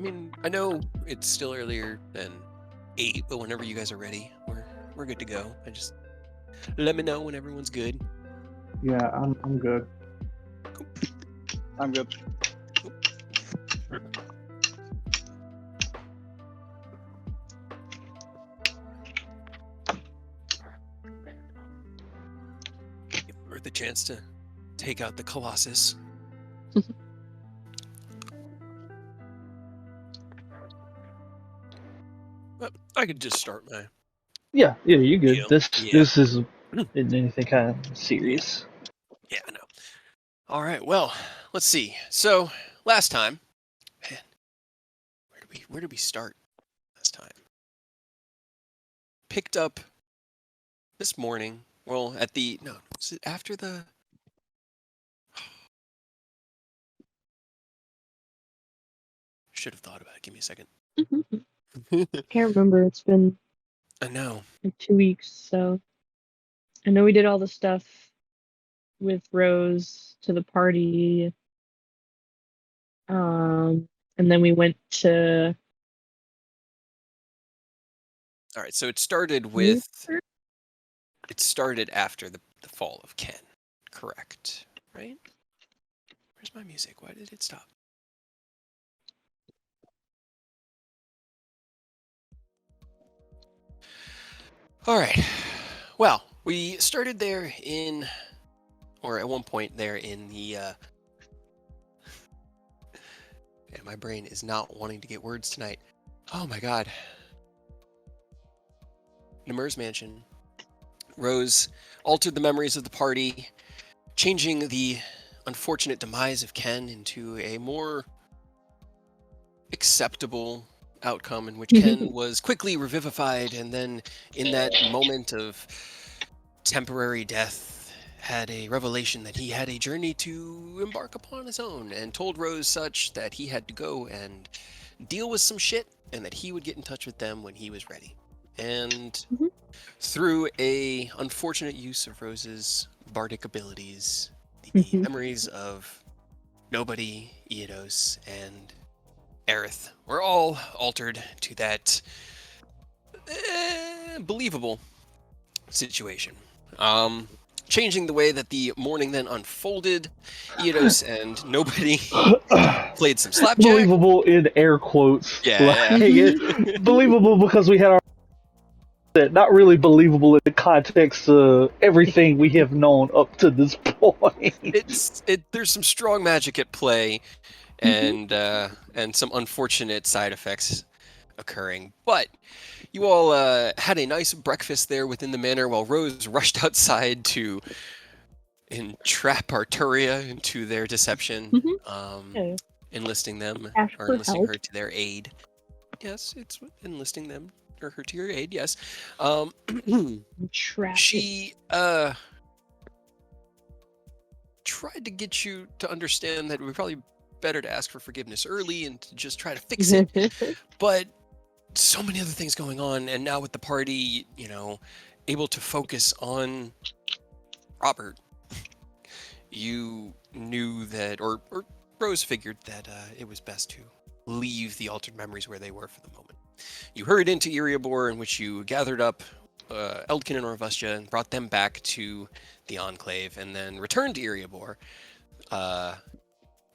mean, I know it's still earlier than 8, but whenever you guys are ready, we're good to go. Just let me know when everyone's good. Yeah, I'm good. I'm good. Give Earth a chance to take out the Colossus. But I could just start my Yeah, you're good. deal. This Yeah. this isn't anything kind of serious. Yeah, I know. All right, well, let's see. So, last time, man, where did we start last time? Picked up this morning. Well, was it after the should have thought about it. Give me a second. Can't remember. It's been I know. like 2 weeks, so I know we did all the stuff with Rose to the party. And then we went to All right, so it started after the fall of Ken, correct? Right? Where's my music? Why did it stop? All right. Well, we started there or at one point there in the yeah, my brain is not wanting to get words tonight. Oh my god. Nemur's mansion. Rose altered the memories of the party, changing the unfortunate demise of Ken into a more acceptable outcome in which Ken was quickly revivified, and then in that moment of temporary death had a revelation that he had a journey to embark upon his own, and told Rose such that he had to go and deal with some shit and that he would get in touch with them when he was ready. And through a unfortunate use of Rose's bardic abilities, the memories of Nobody, Eidos, and Aerith were all altered to that believable situation. Changing the way that the morning then unfolded, Eidos and Nobody played some slapjack. Believable in air quotes. Yeah. Believable because we had our not really believable in the context of everything we have known up to this point. There's some strong magic at play, and some unfortunate side effects occurring. But you all had a nice breakfast there within the manor while Rose rushed outside to entrap Arturia into their deception, enlisting them or enlisting her to their aid. Yes, it's enlisting them or her to your aid. Yes. She tried to get you to understand that it would probably be better to ask for forgiveness early and to just try to fix it. But so many other things going on, and now with the party, able to focus on Robert, you knew that, or Rose figured that it was best to leave the altered memories where they were for the moment. You hurried into Erebor, in which you gathered up Eldkin and Orvustia and brought them back to the Enclave, and then returned to Erebor.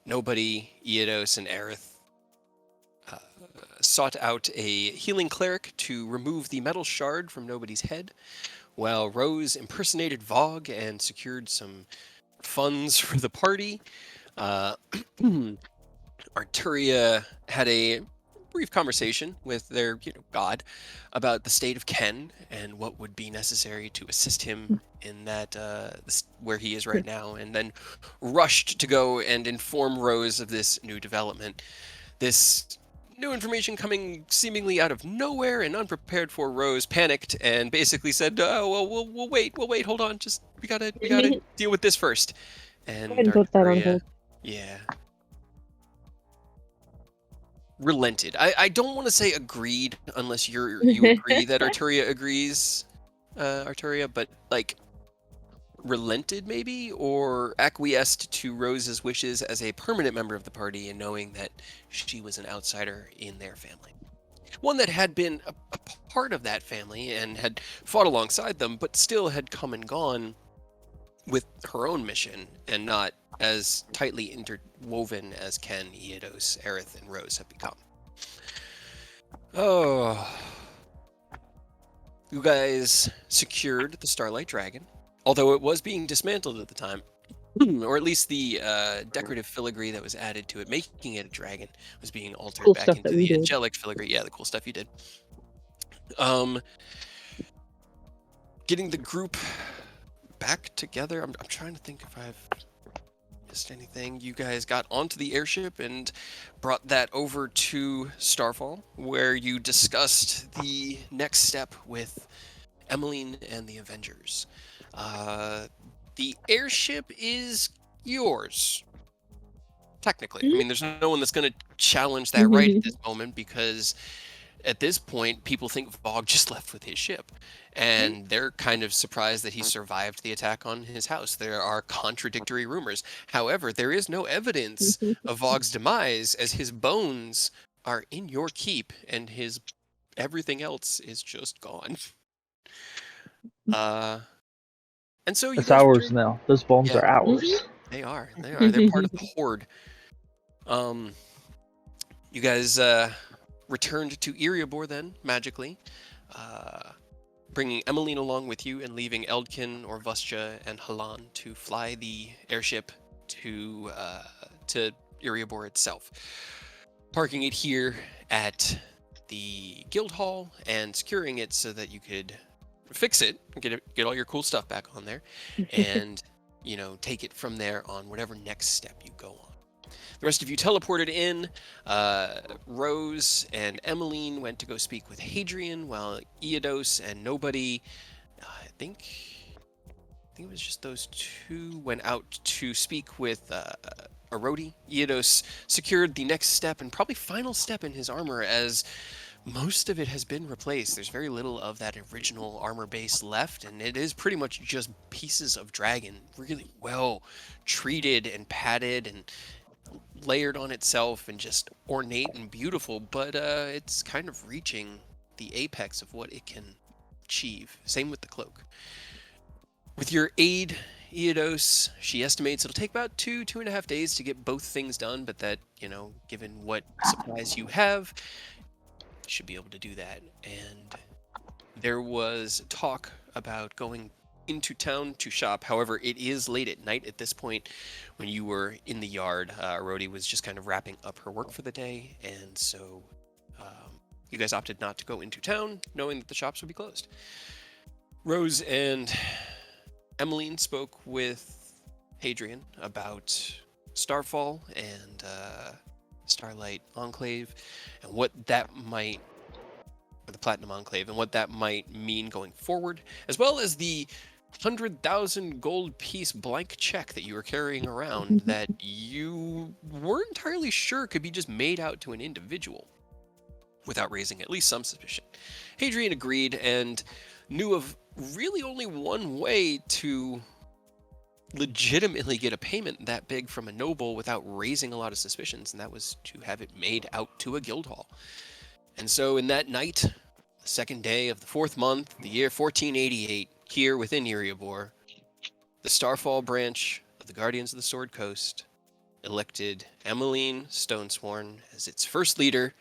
Nobody, Eidos, and Aerith sought out a healing cleric to remove the metal shard from Nobody's head, while Rose impersonated Vogue and secured some funds for the party. Arturia had a brief conversation with their god about the state of Ken and what would be necessary to assist him in that where he is right now, and then rushed to go and inform Rose of this new development. This new information coming seemingly out of nowhere and unprepared for. Rose panicked and basically said, "Oh, well, we'll wait, hold on, just we gotta deal with this first." And put that on hold. Yeah, relented. I don't want to say agreed unless you agree that Arturia agrees, Arturia, but like relented maybe, or acquiesced to Rose's wishes as a permanent member of the party and knowing that she was an outsider in their family. One that had been a part of that family and had fought alongside them, but still had come and gone with her own mission and not as tightly interwoven as Ken, Eodos, Aerith, and Rose have become. Oh. You guys secured the Starlight Dragon, although it was being dismantled at the time. Or at least the decorative filigree that was added to it, making it a dragon, was being altered Cool back stuff into that we the did. angelic filigree. Yeah, the cool stuff you did. Getting the group back together. I'm trying to think if I've missed anything. You guys got onto the airship and brought that over to Starfall, where you discussed the next step with Emmeline and the Avengers. The airship is yours, technically. I mean, there's no one that's going to challenge that right at this moment, because at this point, people think Vogue just left with his ship. And they're kind of surprised that he survived the attack on his house. There are contradictory rumors. However, there is no evidence of Vogue's demise, as his bones are in your keep and his everything else is just gone. And so you It's guys ours return. now. Those bones Yeah. are ours. They are. They're part of the horde. You guys returned to Eriabor then, magically, bringing Emmeline along with you and leaving Eldkin, Orvustia, and Halan to fly the airship to Eriabor itself. Parking it here at the guild hall and securing it so that you could fix it, get all your cool stuff back on there, and take it from there on whatever next step you go on. The rest of you teleported in. Rose and Emmeline went to go speak with Hadrian, while Eodos and Nobody, I think it was just those two, went out to speak with Arodi. Eodos secured the next step and probably final step in his armor, as most of it has been replaced. There's very little of that original armor base left, and it is pretty much just pieces of dragon, really well treated and padded and layered on itself and just ornate and beautiful, but it's kind of reaching the apex of what it can achieve. Same with the cloak. With your aid, Eodos, she estimates it'll take about 2.5 days to get both things done, but that, given what supplies you have, should be able to do that. And there was talk about going into town to shop. However, it is late at night at this point. When you were in the yard, Rhodey was just kind of wrapping up her work for the day, and so you guys opted not to go into town, knowing that the shops would be closed. Rose and Emmeline spoke with Hadrian about Starfall and Starlight Enclave, and what that might, or the Platinum Enclave, and what that might mean going forward, as well as the 100,000 gold piece blank check that you were carrying around that you weren't entirely sure could be just made out to an individual without raising at least some suspicion. Hadrian agreed and knew of really only one way to legitimately get a payment that big from a noble without raising a lot of suspicions, and that was to have it made out to a guild hall. And so in that night, the second day of the 4th month, the year 1488, here within Eriabor, the Starfall branch of the Guardians of the Sword Coast elected Emmeline Stonesworn as its first leader,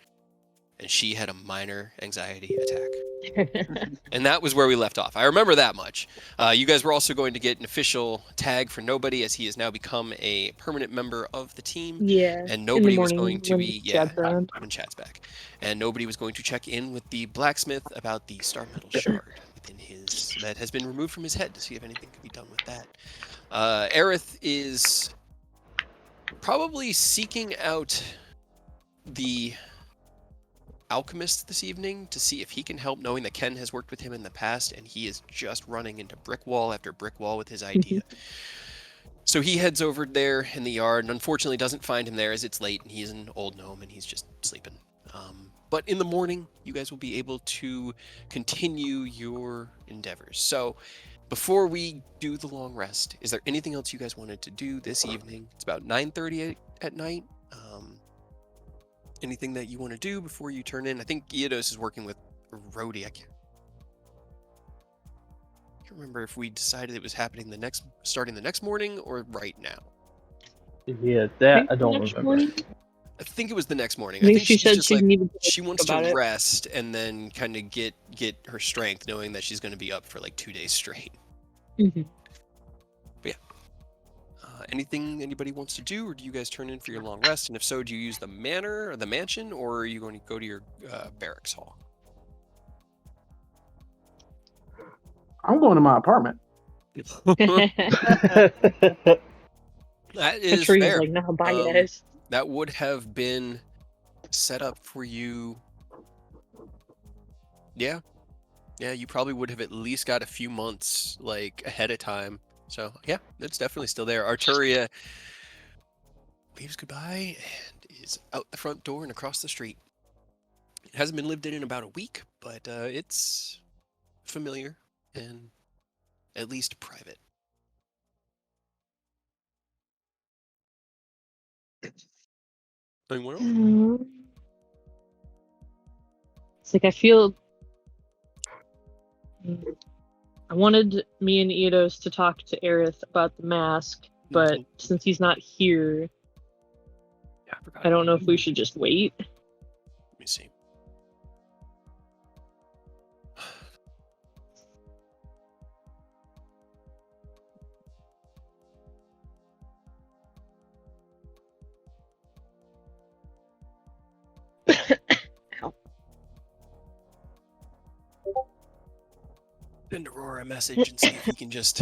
and she had a minor anxiety attack. And that was where we left off. I remember that much. You guys were also going to get an official tag for Nobody, as he has now become a permanent member of the team. Yeah. And Nobody was morning going to when be, Chad's around. when Chad's back. And Nobody was going to check in with the blacksmith about the star metal shard within his, that has been removed from his head, to see if anything could be done with that. Aerith is probably seeking out the alchemist this evening to see if he can help, knowing that Ken has worked with him in the past and he is just running into brick wall after brick wall with his idea. So he heads over there in the yard and unfortunately doesn't find him there, as it's late and he's an old gnome and he's just sleeping. But in the morning, you guys will be able to continue your endeavors. So before we do the long rest, is there anything else you guys wanted to do this evening? It's about 9:30 at night. Anything that you want to do before you turn in? I think Iodos is working with Rhodey. I can't remember if we decided it was happening starting the next morning or right now. Yeah, that I the don't next remember. morning, I think it was the next morning. I think she she's said just she like needed to she wants think about to it. rest and then kind of get her strength, knowing that she's going to be up for like 2 days straight. Mhm. But yeah. Anything anybody wants to do, or do you guys turn in for your long rest? And if so, do you use the manor or the mansion, or are you going to go to your barracks hall? I'm going to my apartment. That is Katrina's fair. like, no, bye, guys. That would have been set up for you. Yeah. Yeah, you probably would have at least got a few months like ahead of time. So yeah, it's definitely still there. Arturia waves goodbye and is out the front door and across the street. It hasn't been lived in about a week, but it's familiar and at least private. Anyone else? It's like I feel. I wanted me and Eidos to talk to Aerith about the mask, but since he's not here, Yeah, I forgot. I don't know if we should just wait. Let me see. Ow. Send Aurora a message and see if he can just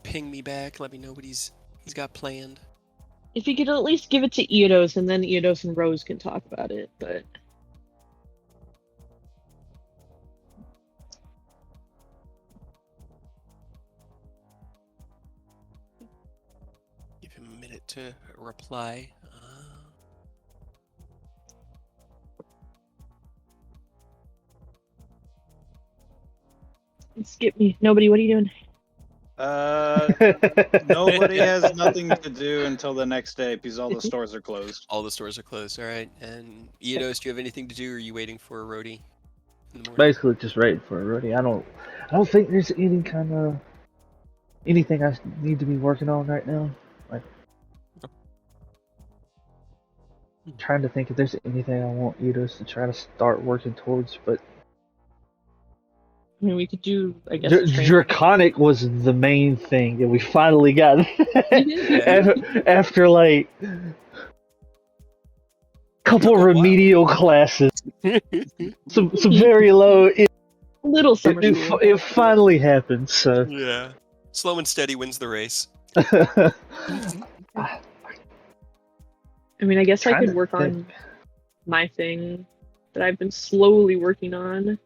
ping me back, let me know what he's got planned. If you could at least give it to Eidos, and then Eidos and Rose can talk about it, but... Give him a minute to reply. Skip me. Nobody, what are you doing? Nobody has nothing to do until the next day because all the stores are closed. All the stores are closed, all right. And Eidos, do you have anything to do, or are you waiting for Rhodey in the morning? Basically, just waiting for it ready. I don't think there's anything I need to be working on right now. Like, trying to think if there's anything I want Eidos to try to start working towards, but I mean, we could do, I guess, a training. Draconic was the main thing, and we finally got it after like couple remedial classes, some very low. Little summer school. It finally happened. So yeah, slow and steady wins the race. I mean, I guess I could work on my thing that I've been slowly working on.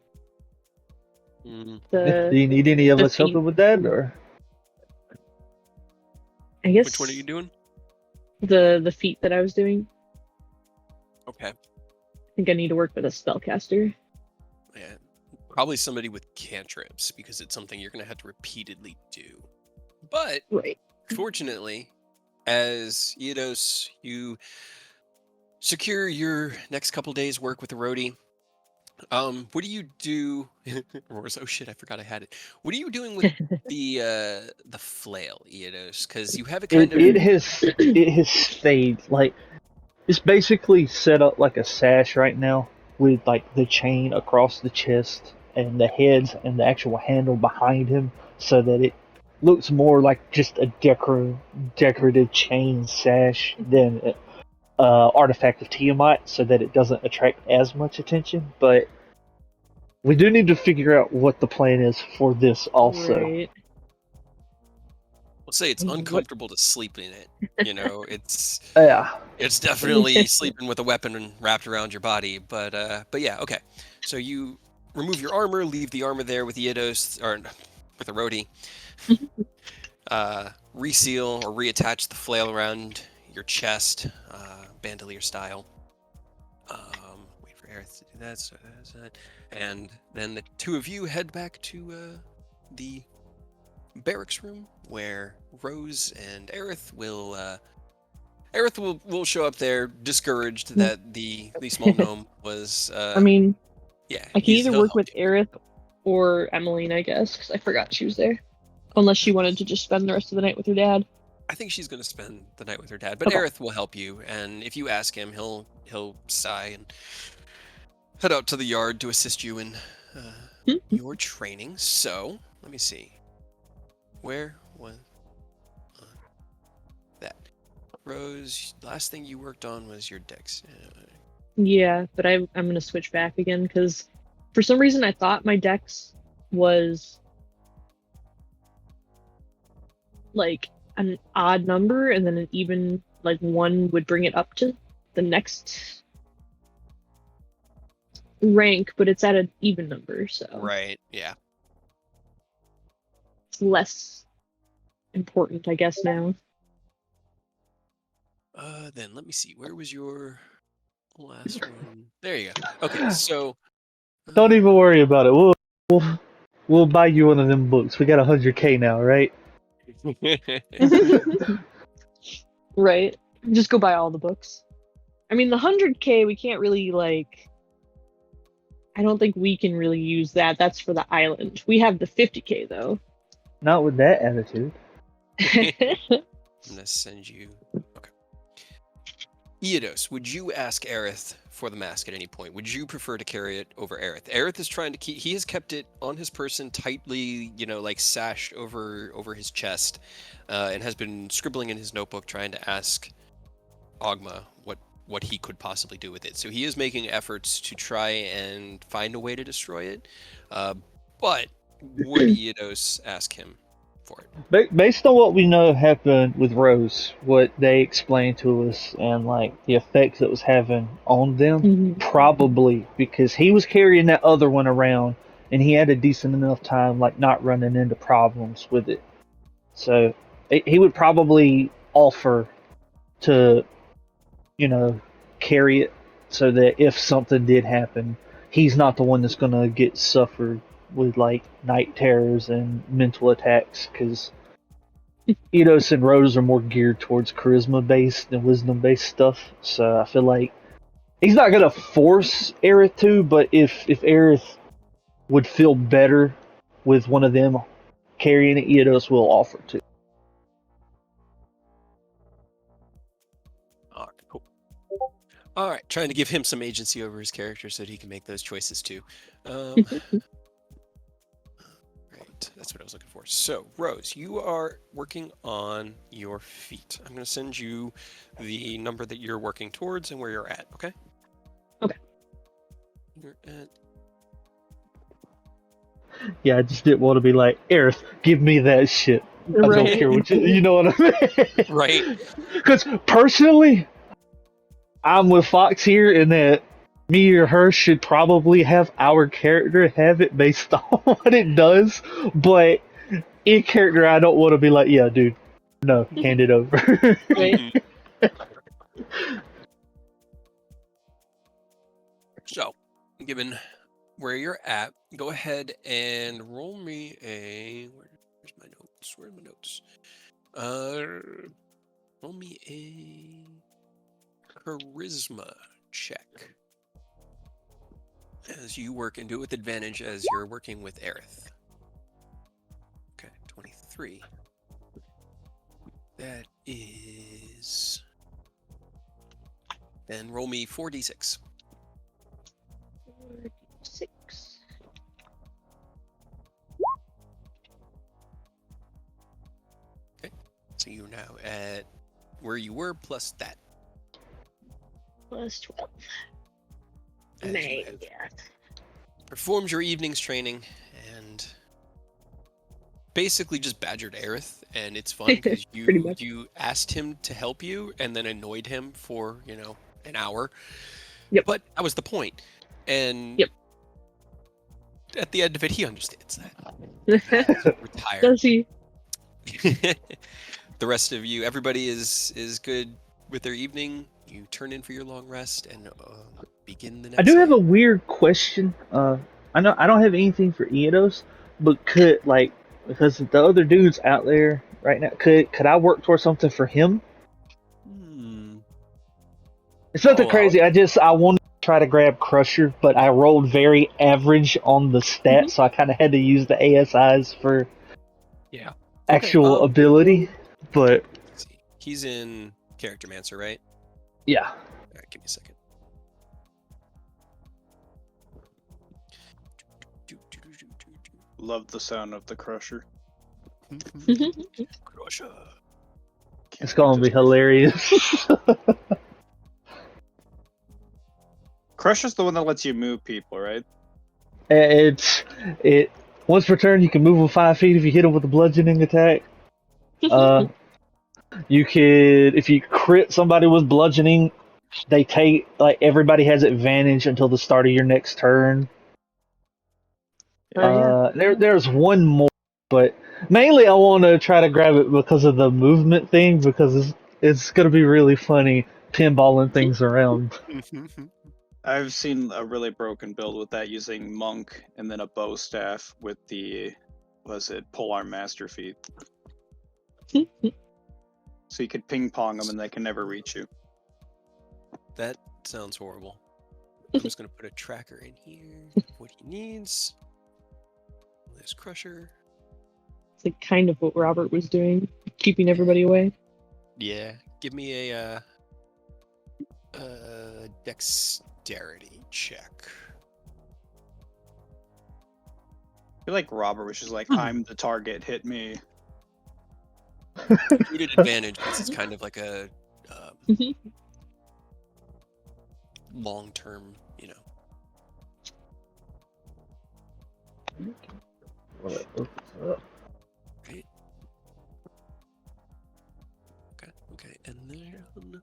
Do you need any of us helping with that, or? I guess. Which one are you doing? The feat that I was doing. Okay. I think I need to work with a spellcaster. Yeah, probably somebody with cantrips, because it's something you're going to have to repeatedly do. But right. Fortunately, as Eidos, you secure your next couple days work with the roadie. What do you do? Oh shit, I forgot I had it. What are you doing with the flail, Eidos? Because you have it kind of. It has stayed like it's basically set up like a sash right now with like the chain across the chest and the heads and the actual handle behind him, so that it looks more like just a decorative chain sash than artifact of Tiamat, so that it doesn't attract as much attention. But we do need to figure out what the plan is for this also. Right. We'll say it's uncomfortable to sleep in it. You know, it's definitely sleeping with a weapon wrapped around your body. But yeah, okay. So you remove your armor, leave the armor there with Eidos, or with a roadie. Reseal or reattach the flail around your chest, bandolier style. Wait for Aerith to do that. So that's that. And then the two of you head back to the barracks room where Rose and Aerith will will show up there, discouraged that the small gnome was. I mean, yeah, I can either he'll work help with you. Aerith or Emmeline, I guess, because I forgot she was there. Unless she wanted to just spend the rest of the night with her dad. I think she's going to spend the night with her dad, but Okay. Aerith will help you, and if you ask him, he'll sigh and head out to the yard to assist you in your training. So let me see, where was that? Rose, last thing you worked on was your dex. Yeah, but I'm gonna switch back again because for some reason I thought my dex was like an odd number and then an even like one would bring it up to the next rank, but it's at an even number, so Right, yeah. it's less important, I guess now. Then let me see, where was your last one? There you go. Okay, so Don't even worry about it. We'll buy you one of them books. We got 100K now, right? Right. Just go buy all the books. I mean, the 100K, we can't really, like... I don't think we can really use that. That's for the island. We have the 50K, though. Not with that attitude. I'm gonna send you. Okay. Eodos, would you ask Aerith for the mask at any point? Would you prefer to carry it over Aerith? Aerith is trying to keep. He has kept it on his person tightly, like sashed over his chest, and has been scribbling in his notebook, trying to ask Ogma what he could possibly do with it. So he is making efforts to try and find a way to destroy it. But would Eodos ask him for it? Based on what we know happened with Rose, what they explained to us, and like the effects it was having on them, Mhm. probably because he was carrying that other one around, and he had a decent enough time, like not running into problems with it. So he would probably offer to, carry it, so that if something did happen, he's not the one that's gonna get suffered with like night terrors and mental attacks, because Edos and Rose are more geared towards charisma based than wisdom based stuff. So I feel like he's not gonna force Aerith to, but if Aerith would feel better with one of them carrying it, Edos will offer to. All right, cool. All right, trying to give him some agency over his character so that he can make those choices too. Right, that's what I was looking for. So, Rose, you are working on your feet. I'm going to send you the number that you're working towards and where you're at, okay? Okay. You're at... Yeah, I just didn't want to be like, Aerith, give me that shit. I don't care what you know what I mean? Right. Because personally, I'm with Fox here in that me or her should probably have our character have it based on what it does, but in character, I don't want to be like, yeah, dude, no, hand it over. Right. So, given where you're at, go ahead and roll me a... Where's my notes? Where are my notes? Roll me a charisma check. As you work, and do it with advantage as you're working with Aerith. Okay, 23. That is... Then roll me 4d6. 6. So you're now at where you were plus that. Plus 12. As you Man, have yeah. performed your evening's training and basically just badgered Aerith, and it's fun because Pretty much. you asked him to help you and then annoyed him for an hour. Yep. But that was the point. And Yep. at the end of it, he understands that. Retired. Does he? The rest of you, everybody is good with their evening. You turn in for your long rest and begin the next I do have day. a weird question. I know I don't have anything for Eodos, but could like Because the other dude's out there right now. Could I work towards something for him? It's nothing Oh, crazy. I wanted to try to grab Crusher, but I rolled very average on the stats, so I kind of had to use the ASIs for Yeah. actual Okay, ability. But let's see. He's in Character Mancer, right? yeah, All right, give me a second. Love the sound of the crusher. Crusher. Can't it's wait gonna to be try it. hilarious. Crusher's the one that lets you move people, right? it once per turn you can move them 5 feet if you hit them with a bludgeoning attack. Uh, you could if you crit somebody with bludgeoning, they take like everybody has advantage until the start of your next turn. There's one more, but mainly I want to try to grab it because of the movement thing because it's gonna be really funny pinballing things around. I've seen a really broken build with that using monk and then a bow staff with the polearm master feat. So you could ping pong them and they can never reach you. That sounds horrible. I'm just gonna put a tracker in here. What he needs. There's Crusher. It's like kind of what Robert was doing, keeping everybody away. Yeah. Give me a dexterity check. I feel like Robert was just like, I'm the target, hit me. Needed advantage because it's kind of like a long-term, Right. Okay, and then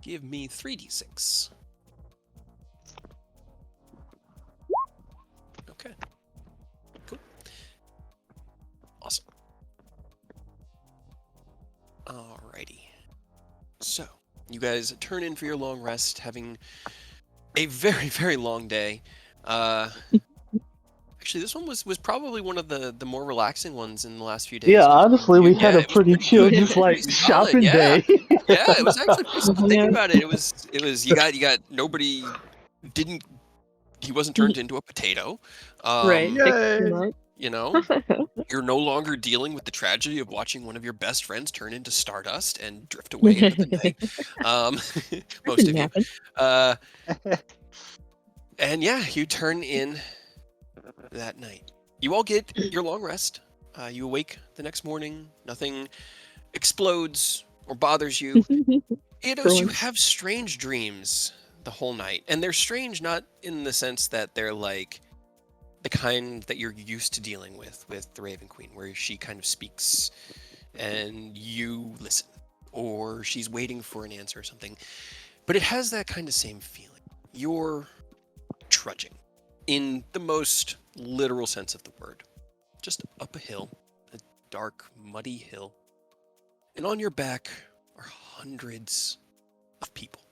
give me 3d6. Okay. Cool. Awesome. Alrighty. So, you guys turn in for your long rest, having a very, very long day. Actually, this one was probably one of the more relaxing ones in the last few days. Yeah, honestly, we had a it was pretty chill, good. It just was like pretty solid, shopping yeah. day. Yeah, it was actually pretty solid. Thinking Yeah. about it, it was you got nobody he wasn't turned into a potato. Right. Yay. You know, you're no longer dealing with the tragedy of watching one of your best friends turn into stardust and drift away into the night. Most of you. And yeah, you turn in that night. You all get your long rest. You awake the next morning. Nothing explodes or bothers you. Eidos, you have strange dreams the whole night. And they're strange not in the sense that they're like the kind that you're used to dealing with the Raven Queen, where she kind of speaks and you listen, or she's waiting for an answer or something. But it has that kind of same feeling. You're trudging in the most literal sense of the word, just up a hill, a dark, muddy hill. And on your back are hundreds of people.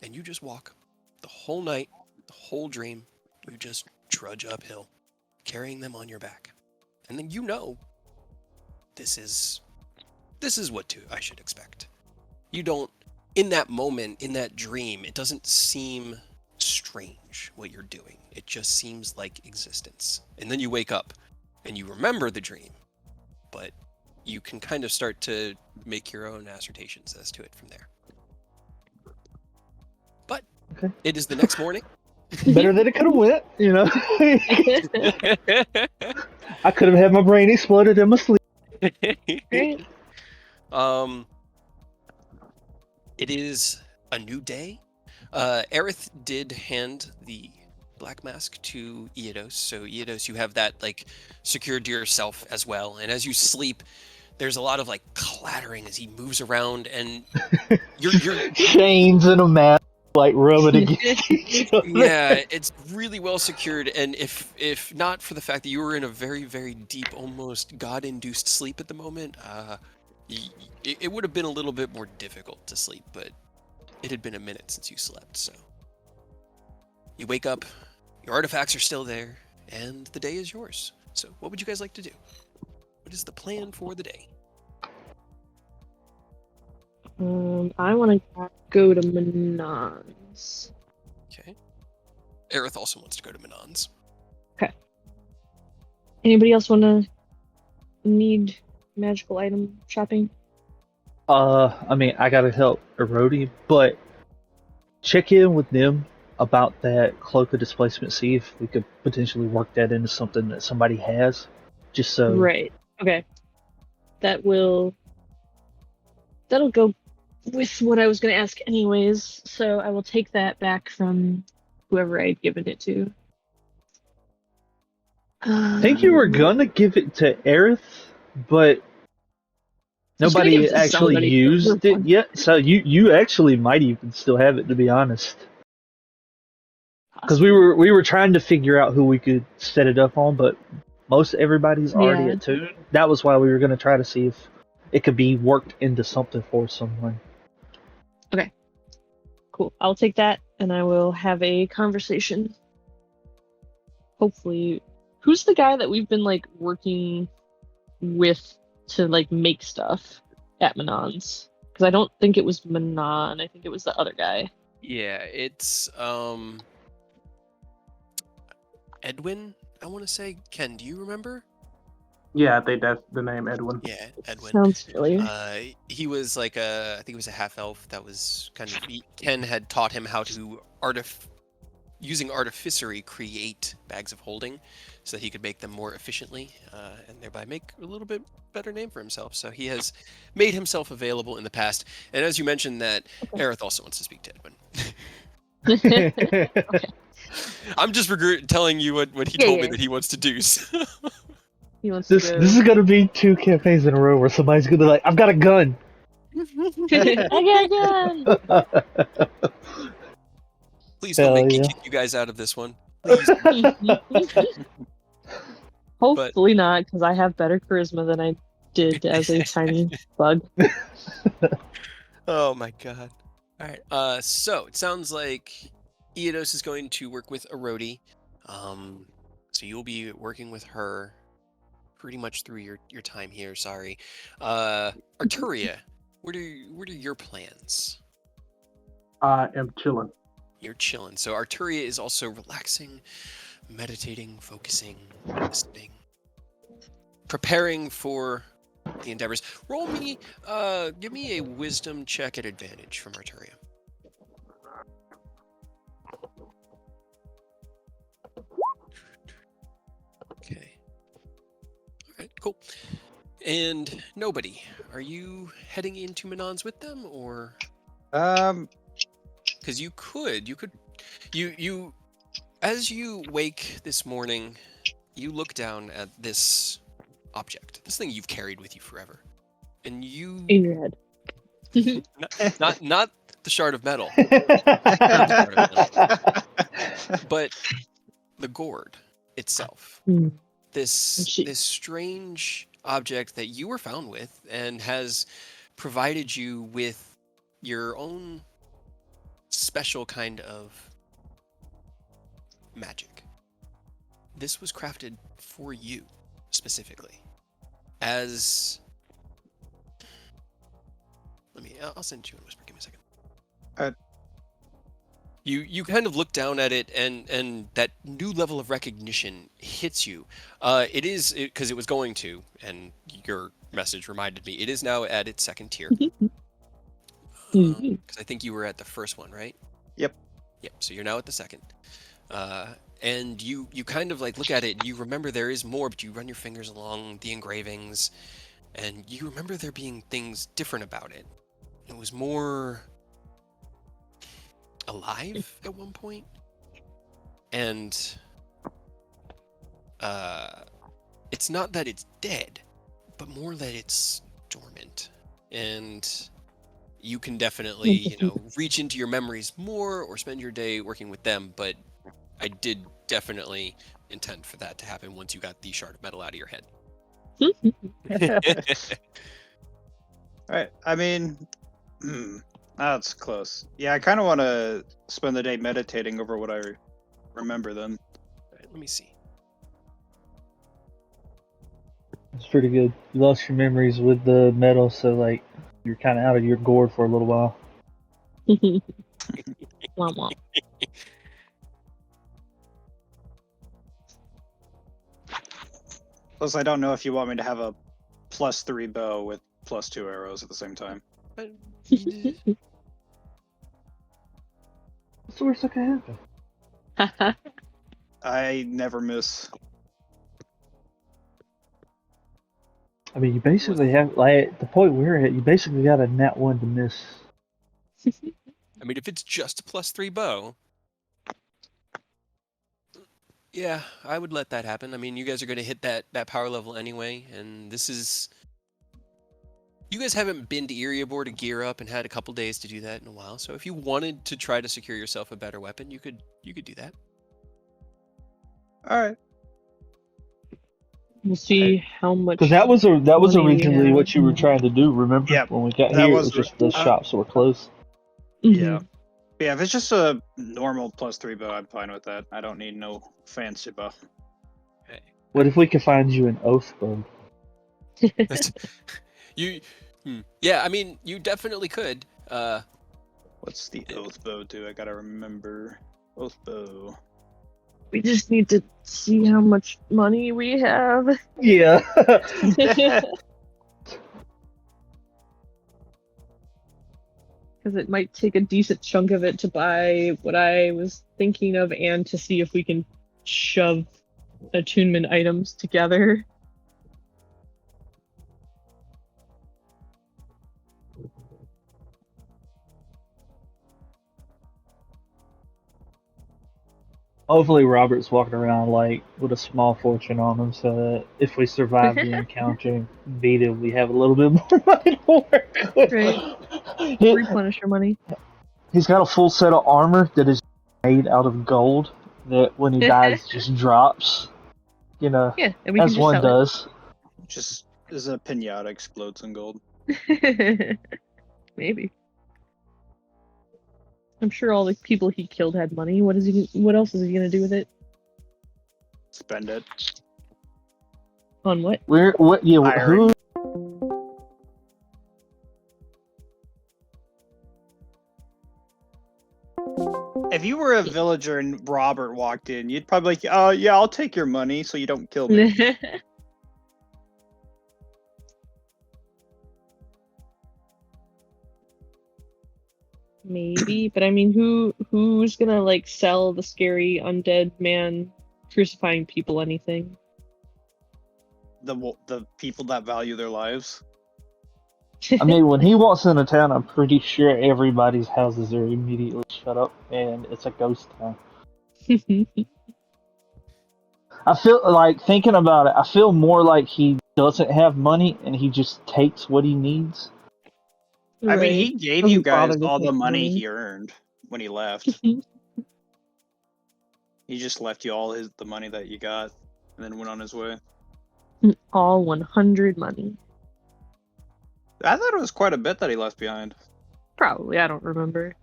And you just walk the whole night, the whole dream. You just trudge uphill, carrying them on your back. And then this is what I should expect. You don't, in that moment, in that dream, it doesn't seem strange what you're doing. It just seems like existence. And then you wake up and you remember the dream, but you can kind of start to make your own assertions as to it from there. But It is the next morning. Better than it could have went, I could have had my brain exploded in my sleep. Great. It is a new day. Aerith did hand the black mask to Eidos, so Eidos, you have that like secured to yourself as well. And as you sleep, there's a lot of like clattering as he moves around, and you're chains and a mask like rubbing against each other. Yeah, it's really well secured, and if not for the fact that you were in a very, very deep, almost god-induced sleep at the moment, it would have been a little bit more difficult to sleep, but it had been a minute since you slept, so. You wake up, your artifacts are still there, and the day is yours. So what would you guys like to do? What is the plan for the day? I want to go to Manon's. Okay. Aerith also wants to go to Manon's. Anybody else want to need magical item shopping? I mean, I gotta help Erodi, but check in with them about that cloak of displacement. See if we could potentially work that into something that somebody has, just so. Right. Okay. That'll go with what I was going to ask anyways, so I will take that back from whoever I'd given it to. I think you were gonna give it to Aerith, but I was gonna give nobody it to actually somebody. used it yet. So you actually might even still have it, to be honest. Because we were trying to figure out who we could set it up on, but most everybody's already Yeah. attuned. That was why we were gonna try to see if it could be worked into something for someone. Cool. I'll take that and I will have a conversation. Hopefully, who's the guy that we've been like working with to like make stuff at Manon's? Because I don't think it was Manon. I think it was the other guy. Yeah, it's Edwin, I want to say. Ken, do you remember? Yeah, I think that's the name, Edwin. Yeah, Edwin. Sounds familiar. He was like I think he was a half elf that was kind of. Ken had taught him how to using artificery create bags of holding, so that he could make them more efficiently, and thereby make a little bit better name for himself. So he has made himself available in the past. And as you mentioned, that Aerith also wants to speak to Edwin. I'm just telling you what he told me that he wants to do. So. He wants This to is gonna be 2 campaigns in a row where somebody's gonna be like, "I've got a gun." Again. Please don't Hell make me yeah. kick you guys out of this one. Please. Hopefully not, because I have better charisma than I did as a tiny bug. Oh my god. Alright, so it sounds like Eodos is going to work with Erodi. So you'll be working with her pretty much through your time here, sorry. Arturia, what are your plans? I am chilling. You're chilling. So Arturia is also relaxing, meditating, focusing, listening, preparing for the endeavors. Give me a wisdom check at advantage from Arturia. Okay. All right, cool. And nobody, are you heading into Manon's with them, or? Because you could, as you wake this morning, you look down at this object, this thing you've carried with you forever, and you In your head. not the shard of metal, but the gourd itself. This strange object that you were found with and has provided you with your own special kind of magic. This was crafted for you specifically. As I'll send it to you in whisper. Give me a second. You kind of look down at it, and that new level of recognition hits you. It is because it was going to, and your message reminded me. It is now at its second tier. Because I think you were at the first one, right? Yep. So you're now at the second. And you kind of like look at it, and you remember there is more, but you run your fingers along the engravings, and you remember there being things different about it. It was more alive at one point, and it's not that it's dead, but more that it's dormant, and you can definitely reach into your memories more or spend your day working with them, but I did definitely intend for that to happen once you got the shard of metal out of your head. All right. I mean, that's close. Yeah, I kind of want to spend the day meditating over what I remember then. All right, let me see. It's pretty good. You lost your memories with the metal, so like you're kind of out of your gourd for a little while. Womp womp. Plus, I don't know if you want me to have a +3 bow with +2 arrows at the same time. But, What's the worst that can happen? I never miss. I mean, you basically have like at the point we're at. You basically got a nat 1 to miss. I mean, if it's just a +3 bow, yeah, I would let that happen. I mean, you guys are going to hit that power level anyway, and this is. You guys haven't been to Eriabor to gear up and had a couple days to do that in a while. So if you wanted to try to secure yourself a better weapon, you could do that. All right. We'll see how much. Because that was money we originally have. what you were trying to do. Remember Yeah, when we got that here? was It was just the shops were closed. Yeah. Yeah, if it's just a normal +3 bow, I'm fine with that. I don't need no fancy bow. Okay. What if we could find you an oath bow? Yeah, I mean, you definitely could. What's the oath bow do? I gotta remember. Oath bow. We just need to see how much money we have. Yeah. Because it might take a decent chunk of it to buy what I was thinking of and to see if we can shove attunement items together. Hopefully Robert's walking around like with a small fortune on him, so that if we survive the encounter and beat it, we have a little bit more money to work with. Right. He, Replenish your money. he's got a full set of armor that is made out of gold that when he dies just drops. You know, Yeah, and we as can one just does. Just as a pinata explodes in gold. sell it. Maybe. I'm sure all the people he killed had money. What else is he gonna do with it? Spend it. On what? Who? If you were a villager and Robert walked in, you'd probably like, oh yeah, I'll take your money so you don't kill me. Maybe, but I mean, who's gonna like sell the scary undead man crucifying people anything? The people that value their lives. I mean, when he walks into town, I'm pretty sure everybody's houses are immediately shut up, and it's a ghost town. I feel like, thinking about it, I feel more like he doesn't have money and he just takes what he needs. I mean, he gave you guys all the money he he earned when he left. He just left you all the money that you got, and then went on his way. All 100 money. I thought it was quite a bit that he left behind. Probably, I don't remember.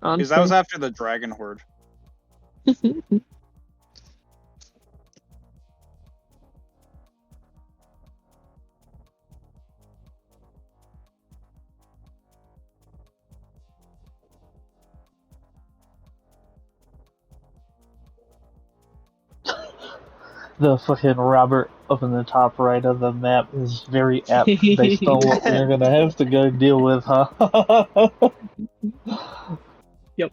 Because that was after the Dragon Horde. The fucking Robert up in the top right of the map is very apt based on what we're gonna have to go deal with, huh? Yep.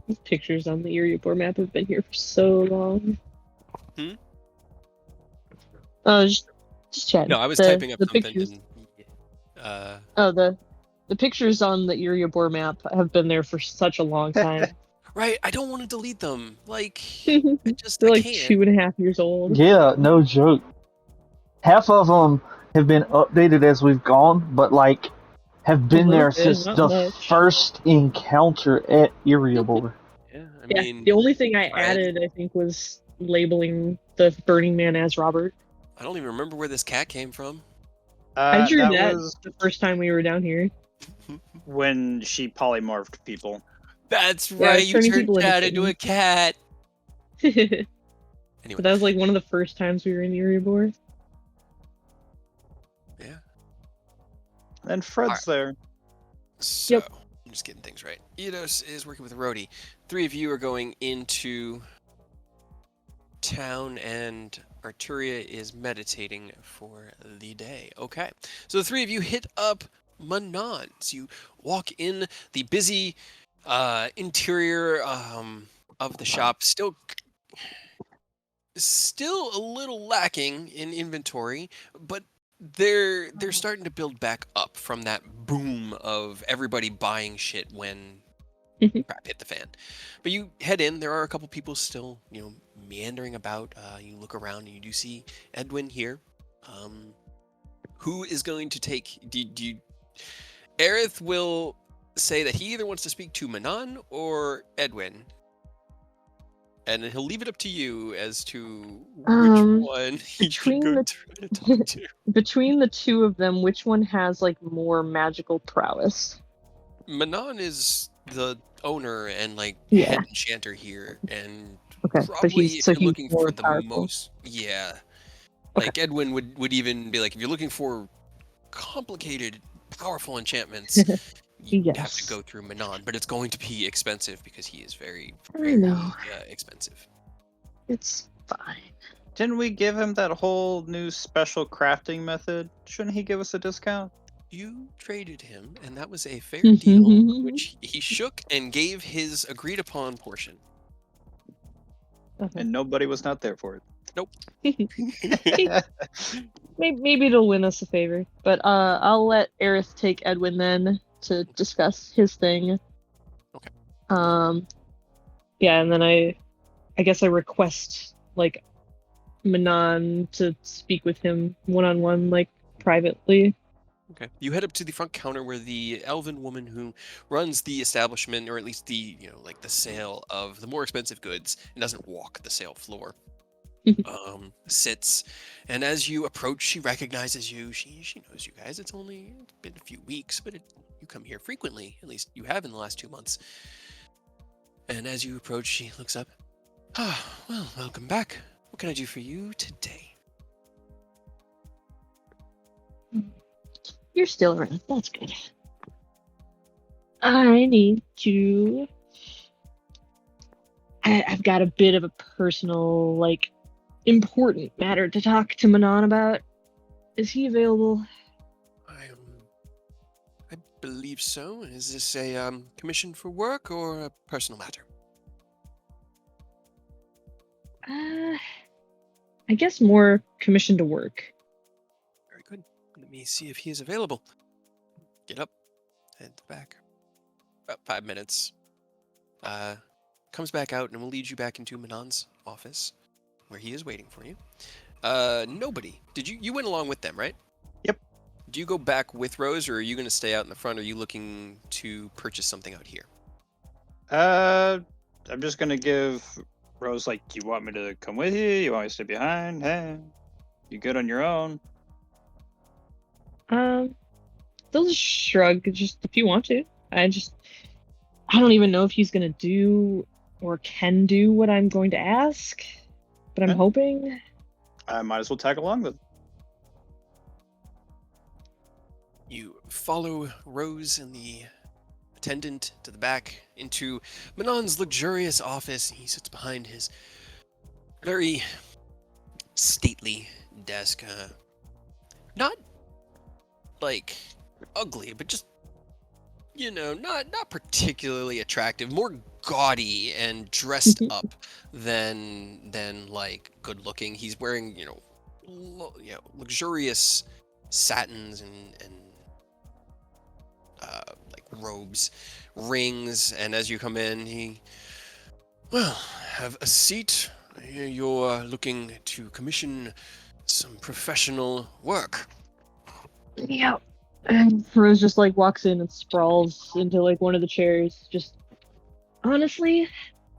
These pictures on the Eriabor map have been here for so long. Just chatting. No, I was typing up the something. pictures. And, The pictures on the Eriabor map have been there for such a long time. right, I don't want to delete them. Like, They're I like can't. 2.5 years old. Yeah, no joke. Half of them have been updated as we've gone, but like have been little there bit, since not the much. first encounter at Eriabor. Yeah, I Yeah, mean, the only thing I Fred- added, I think, was labeling the Burning Man as Robert. I don't even remember where this cat came from. I drew that was the first time we were down here. when she polymorphed people. That's Yeah, right, it's you turning turned people into Chad into a cat. Anyway, But that was like one of the first times we were in Erebor. yeah. And Fred's there. So, Yep. I'm just getting things right. Eidos is working with Rhodey. 3 of you are going into town, and Arturia is meditating for the day. Okay. So the 3 of you hit up Manon's. You walk in the busy interior of the shop, still a little lacking in inventory, but they're starting to build back up from that boom of everybody buying shit when crap hit the fan. But you head in, there are a couple people still, meandering about. You look around and you do see Edwin here. Who is going to take do you Aerith will say that he either wants to speak to Manon or Edwin. And he'll leave it up to you as to which one you should between go the- try to talk to. Between the two of them, which one has like more magical prowess? Manon is the owner and Yeah. head enchanter here, and Okay, but probably if you're looking more for the powerful. most, yeah, Okay. like Edwin would even be like, if you're looking for complicated, powerful enchantments, you have to Yes. go through Manon, but it's going to be expensive because he is very, I very know. expensive. It's fine. Didn't we give him that whole new special crafting method? Shouldn't he give us a discount? You traded him, and that was a fair Mm-hmm. deal, which he shook and gave his agreed upon portion. And nobody was not there for it. Nope. Maybe it'll win us a favor, but I'll let Aerith take Edwin then to discuss his thing. Okay. Yeah, and then I guess I request like Manon to speak with him one-on-one, like privately. Okay. You head up to the front counter where the elven woman who runs the establishment, or at least the the sale of the more expensive goods, and doesn't walk the sale floor, sits. And as you approach, she recognizes you. She knows you guys. It's been a few weeks, but you come here frequently. At least you have in the last 2 months. And as you approach, she looks up. Ah, well, welcome back. What can I do for you today? You're still around. That's good. I need to. I've got a bit of a personal, important matter to talk to Manon about. Is he available? I believe so. Is this a commission for work or a personal matter? I guess more commission to work. Very good. Let me see if he is available. Get up. Head back. About 5 minutes. Comes back out and will lead you back into Manon's office, where he is waiting for you. Nobody. Did you went along with them, right? Yep. Do you go back with Rose, or are you going to stay out in the front? Or are you looking to purchase something out here? I'm just gonna give Rose do you want me to come with you? You want me to stay behind? Hey, you good on your own? They'll just shrug, just if you want to. I don't even know if he's gonna do or can do what I'm going to ask, but I'm hoping. I might as well tag along then. You follow Rose and the attendant to the back into Manon's luxurious office. He sits behind his very stately desk. Not ugly, but just not particularly attractive. More gaudy and dressed up than good looking. He's wearing luxurious satins and robes, rings, and as you come in, have a seat. You're looking to commission some professional work. Yeah. And Rose just walks in and sprawls into one of the chairs. Just honestly,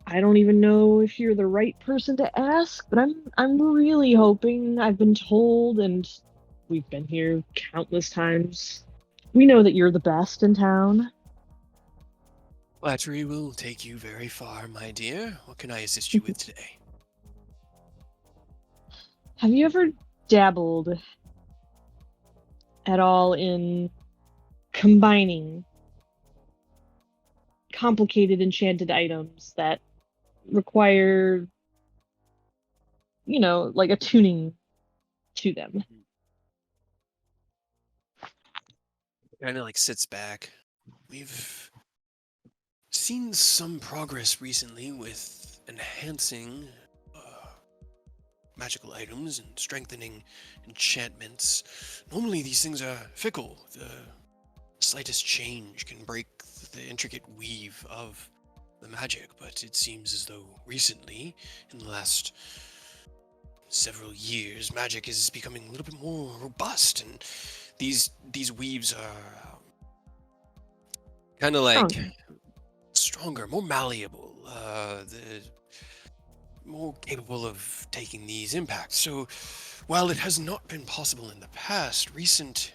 I don't even know if you're the right person to ask, but I'm really hoping. I've been told, and we've been here countless times. We know that you're the best in town. Flattery will take you very far, my dear. What can I assist you with today? Have you ever dabbled at all in combining complicated enchanted items that require, like attuning to them? Kind of like sits back. We've seen some progress recently with enhancing magical items and strengthening enchantments. Normally these things are fickle. The slightest change can break the intricate weave of the magic, but it seems as though recently, in the last several years, magic is becoming a little bit more robust, and these weaves are kind of like stronger, more malleable, the more capable of taking these impacts. So, while it has not been possible in the past, recent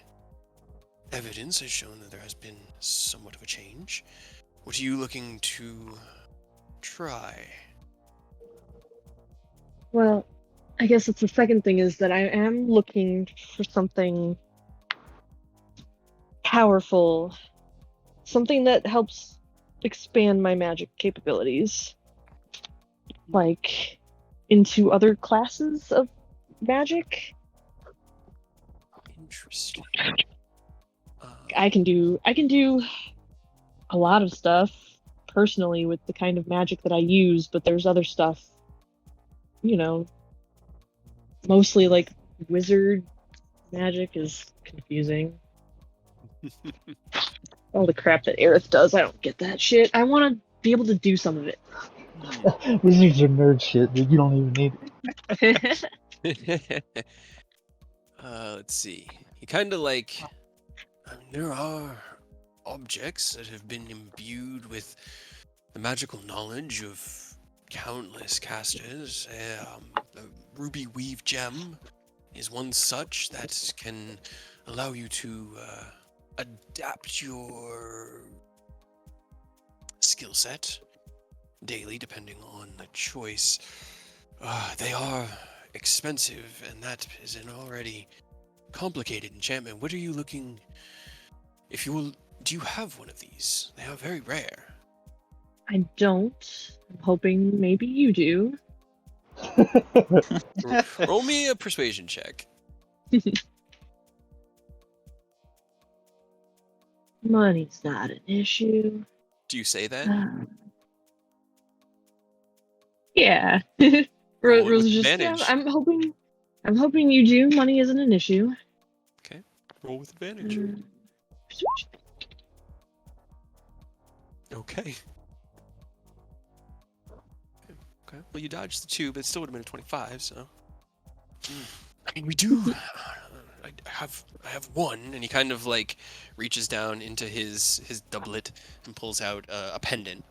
evidence has shown that there has been somewhat of a change. What are you looking to try? Well, I guess it's the second thing is that I am looking for something powerful, something that helps expand my magic capabilities, like into other classes of magic. Interesting. I can do a lot of stuff personally with the kind of magic that I use, but there's other stuff, mostly like wizard magic is confusing. All the crap that Aerith does, I don't get that shit. I want to be able to do some of it. Wizards are nerd shit, dude. You don't even need it. Let's see. He kind of like there are objects that have been imbued with the magical knowledge of countless casters. The ruby weave gem is one such that can allow you to adapt your skill set daily depending on the choice. They are expensive, and that is an already complicated enchantment. What are you looking? Do you have one of these? They are very rare. I don't. I'm hoping maybe you do. Roll me a persuasion check. Money's not an issue. Do you say that? Yeah. Roll it with Rose is just, advantage. I'm hoping you do. Money isn't an issue. Okay. Roll with advantage. Persuasion. Okay. Okay. Well, you dodged the 2, but it still would have been a 25. So. I mean, we do. I have one, and he kind of like reaches down into his doublet and pulls out a pendant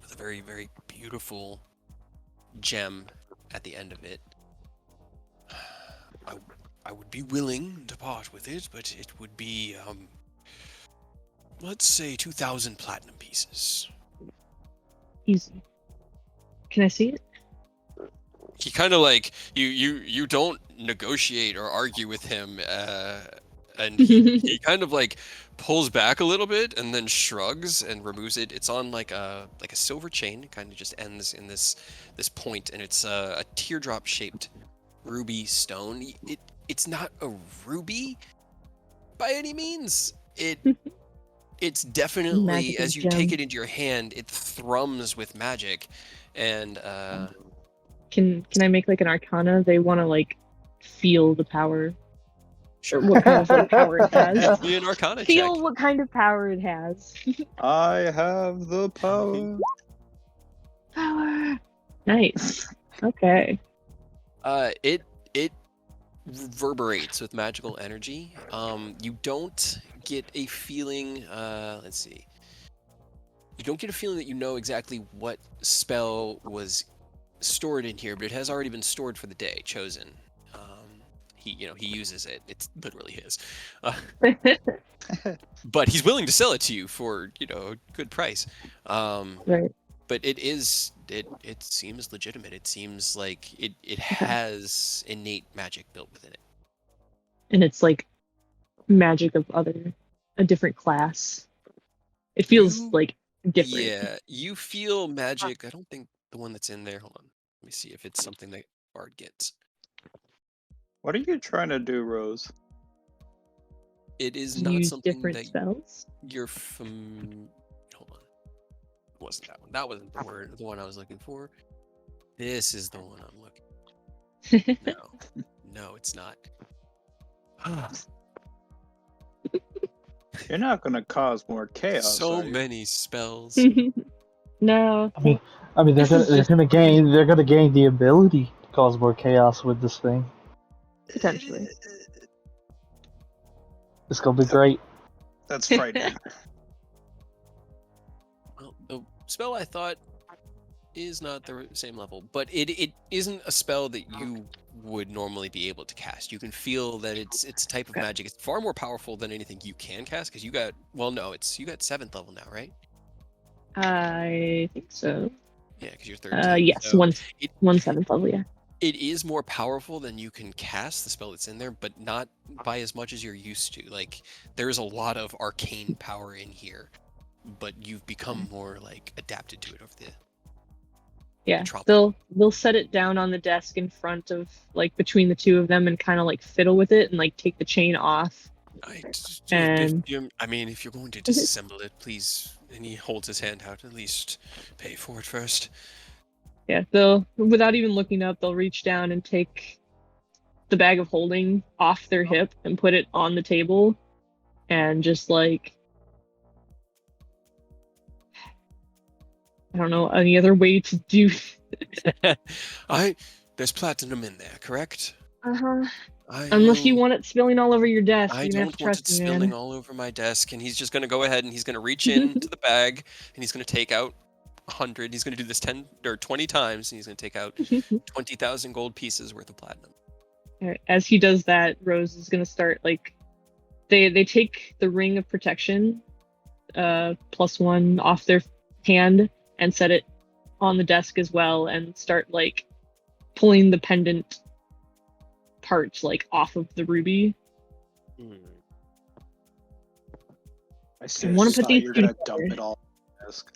with a very, very beautiful gem at the end of it. I would be willing to part with it, but it would be let's say 2,000 platinum pieces. Easy. Can I see it? He kind of like you don't negotiate or argue with him, and he kind of like pulls back a little bit and then shrugs and removes it. It's on like a silver chain. It kind of just ends in this point, and it's a teardrop shaped ruby stone. It's not a ruby by any means. It's definitely, Magical as you gem. take it into your hand, it thrums with magic, and Can I make like an arcana? They want to like feel the power. Or what kind of like, power it has. be an arcana Feel check. what kind of power it has. I have the power. Power. Nice. Okay. It reverberates with magical energy. You don't get a feeling. Let's see. You don't get a feeling that you know exactly what spell was stored in here, but it has already been stored for the day, chosen. He uses it. It's literally his. But he's willing to sell it to you for a good price. Right. But it is it seems legitimate. It seems like it has innate magic built within it. And it's like magic of a different class. It feels You like different. Yeah, you feel magic. I don't think the one that's in there. Hold on. Let me see if it's something that Bard gets. What are you trying to do, Rose? It is not Use something different that spells. you're hold on. It wasn't that one. That wasn't the one I was looking for. This is the one I'm looking. No. No, it's not. You're not gonna cause more chaos. So are you? many spells. No. I mean, they're This gonna is just they're gonna gain the ability to cause more chaos with this thing. potentially. It's gonna be great. That's frightening. Well, the spell I thought is not the same level, but it isn't a spell that you would normally be able to cast. You can feel that it's a type of magic. It's far more powerful than anything you can cast because you got you got 7th level now, right? I think so. Yeah, because you're 13. Yes, So one it 7th level, yeah. it is more powerful than you can cast the spell that's in there, but not by as much as you're used to. Like there's a lot of arcane power in here, but you've become more like adapted to it over the Yeah. tropical. They'll set it down on the desk in front of like between the two of them and kind of like fiddle with it and like take the chain off. And I mean, if you're going to disassemble it, please. And he holds his hand out. At least pay for it first. yeah, they'll without even looking up, they'll reach down and take the bag of holding off their hip and put it on the table and just like I don't know any other way to do. There's platinum in there, correct? Uh-huh. Unless you want it spilling all over your desk, I you're gonna have don't to want trust it me, spilling man. all over my desk, and he's just gonna go ahead and he's gonna reach into the bag and he's gonna take out 100. He's gonna do this 10 or 20 times, and he's gonna take out 20,000 gold pieces worth of platinum. Alright, as he does that, Rose is gonna start like they take the ring of protection, +1 off their hand and set it on the desk as well, and start like pulling the pendant parts like off of the ruby. I I seriously want to put thought these you were gonna dump together. it all on the desk.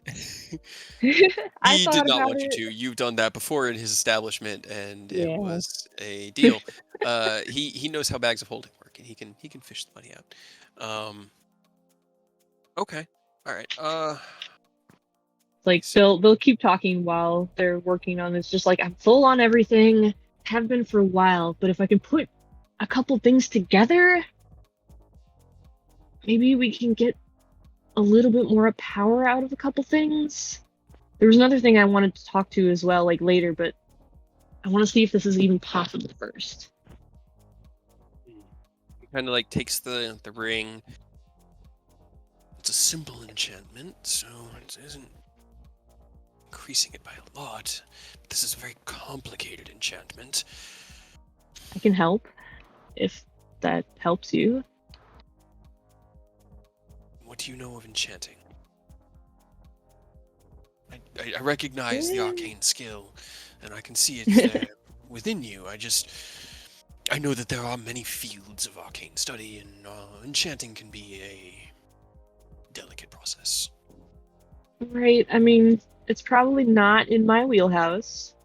I He thought did not about want you it. to. You've done that before in his establishment, and it Yeah. was a deal. He knows how bags of holding work, and he can fish the money out. Okay, all right. Like So they'll keep talking while they're working on this. Just like I'm full on everything, have been for a while. But if I can put a couple things together, maybe we can get a little bit more power out of a couple things. There was another thing I wanted to talk to as well, like later, but I want to see if this is even possible first. he kind of like takes the ring. It's a simple enchantment, so it isn't increasing it by a lot. But this is a very complicated enchantment. I can help if that helps you. What do you know of enchanting? I recognize the arcane skill, and I can see it there within you. I know that there are many fields of arcane study, and enchanting can be a delicate process. Right. I mean, it's probably not in my wheelhouse.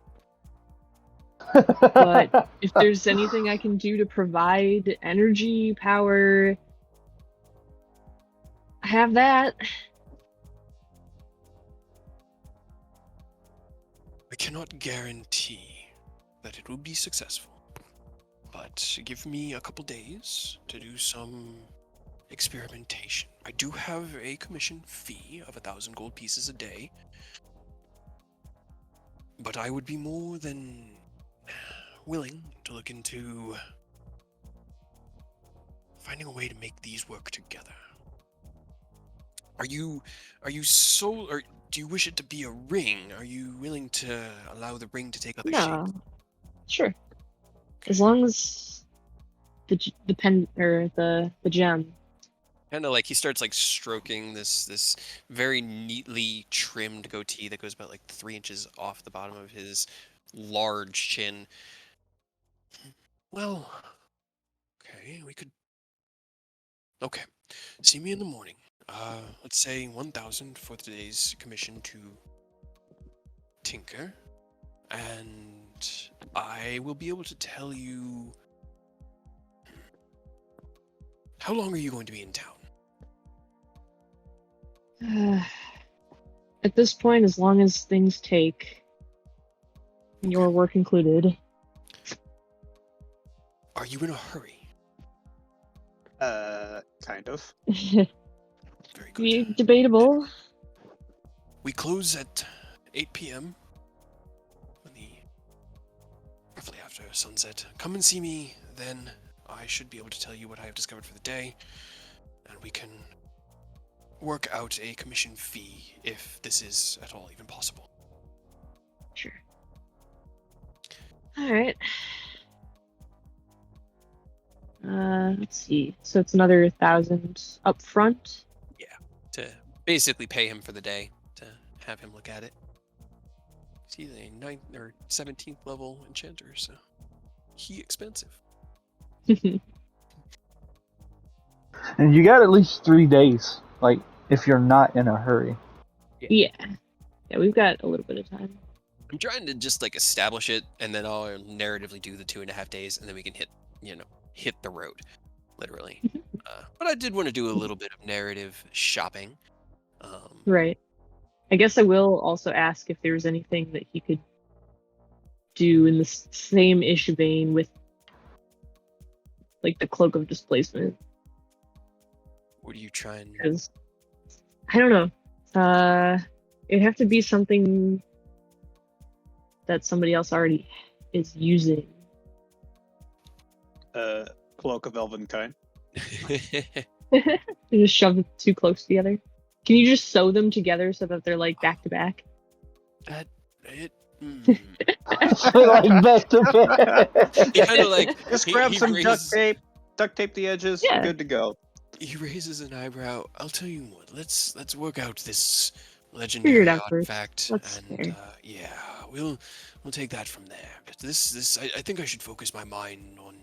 But if there's anything I can do to provide energy, power, I have that. I cannot guarantee that it will be successful, but give me a couple days to do some experimentation. I do have a commission fee of 1,000 gold pieces a day, but I would be more than willing to look into finding a way to make these work together. Are you or do you wish it to be a ring? Are you willing to allow the ring to take other No, shapes? sure. As long as the pen or the gem Kind of like he starts like stroking this very neatly trimmed goatee that goes about like 3 inches off the bottom of his large chin. Well, okay, we could. Okay, see me in the morning. Let's say 1,000 for today's commission to Tinker, and I will be able to tell you. How long are you going to be in town? At this point, as long as things take, your work included. Are you in a hurry? Kind of. Very good. Debatable. We close at 8 p.m. when the roughly after sunset. Come and see me, then I should be able to tell you what I have discovered for the day, and we can work out a commission fee if this is at all even possible. Sure. All right. Let's see. So it's another 1,000 up front. To basically pay him for the day, to have him look at it. He's a 9th or 17th level enchanter, so he expensive. And you got at least 3 days, like, if you're not in a hurry. Yeah. Yeah, we've got a little bit of time. I'm trying to just like establish it, and then I'll narratively do the 2.5 days, and then we can hit the road, literally. But I did want to do a little bit of narrative shopping. Right. I guess I will also ask if there's anything that he could do in the same issue vein with, like, the Cloak of Displacement. What are you trying? Because I don't know. It'd have to be something that somebody else already is using. Cloak of Elvenkind. You just shove it too close together. Can you just sew them together so that they're like back to back? Like back to back. He kind of like Just he- grab he some raises- duct tape the edges, Yeah. good to go. He raises an eyebrow. I'll tell you what. Let's work out this Figure legendary it out first. artifact, That's and fair. yeah, we'll take that from there. But this I think I should focus my mind on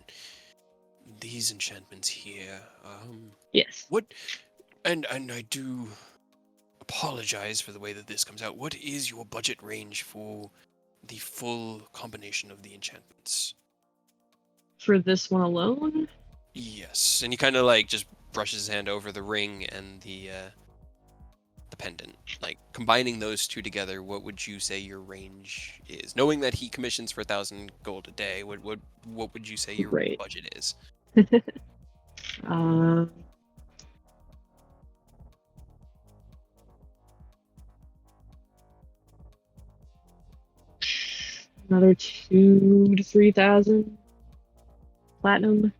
these enchantments here. Yes. What? And I do apologize for the way that this comes out. What is your budget range for the full combination of the enchantments? For this one alone? Yes, and he kind of like just brushes his hand over the ring and the pendant. Like combining those two together, what would you say your range is? Knowing that he commissions for 1,000 gold a day, what would you say your Right. budget is? Another 2,000 to 3,000 platinum.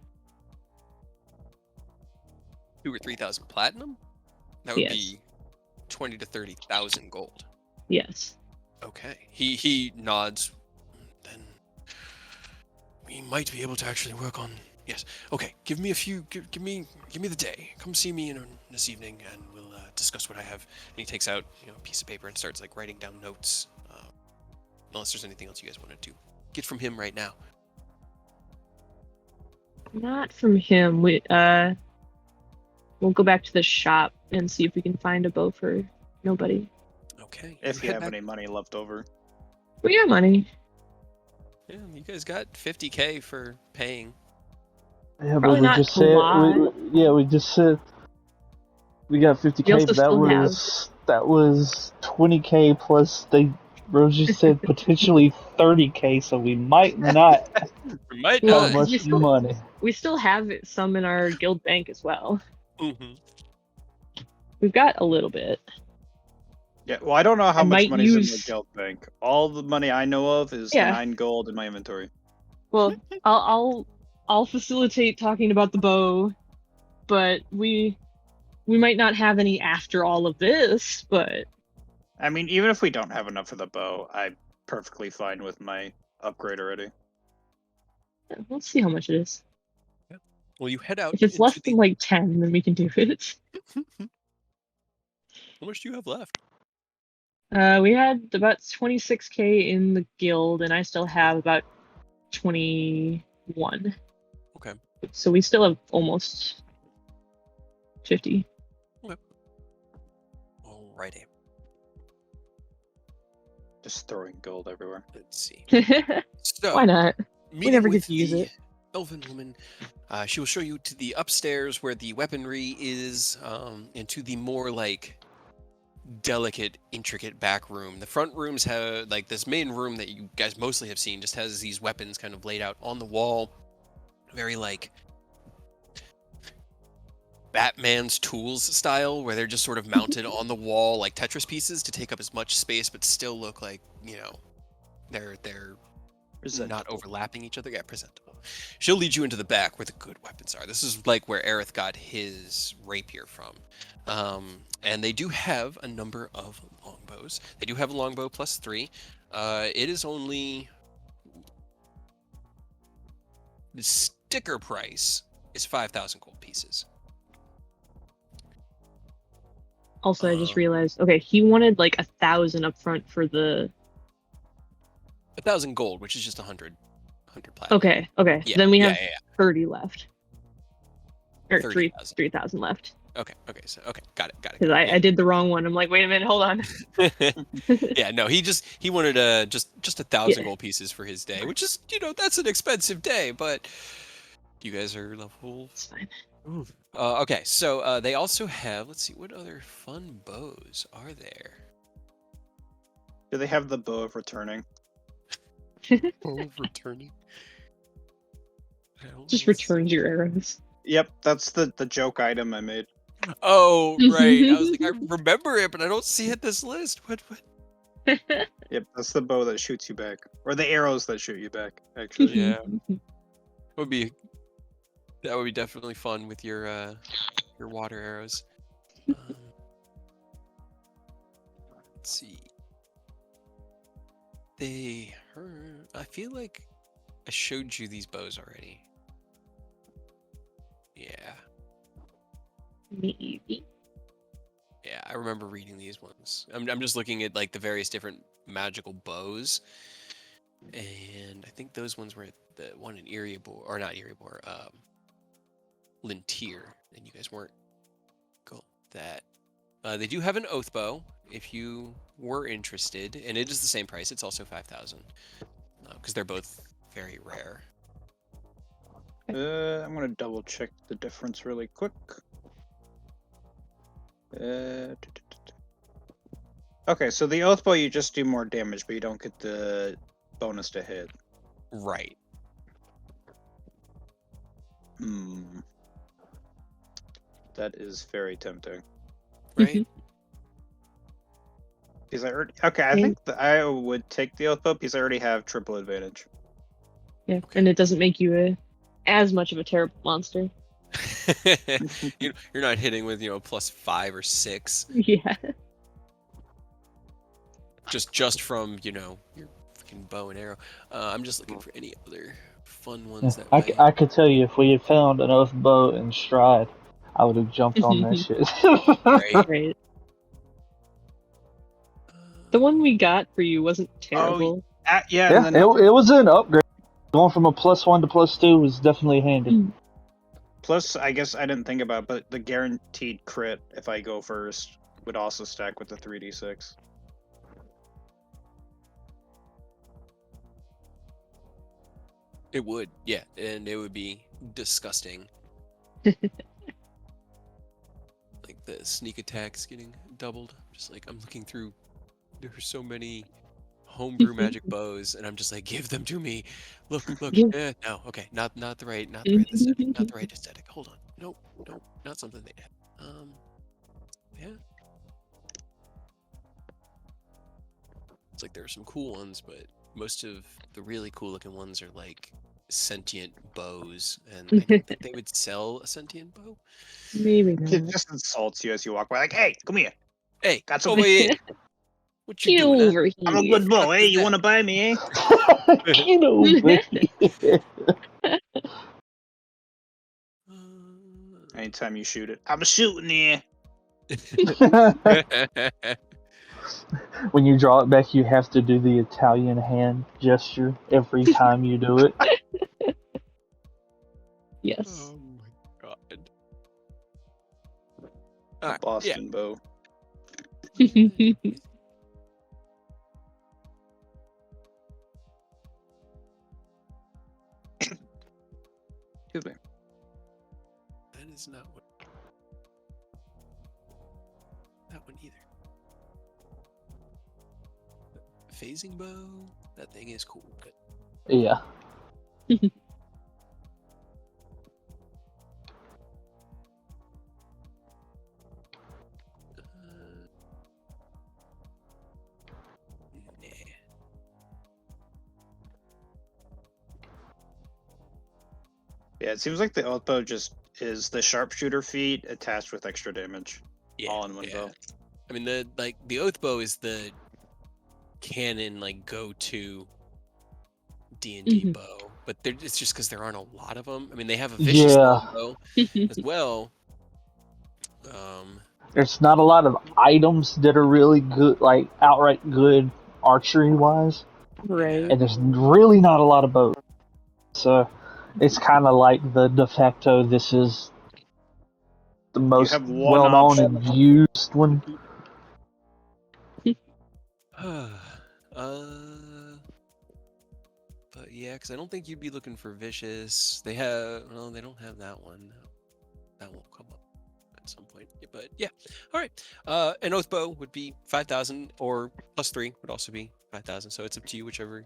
2,000 or 3,000 platinum? That would Yes. be 20 to 30,000 gold. Yes. Okay. He nods. Then we might be able to actually work on. Yes. Okay. Give me a few. Give me the day. Come see me this evening, and we'll discuss what I have. And he takes out a piece of paper and starts like writing down notes. Unless there's anything else you guys wanted to get from him right now. Not from him. We'll go back to the shop and see if we can find a bow for nobody. Okay. If you head have back- any money left over. We got money. Yeah, you guys got 50K for paying. Yeah, but Probably we not just a said lot. we just said we got 50K. also But that was 20K plus Rose just said potentially 30K, so we might not We might Well, have not. much we still- money. We still have some in our guild bank as well. Mhm. We've got a little bit. Yeah, well, I don't know how I much might money's in use- the guild bank. All the money I know of is Yeah. 9 gold in my inventory. Well, I'll facilitate talking about the bow, but we might not have any after all of this, but I mean, even if we don't have enough for the bow, I'm perfectly fine with my upgrade already. we'll see how much it is. Well, you head out If it's into less the. than like 10, then we can do it. How much do you have left? We had about 26k in the guild, and I still have about 21. Okay. So we still have almost 50. Alrighty. Just throwing gold everywhere. Let's see. Why So, not? meeting never get with to use the it. elven woman, she will show you to the upstairs where the weaponry is, and to the more like delicate, intricate back room. The front rooms have like this main room that you guys mostly have seen just has these weapons kind of laid out on the wall, very like Batman's tools style, where they're just sort of mounted on the wall like Tetris pieces to take up as much space, but still look like they're not overlapping each other. Yeah, presentable. She'll lead you into the back where the good weapons are. This is like where Aerith got his rapier from. And they do have a number of longbows. They do have a longbow +3. It is only the sticker price is 5,000 gold pieces. Also, I just realized, okay, he wanted like 1,000 up front for the... 1,000 gold, which is just 100 platinum. Okay. Yeah, Then we have yeah. 30 left. Or 30,000. 3,000 left. Okay, got it. Because I did the wrong one. I'm like, wait a minute, hold on. Yeah, no, he wanted just 1,000 Yeah. gold pieces for his day, which is that's an expensive day, but you guys are level. It's fine. Okay, so they also have. Let's see, what other fun bows are there? Do they have the bow of returning? Bow of returning. Just returns your arrows. Yep, that's the joke item I made. Oh, right. I was like, I remember it, but I don't see it in this list. What? Yep, that's the bow that shoots you back, or the arrows that shoot you back. Actually, Yeah. That would be definitely fun with your water arrows. Let's see. I feel like I showed you these bows already. Yeah. Maybe. Yeah, I remember reading these ones. I'm just looking at like the various different magical bows, and I think those ones were the one in Erebor, or not Erebor, Lintier, and you guys weren't cool. That they do have an oath bow if you were interested, and it is the same price. It's also 5,000 because they're both very rare. I'm gonna double check the difference really quick. Okay, so the oath bow you just do more damage, but you don't get the bonus to hit. Right. That is very tempting. Right. Because I think I would take the oath bow because I already have triple advantage. Yeah, and it doesn't make you as much of a terrible monster. You're not hitting with +5 or 6. Yeah. Just from your freaking bow and arrow. I'm just looking for any other fun ones that I could tell you if we had found an oath bow in Stride, I would have jumped on that shit. Right. The one we got for you wasn't terrible. Yeah, it was an upgrade. Going from a +1 to +2 was definitely handy. Plus, I guess I didn't think about it, but the guaranteed crit, if I go first, would also stack with the 3d6. It would, yeah, and it would be disgusting. Like the sneak attacks getting doubled. Just like I'm looking through, there are so many homebrew magic bows, and I'm just like, give them to me. Look. Yeah. No, okay, not the right aesthetic. Not the right aesthetic. Hold on. Nope, not something they have. Yeah. It's like there are some cool ones, but most of the really cool looking ones are like sentient bows, and I don't think they would sell a sentient bow. Maybe It not. just insults you as you walk by, like, "Hey, come here! Hey, Got over here! What you Get doing? Huh? over here. I'm a good boy. Hey, is you that? want to buy me? Eh?" Get over here. Anytime you shoot it, I'm shooting there. When you draw it back, you have to do the Italian hand gesture every time you do it. Yes. Oh my god. A Alright, Boston bow. Excuse me. That is not what. That one either. Phasing bow. That thing is cool. But Yeah. nah. Yeah, it seems like the oath bow just is the sharpshooter feat attached with extra damage, Yeah, all in one yeah. bow. I mean, the oath bow is the canon go-to D&D Mhm. bow, but it's just because there aren't a lot of them. I mean, they have a vicious bow as well. There's not a lot of items that are really good, like outright good archery wise, Right. and there's really not a lot of bows. So it's kind of like the de facto. This is the most have one well known option. and used one. But yeah, because I don't think you'd be looking for vicious. They don't have that one. That won't come up at some point. But yeah, all right. An oath bow would be 5,000, or +3 would also be 5,000. So it's up to you, whichever.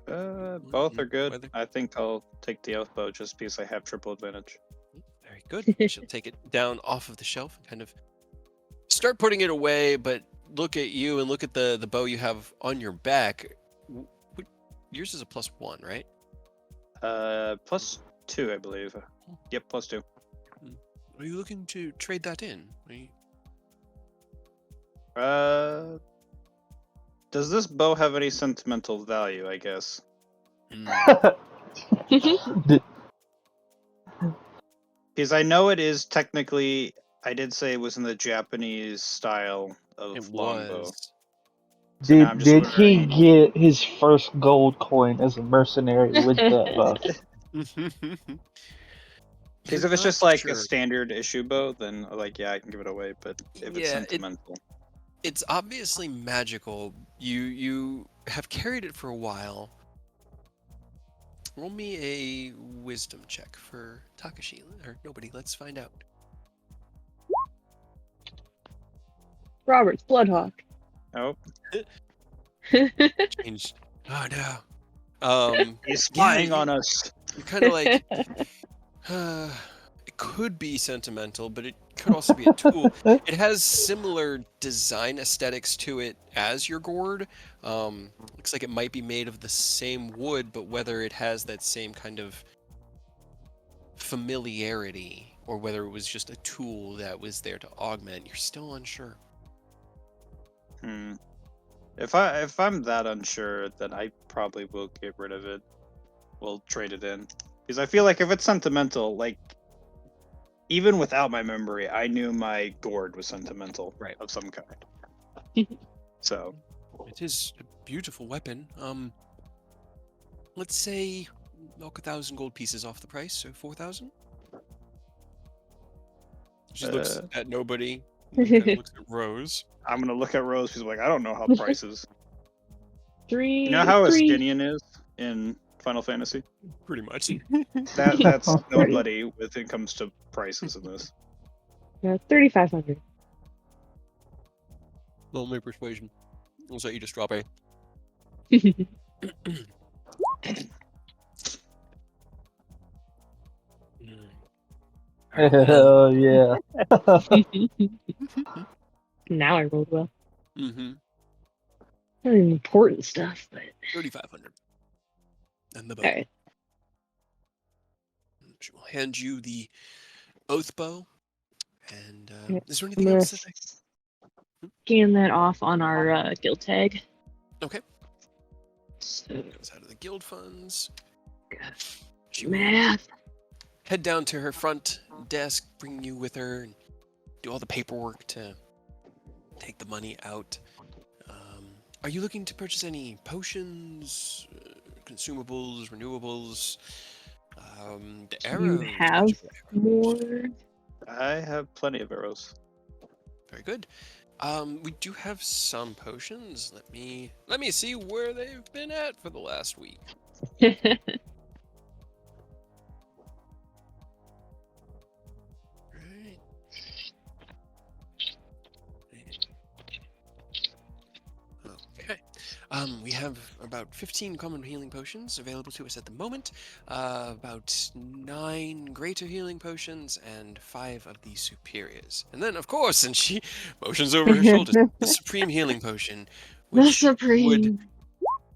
Both are good. Whether- I think I'll take the oath bow just because I have triple advantage. Very good. She'll take it down off of the shelf and kind of start putting it away. But look at you and look at the bow you have on your back. Yours is a +1, right? +2, I believe. Yep, +2. Are you looking to trade that in? Does this bow have any sentimental value, I guess? Because I know it is technically, I did say it was in the Japanese style of It longbow. was. So now I'm just Did he wondering- get his first gold coin as a mercenary with that bow? Because if it's just like a standard issue bow, then like yeah, I can give it away. But if it's sentimental, it's obviously magical. You have carried it for a while. Roll me a wisdom check for Takashi or nobody. Let's find out. Robert's Bloodhawk. oh, Change. Oh no. he's spying on us. You're kind of like. It could be sentimental, but it could also be a tool. It has similar design aesthetics to it as your gourd. Looks like it might be made of the same wood, but whether it has that same kind of familiarity or whether it was just a tool that was there to augment, you're still unsure. If I'm that unsure, then I probably will get rid of it. We'll trade it in. Because I feel like if it's sentimental, like even without my memory, I knew my gourd was sentimental, Right. of some kind. So it is a beautiful weapon. Let's say knock 1,000 gold pieces off the price, so 4,000. She looks at nobody. Kind of looks at Rose. I'm gonna look at Rose. She's like, I don't know how prices. 3. You know how 3. Estinian is in Final Fantasy? Pretty much. That's nobody when it comes to prices in this. 3,500. Lonely persuasion. Looks like you just drop a. Hell yeah. Now I rolled well. Mm-hmm. Not even important stuff, but 3,500. And the bow. alright. She will hand you the oath bow. And Yeah, is there I'm anything gonna else that scan that off on our guild tag. Okay. So, Goes out of the guild funds. She will math. head down to her front desk, bring you with her, and do all the paperwork to take the money out. Are you looking to purchase any potions, consumables, renewables, the Do you arrows? have magical arrows? more? I have plenty of arrows. Very good. We do have some potions. Let me see where they've been at for the last week. Right. Okay. We have about 15 common healing potions available to us at the moment. About 9 greater healing potions and 5 of the superiors. And then, of course, and she motions over her shoulders, the supreme healing potion, The which would Supreme.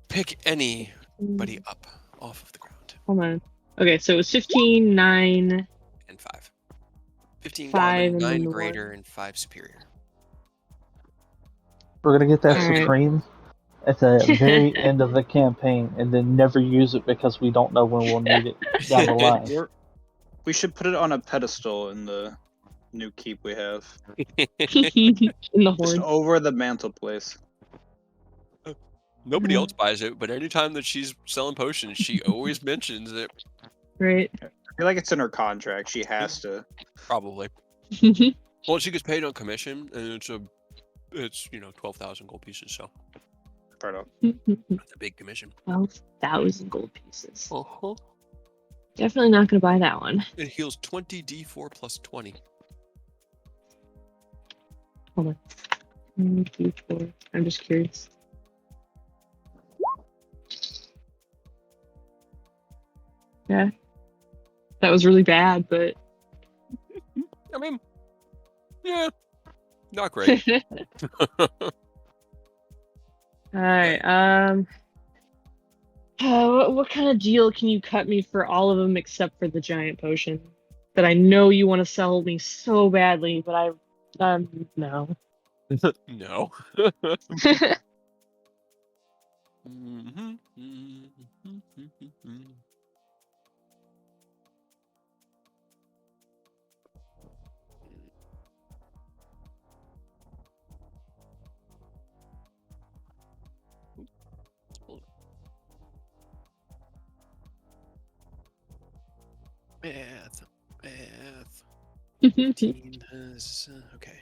pick anybody up off of the ground. Hold on. Okay, so it was 15, 9, And 5. 15 5, common, and then 9 the greater, one. and 5 superior. We're gonna get that Alright. Supreme at the very end of the campaign, and then never use it because we don't know when we'll need it down the line. We should put it on a pedestal in the new keep we have. In the Just horde. over the mantelpiece. Nobody else buys it, but anytime that she's selling potions, she always mentions it. Right. I feel like it's in her contract. She has to. Probably. Well, she gets paid on commission, and it's 12,000 gold pieces, so Part of. that's a big commission. 12,000 gold pieces. Uh-huh. Definitely not going to buy that one. It heals 20 d4 plus 20. Hold on. 1, 2, 4. I'm just curious. Yeah. That was really bad, but I mean, yeah, not great. Alright, what kind of deal can you cut me for all of them except for the giant potion? That I know you want to sell me so badly, but no. No. Mhm, mhm, mhm, mhm. Math. 15 is okay.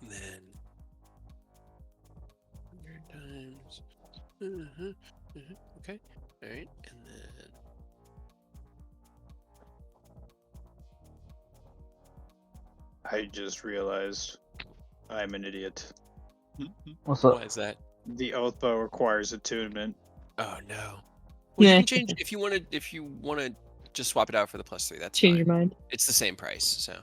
And then 100 times. Okay. All right. And then I just realized I'm an idiot. What's up? why is that? The oath bow requires attunement. Oh no. Well, you Yeah. can change if you want to. If you want to, just swap it out for the +3. That's Change fine. your mind. It's the same price. So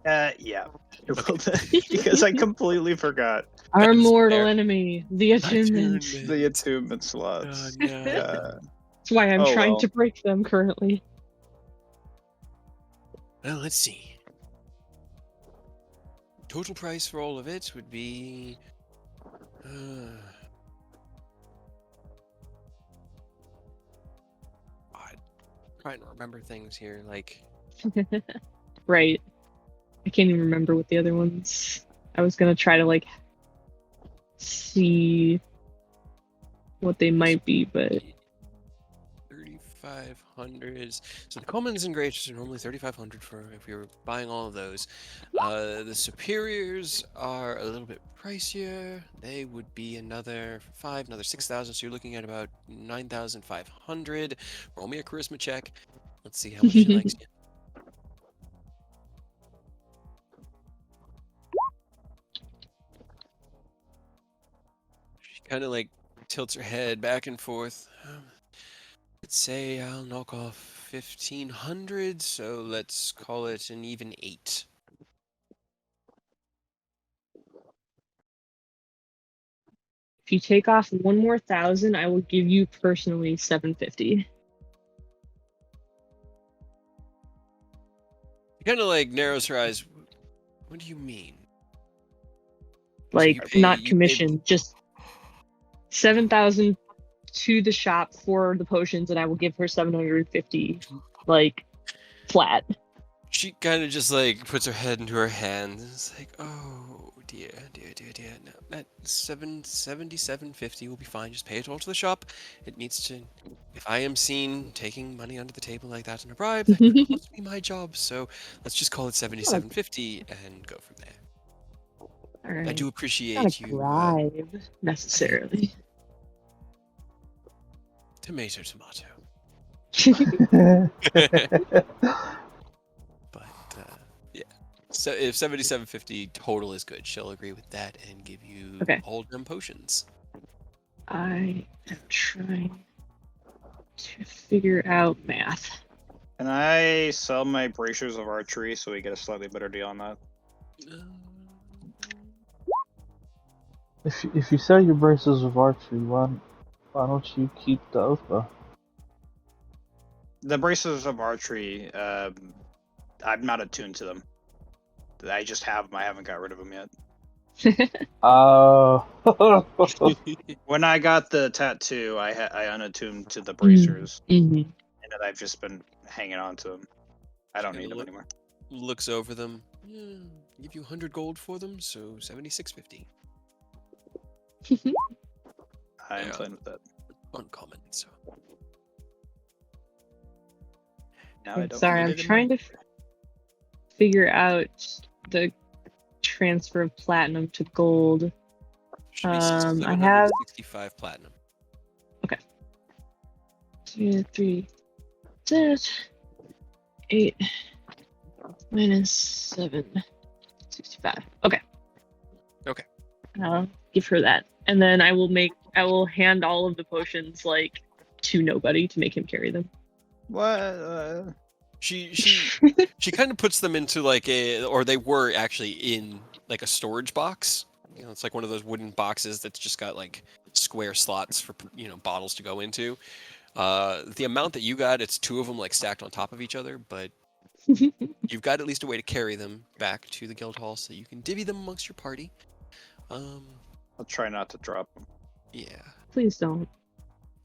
Yeah. Because I completely forgot Our That's mortal fair. enemy, the attunement. Attunement. the attunement Oh slots. no. That's why I'm Oh, trying well. to break them currently. Well, let's see. Total price for all of it would be. I'm trying to remember things here. Like, Right. I can't even remember what the other ones. I was gonna try to see what they might be, but 3,500. So the commons and greats are normally 3,500 for if you're buying all of those. The superiors are a little bit pricier. They would be another 6,000. So you're looking at about 9,500. Roll me a charisma check. Let's see how much she likes you. She kind of tilts her head back and forth. Let's say I'll knock off 1,500, so let's call it an even 8. if you take off one more 1,000, I will give you personally 750. She kind of narrows her eyes. What do you mean? So Like, you pay- not you pay- commission, just 7,000 to the shop for the potions, and I will give her 750, like, flat. She kind of just like puts her head into her hands. And it's like, oh dear. No, that 777.50 will be fine. Just pay it all to the shop. It needs to. If I am seen taking money under the table like that in a bribe, that could almost be my job. So let's just call it 77.50 and go from there. All right. I do Not appreciate a you. bribe, necessarily. Tomato. But yeah. So if 77.50 total is good, she'll agree with that and give you Okay. all them potions. I am trying to figure out math. Can I sell my bracers of archery so we get a slightly better deal on that? If you sell your braces of archery, why don't you keep the oath bow? The bracers of archery, I'm not attuned to them. I just have them. I haven't got rid of them yet. When I got the tattoo, I unattuned to the bracers, Mm-hmm. and then I've just been hanging on to them. I don't need them anymore. Looks over them. Yeah, give you 100 gold for them, so 76.50. I am Yeah. playing with that. Uncommon, so. Now I don't Sorry, need I'm it trying to figure out the transfer of platinum to gold. Should be I have 765 platinum. 2, 3, 8 minus 7, 65. Okay. Okay. I'll give her that, and then I will hand all of the potions like to nobody to make him carry them. What? She kind of puts them into like or they were actually in like a storage box. You know, it's like one of those wooden boxes that's just got like square slots for bottles to go into. The amount that you got, it's 2 of them like stacked on top of each other, but you've got at least a way to carry them back to the guild hall so you can divvy them amongst your party. I'll try not to drop them. Yeah. Please don't.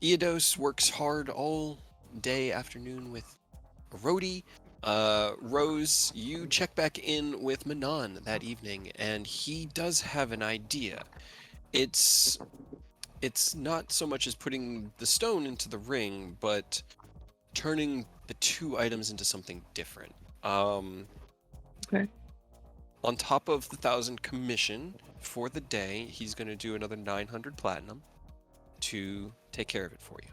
Eodos works hard all day, afternoon with Rhodey. Rose, you check back in with Manon that evening, and he does have an idea. It's not so much as putting the stone into the ring, but turning the 2 items into something different. Okay. On top of the 1,000 commission for the day, he's going to do another 900 platinum to take care of it for you.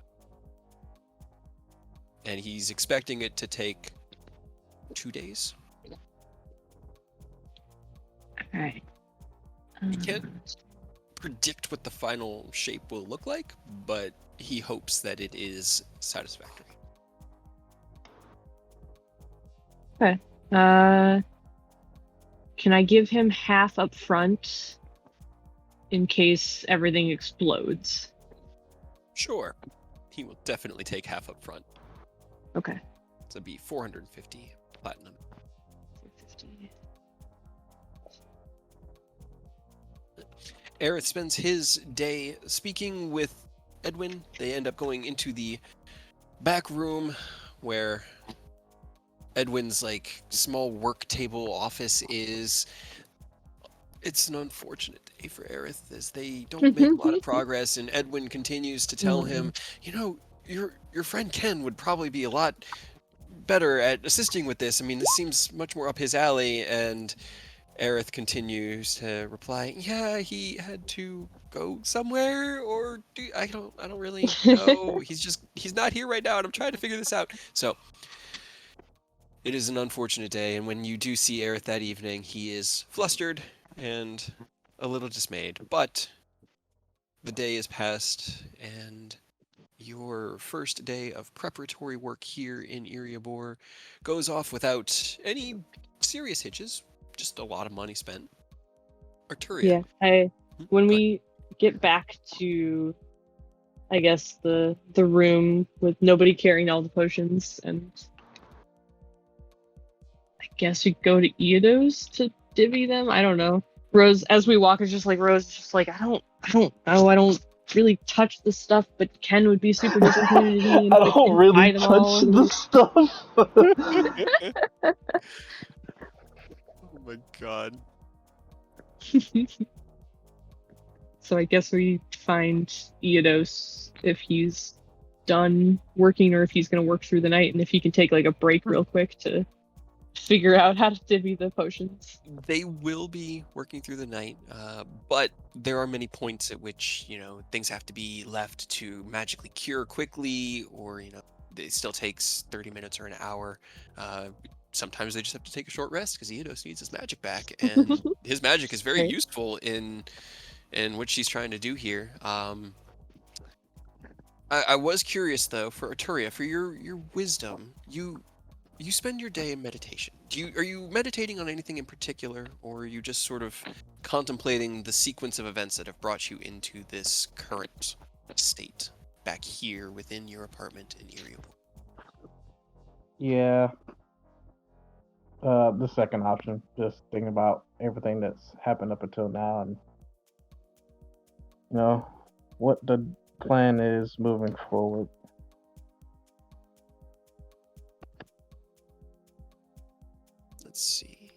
And he's expecting it to take 2 days. Alright. He can't predict what the final shape will look like, but he hopes that it is satisfactory. Okay. Can I give him half up front in case everything explodes? Sure. He will definitely take half up front. Okay. So it'd be 450 platinum. 450. Aerith spends his day speaking with Edwin. They end up going into the back room where Edwin's like small work table office is. It's an unfortunate day for Aerith as they don't make a lot of progress, and Edwin continues to tell him, your friend Ken would probably be a lot better at assisting with this. I mean, this seems much more up his alley, and Aerith continues to reply, yeah, he had to go somewhere, or I don't really know. He's not here right now, and I'm trying to figure this out. So it is an unfortunate day, and when you do see Aerith that evening, he is flustered and a little dismayed. But the day is past, and your first day of preparatory work here in Iriabor goes off without any serious hitches. Just a lot of money spent. Arturia. Yeah, when we get back to, I guess, the room with nobody carrying all the potions, and I guess we go to Eodos to divvy them. I don't know. Rose, as we walk, is just like I don't know. I don't really touch the stuff, but Ken would be super disappointed in me I and don't buy really them touch all. the stuff. Oh my god. So I guess we find Eodos if he's done working or if he's going to work through the night, and if he can take like a break real quick to figure out how to divvy the potions. They will be working through the night, but there are many points at which, things have to be left to magically cure quickly, or, it still takes 30 minutes or an hour. Sometimes they just have to take a short rest because Eodos needs his magic back, and his magic is very Right. useful in what she's trying to do here. I was curious though, for Arturia, for your wisdom, you spend your day in meditation. Are you meditating on anything in particular, or are you just sort of contemplating the sequence of events that have brought you into this current state back here within your apartment in Erie? Yeah. The second option. Just thinking about everything that's happened up until now, and what the plan is moving forward. Let's see.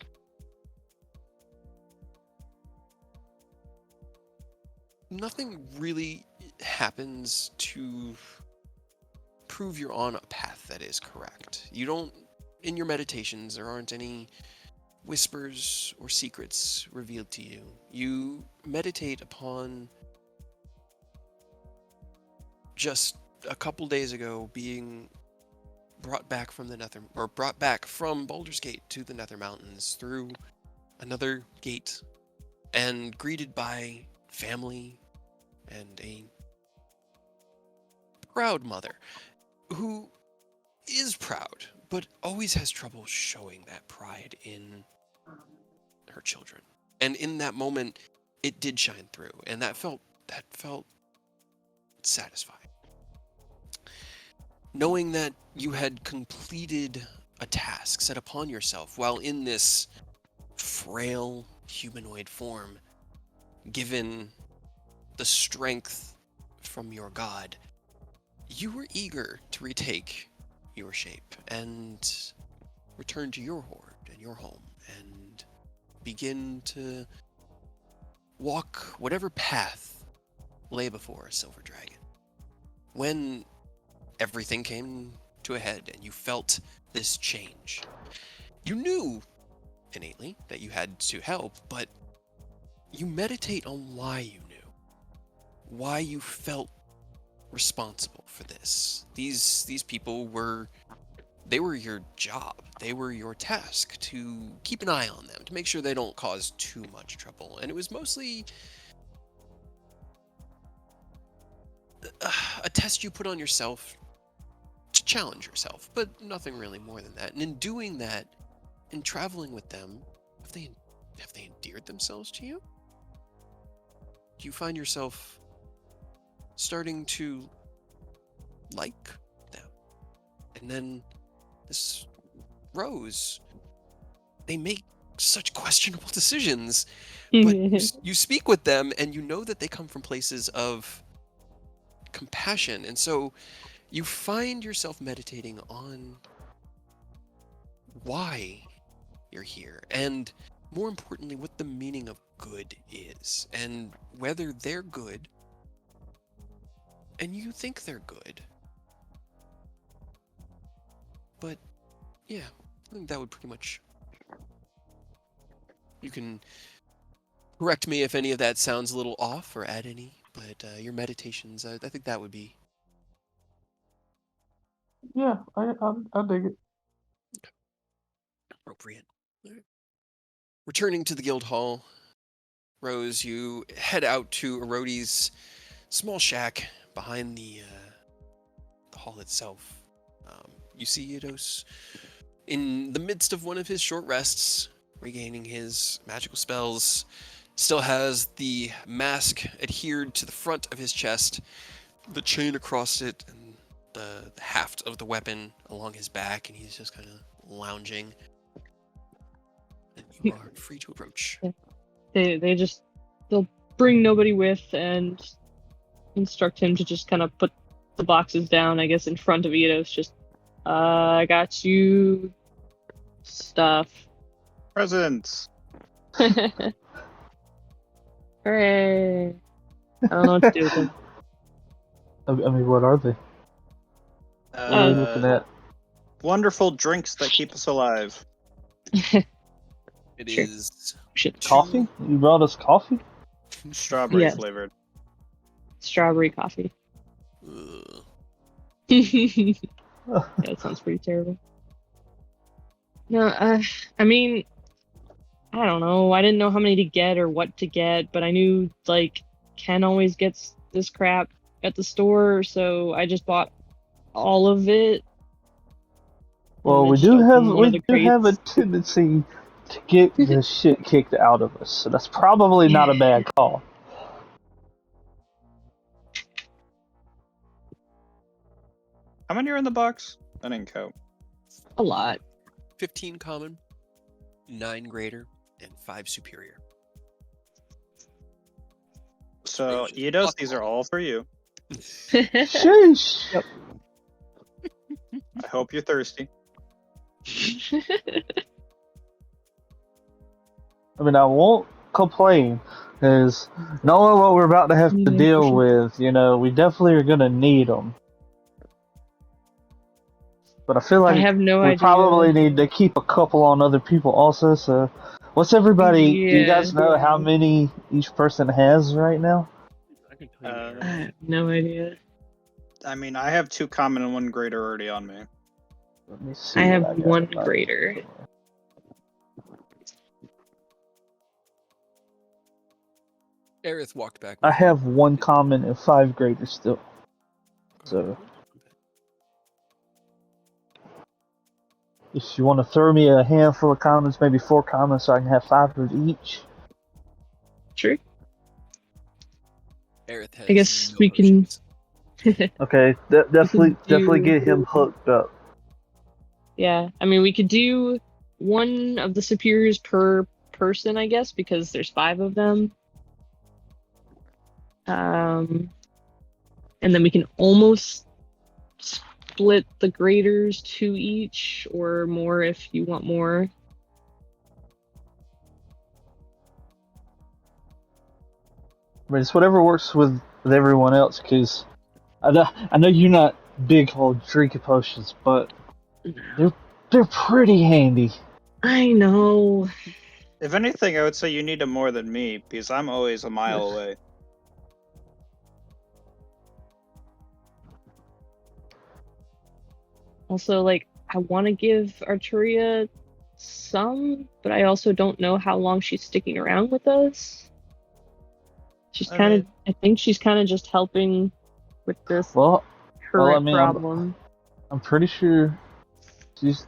Nothing really happens to prove you're on a path that is correct. You don't, in your meditations, there aren't any whispers or secrets revealed to you. You meditate upon just a couple days ago being brought back from Baldur's Gate to the Nether Mountains through another gate and greeted by family and a proud mother who is proud but always has trouble showing that pride in her children. And in that moment it did shine through, and that felt satisfying. Knowing that you had completed a task set upon yourself while in this frail humanoid form, given the strength from your god, you were eager to retake your shape and return to your horde and your home and begin to walk whatever path lay before a silver dragon. When everything came to a head and you felt this change, you knew innately that you had to help, but you meditate on why you knew, why you felt responsible for this. These people were your job, they were your task to keep an eye on them, to make sure they don't cause too much trouble. And it was mostly a test you put on yourself to challenge yourself, but nothing really more than that. And in doing that, in traveling with them, have they endeared themselves to you? Do you find yourself starting to like them? And then this Rose, they make such questionable decisions, but you speak with them and you know that they come from places of compassion, and so you find yourself meditating on why you're here, and more importantly, what the meaning of good is, and whether they're good, and you think they're good. But yeah, I think that would pretty much... You can correct me if any of that sounds a little off or add any, but your meditations, I think that would be... Yeah, I dig it. appropriate. Right. Returning to the guild hall, Rose, you head out to Erodi's small shack behind the hall itself. You see Eidos in the midst of one of his short rests, regaining his magical spells. Still has the mask adhered to the front of his chest, the chain across it, and the haft of the weapon along his back, and he's just kind of lounging. And you are free to approach. They'll bring nobody with, and instruct him to just kind of put the boxes down, I guess, in front of Eidos. Just, I got you stuff. Presents. Hooray! I don't know what to do with them. I mean, what are they? What are we looking at? Wonderful drinks that keep us alive. It Sure. is Shit. Coffee? You brought us coffee? Strawberry Yes. flavored. Strawberry coffee. Ugh. Yeah, that sounds pretty terrible. No, I mean, I don't know. I didn't know how many to get or what to get, but I knew, like, Ken always gets this crap at the store, so I just bought all of it. Well, And we then do just have opened one of the a crates. tendency to get the shit kicked out of us, so that's probably not a bad call. How many are in the box? I didn't count. A lot. 15 common, 9 greater, and 5 superior. So, Eidos, these are all for you. Sheesh. Yep. I hope you're thirsty. I mean, I won't complain, because knowing what we're about to have to Yeah, deal for with, we definitely are going to need them. But I feel I like have no we idea. probably need to keep a couple on other people also, so... What's everybody... Do you guys know how many each person has right now? I can tell you I have no idea. I mean, I have 2 common and 1 greater already on me. Let me see I what have got one about- greater. Aerith walked back. I with you. have 1 common and 5 graders still. So... If you want to throw me a handful of commons, maybe 4 commons, so I can have 5 of each. Sure. Aerith has I guess no we can. potions. Okay, definitely do- get him hooked up. Yeah, I mean, we could do one of the superiors per person, I guess, because there's 5 of them. And then we can almost split the graders 2 each, or more if you want more. I mean, it's whatever works with everyone else, because I know you're not big on drinking potions, but they're pretty handy. I know. If anything, I would say you need them more than me, because I'm always a mile away. Also, like, I want to give Arturia some, but I also don't know how long she's sticking around with us. She's I think she's kind of just helping with this current problem. I'm pretty sure she's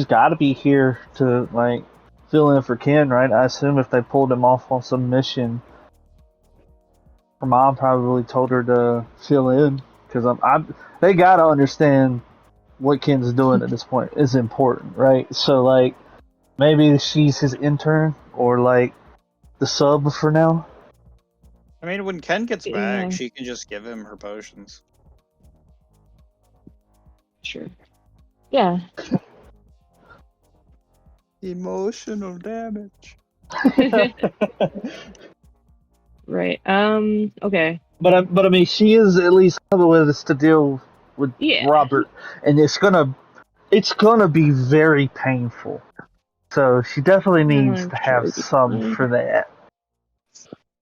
got to be here to, like, fill in for Ken, right? I assume if they pulled him off on some mission, her mom probably told her to fill in, because they got to understand what Ken's doing at this point is important, right? So, like, maybe she's his intern or, like, the sub for now. I mean, when Ken gets back, Yeah. she can just give him her potions. Sure. Yeah. Emotional damage. Right. Okay. But I mean, she is at least coming with us to deal with Robert, and it's gonna be very painful. So she definitely needs to have some for that.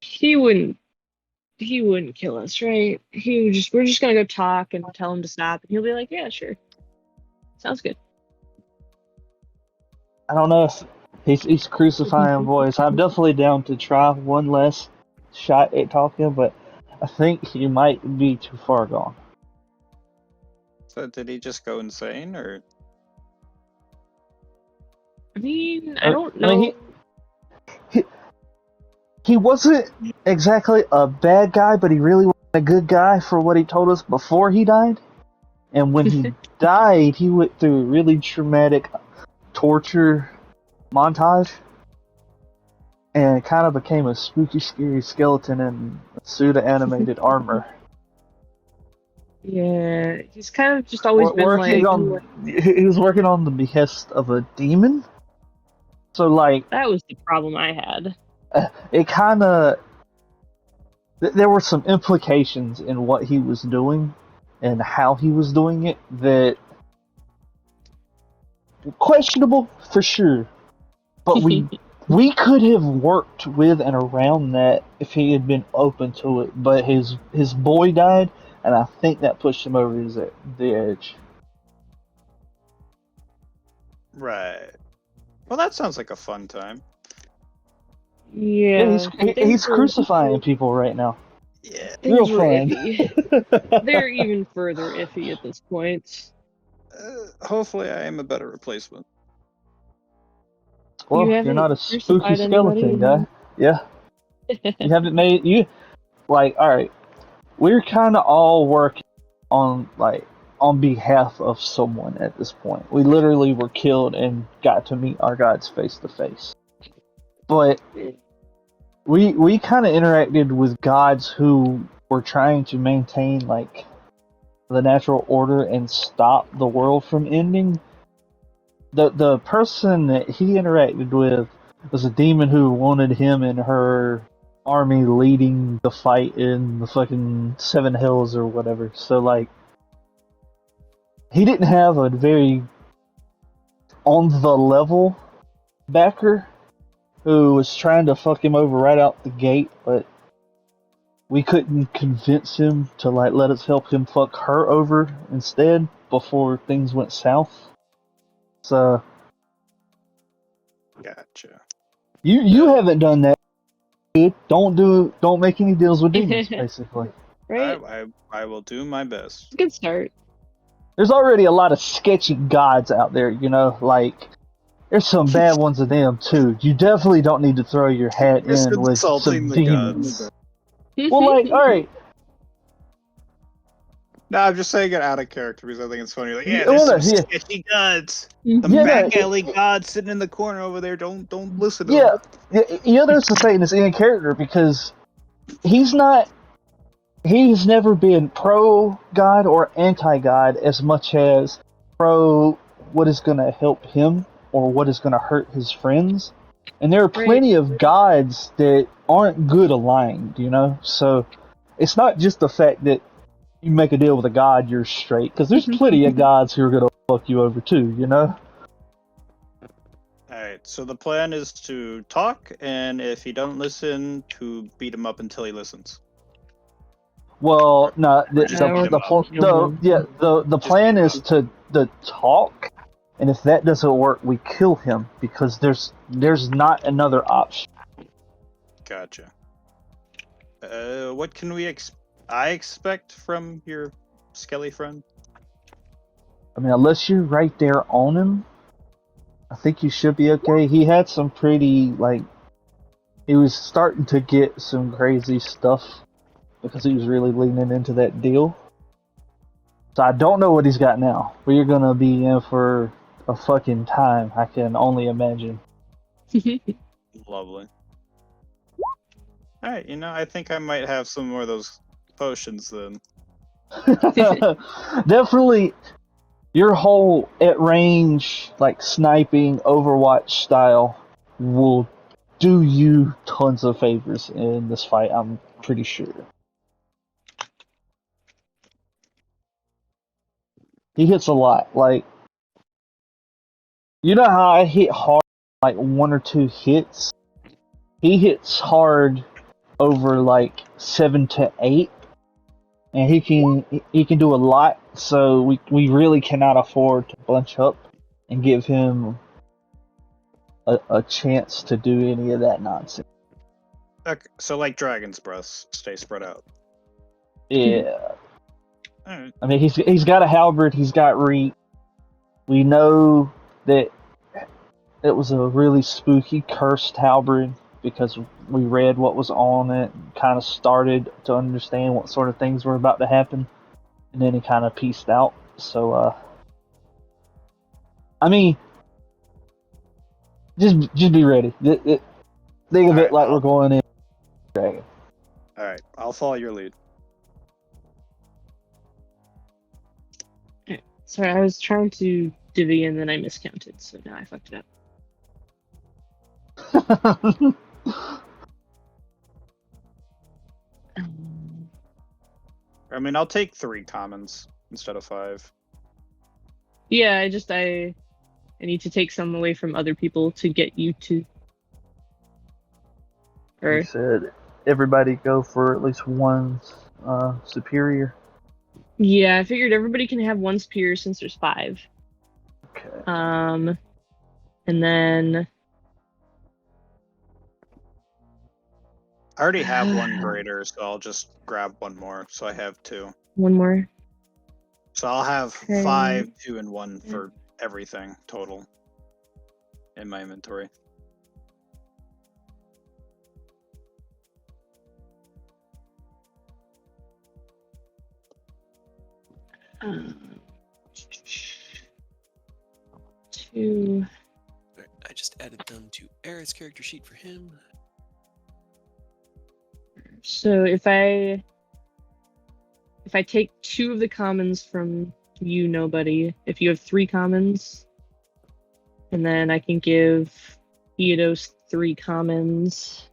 He wouldn't kill us, right? We're just gonna go talk and tell him to stop, and he'll be like, yeah, sure. Sounds good. I don't know if he's crucifying boys. I'm definitely down to try one less shot at talking, but I think he might be too far gone. So did he just go insane, or? I mean, I don't know. I mean, he wasn't exactly a bad guy, but he really wasn't a good guy for what he told us before he died. And when he died, he went through a really traumatic torture montage, and it kind of became a spooky, scary skeleton in a suit of animated armor. Yeah, he's kind of just always been like, He was working on the behest of a demon. So like, that was the problem I had. it kind of there were some implications in what he was doing and how he was doing it that questionable for sure. But we could have worked with and around that if he had been open to it. But his boy died, and I think that pushed him over the edge. Right. Well, that sounds like a fun time. Yeah, he's crucifying people right now. Yeah. Real things were fun. iffy. They're even further iffy at this point. Hopefully, I am a better replacement. Well, You you're haven't not a spooky crucified skeleton anybody? guy. Yeah. You haven't made you like alright. We're kinda all working on behalf of someone at this point. We literally were killed and got to meet our gods face to face. But we kinda interacted with gods who were trying to maintain like the natural order and stop the world from ending. The person that he interacted with was a demon who wanted him and her army leading the fight in the fucking Seven Hills or whatever. So like, he didn't have a very on the level backer who was trying to fuck him over right out the gate, but we couldn't convince him to like let us help him fuck her over instead before things went south. So Gotcha. you haven't done that. Don't make any deals with demons, basically. Right? I will do my best. Good start. There's already a lot of sketchy gods out there, you know, like there's some bad ones of them too. You definitely don't need to throw your hat Just in with insulting some the demons. gods. Well, like, alright. No, I'm just saying it out of character because I think it's funny. Like, yeah, Well, there's some yeah. sketchy gods. Mhm. The Yeah, back no, alley god sitting in the corner over there. Don't listen to Yeah, him. you know, there's the saying is in character because he's never been pro God or anti God as much as pro what is going to help him or what is going to hurt his friends. And there are plenty of gods that aren't good aligned, you know? So it's not just the fact that you make a deal with a god, you're straight. Because there's plenty of gods who are going to fuck you over too, you know? Alright, so the plan is to talk, and if he don't listen, to beat him up until he listens. Well, no, Or just beat him up. the plan is to talk, and if that doesn't work, we kill him because there's not another option. Gotcha. What can I expect from your skelly friend? I mean, unless you're right there on him, I think you should be okay. He had some pretty he was starting to get some crazy stuff because he was really leaning into that deal. So I don't know what he's got now. We're gonna be in for a fucking time. I can only imagine. Lovely. Alright, I think I might have some more of those potions then. Definitely, your whole at range, like sniping, Overwatch style, will do you tons of favors in this fight. I'm pretty sure. He hits a lot. Like, you know how I hit hard, like one or two hits. He hits hard over like 7 to 8. And he can do a lot, so we really cannot afford to bunch up and give him a chance to do any of that nonsense. Okay, so like Dragon's Breath, stay spread out. Yeah, Alright. I mean he's got a halberd, he's got reach. We know that it was a really spooky cursed halberd because we read what was on it, and kind of started to understand what sort of things were about to happen, and then he kind of pieced out. So I mean, just be ready. Think of it like we're going in Dragon. All right, I'll follow your lead. Sorry, I was trying to divvy and then I miscounted, so now I fucked it up. I mean, I'll take 3 commons instead of 5. Yeah, I need to take some away from other people to get you to. You Or said everybody go for at least one superior. yeah, I figured everybody can have one superior since there's 5. Okay. And then I already have 1 greater, so I'll just grab 1 more. So I have 2. one more. So I'll have Okay. 5, 2, and 1 for everything total in my inventory. Two. I just added them to Eric's character sheet for him. So if I take 2 of the commons from you, nobody. If you have 3 commons, and then I can give Theodos 3 commons.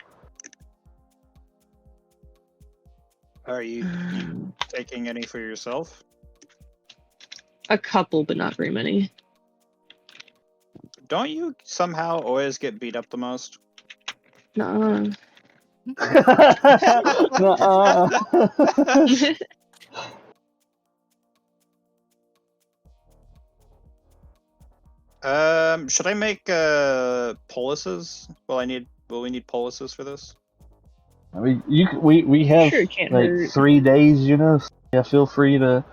Are you taking any for yourself? A couple, but not very many. Don't you somehow always get beat up the most? Nuh-uh. Nuh-uh. Should I make policies? Will we need policies for this? I mean, we have Sure, it can't like hurt. 3 days, you know. So yeah, feel free to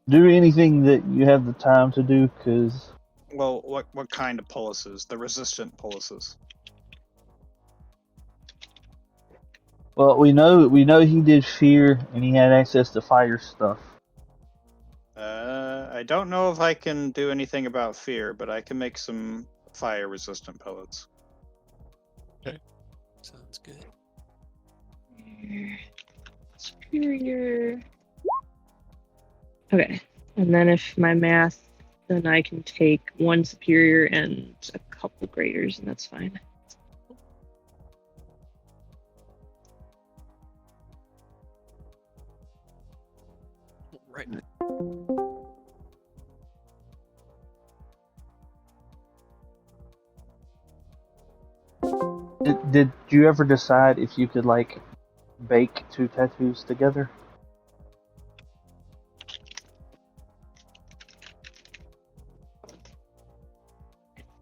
do anything that you have the time to do, because Well, what kind of policies? The resistant policies. well, we know he did fear and he had access to fire stuff. I don't know if I can do anything about fear, but I can make some fire resistant pellets. Sounds good. Superior. Okay, and then if my math, then I can take 1 superior and a couple graders, and that's fine. Right. Did you ever decide if you could like bake 2 tattoos together?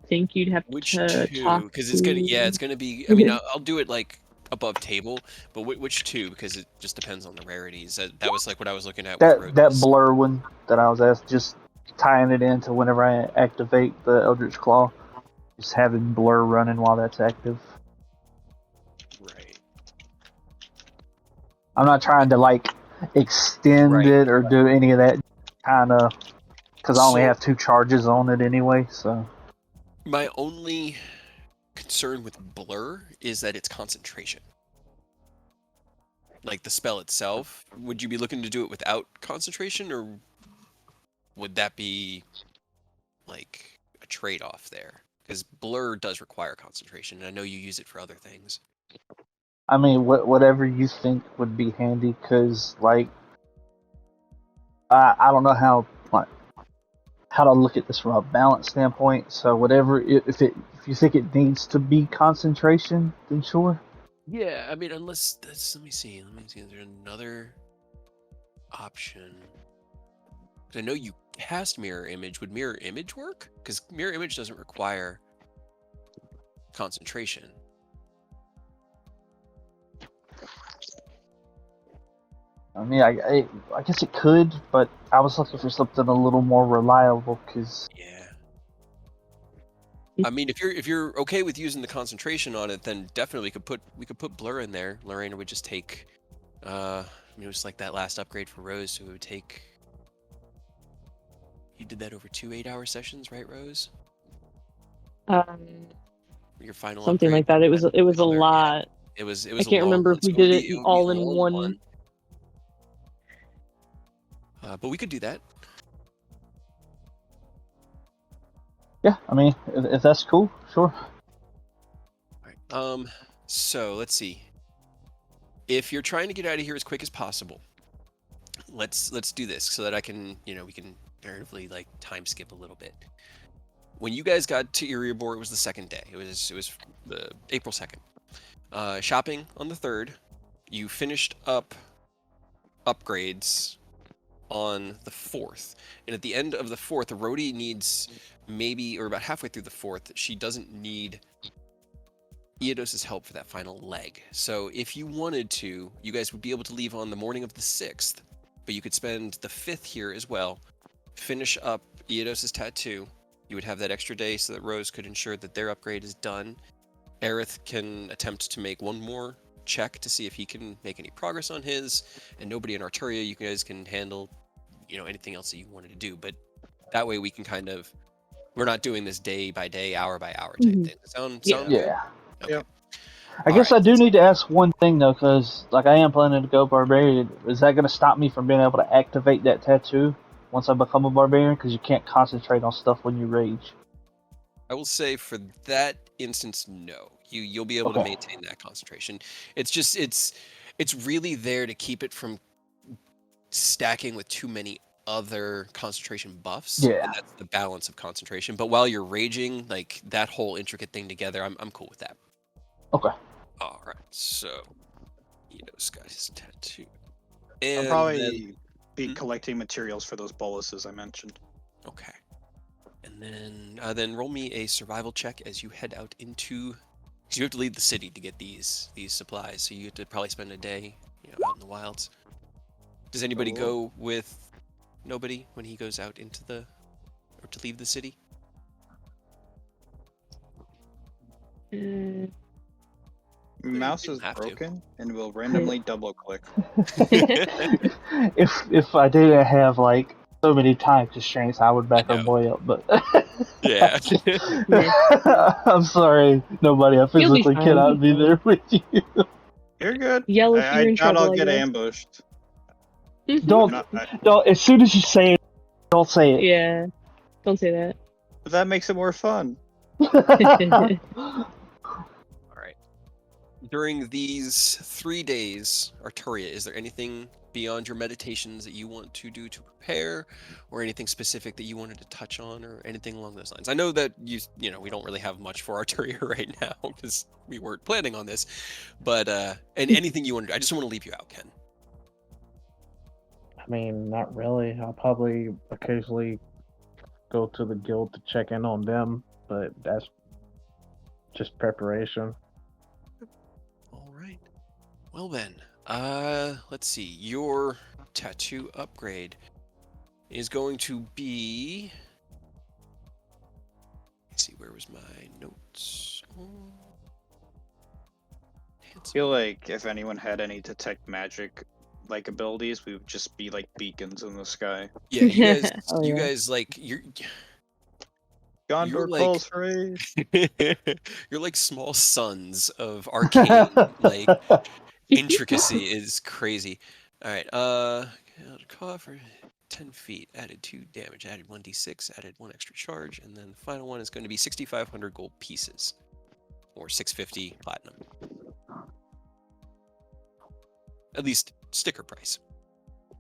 Think you'd have Which to 2? talk Because it's gonna, to- it's gonna be. I mean, I'll do it like above table, but which 2? Because it just depends on the rarities. That was like what I was looking at with That Rose. blur one that I was asked, just tying it into whenever I activate the Eldritch Claw, just having blur running while that's active. Right. I'm not trying to like extend Right. it or do any of that, kind of, because I only So- have 2 charges on it anyway. So My only concern with blur is that it's concentration. Like the spell itself, would you be looking to do it without concentration, or would that be like a trade-off there? Because blur does require concentration, and I know you use it for other things. I mean, whatever you think would be handy, because like I don't know how to look at this from a balance standpoint. So whatever, if you think it needs to be concentration, then sure. Yeah, I mean, unless that's, let me see. Is there another option? 'Cause I know you cast mirror image. Would mirror image work? Because mirror image doesn't require concentration. I mean, I guess it could, but I was looking for something a little more reliable, because Yeah. I mean, if you're okay with using the concentration on it, then definitely we could put blur in there. Lorena would just take, I mean, it was like that last upgrade for Rose, so it would take. You did that over 2 8-hour sessions, right, Rose? Your final Something upgrade like that. It was had a color, yeah. lot. It was a I can't long remember one, if we so did it it would be all a in long one. But we could do that. Yeah, I mean, if that's cool, sure. All right. So let's see. If you're trying to get out of here as quick as possible, let's do this so that I can, we can narratively like time skip a little bit. When you guys got to Erebor, it was the second day. It was the April 2nd. Shopping on the 3rd. You finished up upgrades on the 4th. And at the end of the 4th, Rhodey needs maybe, or about halfway through the 4th, she doesn't need Eodos's help for that final leg. So if you wanted to, you guys would be able to leave on the morning of the 6th, but you could spend the 5th here as well, finish up Eodos's tattoo. You would have that extra day so that Rose could ensure that their upgrade is done. Aerith can attempt to make one more check to see if he can make any progress on his, and nobody in Arturia, you guys can handle, anything else that you wanted to do. But that way we can we're not doing this day by day, hour by hour type thing. Sound good? Yeah. Okay. Yep. I guess I do need to ask one thing though, because like I am planning to go barbarian. Is that going to stop me from being able to activate that tattoo once I become a barbarian? Because you can't concentrate on stuff when you rage. I will say for that instance, no. You'll be able to maintain that concentration. It's just it's really there to keep it from stacking with too many other concentration buffs. Yeah. And that's the balance of concentration. But while you're raging, like that whole intricate thing together, I'm cool with that. Okay. All right. So, Edo's got his tattoo. And I'll probably be Hmm? collecting materials for those boluses I mentioned. Okay. And then roll me a survival check as you head out into. Because you have to leave the city to get these supplies, so you have to probably spend a day, out in the wilds. Does anybody go with nobody when he goes out into or to leave the city? Mouse is have to. broken and will randomly double click. if I didn't have like so many time constraints, I would back I our know. boy up. But Yeah. I'm sorry, nobody. I You'll be physically fine. cannot be there with you. You're good. Yell if I you're in doubt trouble, I'll get I guess. ambushed. Don't. Don't. As soon as you say it, don't say it. Yeah. Don't say that. But that makes it more fun. All right. During these 3 days, Arturia, is there anything beyond your meditations that you want to do to prepare, or anything specific that you wanted to touch on, or anything along those lines? I know that we don't really have much for Arturia right now because we weren't planning on this, but and anything you want to do, I just don't want to leave you out, Ken. I mean, not really. I'll probably occasionally go to the guild to check in on them, but that's just preparation. All right. Well then, let's see. Your tattoo upgrade is going to be. Let's see. Where was my notes? I feel like if anyone had any detect magic like abilities, we would just be like beacons in the sky. Yeah, you guys. Oh, you yeah. guys you're. Gondor like- calls for aid. You're like small sons of arcane like intricacy is crazy. All right. Call for 10 feet. Added 2 damage. Added 1d6. Added 1 extra charge, and then the final one is going to be 6,500 gold pieces, or 650 platinum. At least sticker price.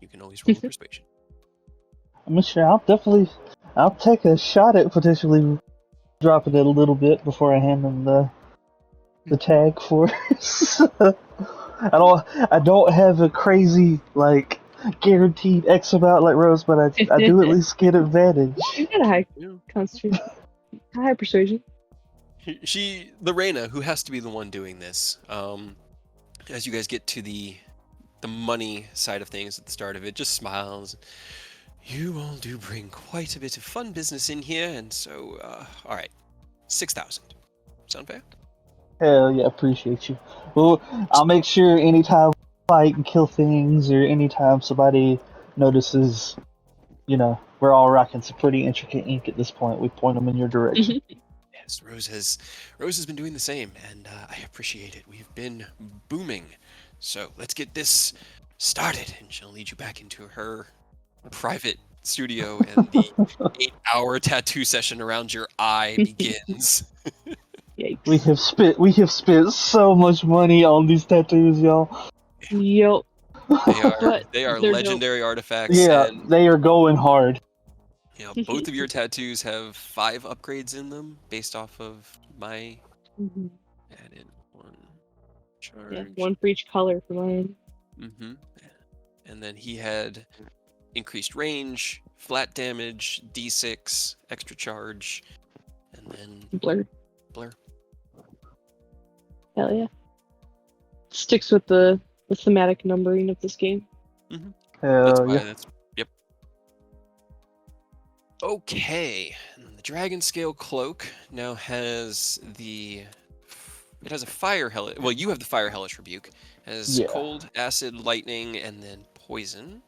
You can always roll a persuasion. I'm sure I'll take a shot at potentially dropping it a little bit before I hand them the tag for us. I don't have a crazy like guaranteed X amount like Rose, but I do at least get advantage. You got a high Yeah. concentration. High persuasion. Lorena, who has to be the one doing this, as you guys get to the money side of things at the start of it, just smiles. You all do bring quite a bit of fun business in here, and so, all right, 6,000. Sound fair? Hell yeah, appreciate you. Well, I'll make sure anytime we fight and kill things, or anytime somebody notices, we're all rocking some pretty intricate ink at this point, we point them in your direction. Yes, Rose has been doing the same, and I appreciate it. We've been booming. So let's get this started, and she'll lead you back into her private studio, and the 8-hour tattoo session around your eye begins. Yikes. We have spent so much money on these tattoos, y'all. Yup. But They are there's no- legendary artifacts, Yeah, and they are going hard. both of your tattoos have 5 upgrades in them based off of my Mhm. added 1 Yeah, charge. one for each color for mine. Mm-hmm. And then he had increased range, flat damage, D6, extra charge, and then Blur. blur. Hell yeah. Sticks with the thematic numbering of this game. That's why Yeah. that's yep. Okay, and the dragon scale cloak now has it has a fire hellish. Well, you have the fire hellish rebuke. It has Yeah. cold, acid, lightning, and then poison.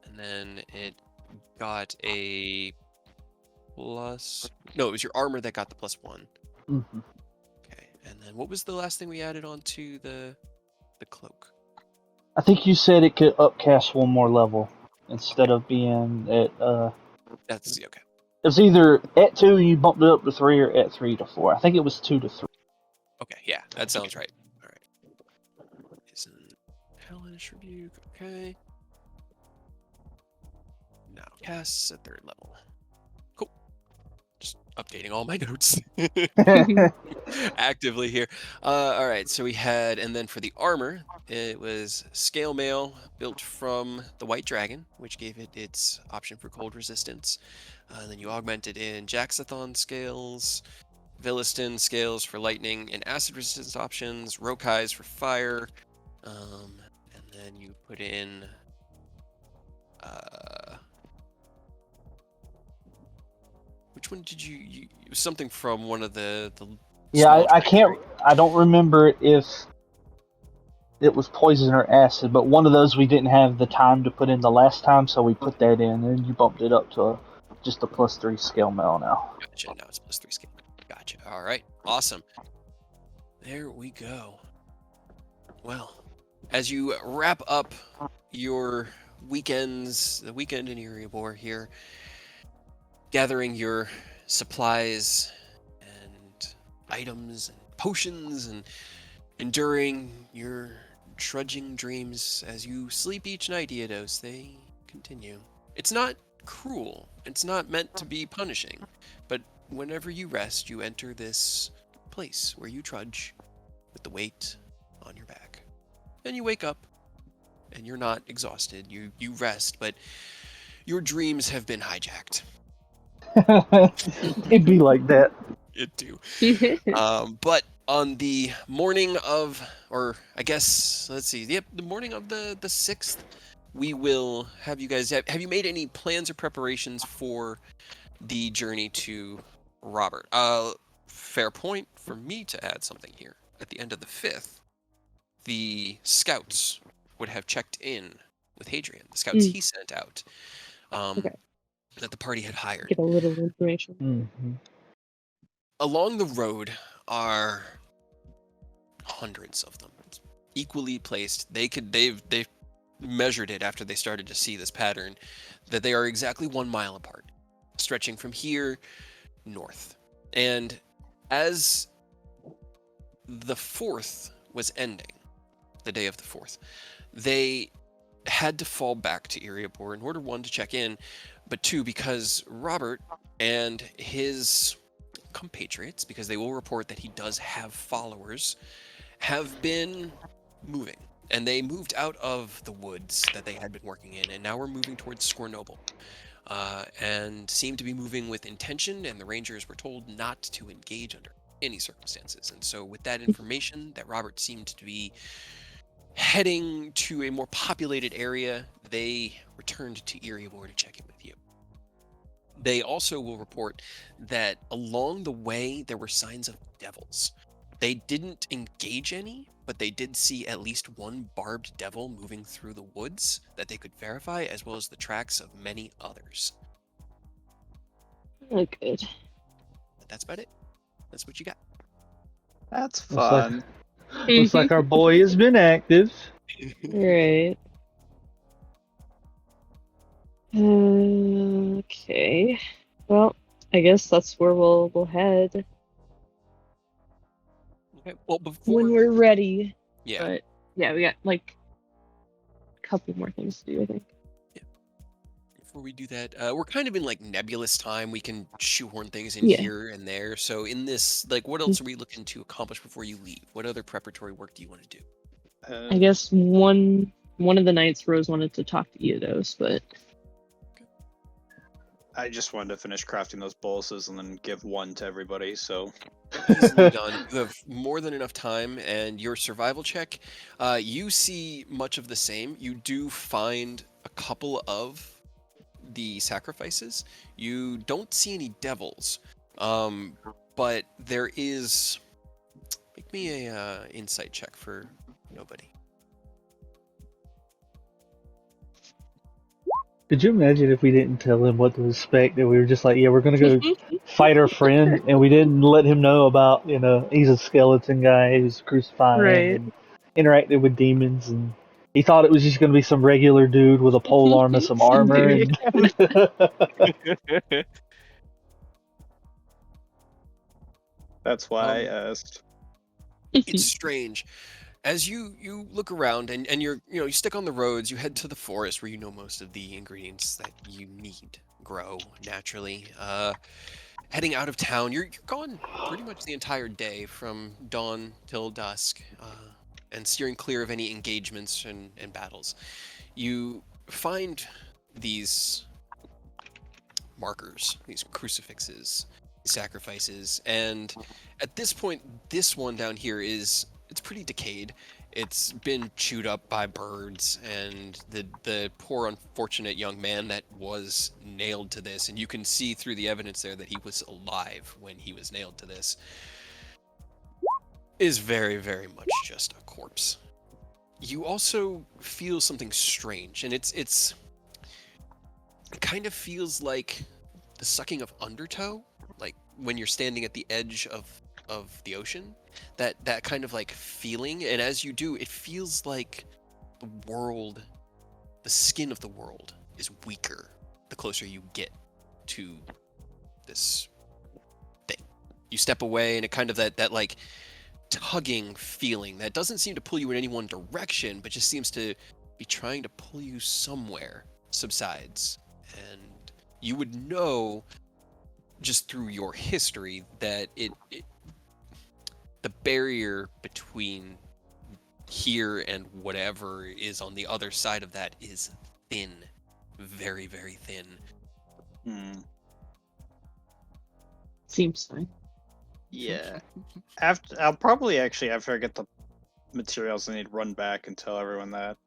And then it got a plus. No, it was your armor that got the +1. hmm Okay, and then what was the last thing we added onto the cloak? I think you said it could upcast one more level instead of being at. That's okay. It was either at 2 you bumped it up to 3 or at 3 to 4. I think it was 2 to 3. Okay, yeah, that sounds right. All right. Isn't hellish rebuke okay? Now casts at 3rd level. Cool. Just updating all my notes actively here. All right, so we had, and then for the armor, it was scale mail built from the white dragon, which gave it its option for cold resistance. And then you augmented in Jaxathon scales, Villiston scales for lightning and acid resistance options, Rokai's for fire, and then you put in which one did you it was something from one of the Yeah, small I dragons, can't. right? I don't remember if it was poison or acid, but one of those we didn't have the time to put in the last time, so we put that in, and you bumped it up to just a +3 scale mail now. Gotcha. Now it's +3 scale. Gotcha. All right. Awesome. There we go. Well, as you wrap up your weekends, the weekend in Erebor here, gathering your supplies and items and potions and enduring your trudging dreams as you sleep each night, Eodos, they continue. It's not cruel. It's not meant to be punishing. But whenever you rest, you enter this place where you trudge with the weight on your back. And you wake up, and you're not exhausted. You rest, but your dreams have been hijacked. It'd be like that. It do. But on the morning of, or I guess, let's see, yep, the morning of the 6th, we will have you guys, have you made any plans or preparations for the journey to Robert? Fair point for me to add something here. At the end of the 5th, the scouts would have checked in with Hadrian, the scouts he sent out, Okay. that the party had hired. Get a little information. Mm-hmm. Along the road are hundreds of them, equally placed. They've measured it after they started to see this pattern, that they are exactly 1 mile apart, stretching from here north. And as the 4th was ending, the day of the 4th, they had to fall back to Erebor in order, 1, to check in, but 2, because Robert and his compatriots, because they will report that he does have followers, have been moving. And they moved out of the woods that they had been working in, and now we're moving towards Scornoble. And seem to be moving with intention, and the Rangers were told not to engage under any circumstances. And so with that information, that Robert seemed to be heading to a more populated area, they returned to Erebor to check in with you. They also will report that along the way, there were signs of devils. They didn't engage any, but they did see at least 1 barbed devil moving through the woods that they could verify, as well as the tracks of many others. Oh, good. But that's about it. That's what you got. That's Looks like- fun. Looks like our boy has been active. Right. Okay. Well, I guess that's where we'll head Okay. Well, before when we're ready. yeah, But yeah, we got like a couple more things to do, I think. before we do that, we're kind of in like nebulous time. We can shoehorn things in Yeah. here and there. So in this, like, what else are we looking to accomplish before you leave? What other preparatory work do you want to do? I guess one of the nights Rose wanted to talk to Eodos, but I just wanted to finish crafting those boluses and then give one to everybody. So Easily done. You have more than enough time, and your survival check, you see much of the same. You do find a couple of the sacrifices. You don't see any devils, but there is. Make me a insight check for nobody. Could you imagine if we didn't tell him what to expect? And we were just like, yeah, we're gonna go fight our friend, and we didn't let him know about, he's a skeleton guy who's crucifying Right. and interacted with demons, and he thought it was just gonna be some regular dude with a pole arm and some armor. And that's why I asked. It's strange. As you look around and you stick on the roads, you head to the forest where you know most of the ingredients that you need grow naturally. Heading out of town, you're gone pretty much the entire day from dawn till dusk, and steering clear of any engagements and battles. You find these markers, these crucifixes, sacrifices, and at this point, this one down here it's pretty decayed. It's been chewed up by birds, and the poor unfortunate young man that was nailed to this, and you can see through the evidence there that he was alive when he was nailed to this, is very, very much just a corpse. You also feel something strange, and it kind of feels like the sucking of undertow, like when you're standing at the edge of the ocean, that kind of like feeling. And as you do, it feels like the skin of the world is weaker the closer you get to this thing. You step away, and it kind of that like tugging feeling that doesn't seem to pull you in any one direction, but just seems to be trying to pull you somewhere, subsides. And you would know just through your history that the barrier between here and whatever is on the other side of that is thin, very, very thin. seems fine. Yeah. I'll probably actually, after I get the materials I need, run back and tell everyone that.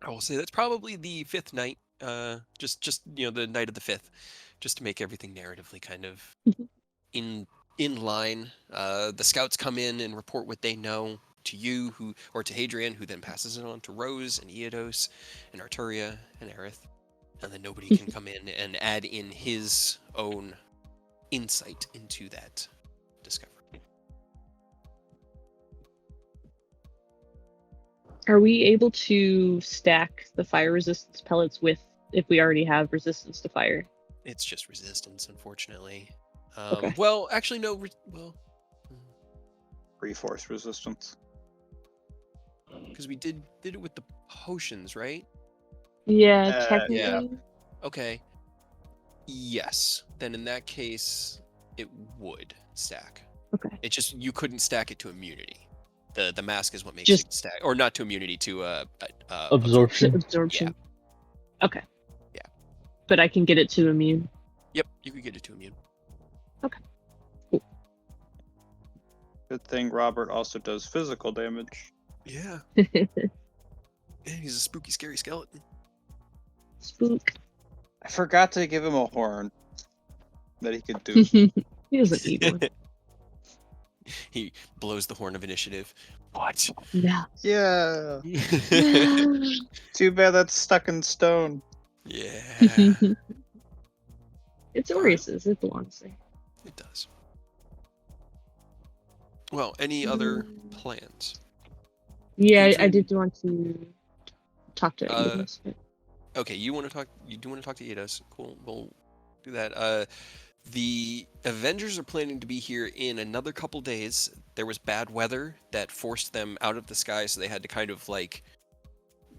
I will say that's probably the fifth night, just the night of the fifth, just to make everything narratively kind of in line. The scouts come in and report what they know to you, or to Hadrian, who then passes it on to Rose and Eodos and Arturia and Aerith, and then nobody can come in and add in his own insight into that discovery. Are we able to stack the fire resistance pellets if we already have resistance to fire? It's just resistance, unfortunately. Okay. Well, actually, no. Reinforced resistance. Because we did it with the potions, right? Yeah, Uh, technically. yeah. Okay. Yes. Then in that case, it would stack. Okay. It just, you couldn't stack it to immunity. The mask is what makes Just- it stack, or not to immunity, to Absorption. Absorption. Okay. Yeah. But I can get it to immune. Yep, you could get it to immune. Good thing Robert also does physical damage. Yeah. Man, he's a spooky, scary skeleton. Spook. I forgot to give him a horn that he could do. He doesn't need one. He blows the horn of initiative. What? No. Yeah. Too bad that's stuck in stone. Yeah. It's All right. Orius's. It belongs there. It does. Well, any other plans? Yeah, I Adrian- did want to talk to Eidos, but Okay, you want to talk? You do want to talk to Eidos? Cool. We'll do that. The Avengers are planning to be here in another couple days. There was bad weather that forced them out of the sky, so they had to kind of like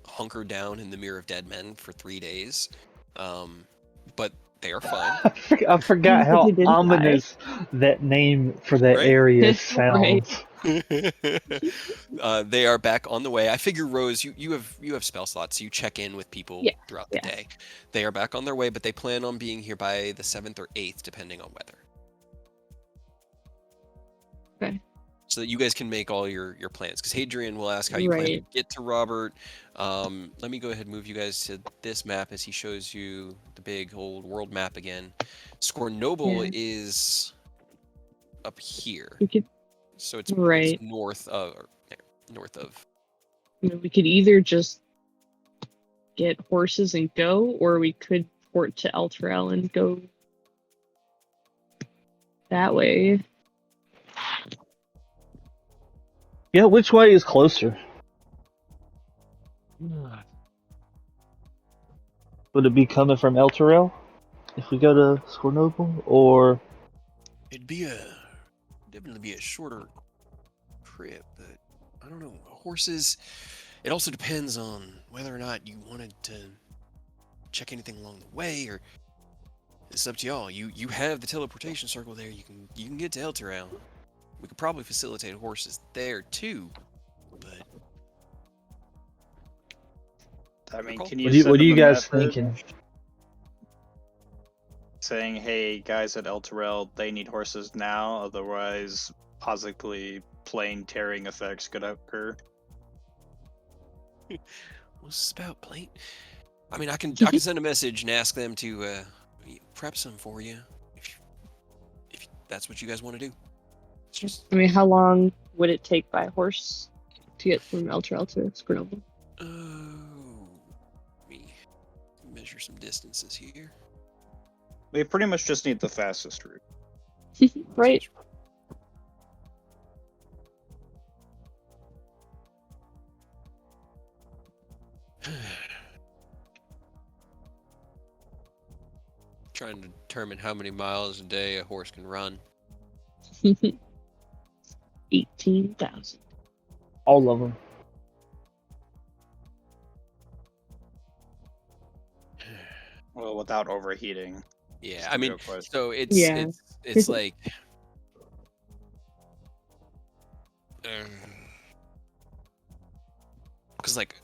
hunker down in the Mirror of Dead Men for 3 days. But they are fine. I forgot But how he didn't die. ominous that name for that Right? area Right. sounds. They are back on the way. I figure, Rose, you have spell slots, so you check in with people Yeah, throughout the yeah. day. They are back on their way, but they plan on being here by the 7th or 8th, depending on weather. Okay. So that you guys can make all your plans. Because Hadrian will ask how you plan to Right. get to Robert. Let me go ahead and move you guys to this map as he shows you the big old world map again. Scornoble Yeah. is up here. We could So it's Right. north of north of. we could either just get horses and go, or we could port to Elturel and go that way. Yeah, which way is closer? Would it be coming from Elturel if we go to Scornoble, or It'd definitely be a shorter trip, but I don't know. Horses. It also depends on whether or not you wanted to check anything along the way, or it's up to y'all. You have the teleportation circle there. You can get to Elturel. We could probably facilitate horses there too, but I mean, Cool. can you what send are you them a guys message thinking? saying, "Hey guys at Elturel, they need horses now, otherwise possibly plane tearing effects could occur." what's this about, plate? I mean, I can send a message and ask them to prep some for you if that's what you guys want to do. It's just I mean, how long would it take by horse to get from Elturel to Scornoble? let me measure some distances here. We pretty much just need the fastest route. Right. Trying to determine how many miles a day a horse can run. 18,000. All of them. Well, without overheating. Yeah, That's I the mean, real question. so it's Yeah. it's like because like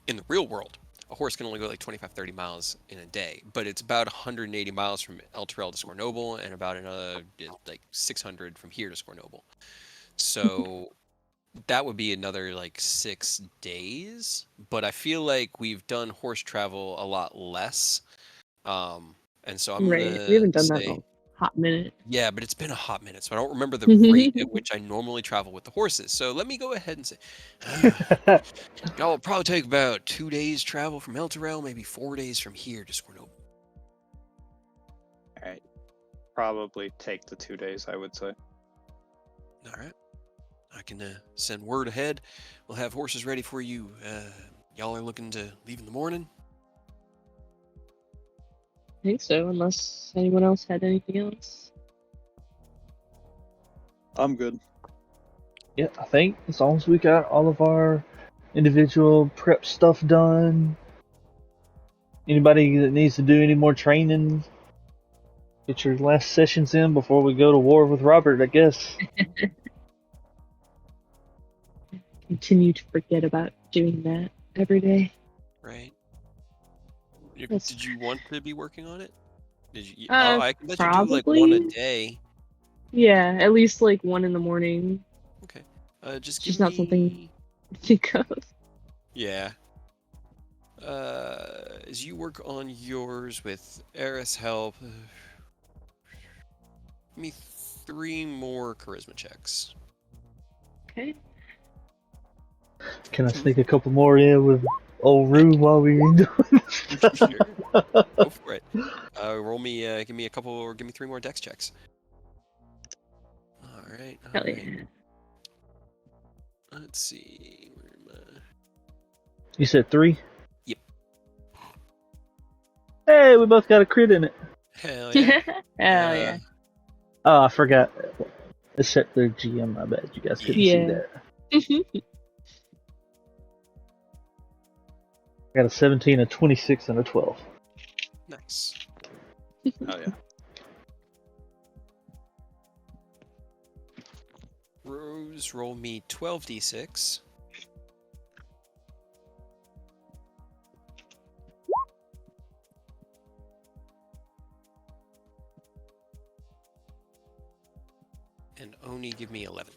in the real world, a horse can only go like 25, 30 miles in a day, but it's about 180 miles from Elturel to Scornoble and about another like 600 from here to Scornoble. So that would be another like 6 days, but I feel like we've done horse travel a lot less. And so I'm Right. gonna We haven't done that say, in a hot minute. yeah, but it's been a hot minute, so I don't remember the rate at which I normally travel with the horses. So let me go ahead and say, y'all will probably take about 2 days travel from Elturel, maybe 4 days from here to Scornoble. All right. Probably take the 2 days, I would say. All right. I can send word ahead. We'll have horses ready for you. Y'all are looking to leave in the morning? I think so, unless anyone else had anything else. I'm good. Yeah, I think as long as we got all of our individual prep stuff done, anybody that needs to do any more training, get your last sessions in before we go to war with Robert, I guess. Continue to forget about doing that every day. Right. That's Did you want to be working on it? Did you? Uh, I can let you do like one a probably. day. Yeah, at least like 1 in the morning. Okay. Just It's give just not me. something to think of. Yeah. As you work on yours with Eris' help, give me 3 more charisma checks. Okay. Can I sneak a couple more in with old Rue while we were doing stuff. Sure. Go for it. Roll me, give me a couple, or give me 3 more dex checks. All right. All Hell right. yeah. Let's see. Where am I? You said 3? Yep. Hey, we both got a crit in it. Hell yeah. Hell yeah. Oh, I forgot. It set the GM, my bad. You guys couldn't see Yeah. that. I got a 17, a 26, and a 12. Nice. Oh yeah. Rose, roll me 12d6. And Oni, give me 11.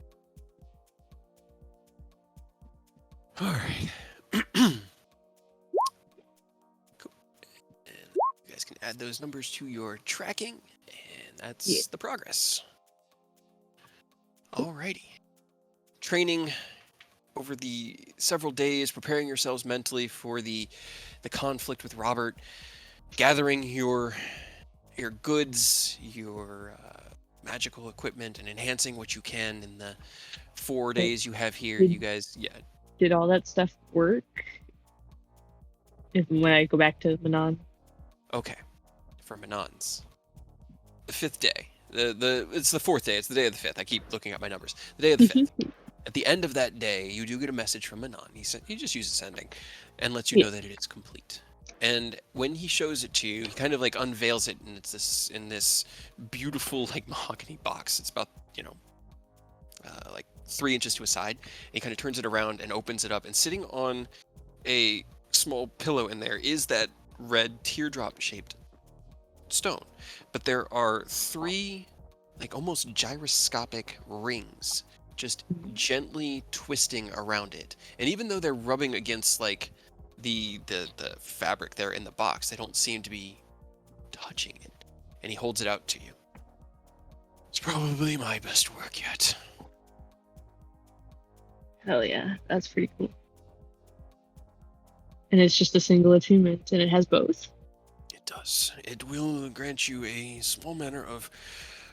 All right. Cool. And you guys can add those numbers to your tracking, and that's the progress. Alrighty. Training over the several days, preparing yourselves mentally for the conflict with Robert, gathering your goods, your magical equipment, and enhancing what you can in the 4 days you have here. You guys, yeah. Did all that stuff work? When I go back to Manon? Okay. For Manon's. The 5th day. It's the 4th day. It's the day of the 5th. I keep looking at my numbers. The day of the 5th. At the end of that day, you do get a message from Manon. He just uses sending and lets you know that it is complete. And when he shows it to you, he kind of like unveils it, and it's in this beautiful like mahogany box. It's about like 3 inches to a side. And he kind of turns it around and opens it up, and sitting on a small pillow in there is that red teardrop shaped stone. But there are 3 like almost gyroscopic rings just gently twisting around it. And even though they're rubbing against like the fabric there in the box, they don't seem to be touching it. And he holds it out to you. It's probably my best work yet. Hell yeah, that's pretty cool. And it's just a single attunement, and it has both? It does. It will grant you a small manner of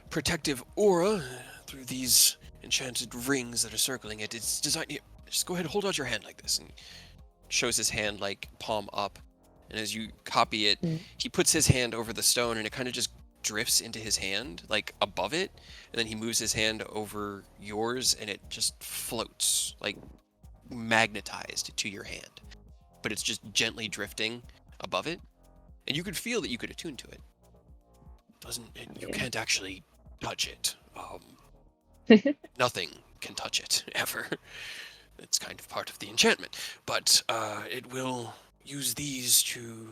protective aura through these enchanted rings that are circling it. It's designed... Here, just go ahead and hold out your hand like this. And shows his hand like palm up. And as you copy it, he puts his hand over the stone, and it kind of just drifts into his hand, like above it. And then he moves his hand over yours, and it just floats, like magnetized to your hand. But it's just gently drifting above it. And you could feel that you could attune to it. You can't actually touch it. Nothing can touch it, ever. It's kind of part of the enchantment. But it will use these to,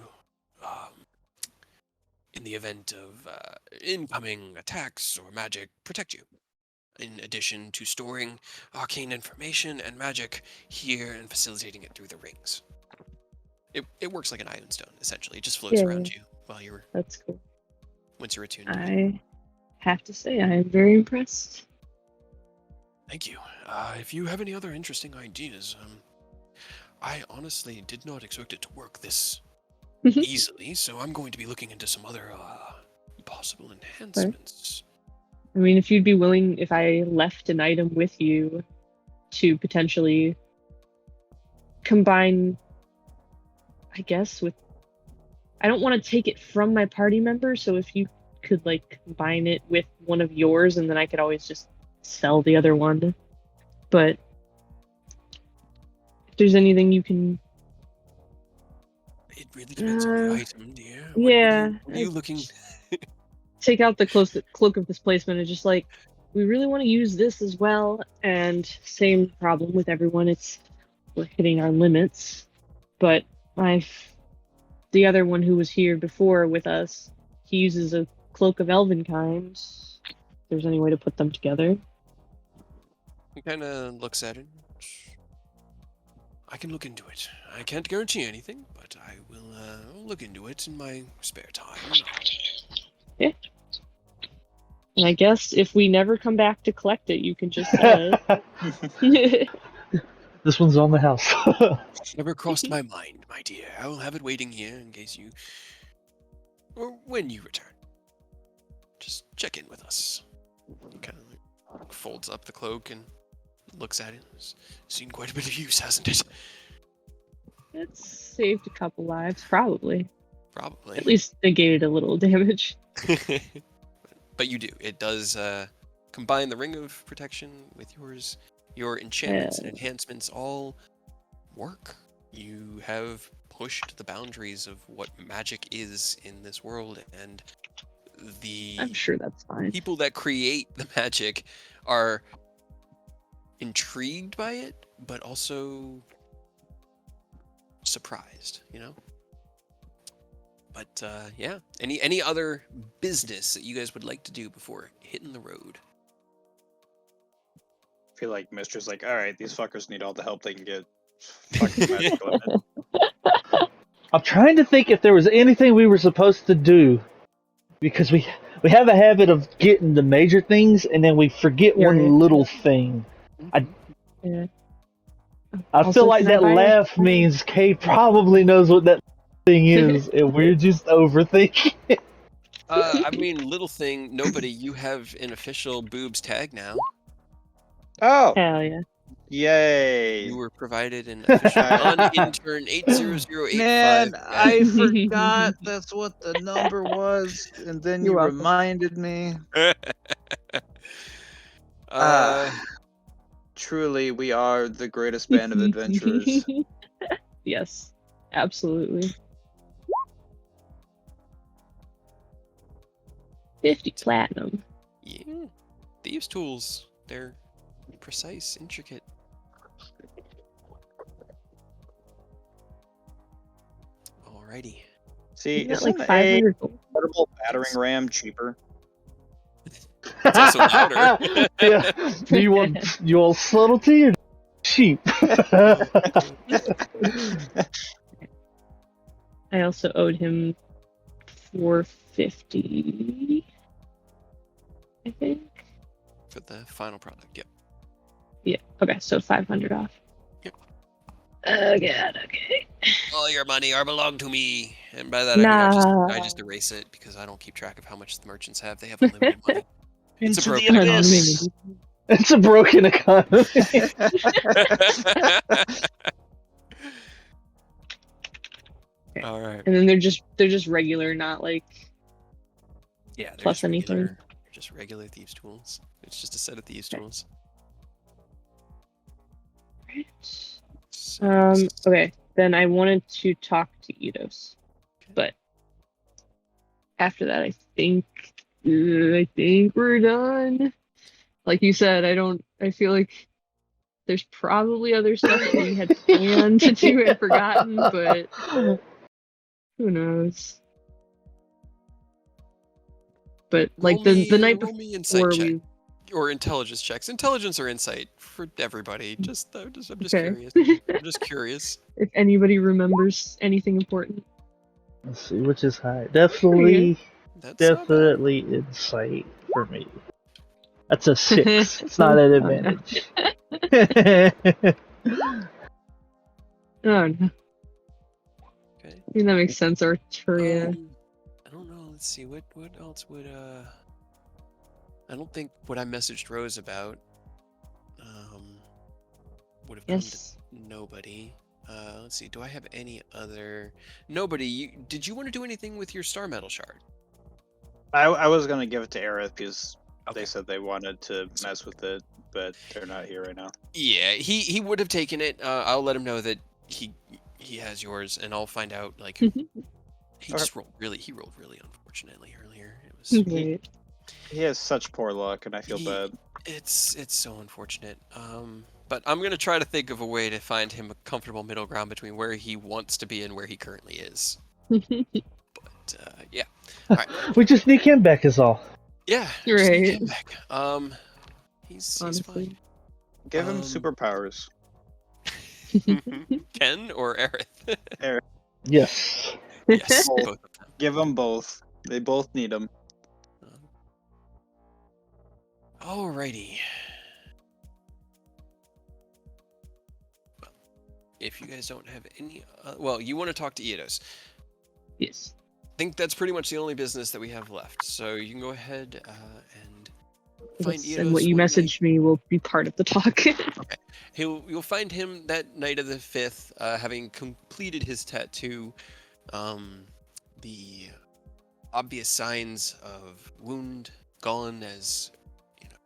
in the event of incoming attacks or magic, protect you. In addition to storing arcane information and magic here and facilitating it through the rings. It works like an ion stone, essentially. It just floats around you while you're... That's cool. Once you're attuned. I have to say, I am very impressed. Thank you. If you have any other interesting ideas, I honestly did not expect it to work this easily, so I'm going to be looking into some other possible enhancements. I mean, if you'd be willing, if I left an item with you to potentially combine, I guess, with... I don't want to take it from my party member, so if you could, like, combine it with one of yours, and then I could always just sell the other one. But if there's anything you can... It really depends on the item, dear. What are you looking... Take out the cloak of displacement and just like, we really want to use this as well. And same problem with everyone. We're hitting our limits. But the other one who was here before with us, he uses a cloak of Elvenkind. If there's any way to put them together. He kind of looks at it. I can look into it. I can't guarantee anything, but I will look into it in my spare time. Yeah. And I guess if we never come back to collect it, you can just sell it. This one's on the house. Never crossed my mind, my dear. I will have it waiting here in case you, or when you return. Just check in with us. He kind of folds up the cloak and looks at it. It's seen quite a bit of use, hasn't it? It's saved a couple lives, probably. Probably. At least negated a little damage. But you do. It does combine the ring of protection with yours. Your enchantments and enhancements all work. You have pushed the boundaries of what magic is in this world, and the I'm sure that's fine. people that create the magic are intrigued by it, but also surprised, you know? But yeah, any other business that you guys would like to do before hitting the road? I feel like Mister's like, all right, these fuckers need all the help they can get. Fucking magic equipment. I'm trying to think if there was anything we were supposed to do, because we have a habit of getting the major things and then we forget Right. one little thing. Yeah. I Also, feel like can I that buy a- laugh means Kay probably knows what that thing is, and we're just overthinking it. I mean, little thing, nobody, you have an official boobs tag now. Oh, Hell yeah. yay! You were provided an official non-intern 80085. Man, I tag. forgot that's what the number was, and then You're you welcome. reminded me. Truly, we are the greatest band of adventurers. Yes, absolutely. 50 platinum. Yeah, thieves' tools. They're precise, intricate. Alrighty. See, Isn't it isn't like a 500 gold? portable battering ram cheaper? It's also louder. Yeah, you want subtlety or cheap? I also owed him 450, I think. For the final product, yep. Yeah. Okay, so 500 off. Yep. Oh god. Okay. All your money are belong to me. And by that I just Nah. erase it because I don't keep track of how much the merchants have. They have unlimited money. It's a Into the broken abyss. It's a broken economy. All right. And then they're just regular, not like Yeah, they're plus just anything. regular, just regular thieves' tools. It's just a set of thieves' Okay. tools. Right. So, Okay. Then I wanted to talk to Eidos, but after that, I think we're done. Like you said, I feel like there's probably other stuff that we had planned to do and forgotten, but who knows? But like roll the night roll me before insight check we or intelligence checks. Intelligence or insight for everybody. I'm just okay. curious. I'm just curious. If anybody remembers anything important. Let's see, which is high. Definitely That's not bad. Definitely insight for me. That's a 6. It's not an advantage. Oh no. Okay. I think that makes sense, Arturia. I don't know. Let's see. What else would I don't think what I messaged Rose about would have come Yes. to nobody. Let's see. Do I have any other? Nobody. Did you want to do anything with your star metal shard? I was gonna give it to Aerith because Okay. they said they wanted to mess with it, but they're not here right now. Yeah, he would have taken it. I'll let him know that he has yours, and I'll find out. Like he just rolled really unfortunately earlier. It was Right. He has such poor luck, and I feel He- bad. it's so unfortunate. But I'm gonna try to think of a way to find him a comfortable middle ground between where he wants to be and where he currently is. But yeah, We just sneak him back is all. yeah, just sneak Right. him back. He's Honestly. Give him Um, superpowers. fine. Ken or Aerith? Yes. Yes, Both. both of them. Give them both. They both need them. Alrighty. if you guys don't have any, well, you want to talk to Eidos. Yes. I think that's pretty much the only business that we have left. So you can go ahead and find Yes, and what Eidos you one night. messaged me will be part of the talk. Okay. You'll find him that night of the 5th, having completed his tattoo. The obvious signs of wound gone, as you know,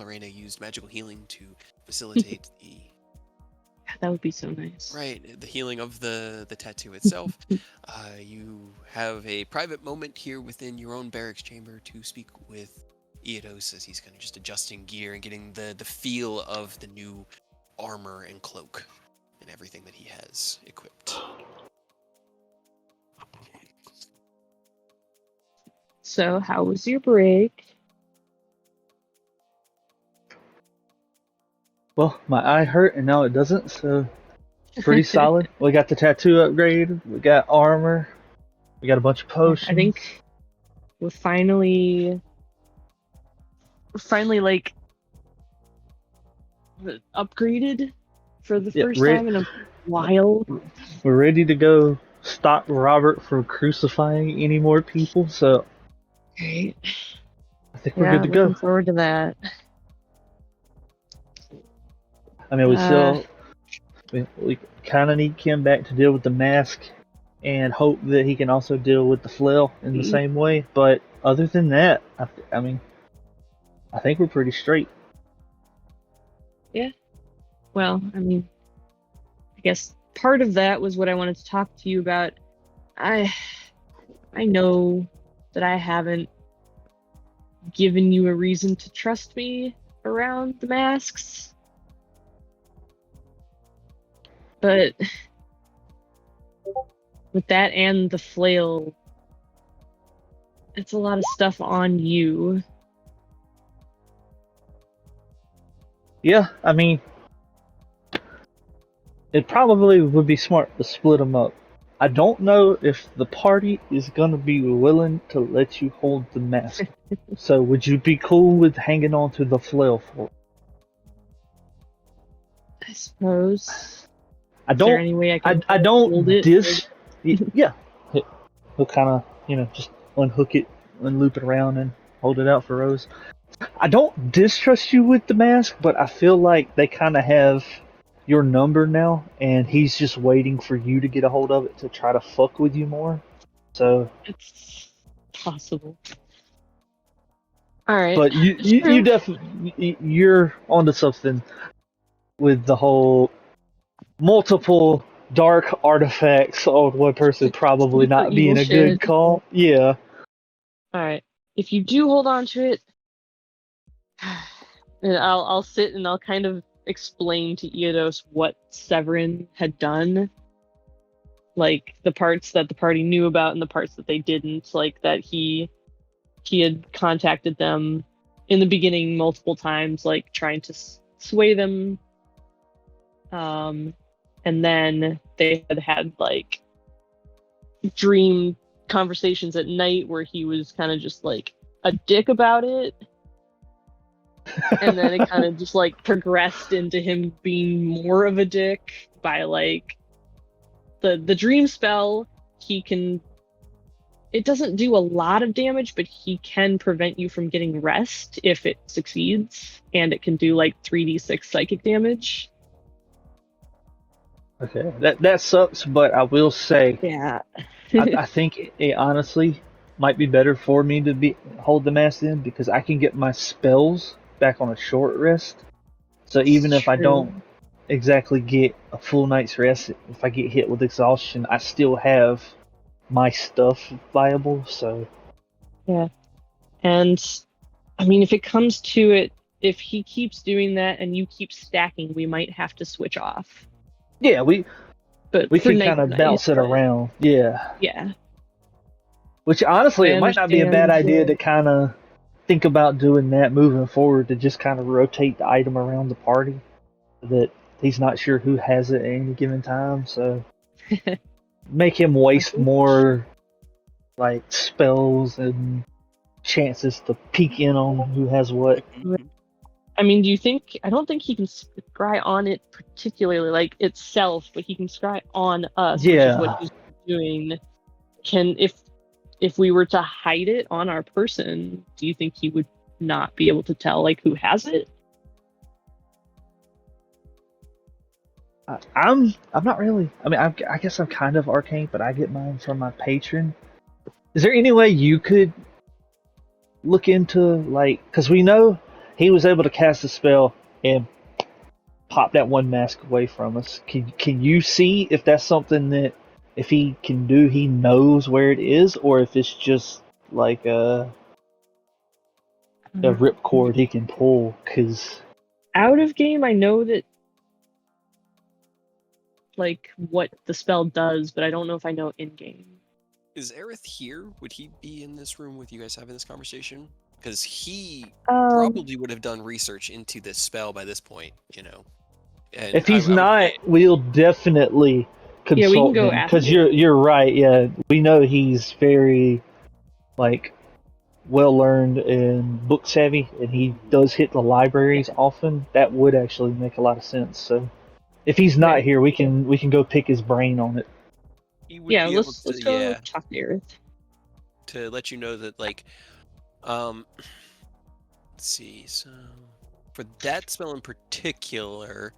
Lorena used magical healing to facilitate the That would be so nice. the healing of the tattoo itself. You have a private moment here within your own barracks chamber to speak with Eidos as he's kind of just adjusting gear and getting the feel of the new armor and cloak and everything that he has equipped. So, how was your break? Well, my eye hurt and now it doesn't, so pretty solid. We got the tattoo upgrade, we got armor, we got a bunch of potions. I think we're finally like upgraded for the first time in a while. We're ready to go stop Robert from crucifying any more people, so Right. I think we're good to go. Looking forward to that. I mean, we kind of need Kim back to deal with the mask and hope that he can also deal with the flail in the same way. But other than that, I mean, I think we're pretty straight. Yeah. Well, I mean, I guess part of that was what I wanted to talk to you about. I know that I haven't given you a reason to trust me around the masks. But with that and the flail, it's a lot of stuff on you. Yeah, I mean, it probably would be smart to split them up. I don't know if the party is gonna be willing to let you hold the mask. So would you be cool with hanging on to the flail for it? I suppose. I Is there don't. any way I can I don't hold it? Yeah, he'll kind of just unhook it and loop it around and hold it out for Rose. I don't distrust you with the mask, but I feel like they kind of have your number now, and he's just waiting for you to get a hold of it to try to fuck with you more. So, It's possible. All right. but you definitely you're onto something with the whole multiple dark artifacts on one person probably Super not being evil a good shit. call. Yeah. All right. If you do hold on to it, and I'll sit and I'll kind of explain to Eidos what Severin had done, like the parts that the party knew about and the parts that they didn't, like that he had contacted them in the beginning multiple times, like trying to sway them, and then they had like dream conversations at night where he was kind of just like a dick about it. And then it kind of just like progressed into him being more of a dick by like the dream spell. It doesn't do a lot of damage, but he can prevent you from getting rest if it succeeds, and it can do like 3d6 psychic damage. Okay. That sucks, but I will say Yeah. I think it honestly might be better for me to hold the mask in because I can get my spells back on a short rest. So even if I don't exactly get a full night's rest, if I get hit with exhaustion, I still have my stuff viable. So Yeah. And I mean, if it comes to it, if he keeps doing that and you keep stacking, we might have to switch off. yeah, we But can kind of bounce it around. Yeah. Yeah. Which honestly, I it might not be a bad understand, idea to kind of think about doing that moving forward, to just kind of rotate the item around the party so that he's not sure who has it at any given time. So make him waste more like spells and chances to peek in on who has what. Mhm. I mean, do you think? I don't think he can scry on it particularly, like itself, but he can scry on us, which is what Yeah. he's doing. Can if we were to hide it on our person, do you think he would not be able to tell like who has it? I'm not really. I mean, I guess I'm kind of arcane, but I get mine from my patron. Is there any way you could look into like, because we know he was able to cast a spell and pop that one mask away from us. Can you see if that's something that if he can do, he knows where it is, or if it's just like a ripcord he can pull? Because Out of game, I know that like what the spell does, but I don't know if I know in game. Is Aerith here? Would he be in this room with you guys having this conversation? Because he probably would have done research into this spell by this point, you know. And if he's I would not, say, we'll definitely consult Yeah, we can go him. ask Because him. you're right. Yeah, we know he's very like well learned and book savvy, and he does hit the libraries often. That would actually make a lot of sense. So if he's not Right. here, we can go pick his brain on it. he would Yeah, be able let's to, go talk to Aerith. to let you know that, like, let's see. So for that spell in particular,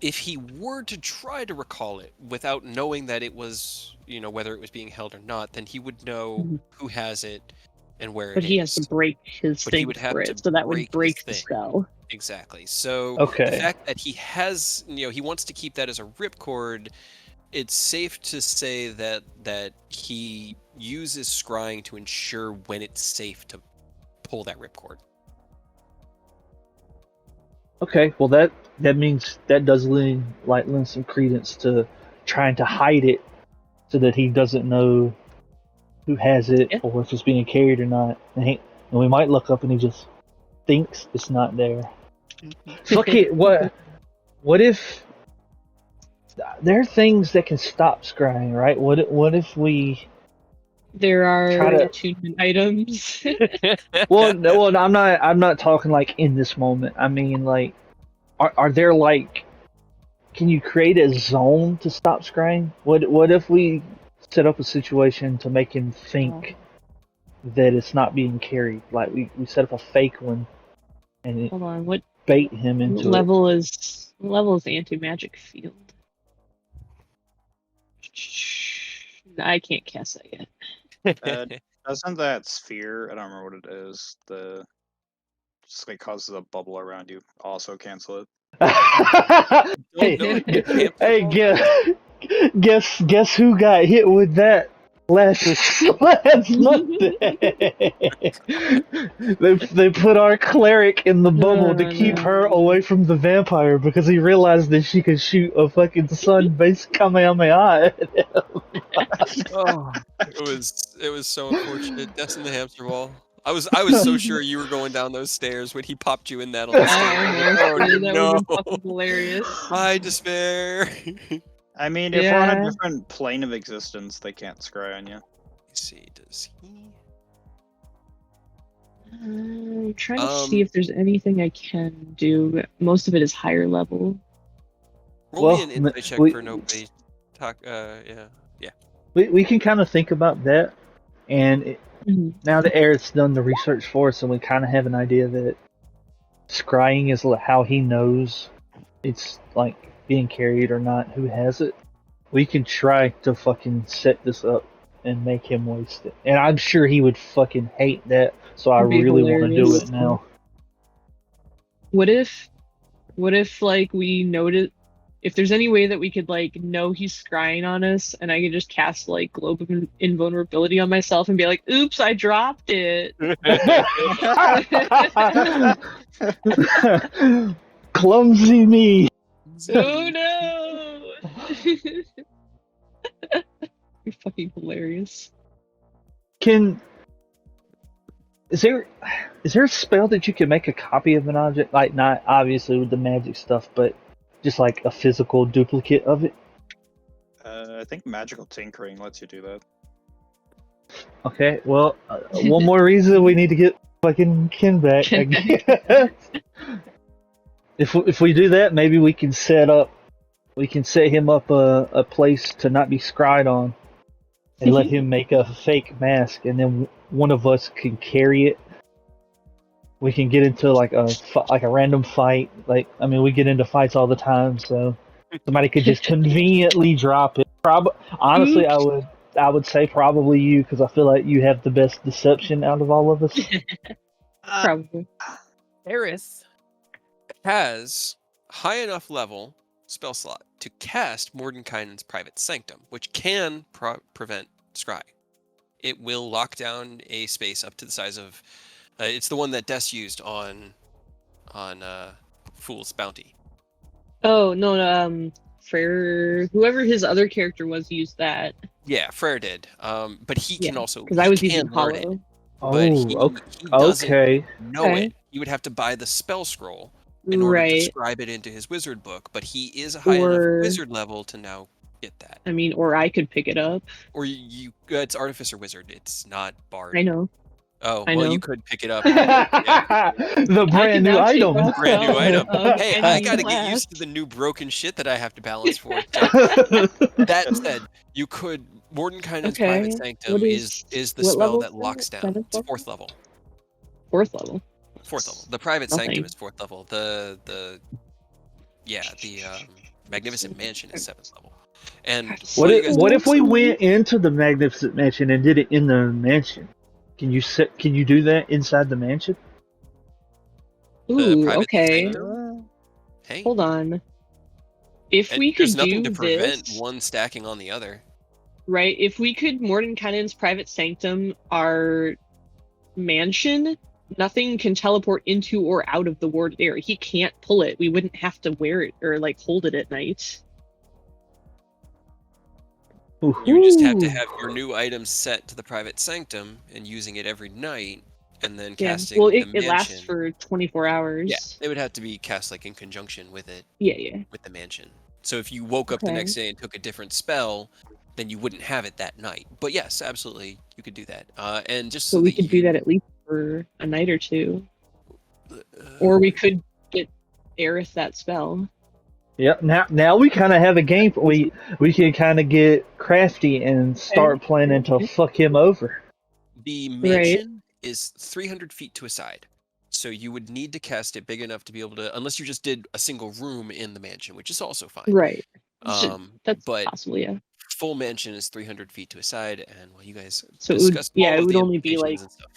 if he were to try to recall it without knowing that it was, you know, whether it was being held or not, then he would know who has it and where But it he has to is. break his But he thing would have for to it, so that would break break his the thing. spell. Exactly. So the Okay. fact that he has, you know, he wants to keep that as a ripcord, it's safe to say that he uses scrying to ensure when it's safe to pull that ripcord. Okay. Well, that means that does lend some credence to trying to hide it so that he doesn't know who has it Yeah. or if it's being carried or not. And we might look up and he just thinks it's not there. Fuck it. What if there are things that can stop scrying, right? What if we There try are to? attunement items. Well, no, well, I'm not talking like in this moment. I mean, like, are there like? Can you create a zone to stop scrying? What if we set up a situation to make him think that it's not being carried? Like we set up a fake one and it Hold on, what bait him into it. level is anti-magic field? I can't cast that yet. Doesn't that sphere? I don't remember what it is. The just like causes a bubble around you. Also cancel it. Hey, Don't know if you can't hey, put all guess who got hit with that last Monday? they put our cleric in the bubble to keep her away from the vampire because he realized that she could shoot a fucking sun-based Kamehameha. Oh, it was so unfortunate. Deaths in the hamster ball. I was so sure you were going down those stairs when he popped you in that on the stairs. I almost did. That would no. have been fucking hilarious. Hi, despair. I mean, if we're on a Yeah. different plane of existence, they can't scry on you. Let's see, does he? I'm trying to see if there's anything I can do. Most of it is higher level. Roll Well, me an insight check we- for nobody. Yeah. We can kind of think about that, and now that Eric's done the research for us, and we kind of have an idea that scrying is how he knows it's like being carried or not, who has it. We can try to fucking set this up and make him waste it, and I'm sure he would fucking hate that. So I It'd be really want to do hilarious. it now. What if like we noted if there's any way that we could like know he's scrying on us and I could just cast like globe of invulnerability on myself and be like, oops, I dropped it. Clumsy me. Oh no. You're fucking hilarious. Is there a spell that you can make a copy of an object? Like, not obviously with the magic stuff, but just like a physical duplicate of it? I think magical tinkering lets you do that. Okay, well, one more reason we need to get fucking kin back. I guess. If we do that, maybe we can set him up a place to not be scryed on, and let him make a fake mask, and then one of us can carry it. We can get into like a random fight. Like, I mean, we get into fights all the time, so somebody could just conveniently drop it. Honestly, I would say probably you, because I feel like you have the best deception out of all of us. Probably. Eris has high enough level spell slot to cast Mordenkainen's Private Sanctum, which can prevent scry. It will lock down a space up to the size of. It's the one that Des used on Fool's Bounty. Oh no, Frere, whoever his other character was, used that. Yeah, Frere did. But he can also because I was he using can learn it, Hollow. but he doesn't Okay. know it. You would have to buy the spell scroll in order to scribe it into his wizard book. But he is a high enough wizard level to now get that. I mean, or I could pick it up. Or it's Artificer Wizard. It's not Bard. I know. Oh, I well, know. you could pick it up. Yeah. The brand new item. Brand new item. Hey, I any gotta get class. used to the new broken shit that I have to balance for. That said, you could. Mordenkainen's Private Sanctum is the spell that locks down. It's 4th level. 4th level. 4th level. The Private Sanctum is 4th level. The Magnificent Mansion is 7th level. And what if we went into the Magnificent Mansion and did it in the mansion? Can you do that inside the mansion? Ooh, okay. Sanctum? Hey. Hold on. If we could there's nothing do to prevent this, one stacking on the other. right? If we could Mordenkainen's Private Sanctum our mansion, nothing can teleport into or out of the warded area. He can't pull it. We wouldn't have to wear it or like hold it at night. You just have to have your new items set to the Private Sanctum and using it every night, and then casting well, the it mansion. lasts for 24 hours. Yeah, it would have to be cast like in conjunction with it. Yeah. With the mansion. So if you woke up the next day and took a different spell, then you wouldn't have it that night. But yes, absolutely, you could do that. And just so we could do that at least for a night or two, or we could get Aerith that spell. Yep. Now we kind of have a game. We can kind of get crafty and start planning to fuck him over. The mansion is 300 feet to a side, so you would need to cast it big enough to be able to, unless you just did a single room in the mansion, which is also fine. Right. That's possible. Yeah. Full mansion is 300 feet to a side, and you guys so discussed it would only be like and stuff.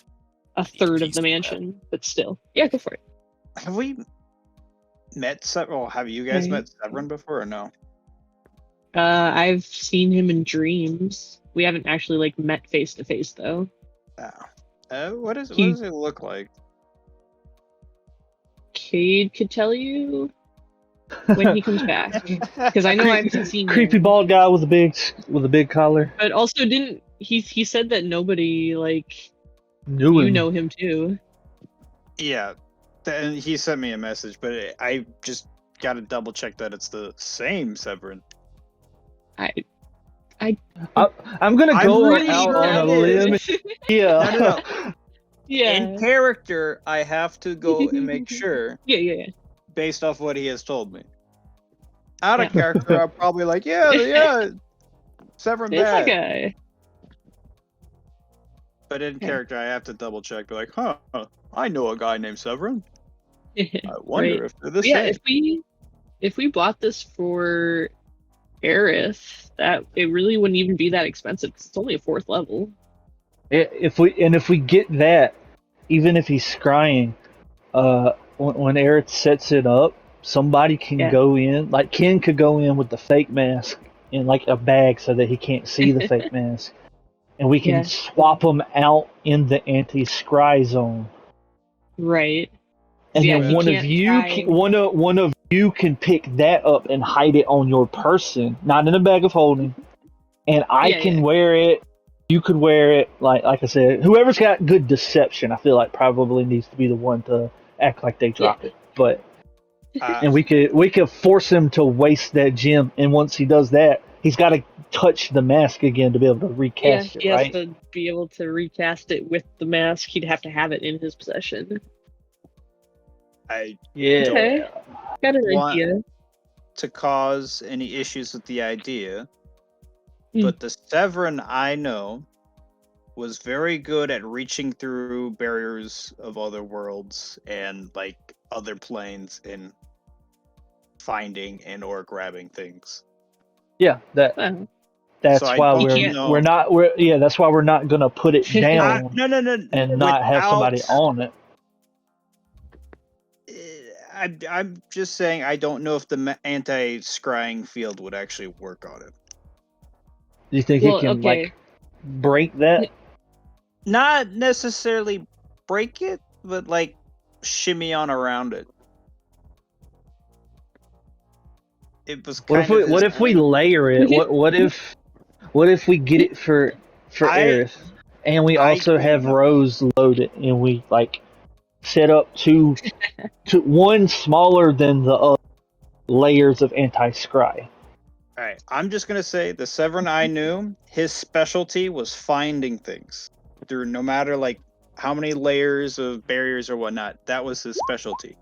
a third of the mansion, but still, go for it. Have we met Severin? Have you guys met Severin before or no? I've seen him in dreams. We haven't actually like met face to face though. What does it look like? Cade could tell you when he comes back, because I know I haven't seen creepy him. bald guy with a big collar. But also, didn't he said that nobody like knew him. You know him too. Yeah, and he sent me a message, but I just got to double check that it's the same Severin. I'm gonna go out on a limb. Yeah. No. Yeah. In character, I have to go and make sure. Yeah. Based off what he has told me. Out of character, I'm probably like, yeah, Severin It's bad. that guy. But in character, I have to double check. Be like, I know a guy named Severin. I wonder if they're the same. If we bought this for Aerith, that it really wouldn't even be that expensive. 'Cause it's only a 4th level. If we get that, even if he's scrying, when Aerith sets it up, somebody can go in. Like Ken could go in with the fake mask in like a bag so that he can't see the fake mask, and we can swap them out in the anti-scry zone. Right. And then one of you can pick that up and hide it on your person, not in a bag of holding. And I can wear it. You could wear it. Like I said, whoever's got good deception, I feel like probably needs to be the one to act like they drop it. But and we could force him to waste that gem. And once he does that, he's got to touch the mask again to be able to Yeah, recast it, he has right? to be able to recast it with the mask. He'd have to have it in his possession. I Yeah. don't Okay, got an want idea. to cause any issues with the idea, Hmm. but the Severin I know was very good at reaching through barriers of other worlds and like other planes and finding and or grabbing things. Yeah, Well, that's So I why don't can't- know. that's why we're not gonna put it down No, and not have somebody without. on it. I'm just saying I don't know if the anti-scrying field would actually work on it. Do you think well, it can okay. like break that? Not necessarily break it, but like shimmy on around it. It was What kind if of we his what if we thing. layer it? What if we get it for I Aerith, and we I also don't have know. Rose loaded, and we like set up two one smaller than the other layers of anti-scry. All right, I'm just gonna say the Severin I knew, his specialty was finding things through no matter like how many layers of barriers or whatnot. That was his specialty.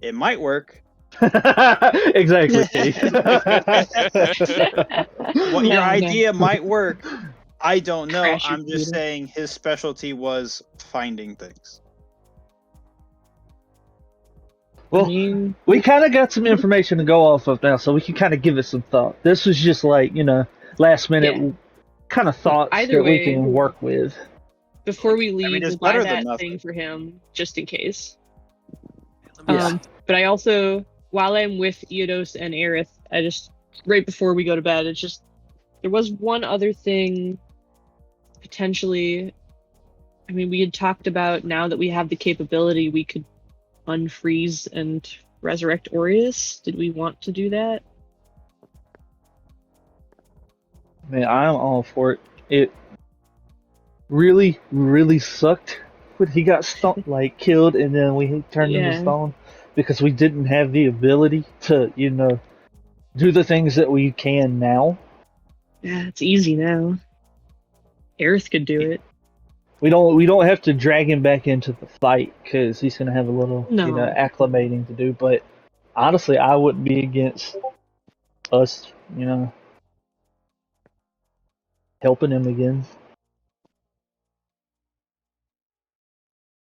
It might work. Exactly, Keith. What your No, idea might work. I don't know. Crash your I'm just computer. saying his specialty was finding things. I Well, mean, we kind of got some information to go off of now, so we can kind of give it some thought. This was just like, last minute yeah. kind of thoughts Either that we way, can work with. before we I leave, mean, it's we'll buy better than that nothing. thing for him just in case. Let me Yeah. see. But I also, while I'm with Eodos and Aerith, I just right before we go to bed, it's just there was one other thing potentially. I mean, we had talked about now that we have the capability, we could unfreeze and resurrect Aureus. Did we want to do that? Man, I'm all for it. It really, really sucked when he got killed, and then we turned him to Yeah. stone because we didn't have the ability to, do the things that we can now. Yeah, it's easy now. Aerith could do it. We don't have to drag him back into the fight because he's gonna have a little, No. acclimating to do. But honestly, I wouldn't be against us, helping him again.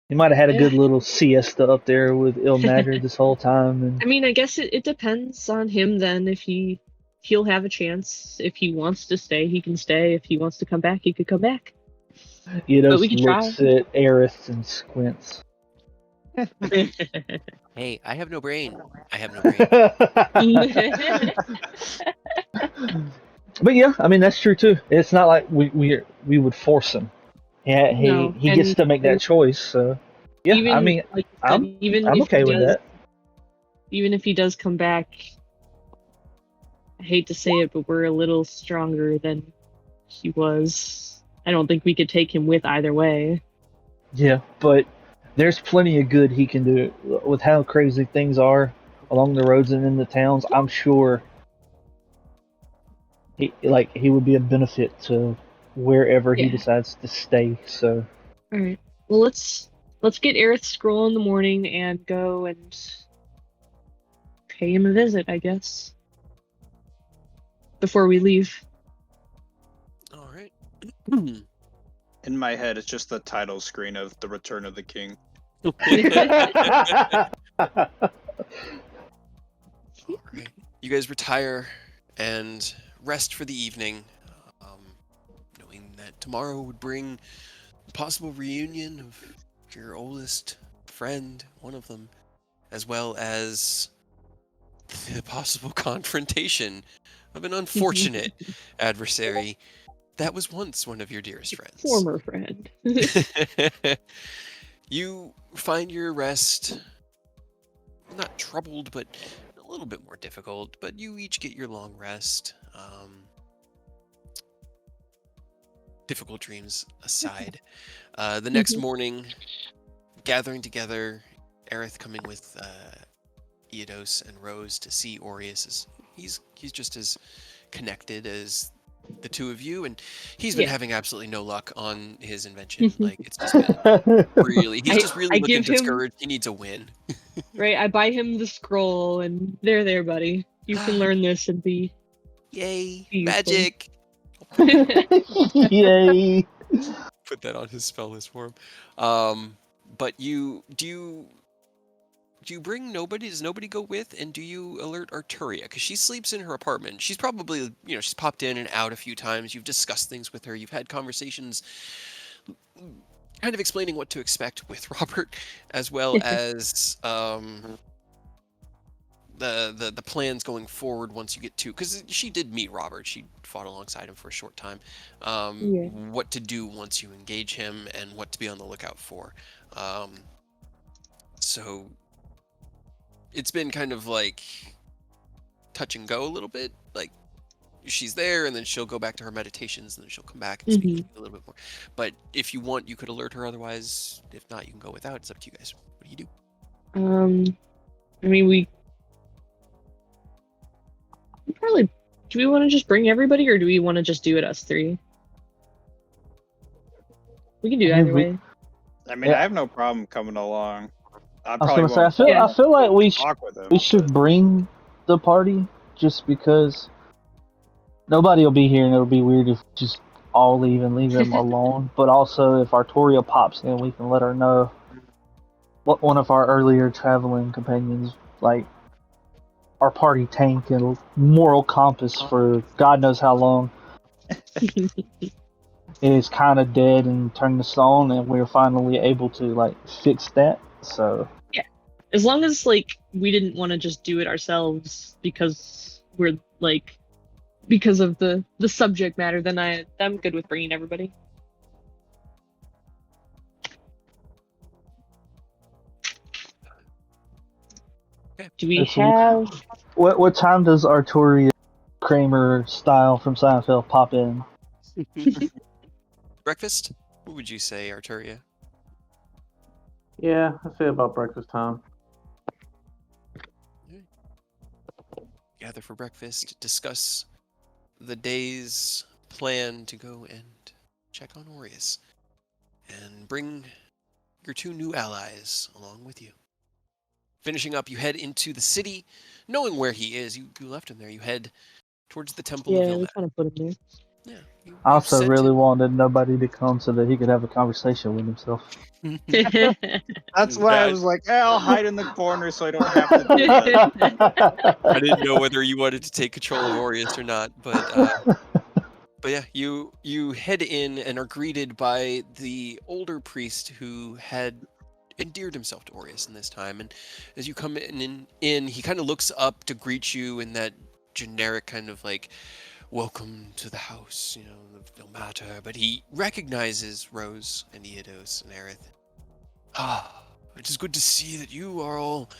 He might have had a Yeah. good little siesta up there with Ilmater this whole time, and I mean, I guess it depends on him then. If he'll have a chance. If he wants to stay, he can stay. If he wants to come back, he could come back. But we could try. looks at Aerith and squints. Hey, I have no brain. I have no brain. But yeah, I mean that's true too. It's not like we would force him. Yeah, No, he gets and to make that choice. So yeah, I even mean like you said, even I'm if okay he with does, that. even if he does come back, I hate to say it, but we're a little stronger than he was. I don't think we could take him with either way. Yeah, but there's plenty of good he can do with how crazy things are along the roads and in the towns. I'm sure he would be a benefit to wherever he Yeah. decides to stay. So All right. Well, let's get Aerith scroll in the morning and go and pay him a visit, I guess. Before we leave. All right. In my head, it's just the title screen of The Return of the King. All right. You guys retire and rest for the evening, knowing that tomorrow would bring a possible reunion of your oldest friend, one of them, as well as the possible confrontation of an unfortunate adversary that was once one of your dearest friends. Former friend. You find your rest not troubled, but a little bit more difficult. But you each get your long rest. Difficult dreams aside. The next morning, gathering together, Aerith coming with Eodos and Rose to see Aureus. He's just as connected as the two of you, and he's been Yeah. having absolutely no luck on his invention. Like, it's just been really, he's just really I looking give him- discouraged. He needs a win. Right, I buy him the scroll, and there, buddy. You can learn this and be Yay, useful. magic! Yay! Put that on his spell list for him. But do you bring nobody? Does nobody go with? And do you alert Arturia? Because she sleeps in her apartment. She's probably, she's popped in and out a few times. You've discussed things with her. You've had conversations kind of explaining what to expect with Robert, as well as the plans going forward once you get to, because she did meet Robert. She fought alongside him for a short time. Yeah. What to do once you engage him and what to be on the lookout for. So it's been kind of like touch and go a little bit. Like, she's there and then she'll go back to her meditations and then she'll come back and speak to you a little bit more. But if you want, you could alert her. Otherwise, if not, you can go without. It's up to you guys. What do you do? I mean, we probably, do we want to just bring everybody, or do we want to just do it us three? We can do either way. I mean, Yeah. I have no problem coming along. I I was probably gonna say, won't I feel like we talk with him. we should bring the party just because nobody will be here and it'll be weird if we just all leave and leave them alone. But also, if Arturia pops in, we can let her know what one of our earlier traveling companions, like our party tank and moral compass for God knows how long, is kind of dead and turned to stone, and we're finally able to like fix that. So As long as like we didn't want to just do it ourselves because we're like because of the subject matter, then I'm good with bringing everybody. Okay. Do we Let's see. have? what time does Arturia Kramer style from Seinfeld pop in? Breakfast? What would you say, Arturia? Yeah, I say about breakfast time. Gather for breakfast, discuss the day's plan to go and check on Aureus, and bring your two new allies along with you. Finishing up, you head into the city, knowing where he is. You left him there. You head towards the Temple of Yeah, we Vilna. kind of put him Yeah. You I also sent really him- wanted nobody to come so that he could have a conversation with himself. there. That's why I was like, I'll hide in the corner so I don't have to do that. I didn't know whether you wanted to take control of Aureus or not, but yeah, you head in and are greeted by the older priest who had endeared himself to Aureus in this time. And as you come in, he kind of looks up to greet you in that generic kind of like, welcome to the house, no matter. But he recognizes Rose and Eodos and Aerith. Ah, it is good to see that you are all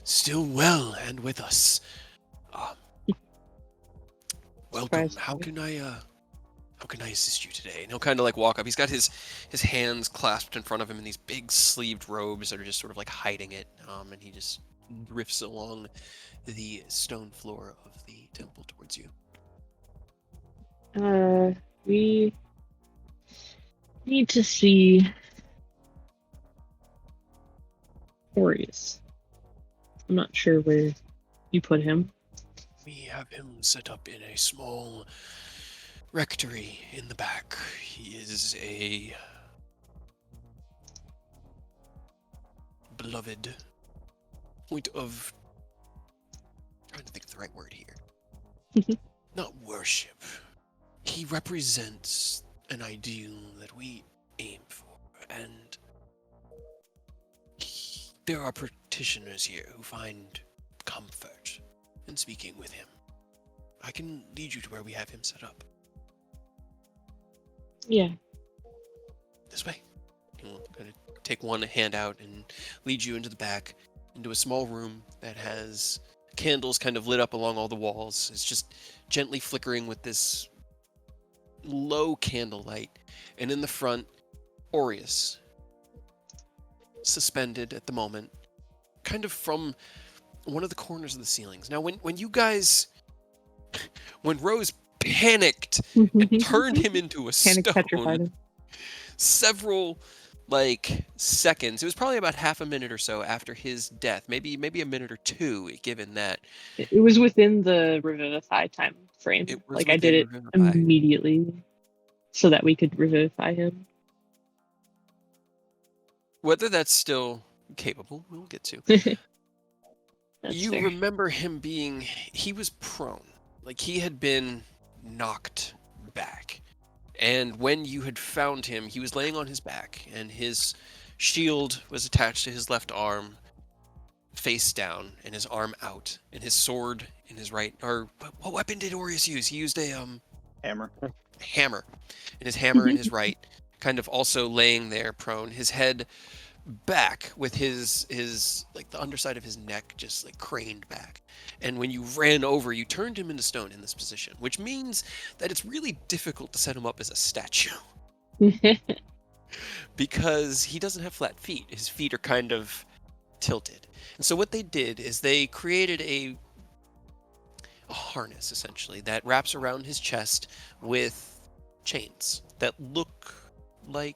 still well and with us. Welcome. Surprised. How can I assist you today? And he'll kind of like walk up. He's got his hands clasped in front of him in these big sleeved robes that are just sort of like hiding it. And he just drifts along the stone floor of the temple towards you. We need to see Aureus. I'm not sure where you put him. We have him set up in a small rectory in the back. He is a beloved point of... trying to think of the right word here. Not worship. He represents an ideal that we aim for, and there are practitioners here who find comfort in speaking with him. I can lead you to where we have him set up. Yeah. This way. He'll kind of take one hand out and lead you into the back, into a small room that has candles kind of lit up along all the walls. It's just gently flickering with this low candlelight. And in the front, Aureus, suspended at the moment, kind of from one of the corners of the ceilings. Now, when you guys... when Rose panicked and turned him into a Panic petrified stone. him. Several seconds. It was probably about half a minute or so after his death, maybe a minute or two, given that It was within the revivify time frame. it was I did within it Revivify. immediately so that we could revivify him. Whether that's still capable, we'll get to. That's You fair. remember him he was prone. Like he had been knocked back. And when you had found him, he was laying on his back, and his shield was attached to his left arm, face down, and his arm out, and his sword in his right. Or what weapon did Orius use? He used a Hammer. hammer, and his hammer in his right, kind of also laying there prone, his head back with his the underside of his neck just craned back. And when you ran over, you turned him into stone in this position, which means that it's really difficult to set him up as a statue because he doesn't have flat feet. His feet are kind of tilted. And so what they did is they created a harness essentially that wraps around his chest with chains that look like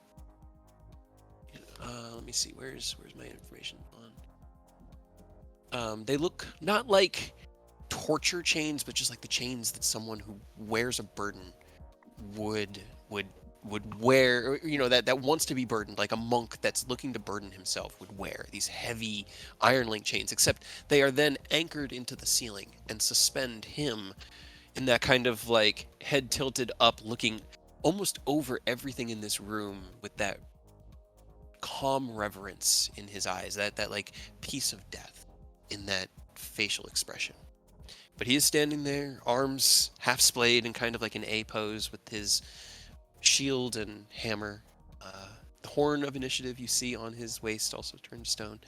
let me see, where's my information on? They look not like torture chains, but just like the chains that someone who wears a burden would wear, that wants to be burdened, like a monk that's looking to burden himself would wear these heavy iron link chains, except they are then anchored into the ceiling and suspend him in that kind of head tilted up, looking almost over everything in this room with that calm reverence in his eyes, that piece of death in that facial expression. But he is standing there, arms half splayed in kind of like an A pose with his shield and hammer. The horn of initiative you see on his waist also turned to stone.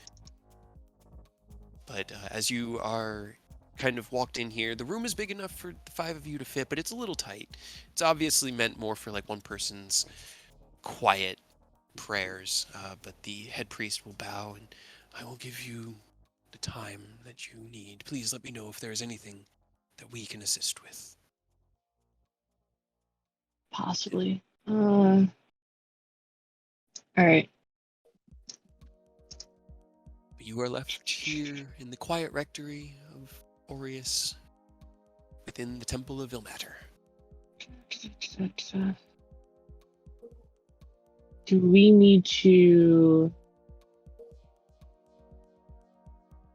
But as you are kind of walked in here, the room is big enough for the five of you to fit, but it's a little tight. It's obviously meant more for one person's quiet prayers, but the head priest will bow, and I will give you the time that you need. Please let me know if there is anything that we can assist with. Possibly. All right. But you are left here in the quiet rectory of Aureus within the Temple of Ilmater. Do we need to...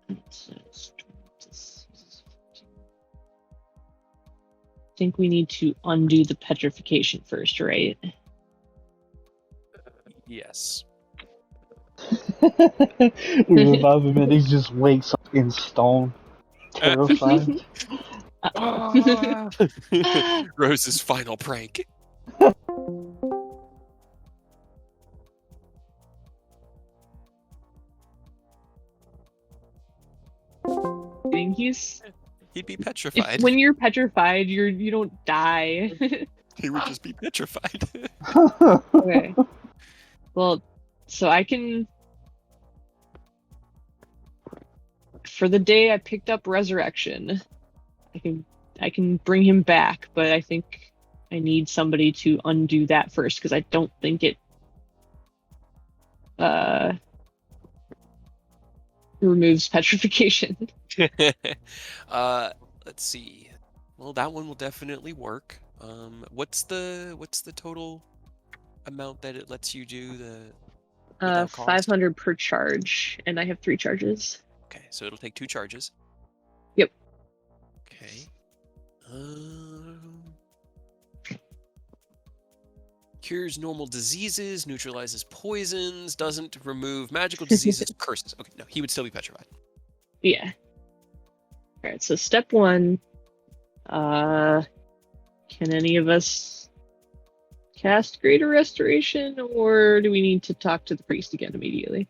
I think we need to undo the petrification first, right? Yes. We revive him and he just wakes up in stone, terrified. Rose's final prank. He'd be petrified. When you're petrified, you don't die. He would just be petrified. Okay. Well, so I can... For the day I picked up Resurrection, I can bring him back, but I think I need somebody to undo that first, because I don't think it removes petrification. Let's see. Well, that one will definitely work. What's the total amount that it lets you do without cost? 500 per charge, and I have 3 charges. Okay, so it'll take 2 charges. Yep. Okay. Cures normal diseases, neutralizes poisons, doesn't remove magical diseases, curses. Okay, no, he would still be petrified. Yeah. Alright, so step 1. Can any of us cast Greater Restoration, or do we need to talk to the priest again immediately?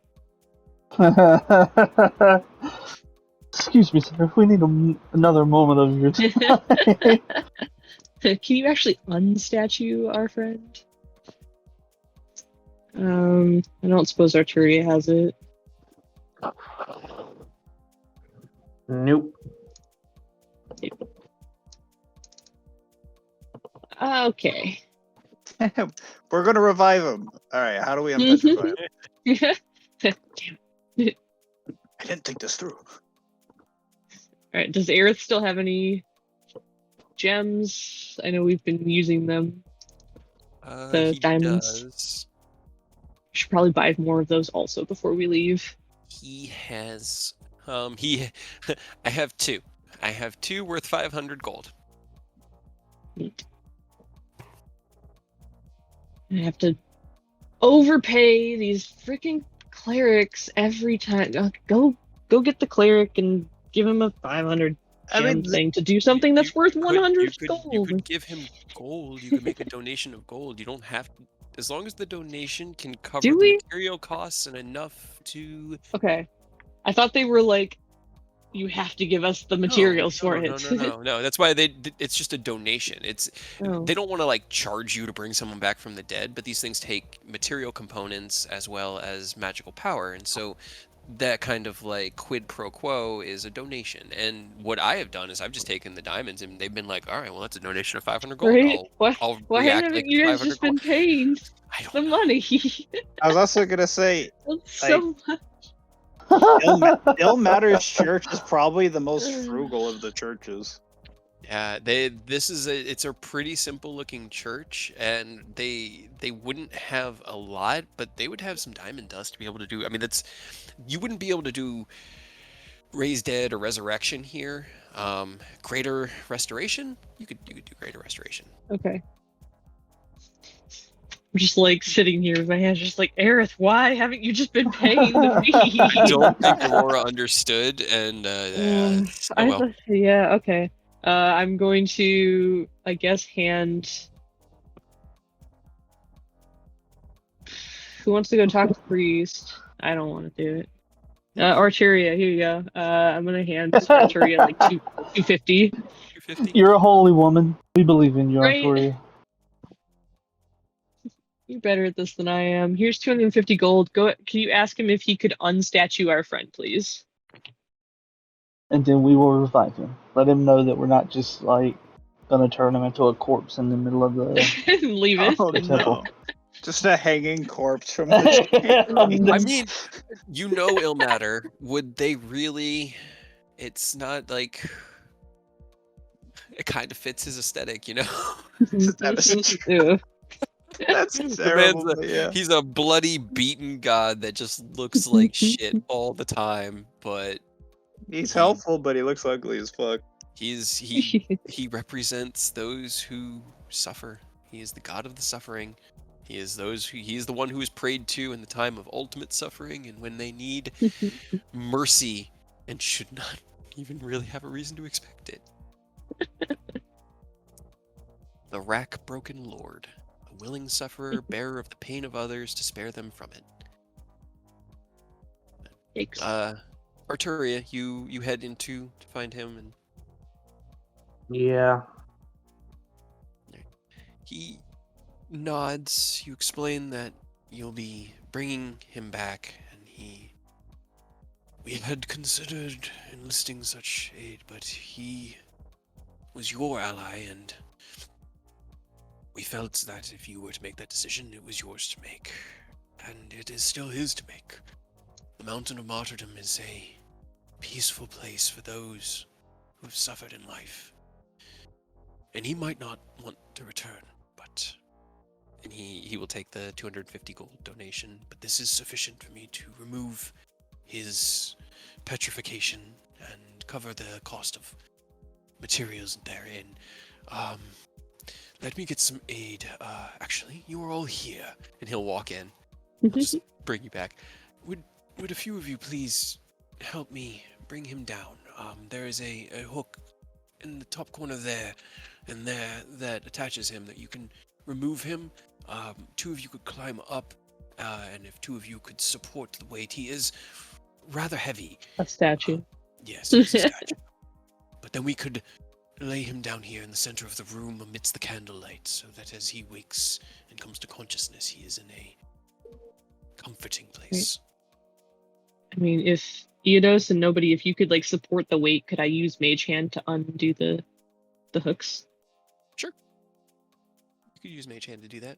Excuse me, sir. We need another moment of your time. Can you actually unstatue our friend? I don't suppose Arturia has it. Nope. Okay. We're gonna revive him. All right. How do we unpetrify him? Damn. I didn't think this through. Alright, does Aerith still have any gems? I know we've been using them. The He diamonds. does. We should probably buy more of those also before we leave. He has. He. I have two. I have two worth 500 gold. Neat. I have to overpay these freaking clerics every time. Go get the cleric and give him a 500 gem thing to do something that's worth 100 gold. You could give him gold. You could make a donation of gold. You don't have to. As long as the donation can cover Do the we? material costs and enough to. Okay. I thought they were like, you have to give us the materials for it. No. That's why it's just a donation. It's Oh. They don't want to like charge you to bring someone back from the dead, but these things take material components as well as magical power, and so that kind of like quid pro quo is a donation. And what I have done is I've just taken the diamonds, and they've been like, all right, well, that's a donation of 500 gold. Right? I'll Why react haven't like you guys 500 just been gold. paying I don't the know. money? I was also gonna say, That's so much. Ill Matters Church is probably the most frugal of the churches. Yeah, it's a pretty simple looking church, and they wouldn't have a lot, but they would have some diamond dust to be able to do. I mean, you wouldn't be able to do raise dead or resurrection here. Greater restoration, you could do greater restoration. Okay. I'm just like sitting here with my hands just like, Aerith, why haven't you just been paying the fee? I don't think Aurora understood, and oh well. Yeah, okay. I'm going to, I guess, hand. Who wants to go talk to the priest? I don't want to do it. Arturia, here you go. I'm gonna hand Arturia like 250. 250. You're a holy woman. We believe in you, Right. Arturia. You're better at this than I am. Here's 250 gold. Can you ask him if he could unstatue our friend, please? And then we will revive him. Let him know that we're not just like gonna turn him into a corpse in the middle of the Leave it. Oh temple. no! Just a hanging corpse from the. I mean, Ill Matter. Would they really? It's not like it kind of fits his aesthetic, you know. Ew. That's The terrible. man's but yeah. He's a bloody, beaten god that just looks like shit all the time. But He's helpful, but he looks ugly as fuck. he represents those who suffer. He is the god of the suffering. He is the one who is prayed to in the time of ultimate suffering and when they need mercy and should not even really have a reason to expect it. The rack-broken lord, a willing sufferer, bearer of the pain of others to spare them from it. Yikes. Arturia, you head into to find him, and Yeah. he nods. You explain that you'll be bringing him back, and we had considered enlisting such aid, but he was your ally, and we felt that if you were to make that decision, it was yours to make, and it is still his to make. The Mountain of Martyrdom is a peaceful place for those who have suffered in life, and he might not want to return, but... And he will take the 250 gold donation, but this is sufficient for me to remove his petrification and cover the cost of materials therein. Let me get some aid. Actually, you are all here. And he'll walk in. He'll just bring you back. Would a few of you please help me bring him down? There is a hook in the top corner there, and there that attaches him that you can remove him. Two of you could climb up, and if two of you could support the weight, he is rather heavy. A statue. Yes, he's a statue. But then we could lay him down here in the center of the room amidst the candlelight, so that as he wakes and comes to consciousness, he is in a comforting place. I mean, if Eodos and nobody, if you could like support the weight, could I use Mage Hand to undo the hooks? Sure. could use Mage Hand to do that.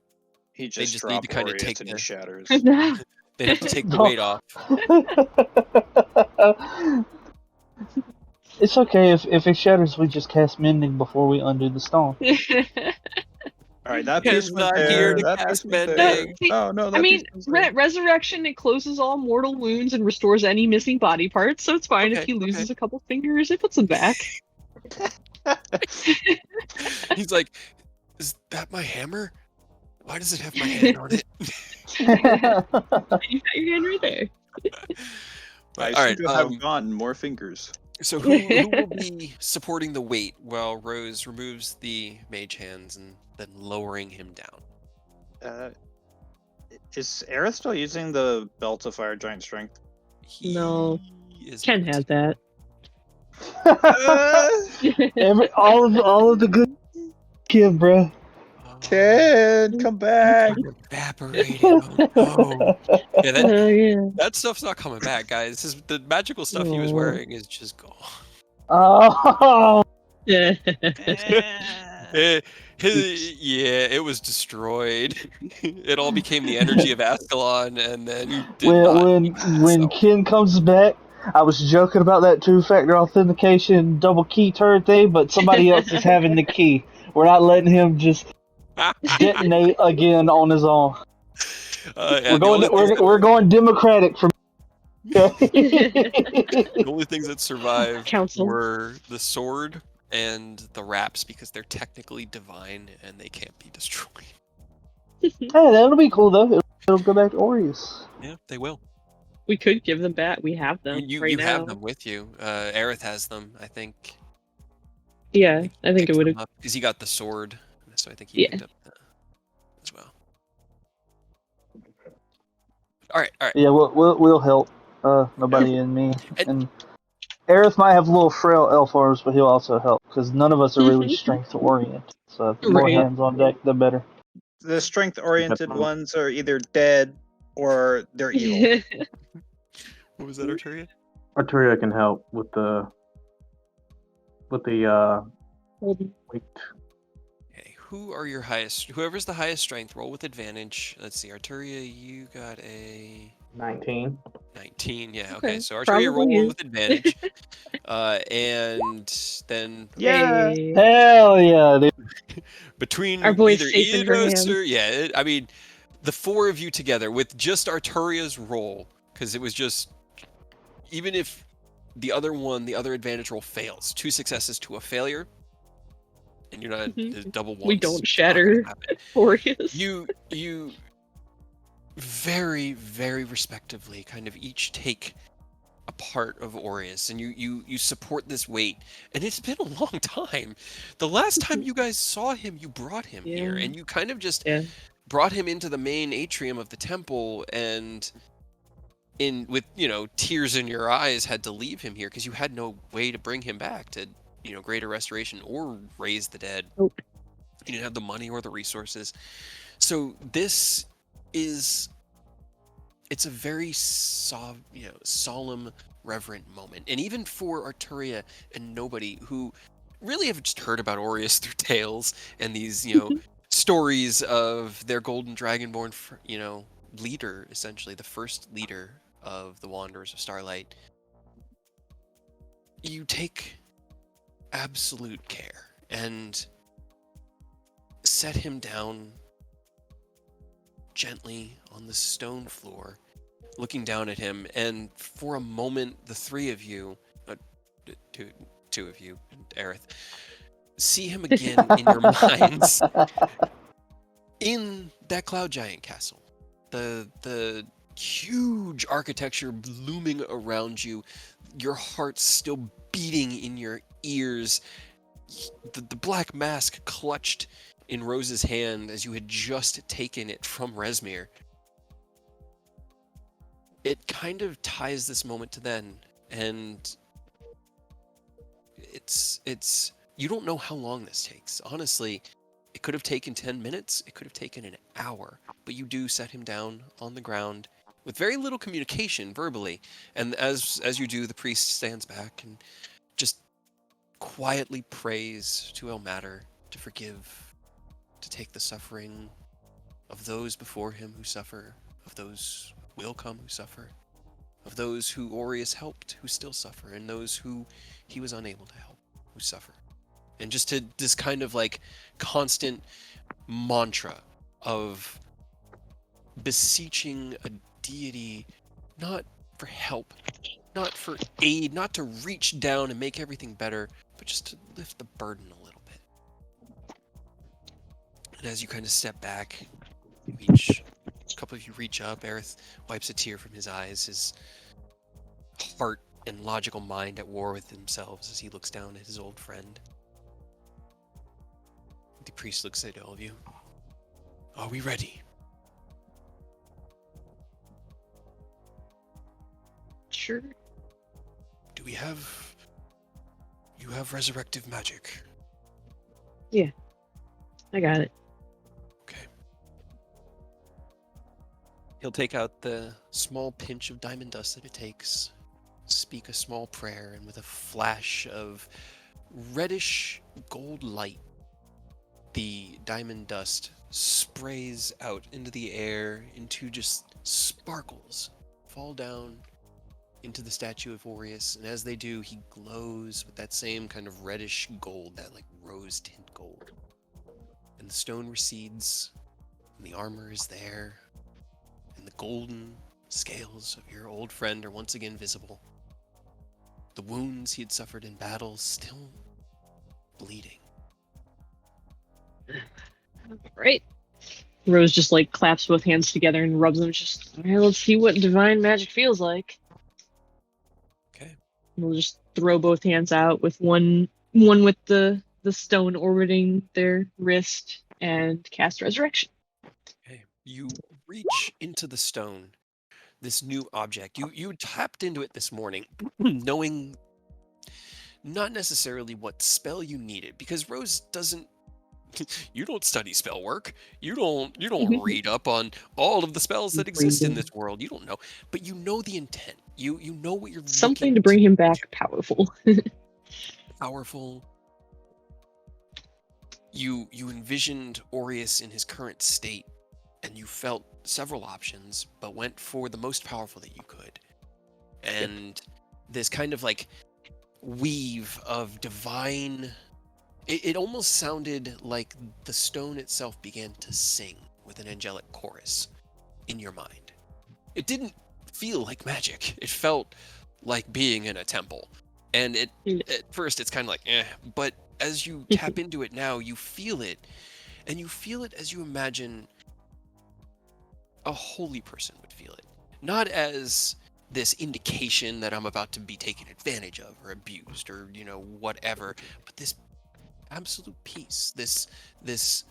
He They just just need to dropped kinda Aureus take and their he shatters. they'd have to take the weight off. It's okay if it shatters. We just cast Mending before we undo the stone. All right, that Ken's piece went not here there. to That cast piece went there. Mending. Oh no, I that mean, piece went there. resurrection, it closes all mortal wounds and restores any missing body parts, so it's fine if Okay, he loses okay. a couple fingers, it puts them back. He's like, "Is that my hammer? Why does it have my hand on it?" You got your hand right there. I All seem right. to have gotten more fingers. So who will be supporting the weight while Rose removes the mage hands and then lowering him down? Is Aerith still using the belt of fire giant strength? No. He is Ken not. had that. all of the good give, bro. Oh, Ken, come back! I'm evaporating. Oh no. Yeah, Oh, yeah. that stuff's not coming back, guys. The magical stuff he was No. wearing is just gone. Oh, Yeah. It was destroyed. It all became the energy of Ascalon, and then did when not. when Ken comes back, I was joking about that two-factor authentication double key turret thing, but somebody else is having the key. We're not letting him just detonate again on his own. Yeah, We're going democratic from. The only things that survived Council. were the sword and the wraps because they're technically divine and they can't be destroyed. Hey, that'll be cool though. It'll go back to Aureus. Yeah, they will. We could give them back. We have I them mean, you right now. have them with you. Aerith has them, I think. Yeah, I think it would have. Because he got the sword, so I think he picked up that as well. All right. Yeah, we'll help. Nobody and me. And Aerith might have little frail elf arms, but he'll also help because none of us are really strength oriented. So the more Right. hands on deck, the better. The strength-oriented ones are either dead or they're evil. What was that, Arturia? Arturia can help with the weight. Okay, who are your highest? Whoever's the highest strength, roll with advantage. Let's see, Arturia, you got a 19. 19. Yeah, Okay, okay. So Arturia, roll probably one is. with advantage. And then Yeah. Hey. Hell yeah, dude. between Our boy's either safe in her Eos hands. or I mean, the four of you together with just Arturia's roll, because it was just even if the other advantage roll fails, 2 successes to a failure, and you're not double ones. We don't it's not gonna shatter happen. Aureus. You very, very respectively kind of each take a part of Aureus and you support this weight, and it's been a long time. The last time you guys saw him, you brought him here, and you kind of just brought him into the main atrium of the temple, and with tears in your eyes had to leave him here because you had no way to bring him back to greater restoration or raise the dead. You didn't have the money or the resources. So this is, it's a very solemn, reverent moment. And even for Arturia and nobody who really have just heard about Aureus through tales and these, stories of their golden dragonborn, leader, essentially, the first leader of the Wanderers of Starlight, you take absolute care and set him down gently on the stone floor, looking down at him, and for a moment, the three of you, two of you, and Aerith, see him again in your minds in that cloud giant castle. The huge architecture looming around you, your heart still beating in your ears, the black mask clutched in Rose's hand as you had just taken it from Resmir. It kind of ties this moment to then, and it's you don't know how long this takes. Honestly, it could have taken 10 minutes, it could have taken an hour, but you do set him down on the ground with very little communication verbally, and as you do, the priest stands back and just quietly prays to El Mater to forgive to take the suffering of those before him who suffer, of those who will come who suffer, of those who Aureus helped who still suffer, and those who he was unable to help who suffer. And just to this kind of like constant mantra of beseeching a deity, not for help, not for aid, not to reach down and make everything better, but just to lift the burden a little bit. And as you kind of step back, a couple of you reach up, Aerith wipes a tear from his eyes, his heart and logical mind at war with themselves as he looks down at his old friend. The priest looks at all of you. Are we ready? Sure. Do we have... You have resurrective magic? I got it. Okay. He'll take out the small pinch of diamond dust that it takes, speak a small prayer, and with a flash of reddish gold light, the diamond dust sprays out into the air, into just sparkles, fall down into the statue of Aureus, and as they do, he glows with that same kind of reddish gold, that like rose tint gold. And the stone recedes, and the armor is there, and the golden scales of your old friend are once again visible. The wounds he had suffered in battle still bleeding. Right. Rose just like claps both hands together and rubs them. Just, all right, let's see what divine magic feels like. Okay. We'll just throw both hands out with one with the stone orbiting their wrist and cast resurrection. Okay. You reach into the stone, this new object. You tapped into it this morning, knowing not necessarily what spell you needed, because Rose doesn't. You don't study spell work. You don't read up on all of the spells that exist in this world. You don't know, but you know the intent. You know what you're Something looking to bring him back powerful. powerful. You envisioned Aureus in his current state, and you felt several options, but went for the most powerful that you could. And this kind of like weave of divine... It almost sounded like the stone itself began to sing with an angelic chorus in your mind. It didn't feel like magic. It felt like being in a temple. And at first it's kind of like, but as you tap into it now, you feel it. And you feel it as you imagine a holy person would feel it. Not as this indication that I'm about to be taken advantage of or abused or, whatever, but this absolute peace, this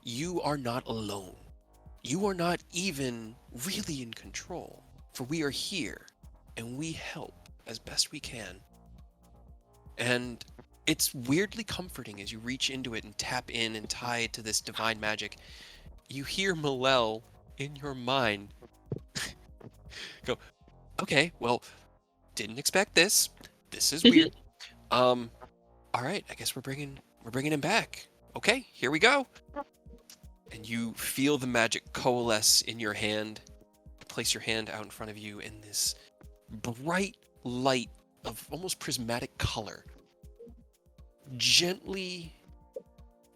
you are not alone. You are not even really in control, for we are here and we help as best we can. And it's weirdly comforting as you reach into it and tap in and tie it to this divine magic. You hear Malel in your mind go, okay, well, didn't expect this. This is weird. All right, I guess we're bringing him back. Okay, here we go. And you feel the magic coalesce in your hand. Place your hand out in front of you, and this bright light of almost prismatic color gently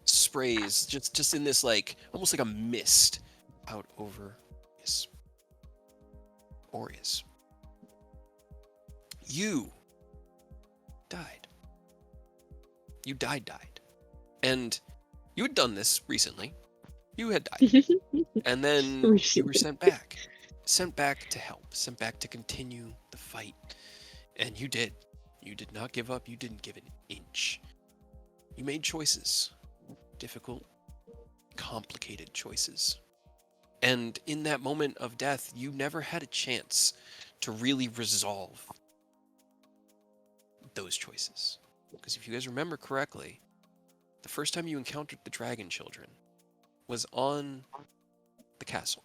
sprays just in this like almost like a mist out over Aureus. You died. You died. And you had done this recently. You had died. And then you were sent back. Sent back to help. Sent back to continue the fight. And you did. You did not give up. You didn't give an inch. You made choices. Difficult, complicated choices. And in that moment of death, you never had a chance to really resolve those choices. Because if you guys remember correctly, the first time you encountered the dragon children was on the castle.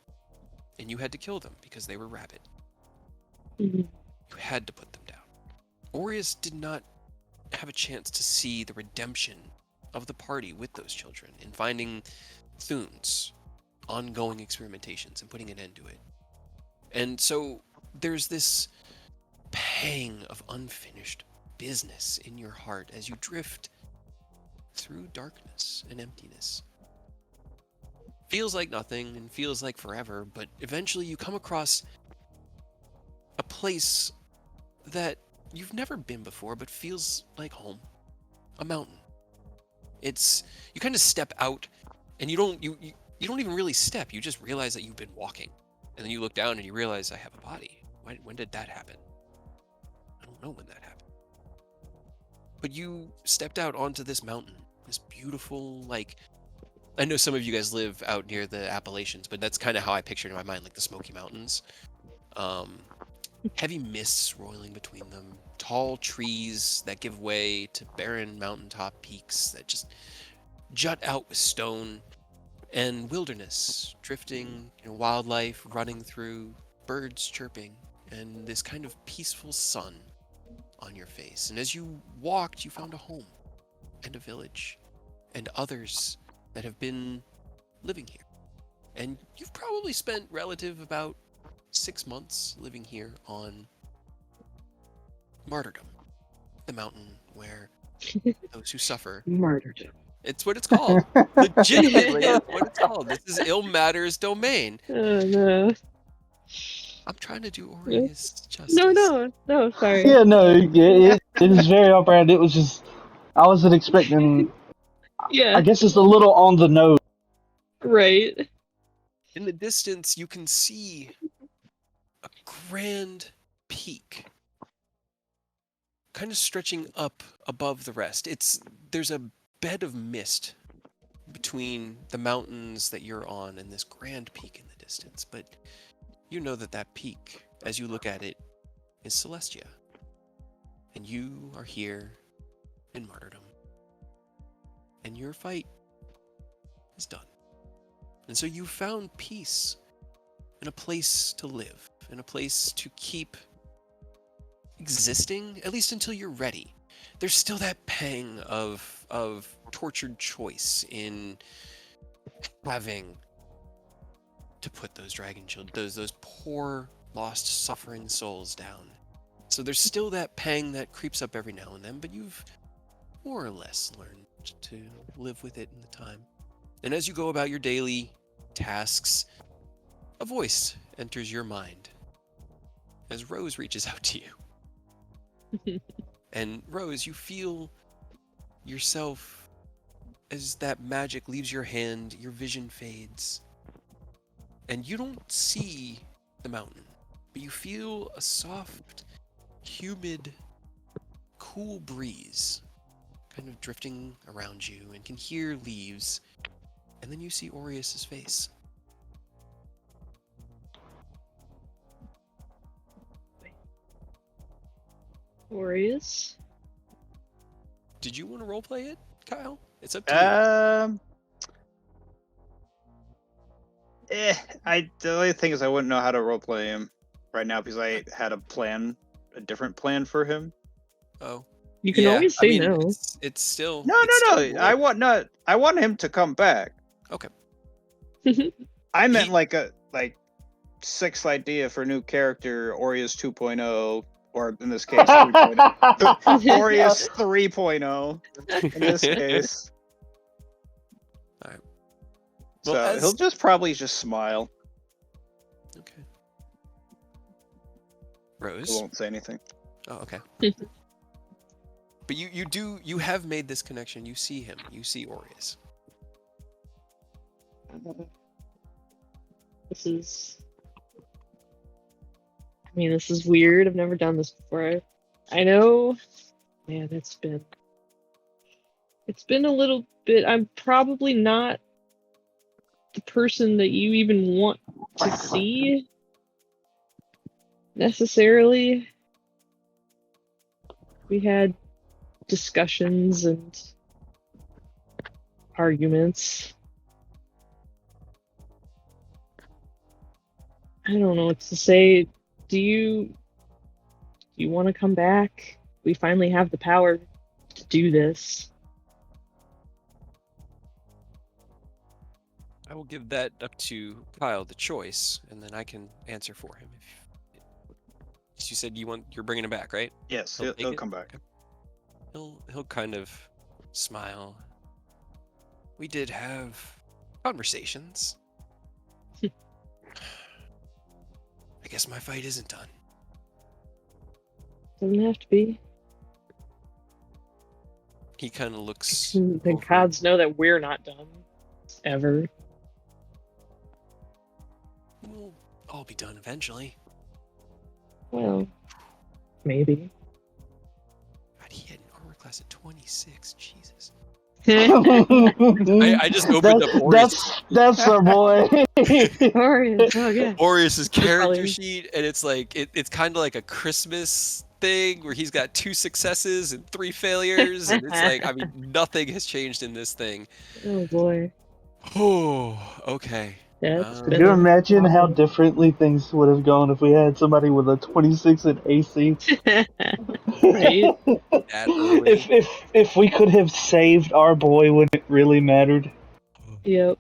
And you had to kill them because they were rabid. Mm-hmm. You had to put them down. Aureus did not have a chance to see the redemption of the party with those children in finding Thune's ongoing experimentations and putting an end to it. And so there's this pang of unfinished business in your heart as you drift through darkness and emptiness. Feels like nothing and feels like forever, but eventually you come across a place that you've never been before but feels like home. A mountain. You kind of step out and you don't even really step, you just realize that you've been walking. And then you look down and you realize I have a body. When did that happen? I don't know when that happened. But you stepped out onto this mountain, this beautiful, like, I know some of you guys live out near the Appalachians, but that's kind of how I picture it in my mind, like the Smoky Mountains. Heavy mists rolling between them, tall trees that give way to barren mountaintop peaks that just jut out with stone, and wilderness drifting, wildlife running through, birds chirping, and this kind of peaceful sun on your face. And as you walked, you found a home and a village and others that have been living here. And you've probably spent relative about 6 months living here on Martyrdom, the mountain where those who suffer. Martyrdom. It's what it's called. Legitimately, it's what it's called. This is Ilmater's domain. Oh no. I'm trying to do Aureus justice. No, sorry. Yeah, no, yeah, it is very on brand. It was just, I wasn't expecting. Yeah. I guess it's a little on the nose. Right. In the distance, you can see a grand peak, kind of stretching up above the rest. There's a bed of mist between the mountains that you're on and this grand peak in the distance, but you know that peak, as you look at it, is Celestia. And you are here in Martyrdom. And your fight is done. And so you found peace and a place to live, and a place to keep existing, at least until you're ready. There's still that pang of tortured choice in having to put those dragon children, those poor, lost, suffering souls down. So there's still that pang that creeps up every now and then, but you've more or less learned to live with it in the time. And as you go about your daily tasks, a voice enters your mind as Rose reaches out to you. And Rose, you feel yourself as that magic leaves your hand, your vision fades, and you don't see the mountain, but you feel a soft, humid, cool breeze kind of drifting around you, and can hear leaves, and then you see Aureus's face. Aureus? Did you want to roleplay it, Kyle? It's up to you. The only thing is I wouldn't know how to roleplay him right now because I had a different plan for him. Oh. You can always say no. It's still No. I want him to come back. Okay. I meant like 6th idea for new character, Aureus 2.0, or in this case 3.0. Aureus 3.0 in this case. All right. Well, so he'll probably just smile. Okay. Rose? He won't say anything. Oh, okay. But you have made this connection. You see him. You see Aureus. This is weird. I've never done this before. I know, man, it's been a little bit. I'm probably not the person that you even want to see necessarily. We had discussions and arguments. I don't know what to say. Do you want to come back? We finally have the power to do this. I will give that up to Kyle, the choice, and then I can answer for him. If you said you're bringing him back, right? Yes, take he'll it? come back. Okay. He'll kind of smile. We did have conversations. I guess my fight isn't done. Doesn't have to be. He kind of looks. The over- gods know that we're not done. Ever. We'll all be done eventually. Well, maybe. God, he had an armor class at 26. Jesus. I I just opened up Aureus. That's our boy. Orius, oh yeah. Aureus's character Probably- sheet, and it's like it's kind of like a Christmas thing where he's got 2 successes and 3 failures, and it's like, I mean, nothing has changed in this thing. Oh boy. Oh, okay. That's Could you imagine how differently things would have gone if we had somebody with a 26 in AC? Right. That early. If we could have saved our boy when it really mattered. Yep.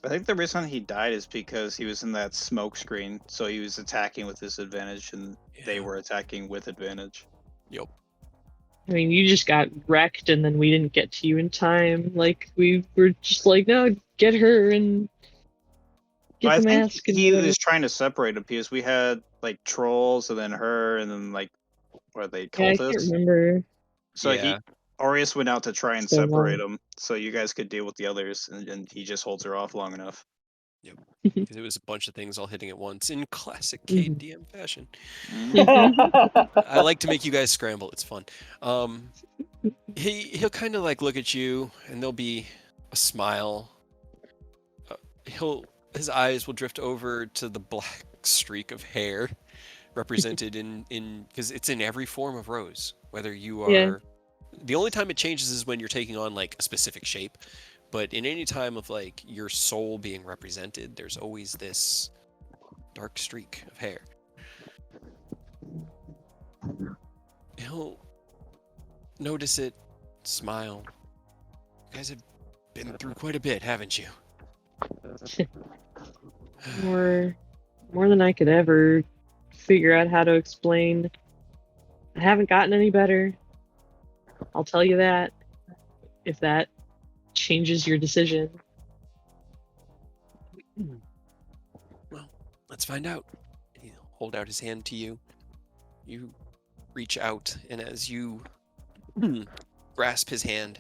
I think the reason he died is because he was in that smoke screen, so he was attacking with disadvantage, and they Yeah. were attacking with advantage. Yep. I mean, you just got wrecked, and then we didn't get to you in time. Like we were just like, no, get her and get I the think mask. And he whatever. was trying to separate them because we had like trolls, and then her, and then like what are they, Yeah, I can't cultists? remember. So Yeah. Aureus went out to try and So separate long. them, so you guys could deal with the others, and he just holds her off long enough. Because it was a bunch of things all hitting at once in classic KDM fashion. Mm-hmm. I like to make you guys scramble. It's fun. He'll kind of like look at you, and there'll be a smile. His eyes will drift over to the black streak of hair represented in because it's in every form of rose. Whether you are, Yeah. the only time it changes is when you're taking on like a specific shape. But in any time of like your soul being represented, there's always this dark streak of hair. He'll notice it, smile. You guys have been through quite a bit, haven't you? more than I could ever figure out how to explain. I haven't gotten any better. I'll tell you that. If that changes your decision. Well, let's find out. He'll hold out his hand to you. You reach out, and as you grasp his hand,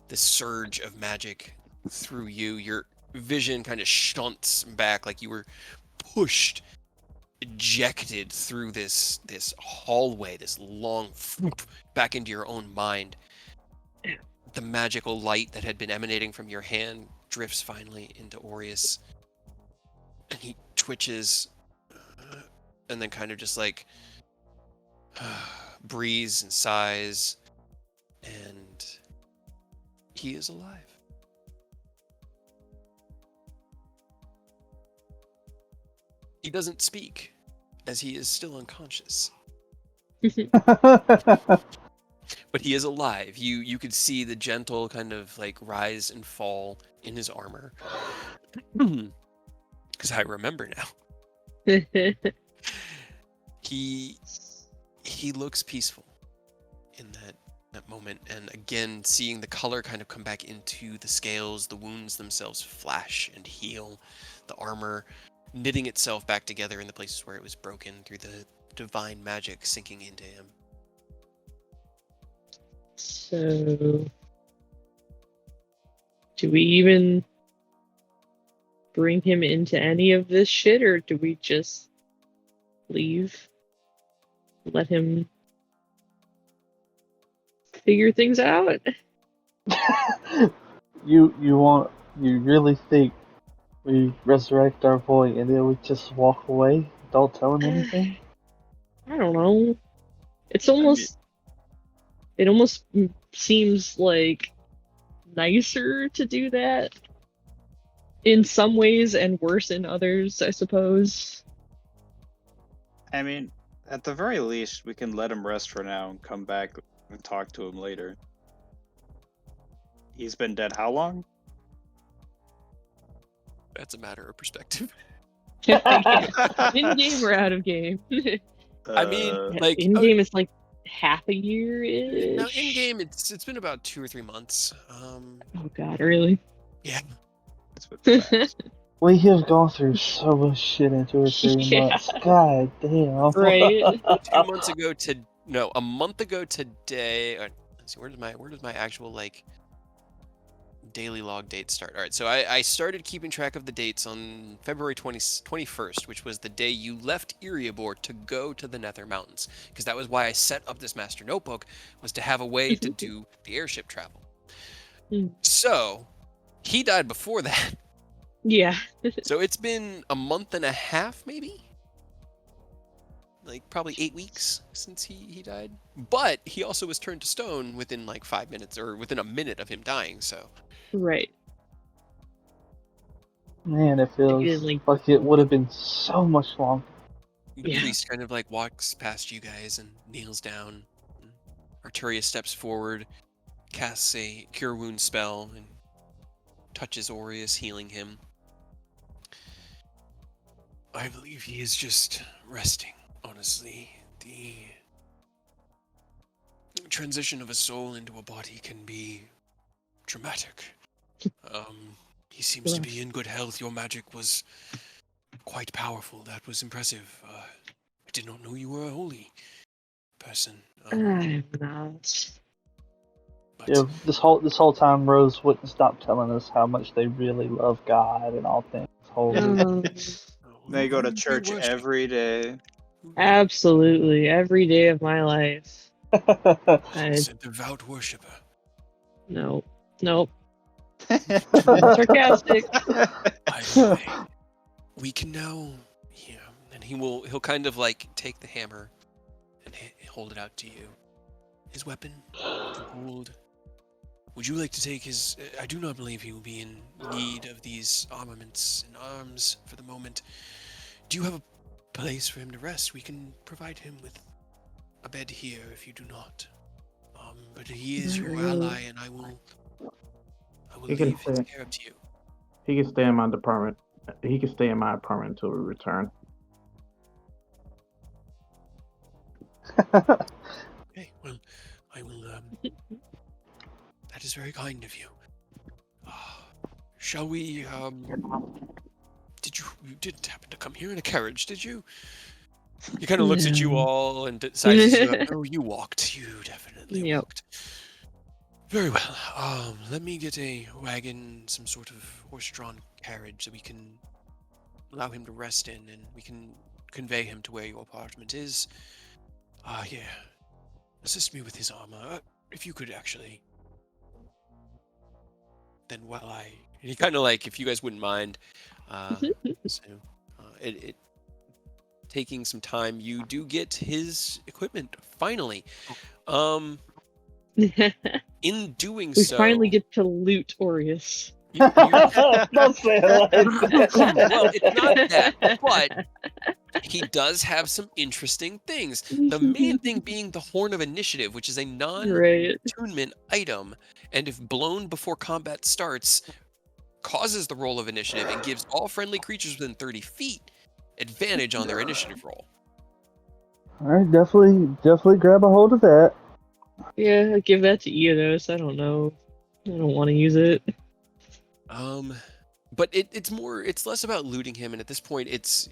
this surge of magic through you, your vision kind of shunts back like you were pushed, ejected through this hallway, this long back into your own mind. The magical light that had been emanating from your hand drifts finally into Aureus, and he twitches, and then kind of just like breathes and sighs, and he is alive. He doesn't speak, as he is still unconscious. But he is alive. You could see the gentle kind of like rise and fall in his armor. Because I remember now. He looks peaceful in that moment, and again seeing the color kind of come back into the scales, the wounds themselves flash and heal, the armor knitting itself back together in the places where it was broken through the divine magic sinking into him. So, do we even bring him into any of this shit, or do we just leave? Let him figure things out? You really think we resurrect our boy and then we just walk away? Don't tell him anything? I don't know. It's almost. It almost seems like nicer to do that in some ways and worse in others, I suppose. I mean, at the very least, we can let him rest for now and come back and talk to him later. He's been dead how long? That's a matter of perspective. Yeah. In game or out of game? I mean, like, In game is like half a year now ish. in game, it's been about 2 or 3 months. Oh god, really? Yeah. It's been fast. We have gone through so much shit in 2 or 3 Yeah. months. God damn. Right. 2 months ago to no, a month ago today. Let's see, where does my actual like daily log date start? All right, so I started keeping track of the dates on February 21st, which was the day you left Erebor to go to the Nether Mountains, because that was why I set up this master notebook, was to have a way to do the airship travel. So he died before that. Yeah. So it's been a month and a half, maybe? Like probably 8 weeks since he died. But he also was turned to stone within like 5 minutes or within a minute of him dying, so. Right. Man, it You feels didn't, like it would have been so much longer. The Yeah. priest kind of like walks past you guys and kneels down. Arturia steps forward, casts a cure wound spell, and touches Aureus, healing him. I believe he is just resting, honestly. The transition of a soul into a body can be dramatic. He seems to be in good health. Your magic was quite powerful. That was impressive. I did not know you were a holy person. I'm not. But Yeah, this whole time, Rose wouldn't stop telling us how much they really love God and all things holy. They go to who do you church worship? every day. Absolutely. Every day of my life. She's a devout worshiper. No. Nope. Sarcastic. By the way, we can now, yeah, and he'll kind of like take the hammer and hold it out to you. His weapon, to hold. Would you like to take his? I do not believe he will be in need of these armaments and arms for the moment. Do you have a place for him to rest? We can provide him with a bed here if you do not. But he is your ally, and I will He can leave his stay. care up to you. He can stay in my department. He can stay in my apartment until we return. Okay, well, I will. That is very kind of you. Shall we? You didn't happen to come here in a carriage, did you? He kind of looks at you No. all and sizes you up. No, you walked. You definitely Yep. walked. Very well. Let me get a wagon, some sort of horse-drawn carriage that we can allow him to rest in, and we can convey him to where your apartment is. Yeah. Assist me with his armor, if you could actually. Then while he kind of like, if you guys wouldn't mind, it taking some time, you do get his equipment finally. In doing We so, finally get to loot Aureus. Don't say it like that. well, it's not that, but he does have some interesting things. The main thing being the Horn of Initiative, which is a non-attunement item, and if blown before combat starts, causes the roll of initiative and gives all friendly creatures within 30 feet advantage on their initiative roll. All right, definitely grab a hold of that. Yeah, give that to Eonos. I don't know. I don't want to use it. But it's less about looting him, and at this point it's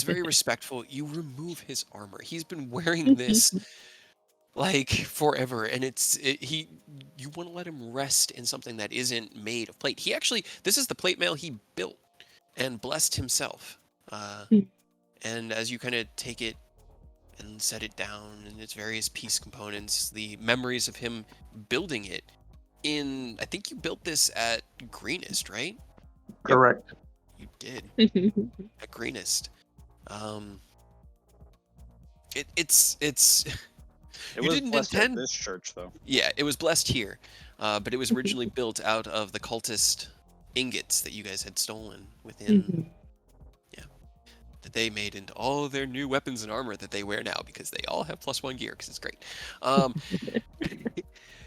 very respectful. You remove his armor. He's been wearing this like forever, and you want to let him rest in something that isn't made of plate. This is the plate mail he built and blessed himself. And as you kind of take it and set it down and its various piece components, the memories of him building it I think you built this at Greenest, right? Correct. You did. At Greenest. It's It you was didn't blessed at intend this church, though. Yeah, it was blessed here. But it was originally built out of the cultist ingots that you guys had stolen within that they made into all of their new weapons and armor that they wear now, because they all have +1 gear, because it's great.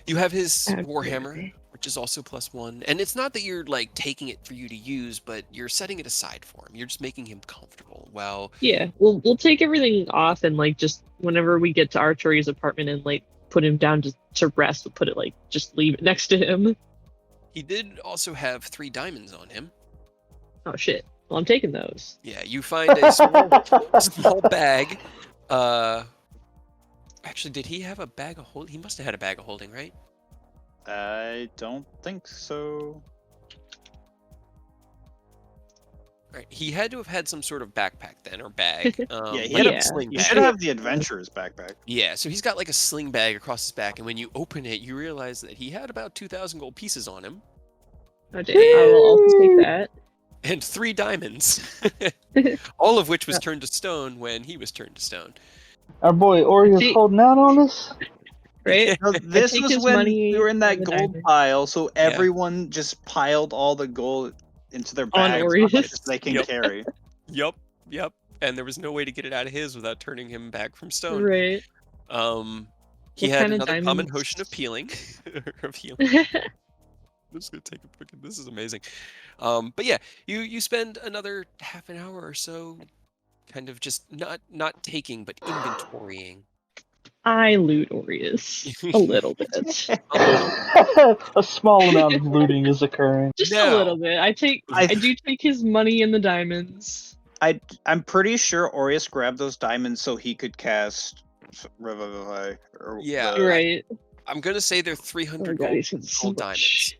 You have his Okay. warhammer, which is also +1, and it's not that you're like taking it for you to use, but you're setting it aside for him. You're just making him comfortable. Well, Yeah, we'll take everything off and like just whenever we get to Artoria's apartment and like put him down to rest, we'll put it like just leave it next to him. he did also have 3 diamonds on him. Oh shit. Well, I'm taking those. Yeah, you find a small bag. Actually, did he have a bag of holding? He must have had a bag of holding, right? I don't think so. Right. He had to have had some sort of backpack then, or bag. Yeah, he like had a yeah. sling You bag. should have the adventurer's backpack. Yeah, so he's got like a sling bag across his back, and when you open it, you realize that he had about 2,000 gold pieces on him, Oh damn, I will also take that. and 3 diamonds, all of which was turned to stone when he was turned to stone. Our boy Oreo's See- holding out on us. Right? No, this take was his when money we were in that and the gold diamond. pile, so everyone just piled all the gold into their On bags Oreos. that they can Yep. carry. Yep. And there was no way to get it out of his without turning him back from stone. Right. He What had kind of another common diamonds? potion of peeling. of healing. I'm just gonna take a freaking. This is amazing. But yeah, you spend another half an hour or so, kind of just not taking but inventorying. I loot Aureus a little bit. A small amount of looting is occurring. Just Now- a little bit. I do take his money and the diamonds. I'm pretty sure Aureus grabbed those diamonds so he could cast Revivify. Yeah. Right. I'm gonna say they're Oh my 300 god, gold, he's got so gold much. diamonds.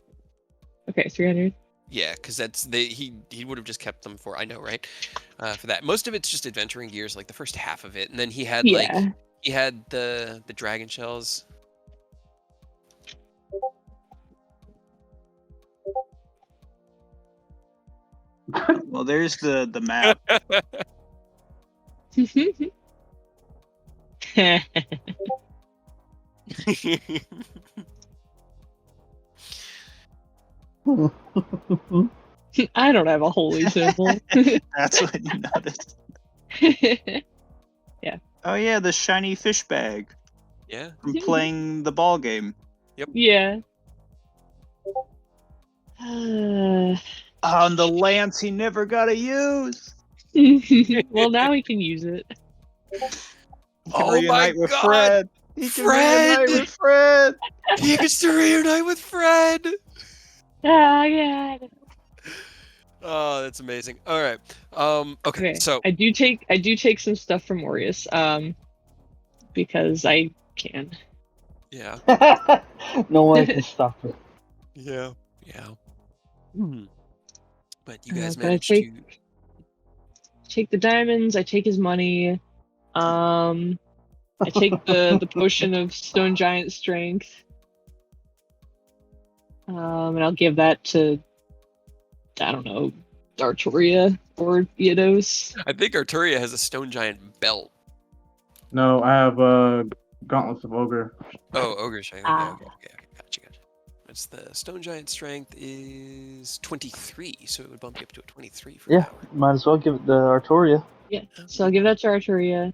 Okay, 300. Yeah, because he would have just kept them for, I know, right? For that, most of it's just adventuring gears, like the first half of it, and then he had Yeah. he had the dragon shells. Well, there's the map. I don't have a holy symbol. That's what you noticed. Oh yeah, the shiny fish bag Yeah. from playing the ball game. Yeah. On the lance he never got to use. Well, now he can use it. He can Oh my reunite with God! Fred. He can Fred! reunite with Fred. He gets to reunite with Fred. Oh god. Oh, that's amazing. All right. Okay. So I do take some stuff from Aureus, because I can. yeah. No one can stop it. Yeah. But you guys But I managed take- to. Take the diamonds. I take his money. I take the potion of stone giant strength. And I'll give that to, I don't know, Artoria or Theodos. I think Arturia has a stone giant belt. No, I have Gauntlets of Ogre. Oh, ogre strength. Ah. Okay. Gotcha. It's the stone giant strength is 23, so it would bump you up to a 23 for Yeah, power. might as well give it to Artoria. Yeah, so I'll give that to Artoria.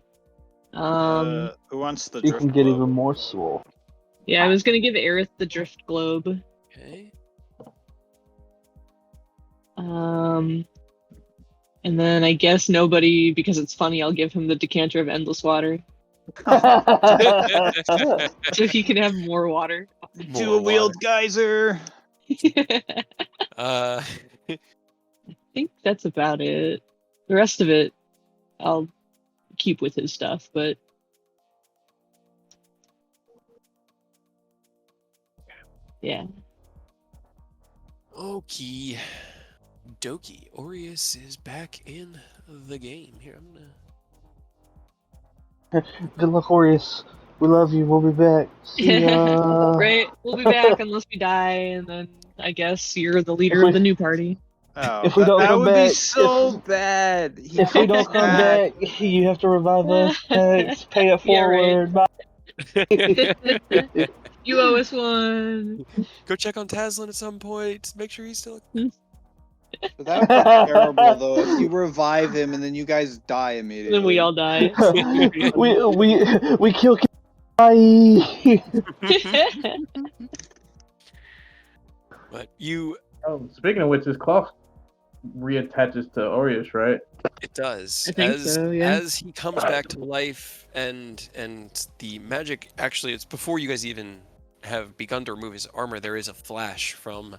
Who wants the You drift can get globe? even more swole. Yeah, I was gonna give Aerith the drift globe. Okay. And then I guess nobody, because it's funny, I'll give him the decanter of endless water, so he can have more water. Dual wield geyser. Uh, I think that's about it. The rest of it, I'll keep with his stuff, but yeah. Okie dokie. Aureus is back in the game. Here, I'm gonna. Good luck, Aureus. We love you. We'll be back. See ya. Right, we'll be back unless we die, and then I guess you're the leader If of the we- new party. Oh, If we don't that come would back- be so bad. He If we comes don't come back, you have to revive us. Thanks. Pay it Yeah, right. forward. Bye. You owe us one. Go check on Taslin at some point. Make sure he's still. That would be terrible though if you revive him and then you guys die immediately. Then we all die. we kill. Bye. But you, Oh, speaking of which, this cloth reattaches to Aureus, right? it does. I think so, yeah. As he comes back to life, and the magic actually, it's before you guys even have begun to remove his armor. There is a flash from.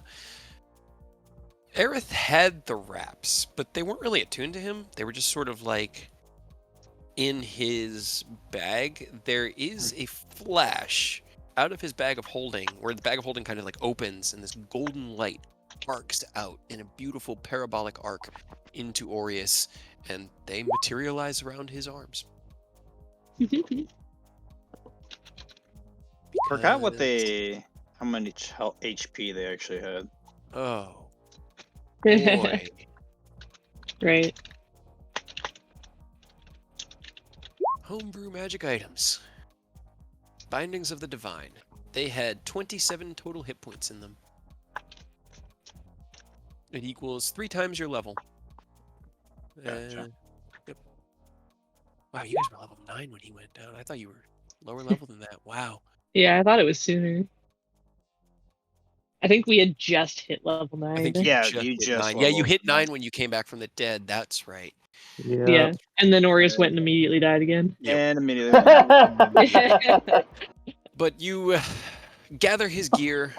Aerith had the wraps, but they weren't really attuned to him. They were just sort of like in his bag. There is a flash out of his bag of holding, where the bag of holding kind of like opens, and this golden light arcs out in a beautiful parabolic arc into Aureus, and they materialize around his arms. Forgot what Because- how many HP they actually had. Oh boy. Right. Homebrew magic items. Bindings of the Divine. They had 27 total hit points in them. It equals 3 times your level. Gotcha. Yep. Wow, you guys were level 9 when he went down. I thought you were lower level than that. Wow. Yeah, I thought it was sooner. I think we had just hit level 9. I think you Yeah, just you hit just 9. Yeah, you leveled hit 9 9. when you came back from the dead. That's right. Yeah. And then Aureus went and immediately died again. Yep. And immediately. But you gather his gear,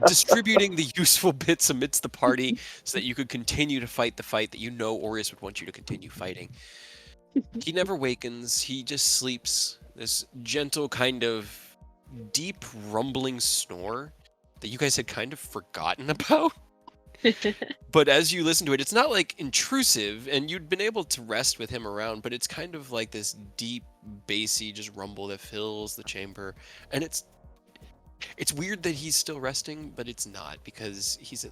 distributing the useful bits amidst the party so that you could continue to fight the fight that you know Aureus would want you to continue fighting. He never wakens. He just sleeps. This gentle kind of deep rumbling snore that you guys had kind of forgotten about. But as you listen to it, it's not like intrusive, and you'd been able to rest with him around, but it's kind of like this deep, bassy just rumble that fills the chamber. And it's weird that he's still resting, but it's not, because he's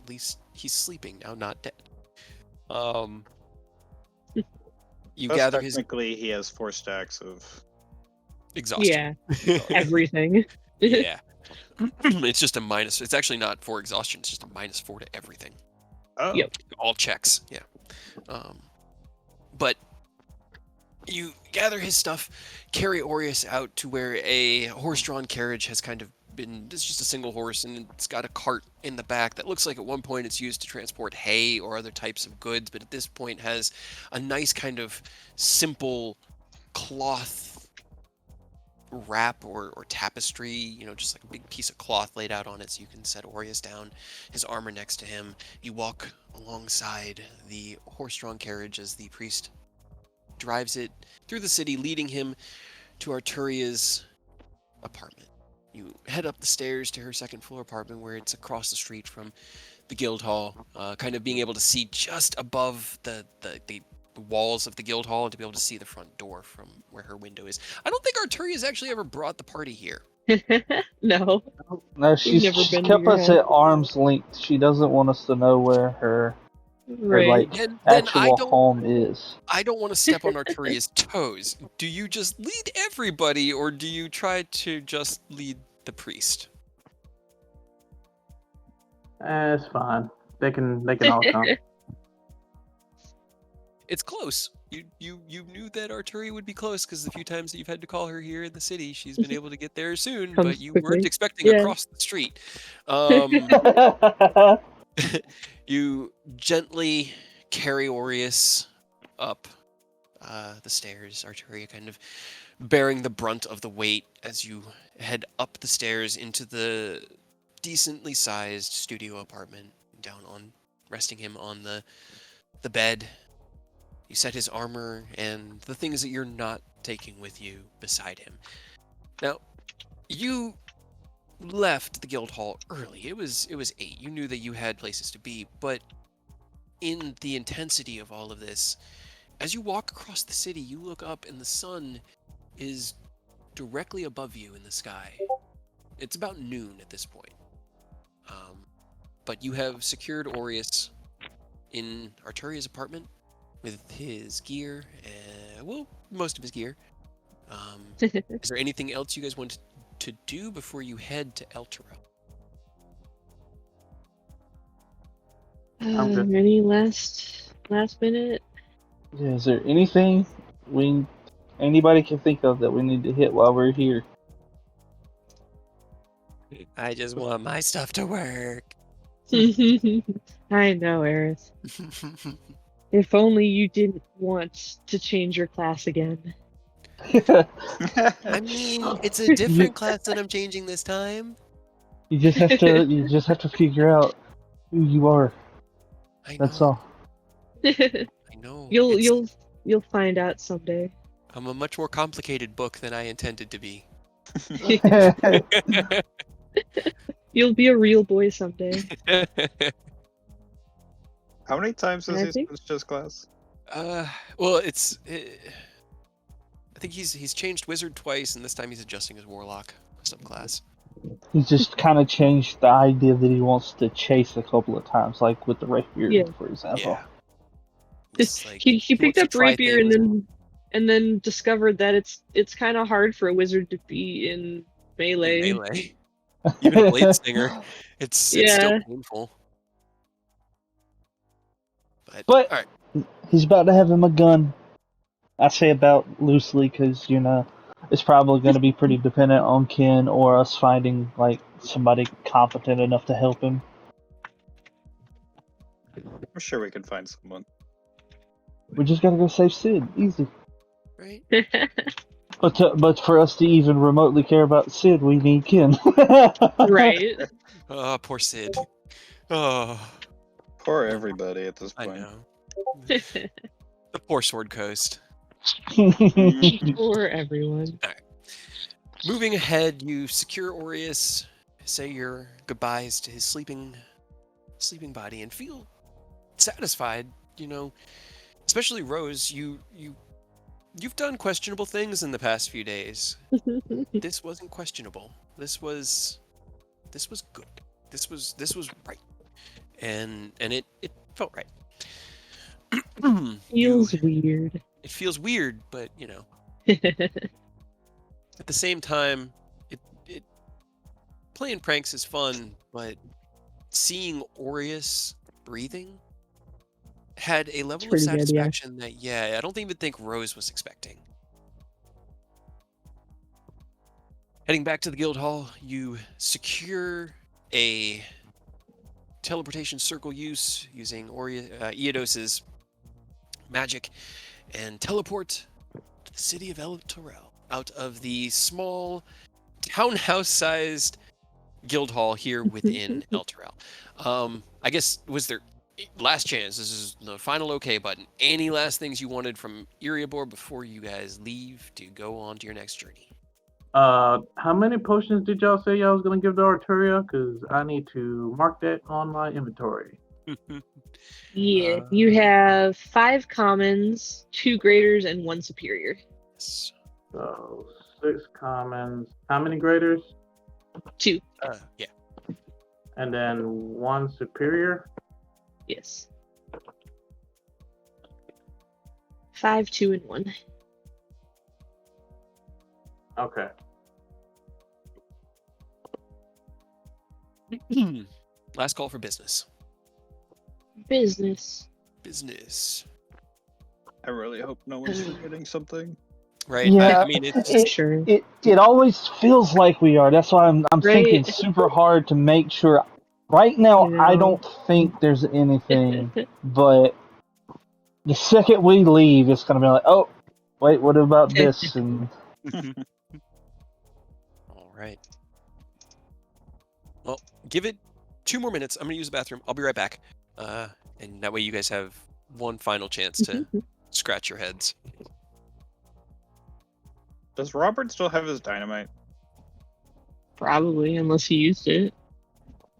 sleeping now, not dead. You Plus, gather his technically, he has 4 stacks of. exhaustion. Yeah, everything. Yeah. It's just a minus. It's actually not for exhaustion. It's just a -4 to everything. Oh. Yep. All checks. Yeah. But you gather his stuff, carry Aureus out to where a horse-drawn carriage has kind of been. It's just a single horse, and it's got a cart in the back that looks like at one point it's used to transport hay or other types of goods, but at this point has a nice kind of simple cloth wrap or tapestry, just like a big piece of cloth laid out on it so you can set Aureus down, his armor next to him. You walk alongside the horse-drawn carriage as the priest drives it through the city, leading him to Arturia's apartment. You head up the stairs to her second floor apartment, where it's across the street from the guild hall, kind of being able to see just above the walls of the guild hall and to be able to see the front door from where her window is. I don't think Arturia's actually ever brought the party here. No. No, she's never been to kept your us house. at arm's length. She doesn't want us to know where her Right. like Then actual home is. I don't want to step on Arturia's toes. Do you just lead everybody, or do you try to just lead the priest? It's fine. They can all come. It's close. You knew that Arturia would be close because the few times that you've had to call her here in the city, she's been able to get there soon, Comes but you quickly. weren't expecting Yeah. across the street. You gently carry Aureus up the stairs, Arturia kind of bearing the brunt of the weight as you head up the stairs into the decently sized studio apartment, resting him on the bed. You set his armor and the things that you're not taking with you beside him. Now, you left the guild hall early. It was 8. You knew that you had places to be, but in the intensity of all of this, as you walk across the city, you look up and the sun is directly above you in the sky. It's about noon at this point. But you have secured Aureus in Arturia's apartment with his gear, most of his gear. Is there anything else you guys want to do before you head to Elturel? I'm good. Any last minute? Yeah, is there anything we Anybody can think of that we need to hit while we're here. I just want my stuff to work. I know, Eris. If only you didn't want to change your class again. I mean, it's a different class that I'm changing this time. You just have to figure out who you are. I know. That's all. I know. You'll find out someday. I'm a much more complicated book than I intended to be. You'll be a real boy someday. How many times has I he think- switched his class? Well, I think he's changed wizard twice, and this time he's adjusting his warlock subclass. He's just kind of changed the idea that he wants to chase a couple of times, like with the rapier, Yeah. for example. Yeah. It's like, he picked wants to up try rapier things and then discovered that it's kind of hard for a wizard to be in in melee. melee. Even a blade stinger, it's still Yeah. painful. But- all right. He's about to have him a gun. I say about loosely because, it's probably going to be pretty dependent on Ken or us finding, like, somebody competent enough to help him. I'm sure we can find someone. We just got to go save Sid. Easy. Right. But for us to even remotely care about Sid, we need Ken. Right. Oh, poor Sid. Oh, Poor everybody at this I point. know. The poor Sword Coast. For everyone. Moving ahead, you secure Aureus, say your goodbyes to his sleeping body, and feel satisfied. Especially Rose. You've done questionable things in the past few days. This wasn't questionable. This was good. This was right, and it felt right. Feels weird. It feels weird, but at the same time, it playing pranks is fun, but seeing Aureus breathing had a level of pretty good, yeah. satisfaction that I don't even think Rose was expecting. Heading back to the guild hall, you secure a teleportation circle using Eodos's magic and teleport to the city of El Torel out of the small townhouse-sized guild hall here within El Torel. I guess, was there last chance? This is the final OK button. Any last things you wanted from Eriabor before you guys leave to go on to your next journey? How many potions did y'all say y'all was gonna give to Arturia? Because I need to mark that on my inventory. Yeah, you have 5 commons, 2 graders, and 1 superior. Yes. So 6 commons. How many graders? 2. Yeah. And then 1 superior. Yes. 5, 2, and 1. Okay. Last call for business. Business. I really hope no one's forgetting something. Right? Yeah. I mean, it's I'm sure. It always feels like we are. That's why I'm Right. thinking super hard to make sure. Right now, You I know. don't think there's anything, but the second we leave, it's gonna be like, oh, wait, what about this? And all right. Well, give it 2 more minutes. I'm gonna use the bathroom. I'll be right back. And that way you guys have one final chance to scratch your heads. Does Robert still have his dynamite? Probably, unless he used it.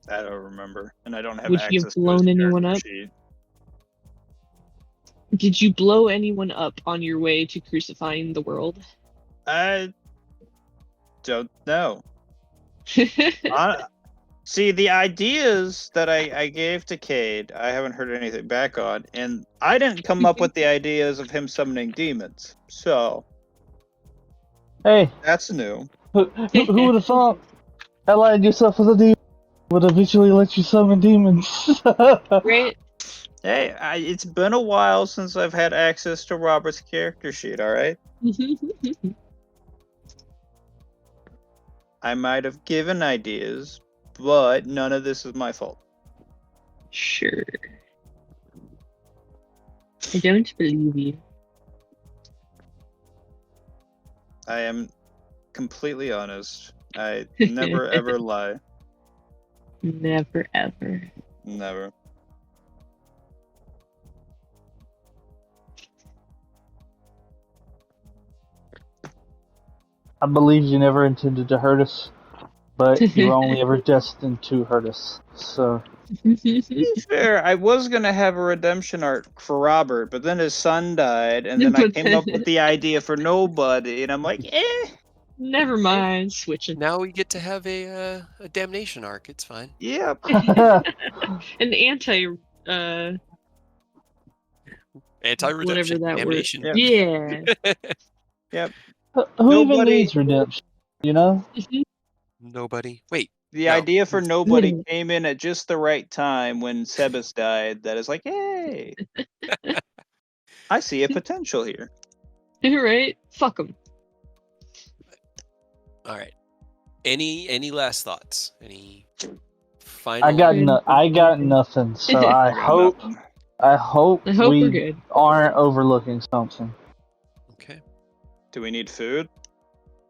I don't remember, and I don't have Would access you have to his blown anyone character up? sheet. Did you blow anyone up on your way to crucifying the world? I don't know. See, the ideas that I gave to Cade, I haven't heard anything back on, and I didn't come up with the ideas of him summoning demons. So hey, that's new. who would have thought allying yourself with a demon would eventually let you summon demons? Right? Hey, it's been a while since I've had access to Robert's character sheet, alright? I might have given ideas, but none of this is my fault. Sure. I don't believe you. I am completely honest. I never ever lie. Never ever. Never. I believe you never intended to hurt us, but you were only ever destined to hurt us. So To be fair, I was gonna have a redemption arc for Robert, but then his son died, and then I But came up with the idea for Nobody, and I'm like, Never mind. Switching. Now we get to have a damnation arc. It's fine. yep. An anti Anti-redemption. whatever that word. Damnation. Yeah. Yep. who even Nobody- needs redemption? You know? Nobody. Wait. The No. idea for Nobody came in at just the right time when Sebas died. That is like, hey, I see a potential here. Right? Fuck them. All right. Any last thoughts? Any final? I got nothing. So I hope I hope we're we good. aren't overlooking something. Okay. Do we need food?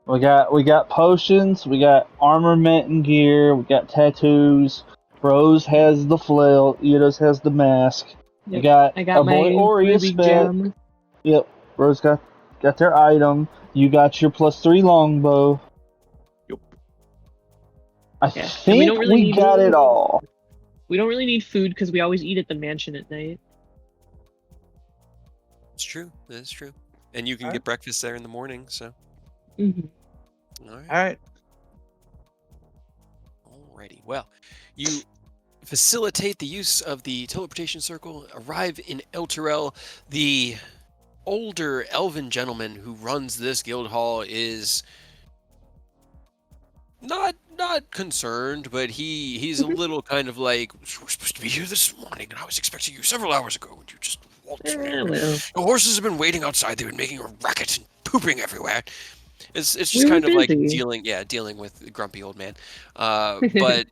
We got potions, we got armament and gear, we got tattoos. Rose has the flail, Eidos has the mask. We Yep. got I got a boy my Ori ruby spec. gem. Yep. Rose got their item. You got your +3 longbow. Yep. I Yeah, and we think don't really we need got food. it all. We don't really need food because we always eat at the mansion at night. It's true. That is true. And you can All get breakfast there in the morning. So. Mhm. All right. All right. Alrighty. Well, you facilitate the use of the teleportation circle, arrive in Elturel. The older elven gentleman who runs this guild hall is not concerned, but he's a little kind of like, we're supposed to be here this morning, and I was expecting you several hours ago, and you just waltzed in here. Well, The horses have been waiting outside. They've been making a racket and pooping everywhere. It's just We were kind of like busy. dealing with the grumpy old man. But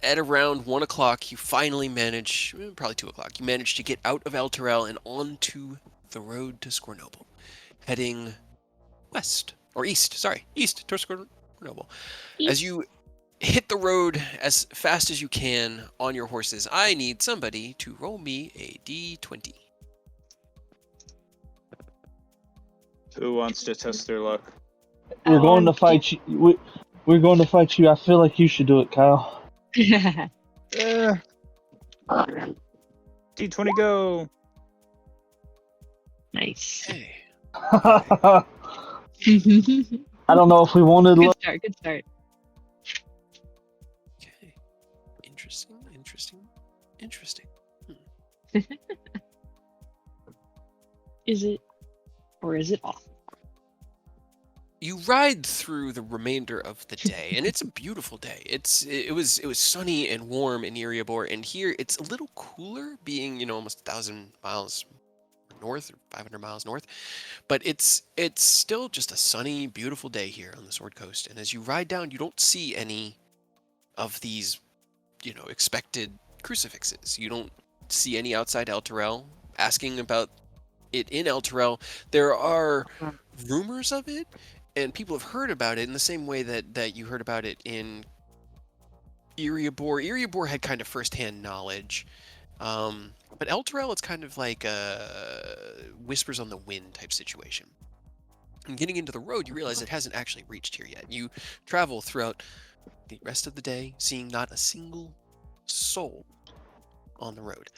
at around 1 o'clock, you finally manage, probably 2 o'clock, you manage to get out of Elturel and onto the road to Scornoble, heading west, or east, east to Scornoble. As you hit the road as fast as you can on your horses, I need somebody to roll me a d20. Who wants to test their luck? We're going to fight you. We're going to fight you. I feel like you should do it, Kyle. D20 go. Nice. Okay. I Good don't know if we wanted luck. start. Good start. Okay. Interesting. Is it, or is it off? You ride through the remainder of the day, and it's a beautiful day. It was sunny and warm in Eriabor, and here it's a little cooler, being almost 1,000 miles north or 500 miles north, but it's still just a sunny, beautiful day here on the Sword Coast. And as you ride down, you don't see any of these, expected crucifixes. You don't see any outside Elturel. Asking about it in Elturel, there are rumors of it, and people have heard about it in the same way that you heard about it in Eriabor. Eriabor had kind of firsthand knowledge. But Elturel, it's kind of like a whispers on the wind type situation. And getting into the road, you realize it hasn't actually reached here yet. You travel throughout the rest of the day, seeing not a single soul on the road.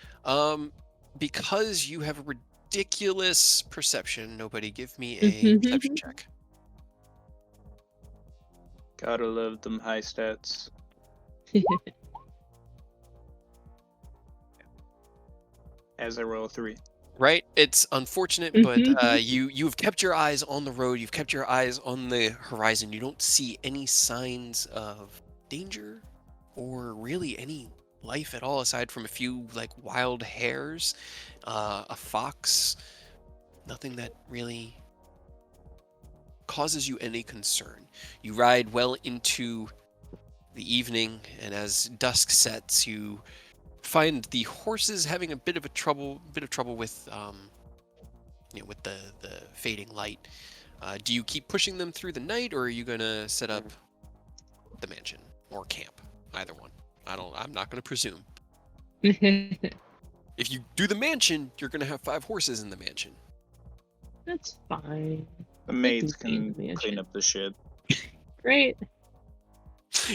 Because you have a ridiculous perception, nobody give me a perception check. Gotta love them high stats. As I roll a 3. Right? It's unfortunate, but you've kept your eyes on the road. You've kept your eyes on the horizon. You don't see any signs of danger or really any life at all, aside from a few like wild hares, a fox. Nothing that really causes you any concern. You ride well into the evening, and as dusk sets, you find the horses having a bit of trouble with with the fading light. Do you keep pushing them through the night, or are you gonna set up the mansion or camp? Either one. I'm not gonna presume. If you do the mansion, you're gonna have 5 horses in the mansion. That's fine. The maids can be in can the mansion. clean up the shit. Great.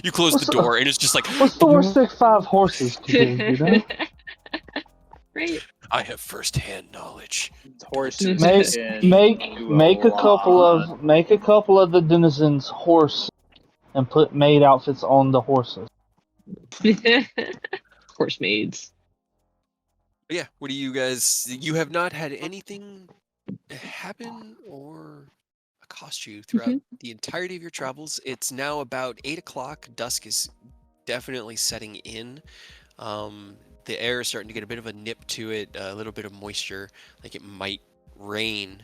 You close What's the door, and it's just like, What's the worst thing 5 horses to do, you know? Great. I have first-hand knowledge. Horses Make can make do make a couple lot. of the denizens horse and put maid outfits on the horses. Horse maids. But yeah, what do you guys? You have not had anything happen or accost you throughout the entirety of your travels. It's now about 8 o'clock. Dusk is definitely setting in. The air is starting to get a bit of a nip to it, a little bit of moisture, like it might rain.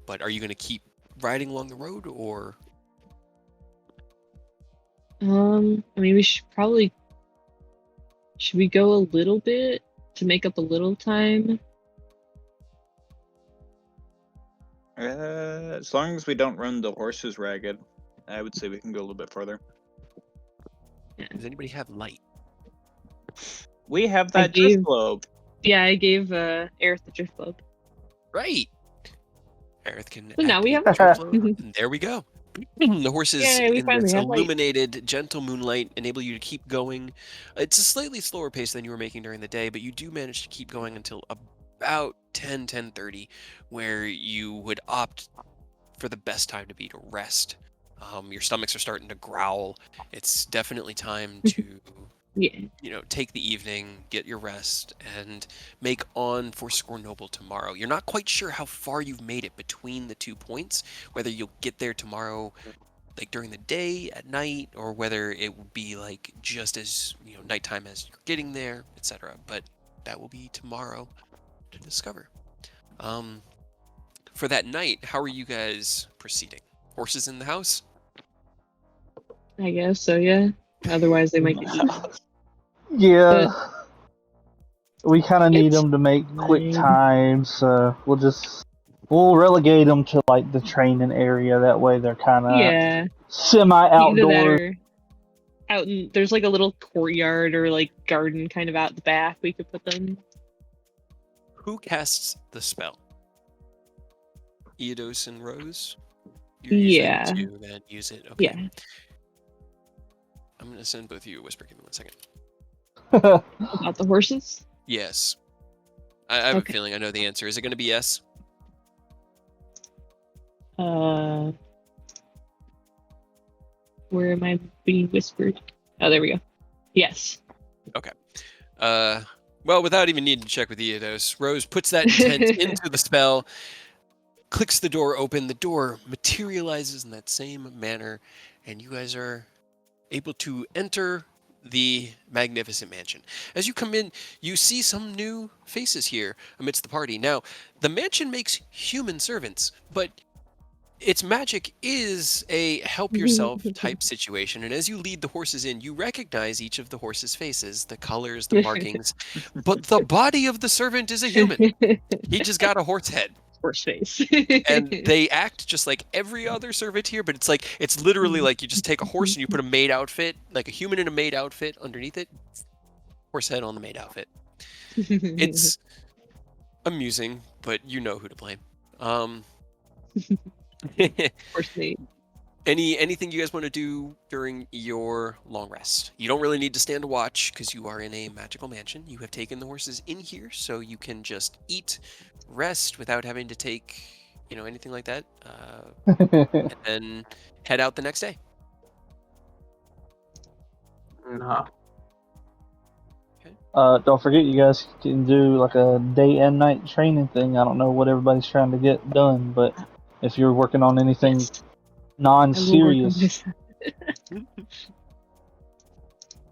But are you going to keep riding along the road, or? I mean, we should we go a little bit to make up a little time? As long as we don't run the horses ragged, I would say we can go a little bit further. Does anybody have light? We have I that drift gave- globe. Yeah, I gave Aerith the drift globe. Right. Aerith can. So now we have activate a the drift globe, and there we go. The horses Yay, we in finally this have light. illuminated, gentle moonlight enable you to keep going. It's a slightly slower pace than you were making during the day, but you do manage to keep going until about 10:30, where you would opt for the best time to be to rest. Your stomachs are starting to growl. It's definitely time to Yeah. take the evening, get your rest, and make on for Scornoble tomorrow. You're not quite sure how far you've made it between the 2 points, whether you'll get there tomorrow like during the day, at night, or whether it will be like just as nighttime as you're getting there, etc. But that will be tomorrow to discover. For that night, how are you guys proceeding? Horses in the house? I guess so, yeah. Otherwise, they might get eaten. Yeah. We kind of need It's them to make quick fine. time, so we'll relegate them to like the training area. That way they're kind of Yeah. semi Either that outdoors. or out in there's like a little courtyard or like garden kind of out the back we could put them. Who casts the spell? Eodos and Rose? You're Yeah. using to then use it. Okay. Yeah. I'm going to send both of you a whisper. Give me 1 second. About the horses? Yes. I have Okay. a feeling I know the answer. Is it going to be yes? Where am I being whispered? Oh, there we go. Yes. Well, without even needing to check with Eodos, Rose puts that intent into the spell, clicks the door open. The door materializes in that same manner, and you guys are able to enter the magnificent mansion. As you come in, you see some new faces here amidst the party. Now, the mansion makes human servants, but its magic is a help yourself type situation. And as you lead the horses in, you recognize each of the horses' faces, the colors, the markings, but the body of the servant is a human. He just got a horse head. Horse face. And they act just like every other servant here, but it's literally like you just take a horse and you put a maid outfit, like a human in a maid outfit underneath it, horse head on the maid outfit. It's amusing, but you know who to blame. horse mate. Anything you guys want to do during your long rest? You don't really need to stand to watch because you are in a magical mansion. You have taken the horses in here, so you can just eat, rest without having to take, anything like that, and then head out the next day. Nah. Don't forget, you guys can do like a day and night training thing. I don't know what everybody's trying to get done, but if you're working on anything Yes. I will work on non-serious, this.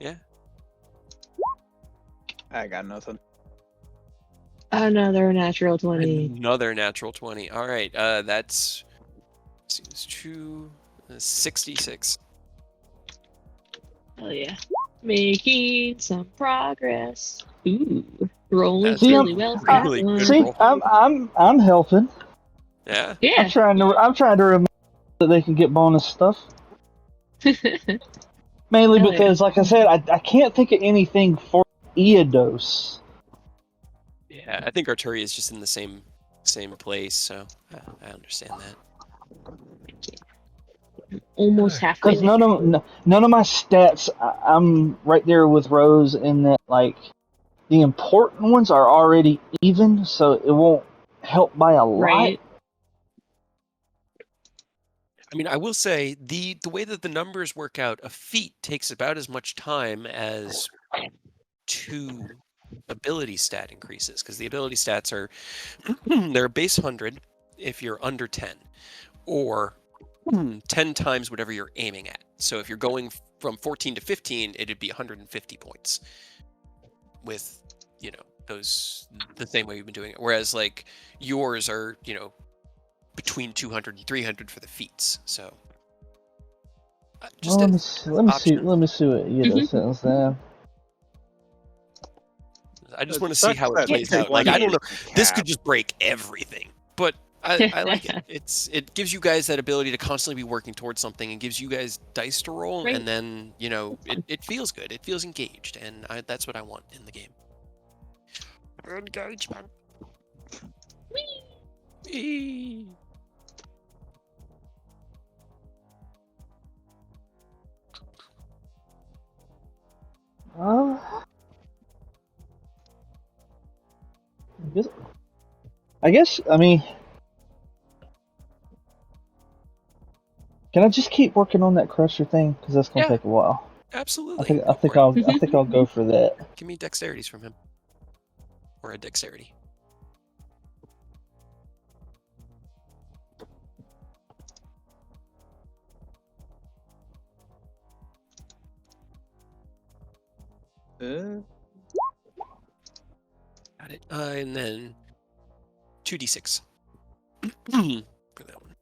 Yeah. I got nothing. Another natural 20. Another natural 20. All right. That's 66. Oh yeah. Making some progress. Ooh. Rolling That's See, really well for that really one. good See, roll. I'm helping. Yeah. Yeah. I'm trying to remember that they can get bonus stuff. Mainly Hell because, like I said, I can't think of anything for Eodos. Yeah. I think Arturi is just in the same place, so I understand that. Almost halfway Because there. none of my stats, I'm right there with Rose in that, like, the important ones are already even, so it won't help by a lot. Right. I mean, I will say the way that the numbers work out, a feat takes about as much time as 2 ability stat increases, because the ability stats are they're a base 100 if you're under 10, or 10 times whatever you're aiming at. So if you're going from 14 to 15, it'd be 150 points with, those the same way you've been doing it. Whereas like yours are, between 200 and 300 for the feats. So just Well, an let me see option. what Eodos says then. I just It want to see sucks how it that plays out. Like, 20 I don't know. is the This could cap. just break everything, but I like it. It gives you guys that ability to constantly be working towards something, and gives you guys dice to roll, Right. and then it feels good. It feels engaged, and that's what I want in the game. Engagement. Whee! Uh, I guess. I mean, can I just keep working on that crusher thing? Because that's gonna Yeah, take a while. absolutely. I think I'll go for that. Give me dexterities from him, or a dexterity. Got it. And then 2d6 for that one.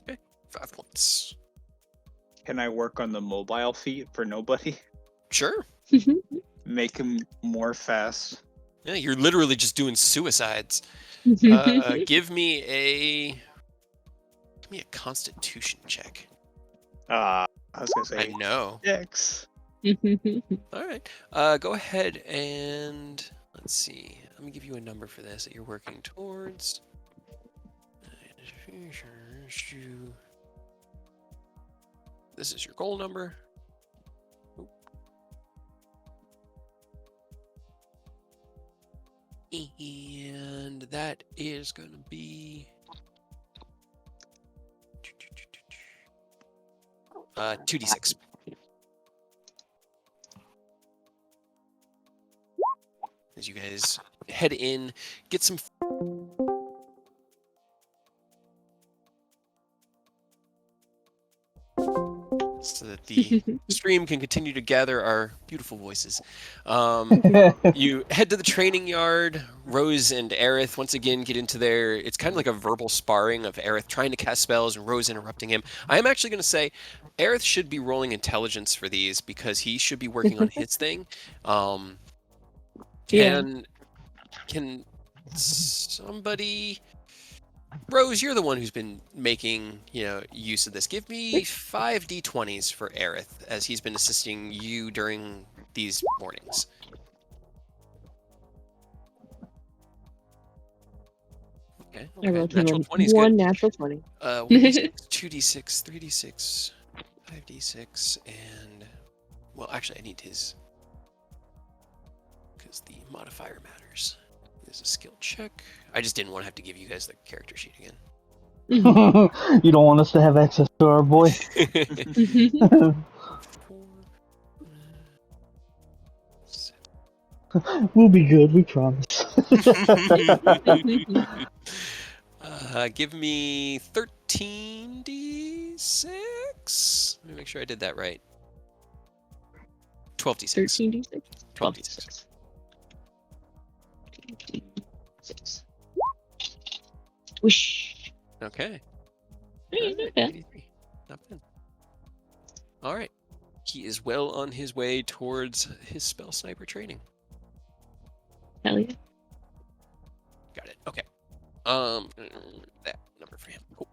Okay, 5 points. Can I work on the mobile feat for nobody? Sure. Make him more fast. Yeah, you're literally just doing suicides. Give me a Constitution check. I was gonna say I know. X. All right. Go ahead and let's see. Let me give you a number for this that you're working towards. This is your goal number. And that is going to be 2d6. As you guys head in, get some so that the stream can continue to gather our beautiful voices. You head to the training yard. Rose and Aerith once again get into their. It's kind of like a verbal sparring of Aerith trying to cast spells and Rose interrupting him. I am actually going to say Aerith should be rolling intelligence for these because he should be working on his thing. Can somebody? Rose, you're the one who's been making, use of this. Give me 5 d20s for Aerith, as he's been assisting you during these mornings. Okay. I rolled him Natural a 20 is one good. natural 20. 1d6, 2d6, 3d6, 5d6, and well, actually, I need his because the modifier matters. There's a skill check. I just didn't want to have to give you guys the character sheet again. You don't want us to have access to our boy. 4, 7. We'll be good, we promise. Give me 13d6. Let me make sure I did that right. 12d6. 13d6? 12d6. 12d6. Whoosh. Okay. Hey, All right, not bad. 83. Not bad. All right. He is well on his way towards his spell sniper training. Hell yeah. Got it. Okay. That number for him. Cool.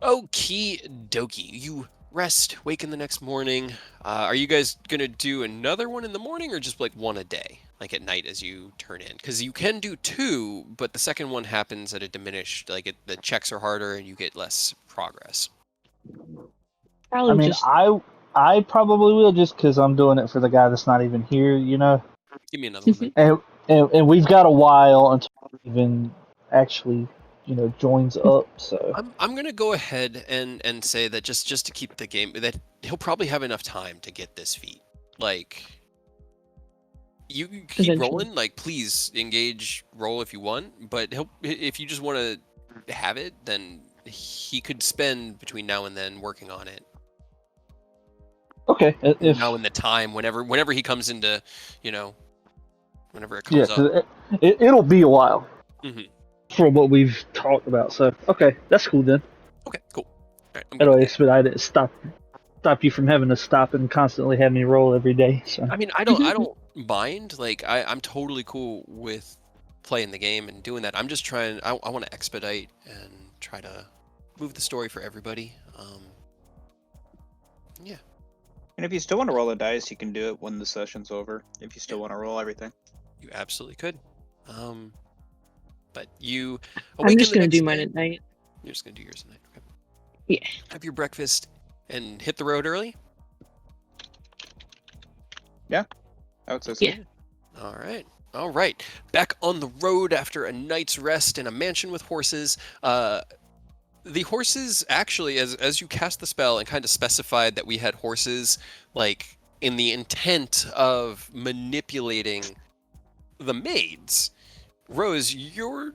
Okie dokie. You rest, wake in the next morning. Are you guys gonna do another one in the morning or just like one a day, like at night as you turn in? Because you can do two, but the second one happens at a diminished, like the checks are harder and you get less progress. Probably I mean, just I probably will just because I'm doing it for the guy that's not even here, you know. Give me another one then. And we've got a while until he even actually, you know, joins up. So I'm gonna go ahead and say that just to keep the game, that he'll probably have enough time to get this feat. Like, you can keep Eventually. rolling. Like, please engage roll if you want, but if you just want to have it, then he could spend between now and then working on it. okay, if Now in the time, whenever he comes into, whenever it yeah, comes up. 'cause it'll be a while Mhm. for what we've talked about. So okay, that's cool then. Okay, cool. All right, I'm good That'll with that. expedite it. Stop you from having to stop and constantly have me roll every day. So I mean, I don't mind. Like, I'm totally cool with playing the game and doing that. I'm just trying. I want to expedite and try to move the story for everybody. Yeah. And if you still want to roll the dice, you can do it when the session's over. If you still want to roll everything. You absolutely could. But you I'm awaken just the gonna next do mine day. at night. You're just gonna do yours tonight. Okay. Yeah. Have your breakfast and hit the road early. I would say so. Yeah. All right. Back on the road after a night's rest in a mansion with horses. The horses actually, as you cast the spell and kind of specified that we had horses, like in the intent of manipulating the maids. Rose, your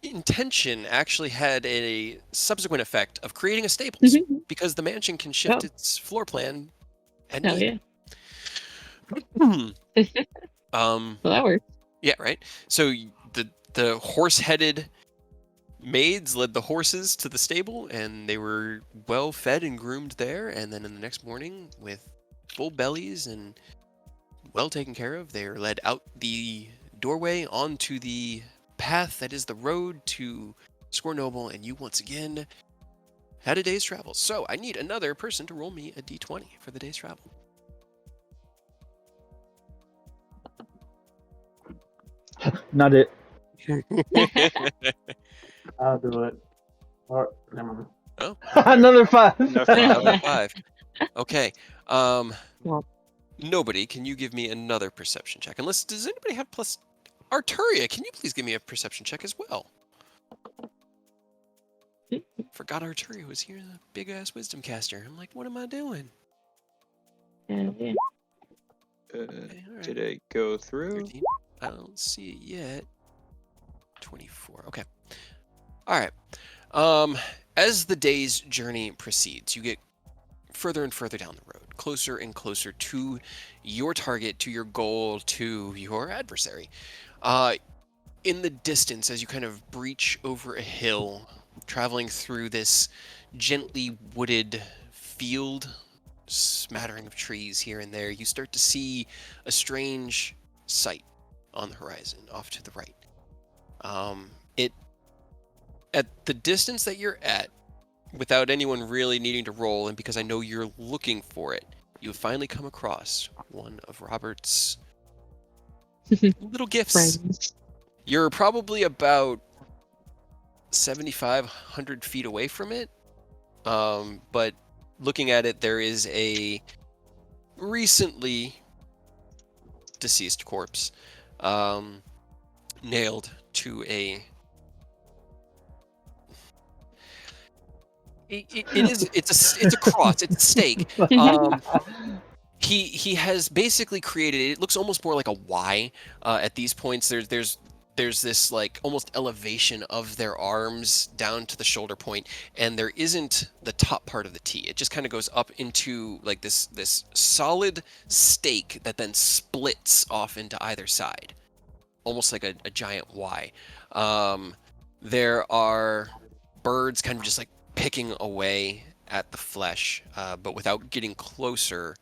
intention actually had a subsequent effect of creating a stables Mhm. because the mansion can shift Oh. its floor plan and Hell need. yeah. Um, Well, that works. yeah, right. So the horse-headed maids led the horses to the stable, and they were well fed and groomed there. And then in the next morning, with full bellies and well taken care of, they are led out the doorway onto the path that is the road to Score Noble, and you once again had a day's travel. So I need another person to roll me a d20 for the day's travel. not it. I'll do it. Or never mind. Another 5. No, Another 5. Okay. Well. Nobody, can you give me another perception check? Unless, does anybody have plus? Arturia, can you please give me a perception check as well? Forgot Arturia was here, the big ass wisdom caster. I'm like, what am I doing? Hell yeah. Okay, all right. Did it go through? 13. I don't see it yet. 24. Okay. All right. As the day's journey proceeds, you get further and further down the road, closer and closer to your target, to your goal, to your adversary. In the distance, as you kind of breach over a hill, traveling through this gently wooded field, smattering of trees here and there, you start to see a strange sight on the horizon off to the right. At the distance that you're at, without anyone really needing to roll, and because I know you're looking for it, you have finally come across one of Robert's little gifts. Friends. You're probably about 7,500 feet away from it, but looking at it, there is a recently deceased corpse nailed to a... It's a cross. It's a stake. He has basically created it. It looks almost more like a Y at these points. There's there's this like almost elevation of their arms down to the shoulder point, and there isn't the top part of the T. It just kind of goes up into like this solid stake that then splits off into either side, almost like a giant Y. There are birds kind of just like picking away at the flesh, but without getting closer,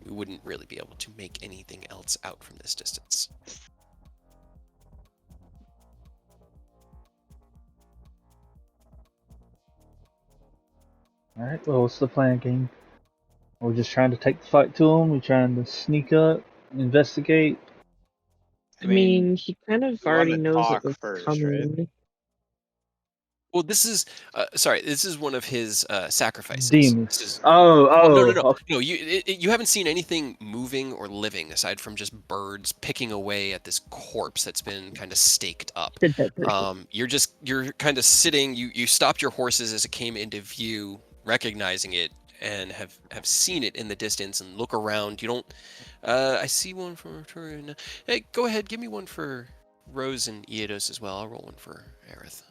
we wouldn't really be able to make anything else out from this distance. Alright, well, what's the plan, King? We're just trying to take the fight to him. We're trying to sneak up, investigate. I mean, he kind of we already wanna knows that talk we're first, coming. Well, this is this is one of his sacrifices. Demons. This is, Oh, no. okay. No, you haven't seen anything moving or living aside from just birds picking away at this corpse that's been kind of staked up. The dead person. You're kind of sitting. You stopped your horses as it came into view, recognizing it, and have seen it in the distance and look around. You don't. I see one for. Hey, go ahead. Give me one for Rose and Iedos as well. I'll roll one for Aerith.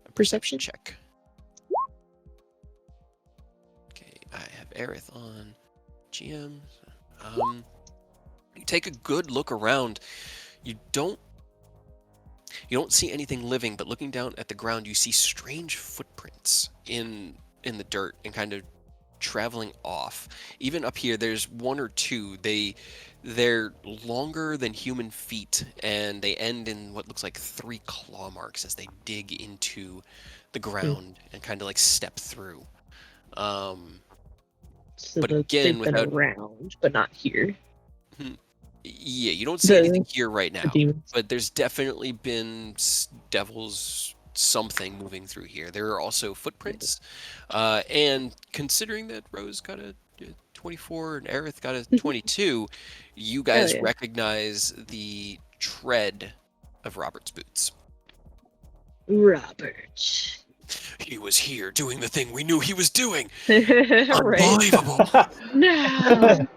A perception check. Okay, I have Aerith on GM. You take a good look around. You don't see anything living, but looking down at the ground, you see strange footprints in the dirt and kind of traveling off. Even up here, there's one or two. They're longer than human feet, and they end in what looks like 3 claw marks as they dig into the ground and kind of like step through. So but they've again, been without around, but not here. Yeah, you don't see anything here right The now, demons. but there's definitely been devils something moving through here. There are also footprints, and considering that Rose got a 24 and Aerith got a 22, you guys yeah. recognize the tread of Robert's boots. Robert. He was here doing the thing we knew he was doing. Right. Unbelievable. No.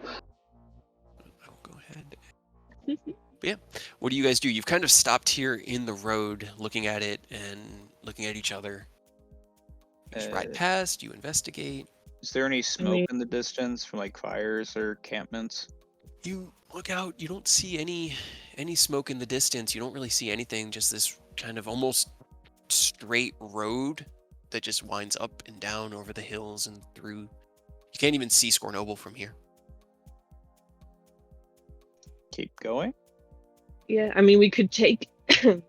I'll go ahead. But yeah, what do you guys do? You've kind of stopped here in the road, looking at it and looking at each other. You just ride past, you investigate. Is there any smoke in the distance from like fires or encampments? You look out, you don't see any smoke in the distance. You don't really see anything, just this kind of almost straight road that just winds up and down over the hills and through. You can't even see Scornoble from here. Keep going. Yeah, I mean, we could take the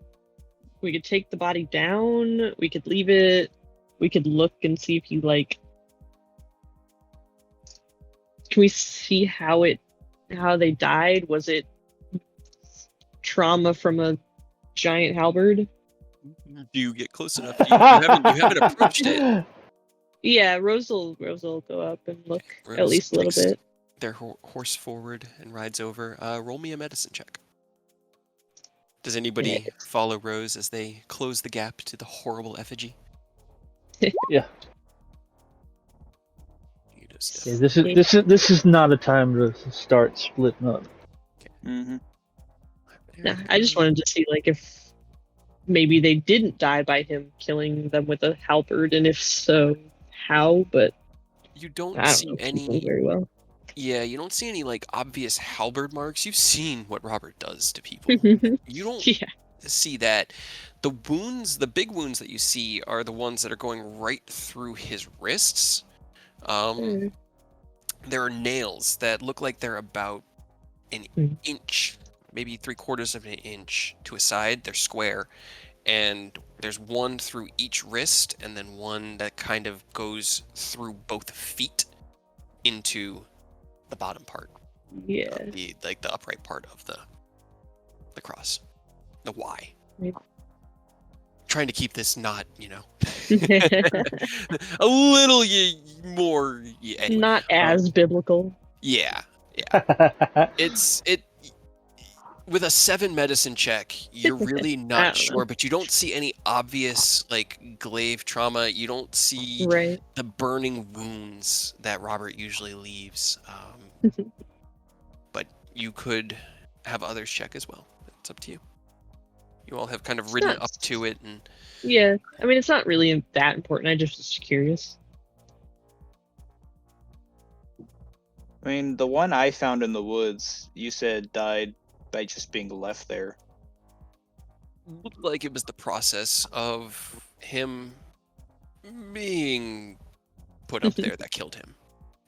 body down. We could leave it. We could look and see if you like. Can we see how they died? Was it trauma from a giant halberd? Do you get close enough? You haven't approached it. Yeah, Rose will go up and look Rose at least a little takes bit. their horse forward and rides over. Roll me a medicine check. Does anybody follow Rose as they close the gap to the horrible effigy? Yeah. You just Yeah, this is not a time to start splitting up. Mm-hmm. Nah, I just wanted to see like if maybe they didn't die by him killing them with a halberd, and if so, how? But you don't I don't see know any. people very well. Yeah, you don't see any like obvious halberd marks. You've seen what Robert does to people. You don't see that. The wounds, the big wounds that you see, are the ones that are going right through his wrists. There are nails that look like they're about an inch, maybe 3/4 of an inch to a side. They're square, and there's one through each wrist, and then one that kind of goes through both feet into the bottom part. Yeah. The upright part of the cross. The Y. Maybe. Trying to keep this not, a little more. Anyway. Not as biblical. Yeah. It's with a 7 medicine check, you're really not sure, but you don't see any obvious like glaive trauma. You don't see the burning wounds that Robert usually leaves. But you could have others check as well. It's up to you. You all have kind of It's ridden not- up to it, and Yeah, I mean, it's not really that important. I just was curious. I mean, the one I found in the woods, you said died by just being left there. looked like it was the process of him being put up there that killed him,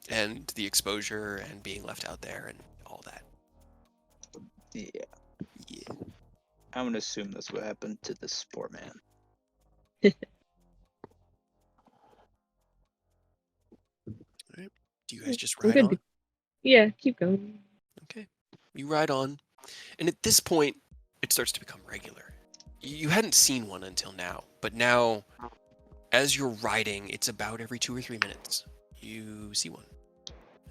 and the exposure and being left out there and all that. Yeah, Yeah. I'm gonna assume that's what happened to this poor man. Do you guys just I'm ride good. on? Yeah, keep going. Okay. You ride on, and at this point, it starts to become regular. You hadn't seen one until now, but now, as you're riding, it's about every 2 or 3 minutes. You see one,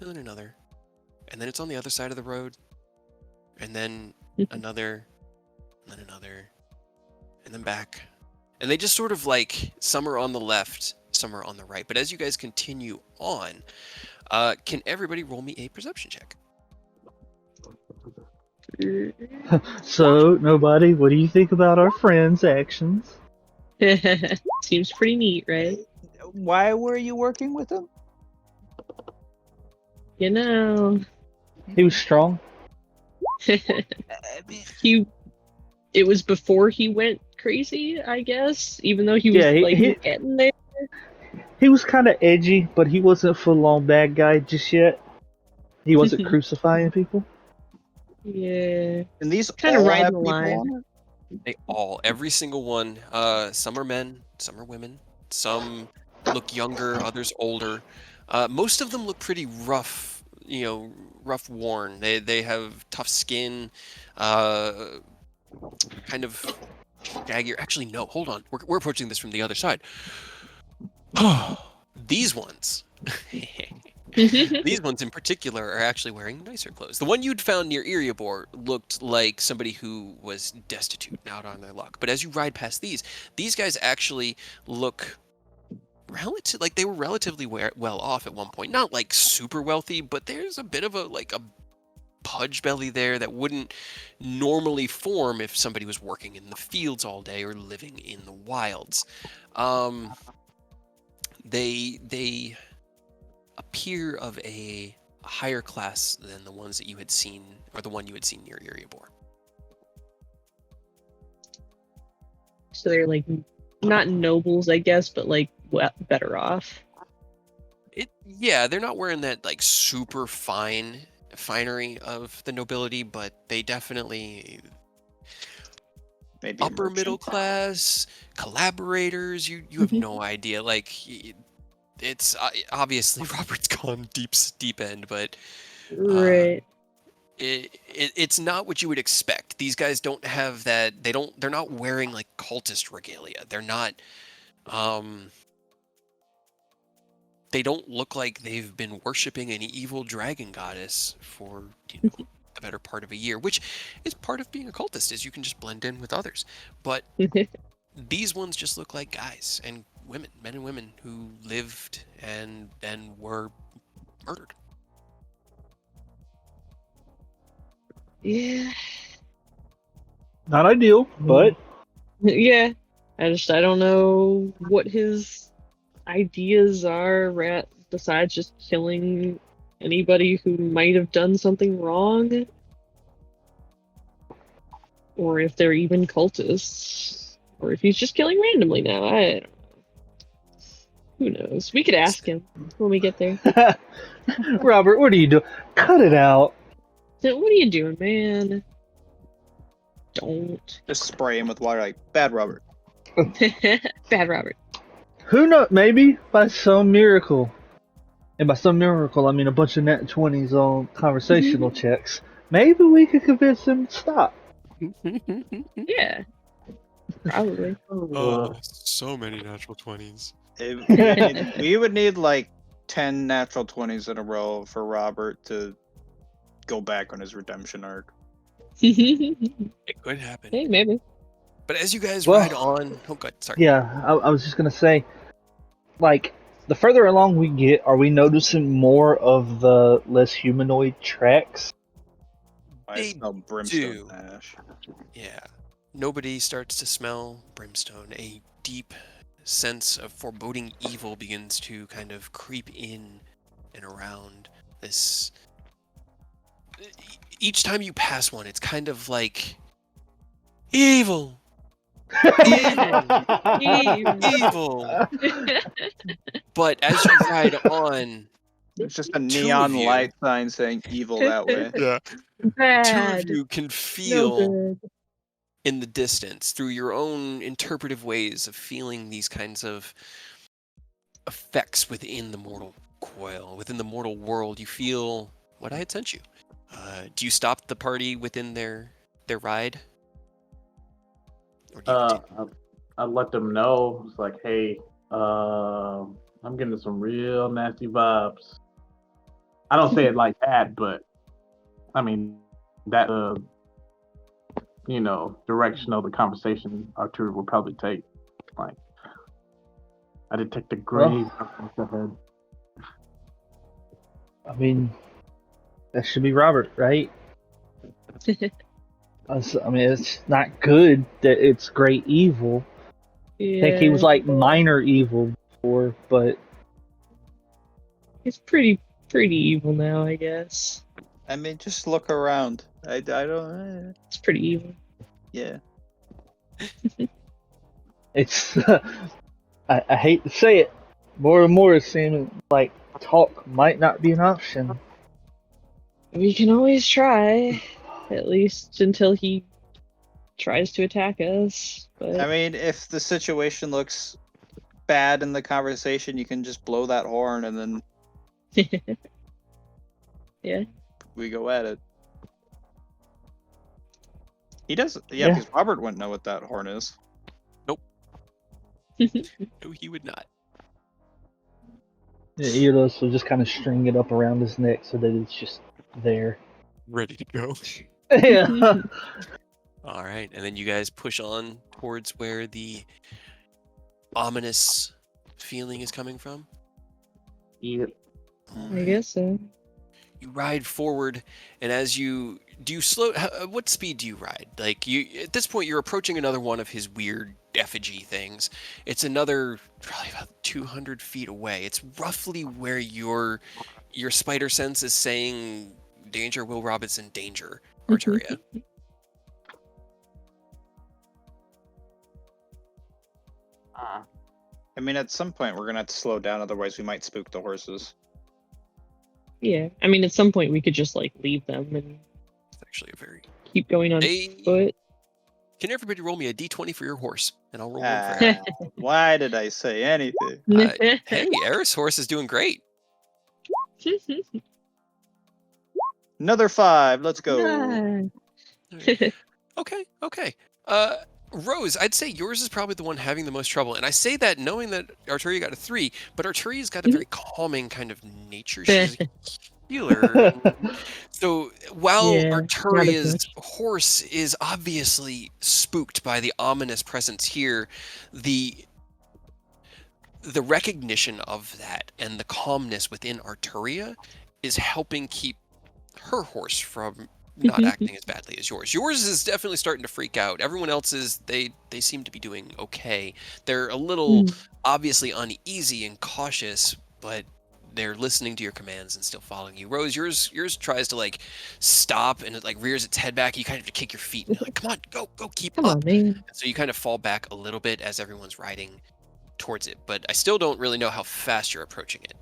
and then another, and then it's on the other side of the road, and then another, and then another, and then back. And they just sort of like, some are on the left, some are on the right. But as you guys continue on, can everybody roll me a perception check? So, nobody, what do you think about our friend's actions? Seems pretty neat, right? Why were you working with him? You know, He was strong. it was before he went crazy, I guess. Even though he was Yeah, like getting there. he was kind of edgy, but he wasn't full-on bad guy just yet. He wasn't crucifying people. Yeah, And these Kinda all riding have the people line. on it? They all, every single one. Some are men, some are women. Some look younger, others older. Most of them look pretty rough, rough worn. They have tough skin, kind of shaggier. Actually, no, hold on. We're approaching this from the other side. These ones. These ones in particular are actually wearing nicer clothes. The one you'd found near Erebor looked like somebody who was destitute and out on their luck. But as you ride past these guys actually look like they were relatively well off at one point. Not like super wealthy, but there's a bit of a pudge belly there that wouldn't normally form if somebody was working in the fields all day or living in the wilds. They appear of a higher class than the ones that you had seen, or the one you had seen near Erebor. So they're like not nobles, I guess, but like better off. Yeah, they're not wearing that like super finery of the nobility, but they definitely Maybe a upper middle merchant? class collaborators. You have no idea. Like it's obviously Robert's gone deep end, but Right. it's not what you would expect. These guys don't have that. They're not wearing like cultist regalia. They're not. They don't look like they've been worshiping an evil dragon goddess for the better part of a year, which is part of being a cultist, is you can just blend in with others. But these ones just look like guys and women, men and women who lived and then were murdered. Yeah. Not ideal, but Yeah. I don't know what his ideas are besides just killing anybody who might have done something wrong. Or if they're even cultists. Or if he's just killing randomly now. I don't know. Who knows? We could ask him when we get there. Robert, what are you doing? Cut it out. So, what are you doing, man? Don't. Just spray him with water like, bad Robert. Bad Robert. Who knows? Maybe by some miracle, and by some miracle, I mean a bunch of nat 20s on conversational checks. Maybe we could convince him to stop. Yeah. Probably. Oh, so many natural 20s. We would need like 10 natural 20s in a row for Robert to go back on his redemption arc. It could happen. Hey, maybe. But as you guys Well, ride on, oh god, sorry. Yeah, I was just gonna say, like, the further along we get, are we noticing more of the less humanoid tracks? I They smell brimstone do. ash. Yeah. nobody starts to smell brimstone. A deep sense of foreboding evil begins to kind of creep in and around this. Each time you pass one, it's kind of like evil, evil. But as you ride on, It's just a Two of neon you. light sign saying evil that way. two of Bad. you can No feel good. in the distance through your own interpretive ways of feeling these kinds of effects within the mortal coil, within the mortal world. You feel what I had sent you. Do you stop the party within their ride? Or do you continue? I let them know. It's like, hey, I'm getting some real nasty vibes. I don't say it like that, but I mean that direction of the conversation Arturo will probably take. Like, I detect the grave ahead. I mean, that should be Robert, right? I mean, it's not good that it's great evil. I think he was like minor evil before, but He's pretty evil now, I guess. I mean, just look around. I don't. It's pretty evil. Yeah. it's. I hate to say it, more and more it's seeming like talk might not be an option. We can always try, at least until he tries to attack us. But I mean, if the situation looks bad in the conversation, you can just blow that horn and then yeah. we go at it. He does, Yeah. because Robert wouldn't know what that horn is. No, he would not. Yeah, Eros will just kind of string it up around his neck so that it's just there. Ready to go. Yeah. All right, and then you guys push on towards where the ominous feeling is coming from. Yeah. I guess so. You ride forward, and as you slow. What speed do you ride? Like at this point, you're approaching another one of his weird effigy things. It's another probably about 200 feet away. It's roughly where your spider sense is saying, "Danger, Will Robinson, danger, Arturia." I mean, at some point we're gonna have to slow down, otherwise we might spook the horses. Yeah. I mean, at some point we could just like leave them and It's actually a very. keep going on foot. Can everybody roll me a d20 for your horse, and I'll roll one for Eris. Why did I say anything? Hey, Eris' horse is doing great. Another 5. Let's go. Okay. Rose, I'd say yours is probably the one having the most trouble. And I say that knowing that Arturia got a 3, but Arturia's got a very calming kind of nature. She's a healer. So while Yeah, not as Arturia's much. horse is obviously spooked by the ominous presence here, the recognition of that and the calmness within Arturia is helping keep her horse from not acting as badly as yours. Yours is definitely starting to freak out. Everyone else's, they seem to be doing okay. They're a little obviously uneasy and cautious, but they're listening to your commands and still following you. Rose, yours tries to like stop and it like rears its head back. You kind of have to kick your feet and you're like, come on, go, keep Come up. on, man. So you kind of fall back a little bit as everyone's riding towards it, but I still don't really know how fast you're approaching it.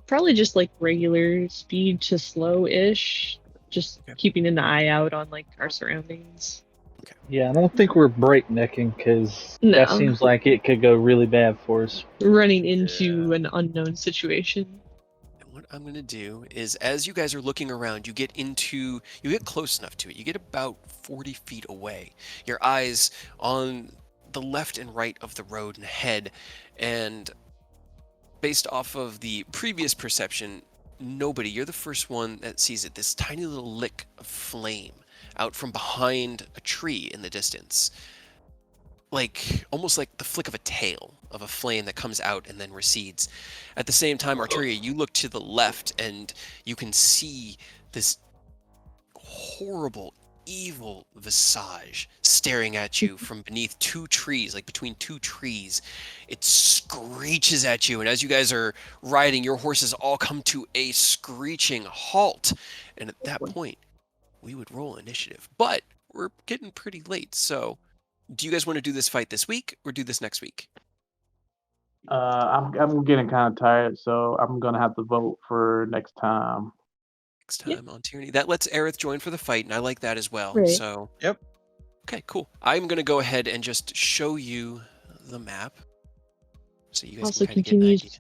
Probably just like regular speed to slow-ish. Just keeping an eye out on like our surroundings. Yeah, I don't think we're breaknecking because No. that seems like it could go really bad for us. Running into an unknown situation. And what I'm going to do is, as you guys are looking around, you get close enough to it. You get about 40 feet away. Your eyes on the left and right of the road and ahead, and based off of the previous perception, you're the first one that sees it. This tiny little lick of flame out from behind a tree in the distance. Like, almost like the flick of a tail of a flame that comes out and then recedes. At the same time, Arturia, you look to the left and you can see this horrible, evil visage staring at you from beneath two trees, like between two trees. It screeches at you, and as you guys are riding, your horses all come to a screeching halt. And at that point, we would roll initiative. But we're getting pretty late, so do you guys want to do this fight this week or do this next week? I'm getting kind of tired, so I'm gonna have to vote for next time. Next time on Tyranny. That lets Aerith join for the fight, and I like that as well. Right. So, Yep. Okay, cool. I'm going to go ahead and just show you the map. So you guys Also can kind of get an idea. continues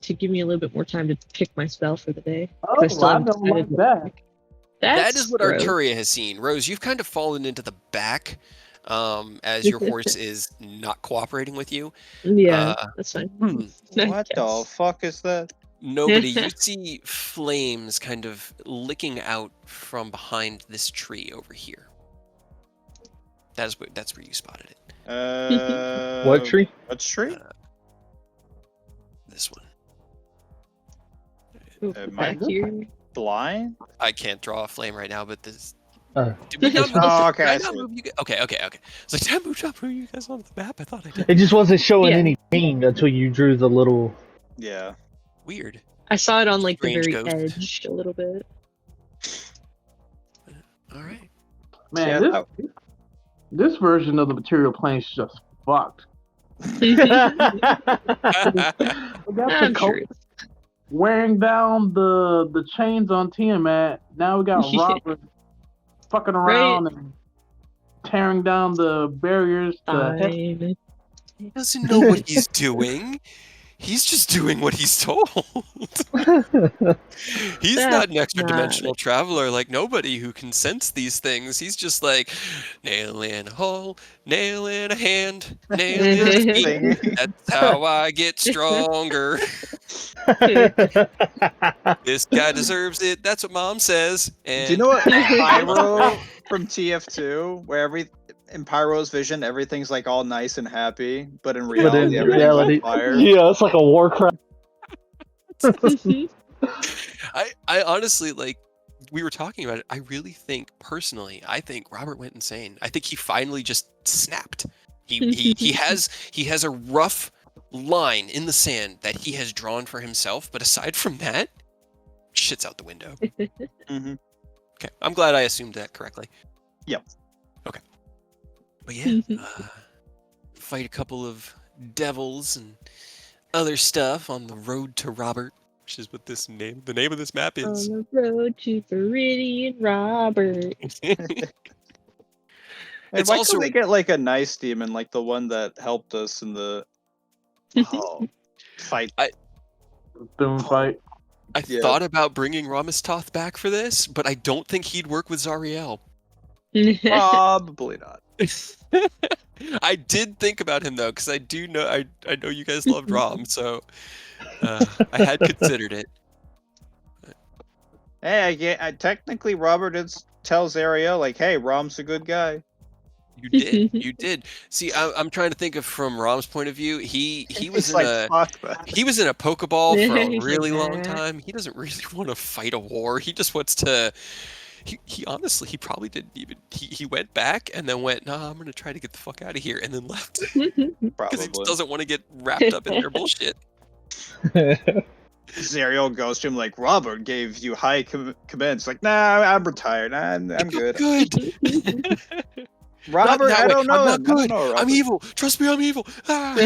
to give me a little bit more time to pick my spell for the day. Oh, I still I haven't don't like decided that. That is what gross. Arturia has seen. Rose, you've kind of fallen into the back as your horse is not cooperating with you. Yeah, that's fine. I What the guess. fuck is that? Nobody, you see flames kind of licking out from behind this tree over here. That's where you spotted it. What tree? What tree? This one. Ooh, Am back I here. Blind? I can't draw a flame right now, but this. Uh, Did we not move? Oh, okay, Did I I not see it. move you guys? Okay. It's like, did I move up you guys on the map? I thought I did. it just wasn't showing Yeah. any pain until you drew the little. Yeah. Weird. I saw it on like the Strange very ghost. edge a little bit. All right. Man, Yeah, this version of the material plane is just fucked. We got the I'm coat sure it's wearing down the chains on Tiamat. Now we got Yeah. Robert fucking around and tearing down the barriers to head. fine. He doesn't know what he's doing. He's just doing what he's told. He's not an extra dimensional traveler like nobody who can sense these things. He's just like, nail in a hole, nail in a hand, nail in a feet. That's how I get stronger. This guy deserves it. That's what Mom says. And Do you know what Pyro from TF2, where in Pyro's vision everything's like all nice and happy, but in But reality in everything's reality, on fire? yeah, it's like a Warcraft. I honestly, like, we were talking about it. I really think, personally, I think Robert went insane. I think he finally just snapped. He has a rough line in the sand that he has drawn for himself, but aside from that, shit's out the window. Mhm. Okay, I'm glad I assumed that correctly. Yep. Okay. But yeah, fight a couple of devils and other stuff on the road to Robert, which is what the name of this map is. On the road to Viridian Robert. And It's why also- couldn't they get like a nice demon, like the one that helped us in the fight? Doom fight. I Yeah. thought about bringing Ramistoth back for this, but I don't think he'd work with Zariel. Probably not. I did think about him though, because I do know I know you guys loved Rom, so I had considered it. Hey, I technically Robert tells Ariel like, "Hey, Rom's a good guy." You did. See, I'm trying to think of from Rom's point of view. He was It's in like, a fuck that. he was in a Pokeball for a He's like, really long "Nah." time. He doesn't really want to fight a war. He just wants to. He honestly, he probably didn't even. He went back and then went, "Nah, I'm gonna try to get the fuck out of here," and then left because he Probably. doesn't want to get wrapped up in their bullshit. Zariel goes to him like, "Robert gave you high commands." Like, nah, I'm retired. I'm good. Good. Robert, that I way. don't know. I'm him. not I don't good. know I'm Robert. evil. Trust me, I'm evil. Ah.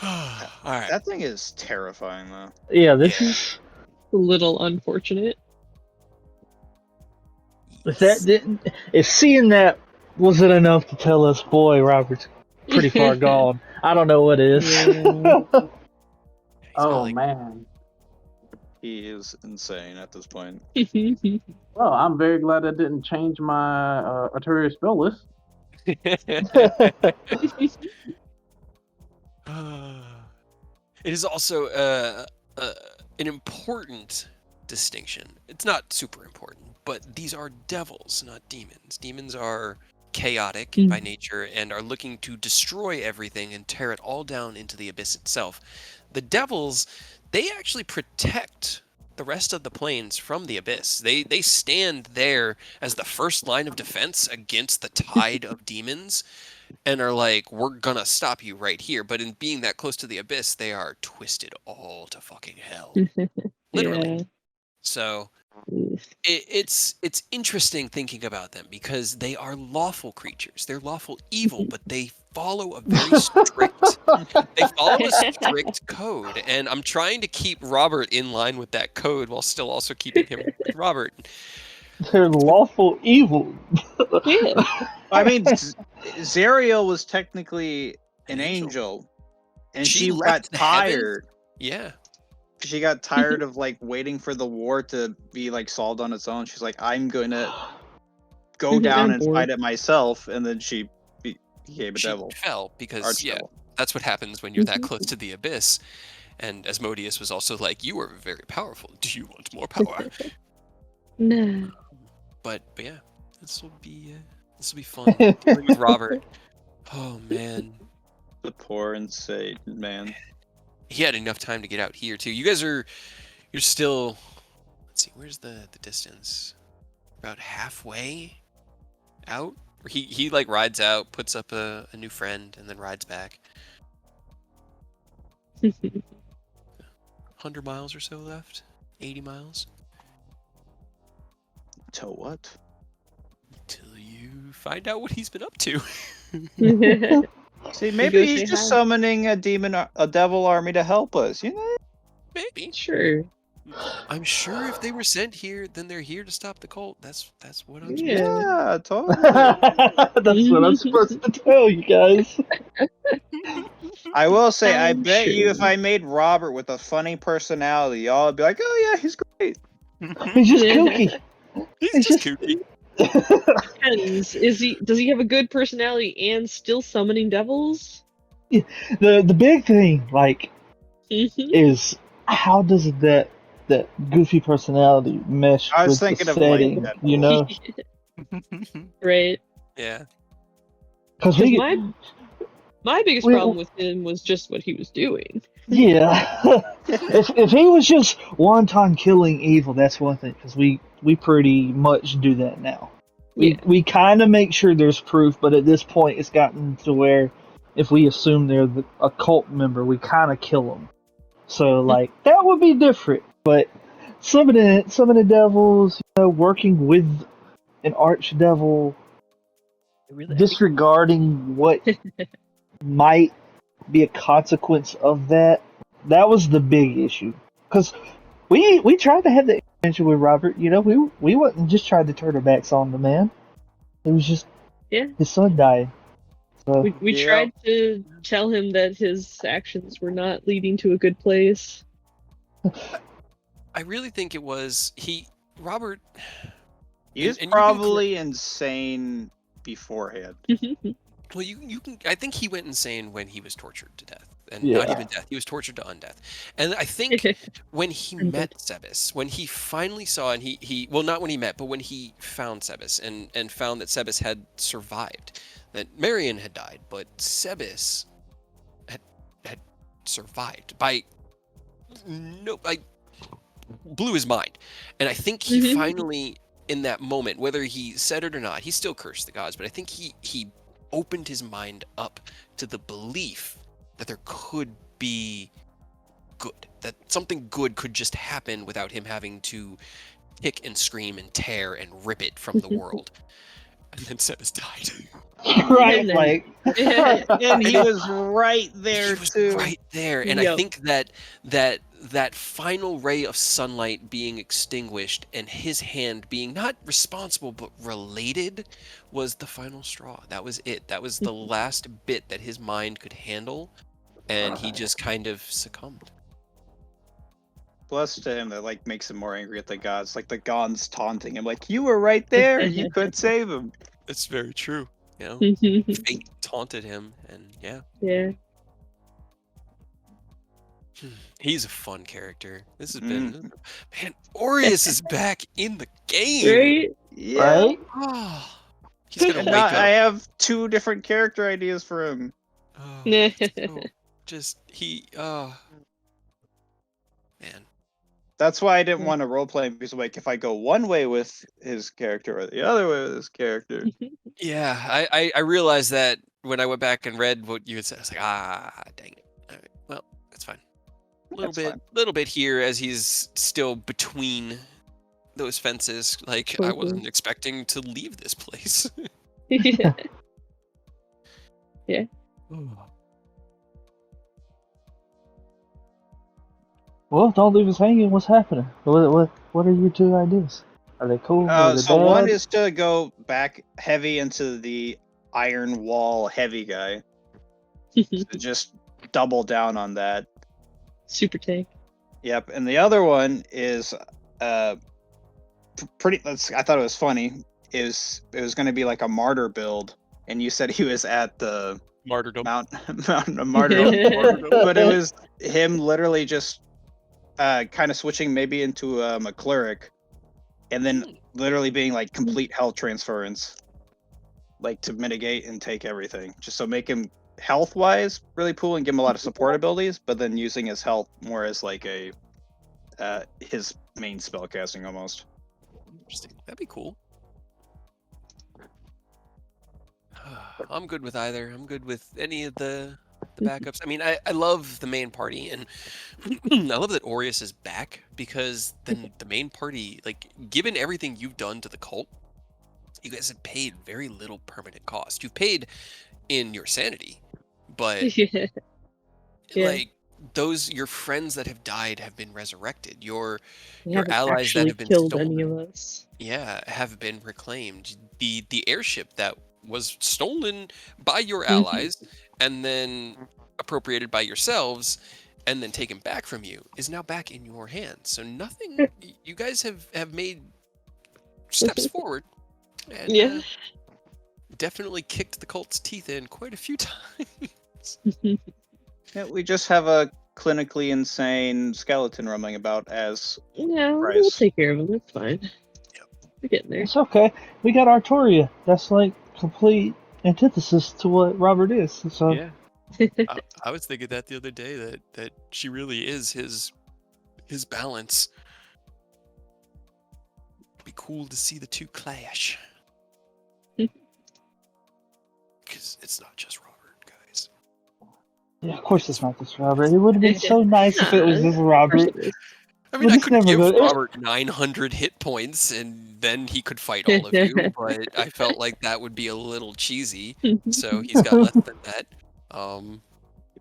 All right. That thing is terrifying, though. Yeah, this Yeah. is. A little unfortunate. If seeing that wasn't enough to tell us, boy, Robert's pretty far gone. I don't know what is. Yeah. He's got, Oh like, man. He is insane at this point. Well, I'm very glad I didn't change my Arturia spell list. It is also an important distinction. It's not super important, but these are devils, not demons. Demons are chaotic by nature and are looking to destroy everything and tear it all down into the abyss itself. The devils, they actually protect the rest of the planes from the abyss. They stand there as the first line of defense against the tide of demons, and are like, we're gonna stop you right here. But in being that close to the abyss, they are twisted all to fucking hell, literally. Yeah. So it's interesting thinking about them because they are lawful creatures. They're lawful evil, but they follow a very strict code, and I'm trying to keep Robert in line with that code while still also keeping him with Robert. They're lawful evil. Yeah. I mean, Zariel was technically An an angel. angel, and She she got left the heavens. tired. Yeah. She got tired of like waiting for the war to be like solved on its own. She's like, I'm gonna go down I'm and bored. fight it myself, and then she became a She devil. fell because Archdevil. that's what happens when you're that close to the abyss. And Asmodeus was also like, you are very powerful. Do you want more power? No. But yeah, this will be fun. Dealing with Robert. Oh man, The poor insane man. he had enough time to get out here too. You guys you're still. Let's see, where's the distance? About halfway out. Or he like rides out, puts up a new friend, and then rides back. 100 miles or so left. 80 miles. Till what? Till you find out what he's been up to. See, go maybe say he's just hi. summoning a devil army to help us. You know? Maybe. Sure. I'm sure if they were sent here, then they're here to stop the cult. That's what I'm Yeah. Yeah, totally. That's what I'm supposed to tell you guys. I will say, I I'm bet you if sure. I made Robert with a funny personality, y'all would be like, "Oh yeah, he's great." He's just Yeah. kooky. He's just kooky. Depends. Does he have a good personality and still summoning devils? The big thing, like, Mhm. is how does that goofy personality mesh I was with the thinking of, like, setting? Deadpool. You know, Right. Yeah. because Because we my biggest we- problem with him was just what he was doing. yeah. if he was just one-time killing evil, that's one thing. Because we pretty much do that now. Yeah. We kind of make sure there's proof, but at this point, it's gotten to where if we assume they're a cult member, we kind of kill them. So like that would be different. But some of the devils, working with an archdevil, disregarding what might be a consequence of that. That was the big issue. Because we tried to have the intervention with Robert. We wasn't just trying to turn our backs on the man. It was just his son died. So We Yeah. tried to tell him that his actions were not leading to a good place. I really think it was Robert. He's and you can probably insane beforehand. Well, you can. I think he went insane when he was tortured to death, and Yeah. not even death. He was tortured to undeath. And I think when he met Sebas, when he finally saw, and he well, not when he met, but when he found Sebas and found that Sebas had survived, that Marion had died, but Sebas had survived by blew his mind, and I think he finally, in that moment, whether he said it or not, he still cursed the gods, but I think he opened his mind up to the belief that there could be good, that something good could just happen without him having to kick and scream and tear and rip it from the world. And then Sebas died. right, like And he was right there He was too. right there, and I Yep. think that final ray of sunlight being extinguished and his hand being not responsible but related was the final straw. That was it. That was the last bit that his mind could handle, and he just kind of succumbed. Blessed to him, that like makes him more angry at the gods. Like the gods taunting him, like you were right there, you could save him. It's very true. You know, fate taunted him, and yeah, Yeah. he's a fun character. This has been man. Aureus is back in the game. Right? Yeah. right. Oh, he's gonna And wake now up. I have 2 different character ideas for him. Oh, Nah. so just man. That's why I didn't want to roleplay him, because like if I go one way with his character or the other way with his character. Yeah, I realized that when I went back and read what you had said. I was like, dang it. All right, well, that's fine. That's fine. Little bit here as he's still between those fences. Like I wasn't expecting to leave this place. Yeah. Yeah. Well, don't leave us hanging. What's happening? What are your two ideas? Are they cool? Are they So bad? one is to go back heavy into the iron wall heavy guy. To just double down on that. Super tank. Yep, and the other one is pretty. I thought it was funny. It was going to be like a martyr build, and you said he was at the Martyrdom. Mountain martyrdom, but it was him literally just kind of switching maybe into a cleric, and then literally being like complete health transference, like to mitigate and take everything, just so make him health wise really cool and give him a lot of support abilities, but then using his health more as like a his main spell casting almost. Interesting. That'd be cool. I'm good with either. I'm good with any of the backups. I mean, I love the main party, and I love that Aureus is back, because then the main party, like, given everything you've done to the cult, you guys have paid very little permanent cost. You've paid in your sanity, but Yeah. like your friends that have died have been resurrected. They Your haven't allies that actually have been killed stolen, any of us. yeah, have been reclaimed. The airship that was stolen by your allies and then appropriated by yourselves and then taken back from you is now back in your hands. So nothing, you guys have made steps forward, and Yeah. definitely kicked the cult's teeth in quite a few times. Yeah, we just have a clinically insane skeleton roaming about as Yeah, we'll Price. take care of him. It's fine. We're getting there. It's okay. We got Artoria. That's like complete antithesis to what Robert is. So Yeah. I was thinking that the other day, that she really is his balance. It'd be cool to see the two clash. Because it's not just Robert, guys. yeah, of course it's not just Robert. It would have been so nice if it was just Of course Robert. it is. I mean, But I it's could never give good. Robert 900 hit points, and then he could fight all of you, but I felt like that would be a little cheesy, so he's got less than that.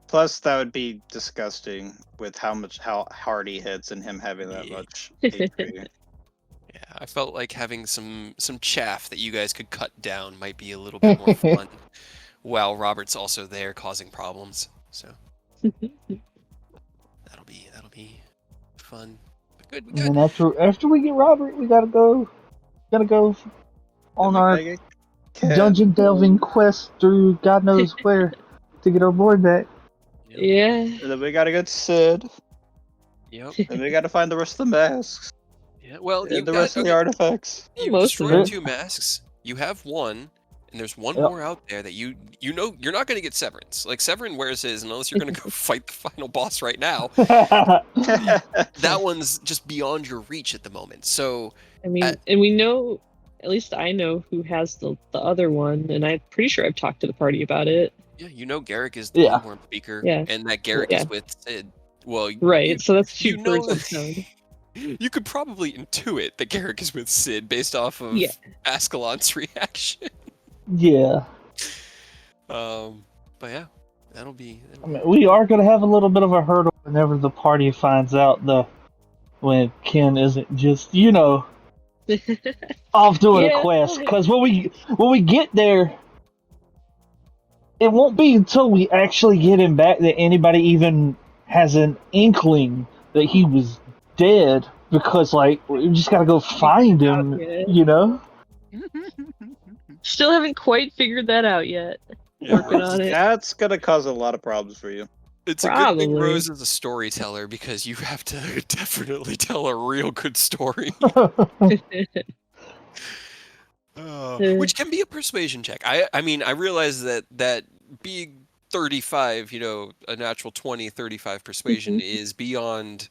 plus that would be disgusting with how hard he hits and him having that Yeah. much HP. Yeah, I felt like having some chaff that you guys could cut down might be a little bit more fun, while Robert's also there causing problems. So that'll be fun. But good, we And got then after we get Robert, we gotta go on Then we our gotta get Ken. dungeon delving quest through God knows where to get our boy back. Yeah. And then we gotta get Sid. Yep. And we gotta find the rest of the masks. Yeah. Well, And the rest of the artifacts. you Most of destroyed it. 2 masks. You have 1, and there's 1 Yep. more out there that you know you're not going to get Severance. Like Severin wears his, unless you're going to go fight the final boss right now. That one's just beyond your reach at the moment. So I mean, and we know, at least I know who has the other one, and I'm pretty sure I've talked to the party about it. yeah, you know Garrick is the Yeah. Bloodborne speaker, Yeah. and that Garrick Yeah. is with Sid. Well, Right, so that's 2 you know birds one stone. you could probably intuit that Garrick is with Sid based off of Yeah. Ascalon's reaction. Yeah. But yeah, that'll be. I mean, we are gonna have a little bit of a hurdle whenever the party finds out when Ken isn't just off doing Yeah. a quest. Because when we get there, it won't be until we actually get him back that anybody even has an inkling that he was dead. Because like we just gotta go find him, Yeah. Still haven't quite figured that out yet. Working on it. That's gonna cause a lot of problems for you. It's a good thing Probably. Rose is a storyteller, because you have to definitely tell a real good story. Which can be a persuasion check. I mean, I realize that being 35, a natural 20, 35 persuasion is beyond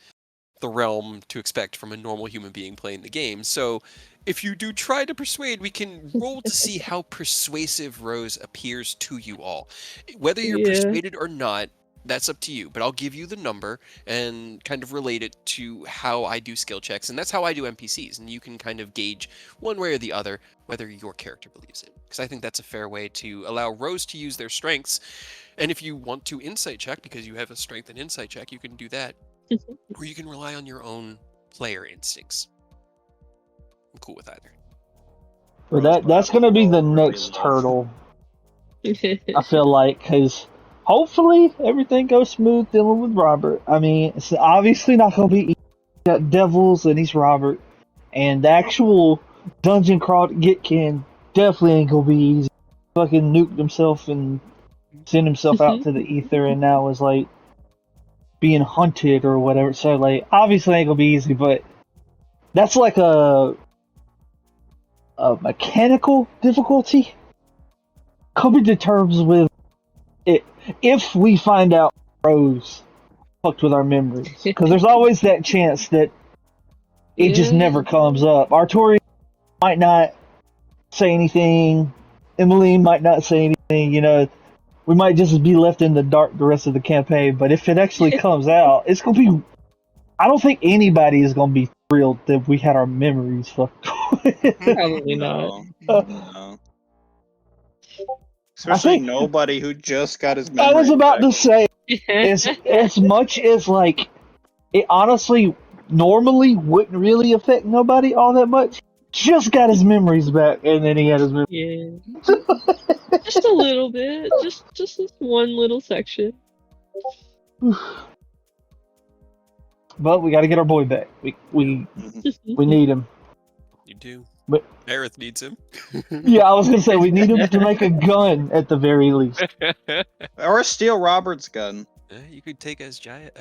the realm to expect from a normal human being playing the game. So if you do try to persuade, we can roll to see how persuasive Rose appears to you all. Whether you're Yeah. persuaded or not, that's up to you. But I'll give you the number and kind of relate it to how I do skill checks. And that's how I do NPCs. And you can kind of gauge one way or the other whether your character believes it. Because I think that's a fair way to allow Rose to use their strengths. And if you want to insight check, because you have a strength and insight check, you can do that. Or you can rely on your own player instincts. I'm cool with either. But that's going to be the next hurdle, I feel like, because hopefully everything goes smooth dealing with Robert. I mean, it's obviously not going to be easy. He's got devils and he's Robert. And the actual dungeon crawl to get Ken definitely ain't going to be easy. Fucking nuked himself and sent himself out to the ether and now is like being hunted or whatever. So, like, obviously ain't going to be easy, but that's like a mechanical difficulty. Coming to terms with it if we find out Rose fucked with our memories, because there's always that chance that it just never comes up. Arturian might not say anything. Emily might not say anything. You know, we might just be left in the dark the rest of the campaign. But if it actually comes out, it's gonna be. I don't think anybody is gonna be thrilled that we had our memories fucked. Probably not. No. Especially nobody who just got his memory. I was about to say, Yeah. as much as like it honestly normally wouldn't really affect nobody all that much. Just got his memories back, and then he had his memories. Yeah. Just a little bit. Just this one little section. But we got to get our boy back. We need him. You do. But Aerith needs him. yeah, I was gonna say we need him to make a gun at the very least. Or steal Robert's gun. You could take as giant.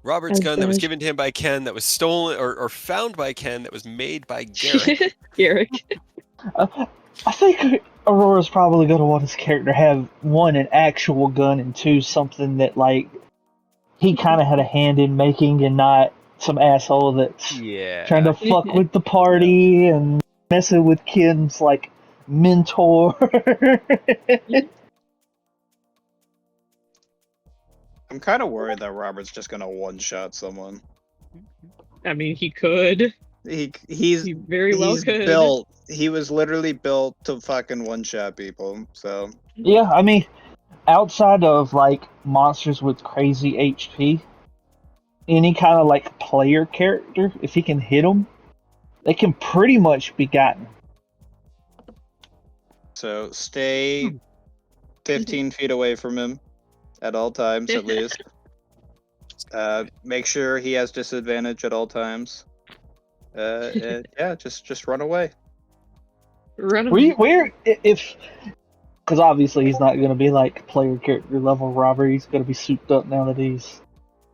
Robert's gun that was given to him by Ken, that was stolen or found by Ken, that was made by Garrick. Garrick. I think Aurora's probably gonna want his character to have one, an actual gun, and two, something that like he kind of had a hand in making, and not some asshole that's trying to fuck with the party and messing with Ken's like mentor. I'm kind of worried that Robert's just gonna one-shot someone. I mean, he could. He very well could. Built. He was literally built to fucking one-shot people. So yeah, I mean, outside of like monsters with crazy HP, any kind of like player character, if he can hit them, they can pretty much be gotten. So stay 15 feet away from him at all times, at least. Make sure he has disadvantage at all times. And yeah, just run away. Run away. Where if because obviously he's not going to be like player character level Robert. He's going to be souped up now that he's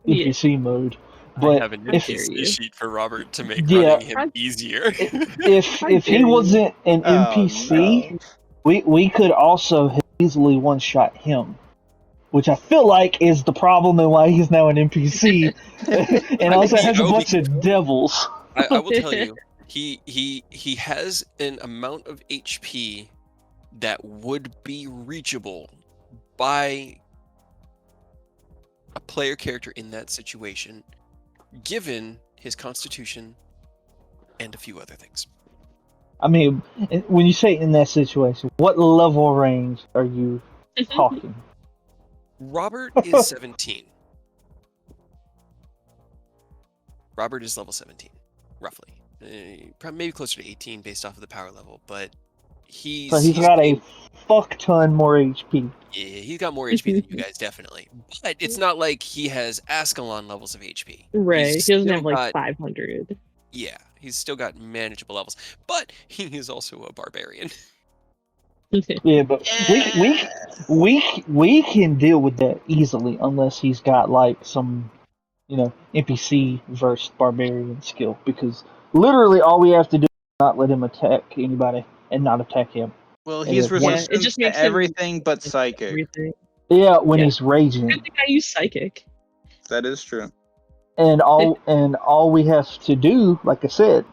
NPC mode. But I have an NPC sheet for Robert to make Yeah. running him easier. if he wasn't an NPC, we could also easily one shot him, which I feel like is the problem and why he's now an NPC, and also has a bunch of devils. I will tell you, he has an amount of HP that would be reachable by a player character in that situation, given his constitution and a few other things. I mean, when you say in that situation, what level range are you talking? Robert is 17. Robert is level 17, roughly. Probably maybe closer to 18 based off of the power level, but he's got a fuck ton more HP. Yeah, he's got more HP than you guys, definitely. But it's not like he has Ascalon levels of HP. Right, he doesn't have like got, 500. Yeah, he's still got manageable levels. But he is also a barbarian. Yeah, but we can deal with that easily unless he's got like some, NPC versus barbarian skill, because literally all we have to do is not let him attack anybody and not attack him. Well, he's resistant it just makes to everything but psychic. Yeah, when he's raging. I think I use psychic. That is true. all we have to do, like I said,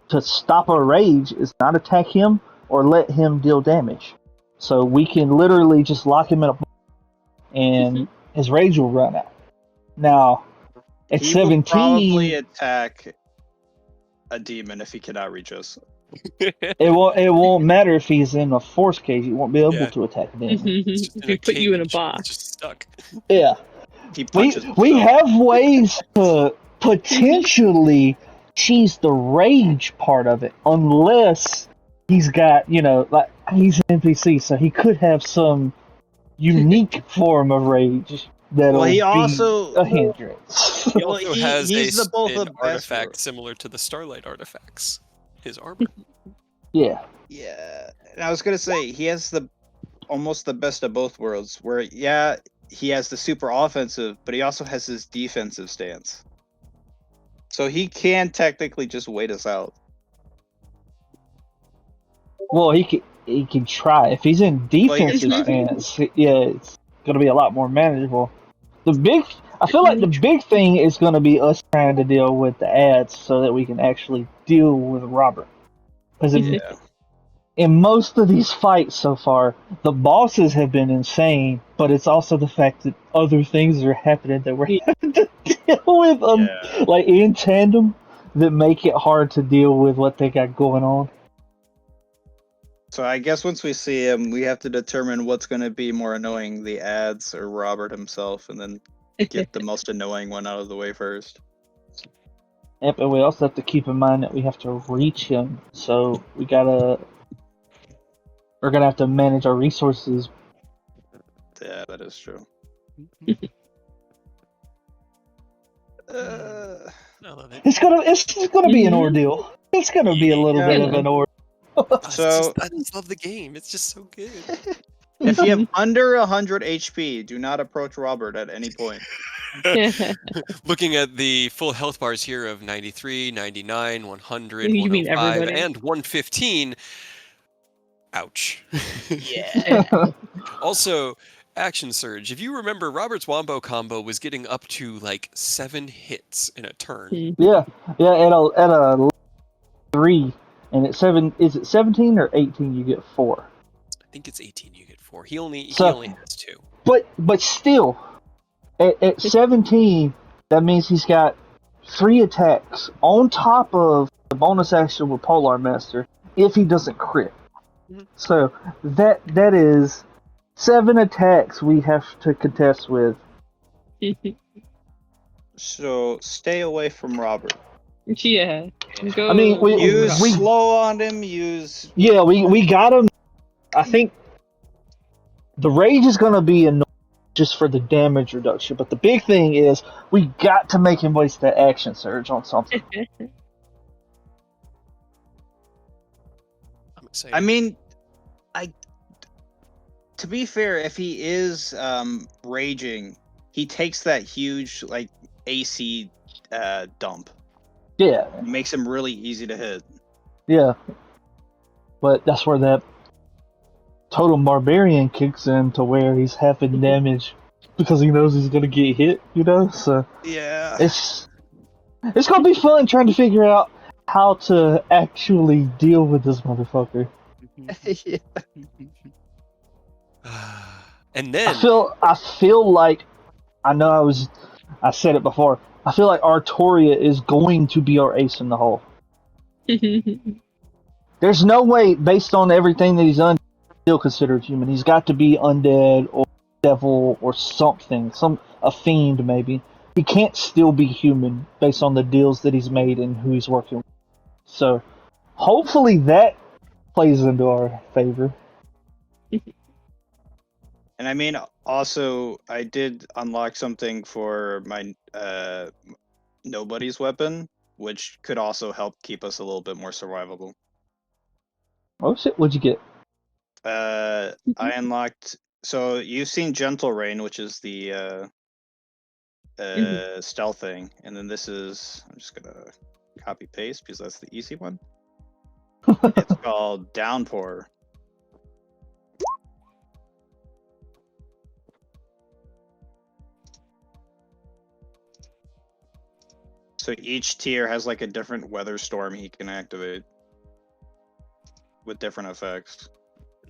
to stop a rage is not attack him or let him deal damage. So we can literally just lock him in a and his rage will run out. Now, at He will 17, probably attack a demon if he cannot reach us. it won't matter if he's in a force cage. He won't be able Yeah. to attack them. It's just If in we a put you in a cage. box. It's just stuck. Yeah, He we punches we himself. have ways to potentially cheese the rage part of it, unless he's got like he's an NPC, so he could have some unique form of rage that'll Well, he be also a hindrance. He Well, also has he's the both an the best artifact for- similar to the Starlight artifacts. His armor. Yeah. Yeah, and I was gonna say he has almost the best of both worlds. Where yeah, he has the super offensive, but he also has his defensive stance. So he can technically just wait us out. Well, he can try if he's in Well, he can defensive try. stance. Yeah, it's gonna be a lot more manageable. I feel like the big thing is gonna be us trying to deal with the ads so that we can actually deal with Robert. Because Yeah. in most of these fights so far, the bosses have been insane, but it's also the fact that other things are happening that we're having to deal with, Yeah. like in tandem, that make it hard to deal with what they got going on. So I guess once we see him, we have to determine what's going to be more annoying, the ads or Robert himself, and then get the most annoying one out of the way first. Yep, and we also have to keep in mind that we have to reach him, so we're gonna have to manage our resources. Yeah, that is true. I love it. It's gonna be an ordeal. It's gonna be a little bit of an ordeal. So I just love the game. It's just so good. if you have under 100 HP, do not approach Robert at any point. Looking at the full health bars here of 93, 99, 100, You mean 105, everybody? and 115. Ouch. Yeah. Also, Action Surge. If you remember, Robert's Wombo combo was getting up to like 7 hits in a turn. Yeah, at a 3, and at 7, is it 17 or 18? You get 4. I think it's 18 you get 4. He only has 2. But still, at 17, that means he's got 3 attacks on top of the bonus action with Polar Master if he doesn't crit. Mhm. So that is 7 attacks we have to contest with. So stay away from Robert. Yeah. Go. I mean, Use we slow on him. Use we got him. I think the rage is going to be annoying just for the damage reduction, but the big thing is we got to make him waste that action surge on something. I'm excited. I mean, to be fair, if he is raging, he takes that huge like AC dump. Yeah, It makes him really easy to hit. yeah. But that's where that total barbarian kicks in to where he's halving damage because he knows he's gonna get hit, So Yeah. it's gonna be fun trying to figure out how to actually deal with this motherfucker. Yeah. And then I feel like I said it before. I feel like Artoria is going to be our ace in the hole. There's no way, based on everything that he's done, he's still considered human. He's got to be undead or devil or something, a fiend maybe. He can't still be human based on the deals that he's made and who he's working with. So hopefully that plays into our favor. And I mean, also, I did unlock something for my nobody's weapon, which could also help keep us a little bit more survivable. Oh shit! What'd you get? I unlocked. So you've seen Gentle Rain, which is the stealth thing, and then this is. I'm just gonna copy paste because that's the easy one. It's called Downpour. So each tier has like a different weather storm he can activate with different effects.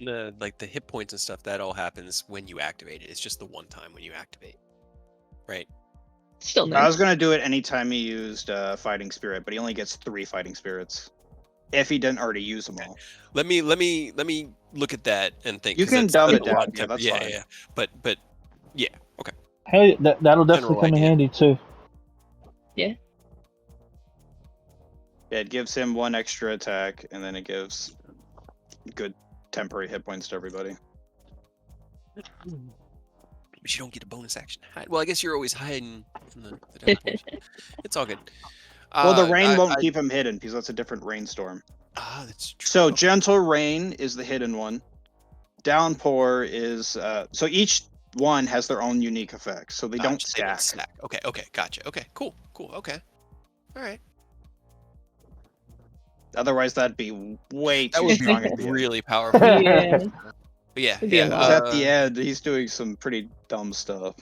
Like the hit points and stuff, that all happens when you activate it. It's just the one time when you activate, right? Still I was nice. gonna do it anytime he used Fighting Spirit, but he only gets 3 Fighting Spirits if he didn't already use them all. Let me look at that and think. You 'Cause can that's dumb good it down. one Yeah, that's yeah, fine. yeah. But yeah, okay. Hey, that'll definitely General come in idea. handy too. Yeah, it gives him 1 extra attack, and then it gives good temporary hit points to everybody. But you don't get a bonus action. Well, I guess you're always hiding from the death points. It's all good. Well, the rain I- won't I- keep him hidden because that's a different rainstorm. That's true. So Okay. Gentle Rain is the hidden one. Downpour is so each one has their own unique effects, so they don't Gotcha. They don't stack. stack. Okay, gotcha. Okay, cool. Okay. All right. Otherwise, that'd be way That too would strong be at the end. really powerful. Yeah. But yeah, It'd be a lot. Because at the end, he's doing some pretty dumb stuff.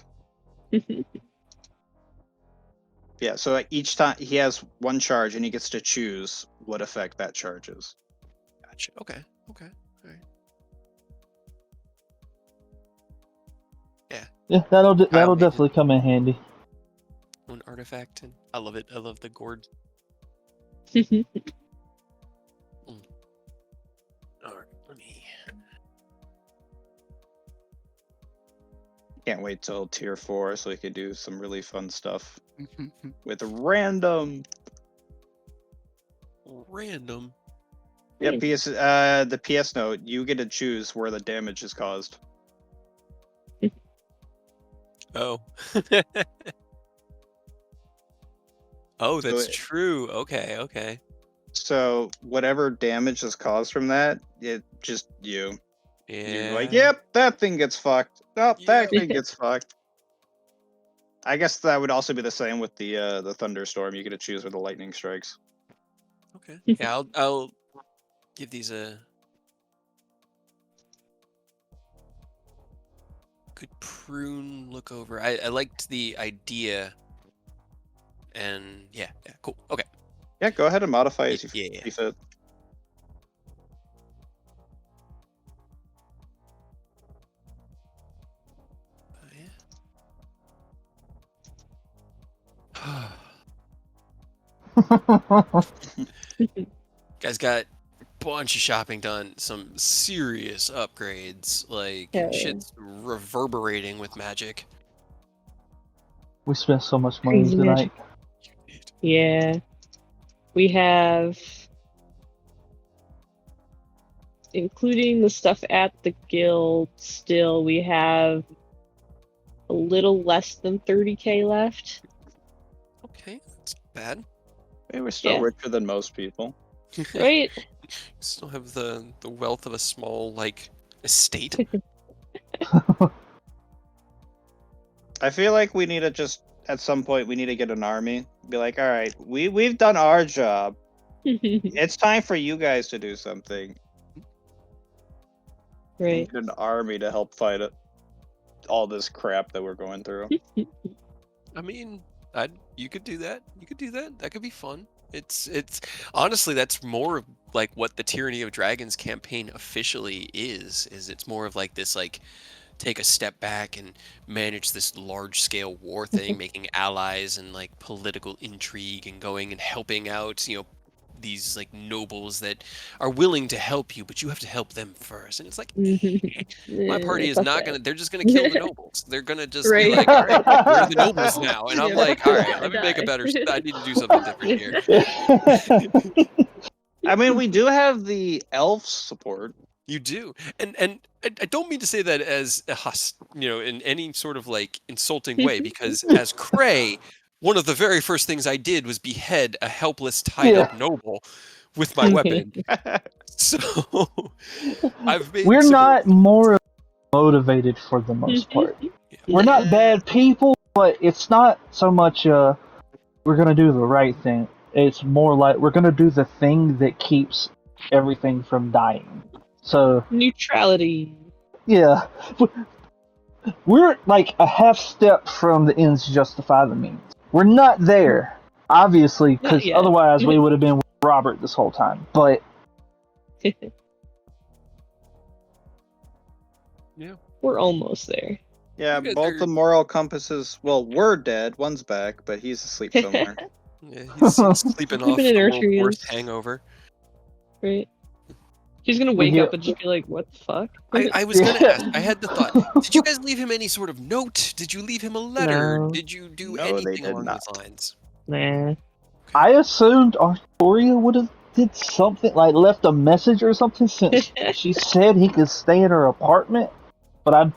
Yeah, so each time he has 1 charge, and he gets to choose what effect that charge is. Gotcha. Okay. All right. Yeah, that'll Kyle hated definitely come in handy. One artifact, and I love it. I love the gourd. All right, let me. Can't wait till tier 4 so he can do some really fun stuff with random. Random. Yeah, the PS note, you get to choose where the damage is caused. Oh. Oh, that's So true. Okay. So whatever damage is caused from that, it just you're Yeah. like, yep, that thing gets fucked. Oh, that Yeah. thing gets fucked. I guess that would also be the same with the thunderstorm. You get to choose where the lightning strikes. Okay. Yeah, I'll give these a good prune look over. I liked the idea, and yeah, cool. Okay. Yeah, go ahead and modify as you Yeah. see fit. Guys got a bunch of shopping done, some serious upgrades, like Hell yeah. shit's reverberating with magic. We spent so much money Crazy tonight. Yeah. We have, including the stuff at the guild, still, we have a little less than 30k left. Okay, that's bad. Hey, we're still Yeah. richer than most people. Right? Still have the wealth of a small like estate. I feel like we need to just at some point we need to get an army. Be like, all right, we've done our job. It's time for you guys to do something. Right. Get an army to help fight it. All this crap that we're going through. I mean, you could do that. You could do that. That could be fun. It's honestly that's more of like what the Tyranny of Dragons campaign officially is it's more of like this like take a step back and manage this large scale war thing, making allies and like political intrigue and going and helping out, these like nobles that are willing to help you, but you have to help them first. And it's like my party is Fuck not that. gonna they're just gonna kill the nobles. They're gonna just Right. be like, all right, we're the nobles now. And I'm Yeah, like, fuck all that, right, let me I make a die. better I need to do something different here. I mean, we do have the elf support. You do, and I don't mean to say that as in any sort of like insulting way, because as Cray, one of the very first things I did was behead a helpless tied up noble with my weapon. So We're not more motivated for the most part. We're not bad people, but it's not so much we're gonna do the right thing. It's more like we're gonna do the thing that keeps everything from dying. So Neutrality. yeah, we're like a half step from the ends justify the means. We're not there, obviously, Not because yet. otherwise we would have been with Robert this whole time. But We're almost there. Yeah, You guys both are- the moral compasses, well, were dead. One's back, but he's asleep somewhere. Yeah, he's sleeping off Sleeping in the our world's trees. worst hangover. Right. He's gonna We wake hear- up and just be like, "What the fuck?" I was gonna ask. I had the thought. Did you guys leave him any sort of note? Did you leave him a letter? No. Did you do No, they anything did along not. those lines? Nah. I assumed Artoria would have did something like left a message or something since she said he could stay in her apartment. But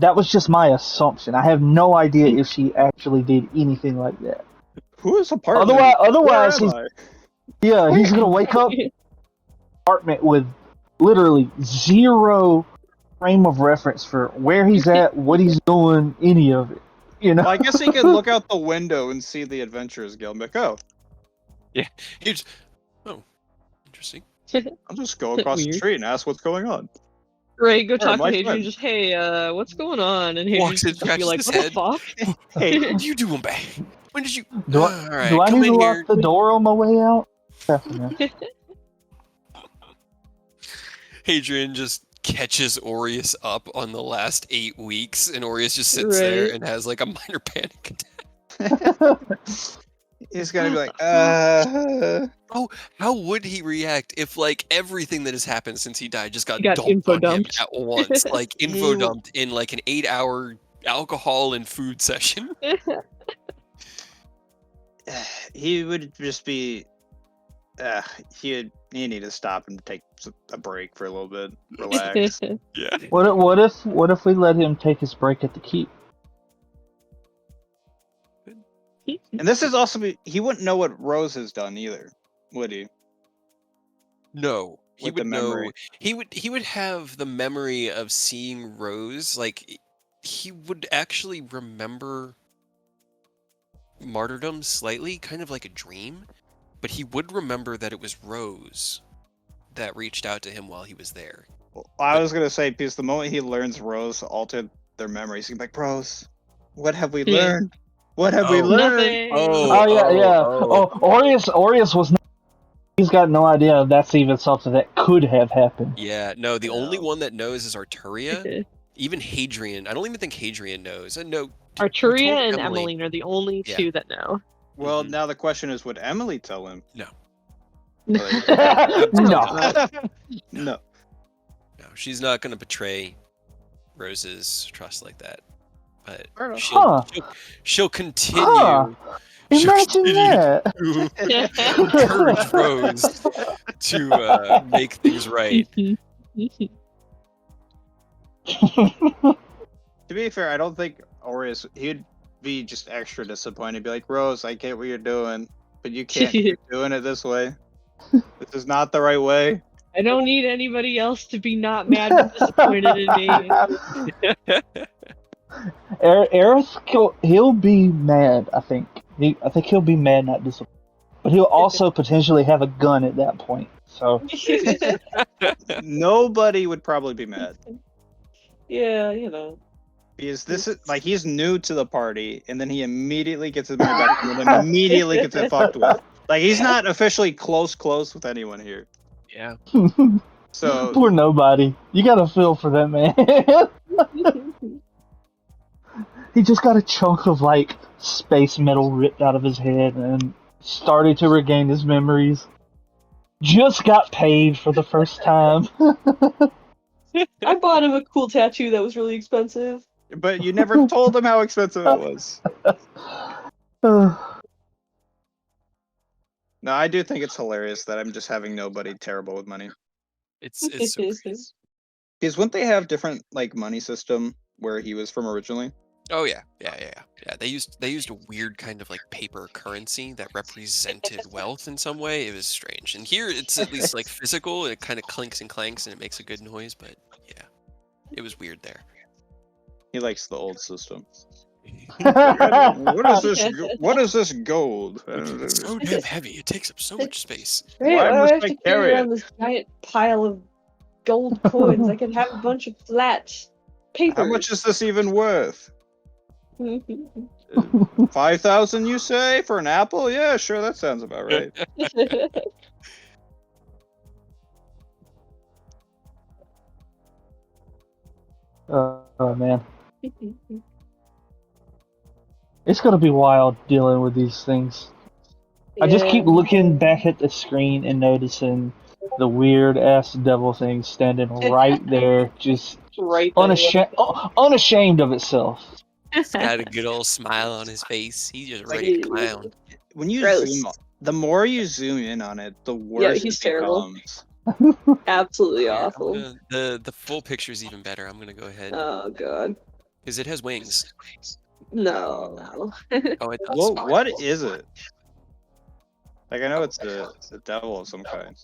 that was just my assumption. I have no idea if she actually did anything like that. Who is apartment? Otherwise, Where he's am he's gonna wake up in an apartment with literally zero frame of reference for where he's at, what he's doing, any of it. You know. Well, I guess he could look out the window and see the Adventurers Guild and be like, oh, He just, oh, interesting. I'll just go across the Weird. street and ask what's going on. Right, go Or talk to my Hadrian. friend. Just, hey, what's going on? And Walks Hadrian's in, just be like, scratches what his the fuck? Hey, What are you doing, babe? When did you? Do All I, right, do I come need to in lock here. the door on my way out? Definitely. Hadrian just catches Aureus up on the last 8 weeks, and Aureus just sits there Right. and has like a minor panic attack. he's gonna be like, How would he react if like everything that has happened since he died just got, Got dumped info on dumped. him at once, like He info w- dumped in like an 8-hour alcohol and food session? he would just be, he need to stop and take a break for a little bit, relax. Yeah. What if we let him take his break at the keep? And this is also, he wouldn't know what Rose has done either, would he? No, he With the would know. memory. He would have the memory of seeing Rose. Like he would actually remember martyrdom slightly, kind of like a dream. But he would remember that it was Rose that reached out to him while he was there. Well, I was gonna say, because the moment he learns Rose altered their memories, he's like, Rose, what have we Yeah. learned? What have we Oh. learned? Nothing. Oh yeah. Aureus was. He's got no idea that's even something that could have happened. Yeah, no, the only No. one that knows is Arturia. Even Hadrian. I don't even think Hadrian knows. No. we Arturia told and Emmeline are the only Yeah. two that know. Well, Mhm. now the question is, would Emily tell him? No. no. No. No, she's not going to betray Rose's trust like that. But Fair enough. she'll continue. Huh. she'll Imagine continue that. to encourage Rose to make things right. To be fair, I don't think Aureus, he'd be just extra disappointed. Be like, Rose, I get what you're doing, but you can't keep doing it this way. This is not the right way. I don't need anybody else to be not mad and disappointed in me. Aerith, he'll be mad. I think. I think he'll be mad, not disappointed. But he'll also potentially have a gun at that point. So Nobody would probably be mad. Yeah, you know. Because this is like he's new to the party, and then he immediately gets his money back, and then immediately gets it fucked with. Like he's not officially close with anyone here. Yeah. So poor nobody. You gotta feel for that man. He just got a chunk of like space metal ripped out of his head and started to regain his memories. Just got paid for the first time. I bought him a cool tattoo that was really expensive. but you never told him how expensive it was. No, I do think it's hilarious that I'm just having nobody terrible with money. It's so crazy. Because wouldn't they have different like money system where he was from originally? Oh yeah. They used a weird kind of like paper currency that represented wealth in some way. It was strange. And here it's at least like physical. It kind of clinks and clanks and it makes a good noise. But yeah, it was weird there. He likes the old system. What is this? What is this gold? It's so damn heavy. It takes up so much space. Right, Why why do must I have I to carry carry it? around this giant pile of gold coins? I could have a bunch of flat paper. How much is this even worth? 5,000, you say, for an apple? Yeah, sure, that sounds about right. Oh man, it's gonna be wild dealing with these things. I just keep looking back at the screen and noticing the weird ass devil thing standing right there, just right there. unashamed of itself. He's got a good old smile on his face. He's just ready to clown. When you Gross. zoom, the more you zoom in on it, the worse he's it terrible. becomes. Absolutely Here, I'm awful. the full picture's even better. I'm gonna go ahead Oh god. because it has wings. No. Oh, it does. Well, what is it? Like, I know it's a devil of some kind.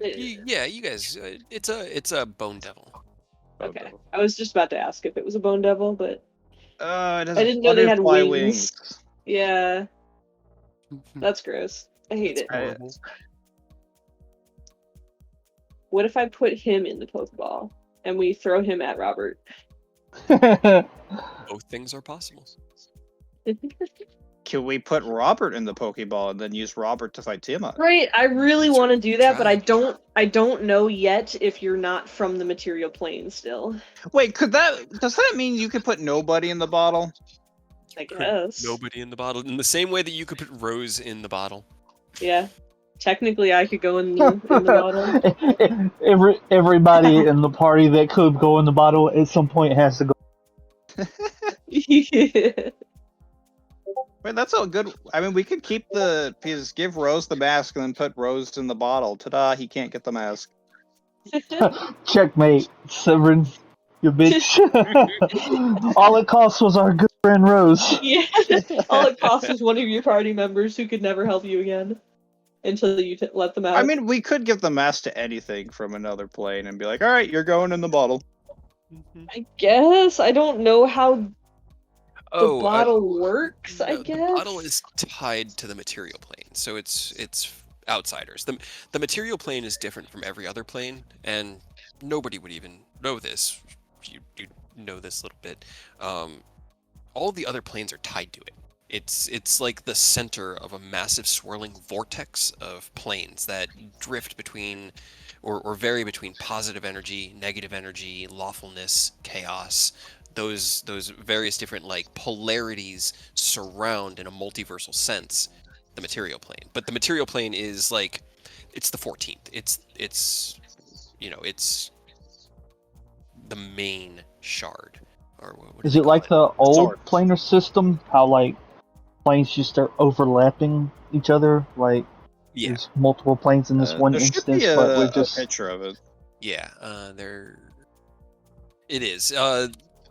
Yeah, you guys. It's a bone devil. Okay. I was just about to ask if it was a bone devil, but It has I didn't know they had butterfly wings. Yeah. That's gross. I hate it. Horrible. What if I put him in the Pokeball and we throw him at Robert? Both things are possible. Can we put Robert in the Pokeball and then use Robert to fight Tiamat? Right, I really want to do that, but I Try. don't know yet if you're not from the material plane still. Wait, does that mean you could put nobody in the bottle? I guess. Nobody in the bottle. In the same way that you could put Rose in the bottle. Yeah. Technically I could go in the bottle. Everybody in the party that could go in the bottle at some point has to go. Yeah. Wait, that's all good. I mean, we could keep give Rose the mask and then put Rose in the bottle. Ta-da! He can't get the mask. Checkmate, Severin, you bitch. All it cost was our good friend Rose. Yeah. All it costs is one of your party members who could never help you again until you let them out. I mean, we could give the mask to anything from another plane and be like, "All right, you're going in the bottle." I guess I don't know how the bottle works. I guess the bottle is tied to the material plane, so it's outsiders. The material plane is different from every other plane, and nobody would even know this. You know this little bit. All the other planes are tied to it. It's like the center of a massive swirling vortex of planes that drift between or vary between positive energy, negative energy, lawfulness, chaos. Those various different like polarities surround in a multiversal sense the material plane. But the material plane is like it's the 14th. It's the main shard. Or what Is do it they like call the old Sword. planar system? How like planes just start overlapping each other? Like Yeah. there's multiple planes in this one there should instance, be but we're a just picture of it. Yeah, it is.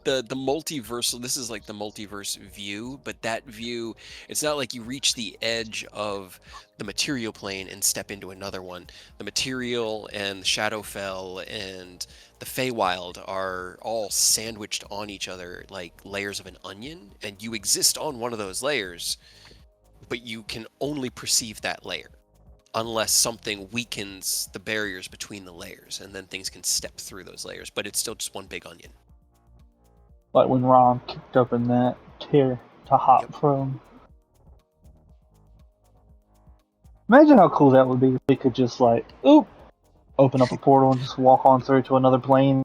The multiversal, this is like the multiverse view, but that view, it's not like you reach the edge of the material plane and step into another one. The material and the Shadowfell and the Feywild are all sandwiched on each other like layers of an onion, and you exist on one of those layers, but you can only perceive that layer unless something weakens the barriers between the layers, and then things can step through those layers, but it's still just one big onion. like when Ron kicked open that tear to hop Yep. from. Imagine how cool that would be if we could just like, open up a portal and just walk on through to another plane.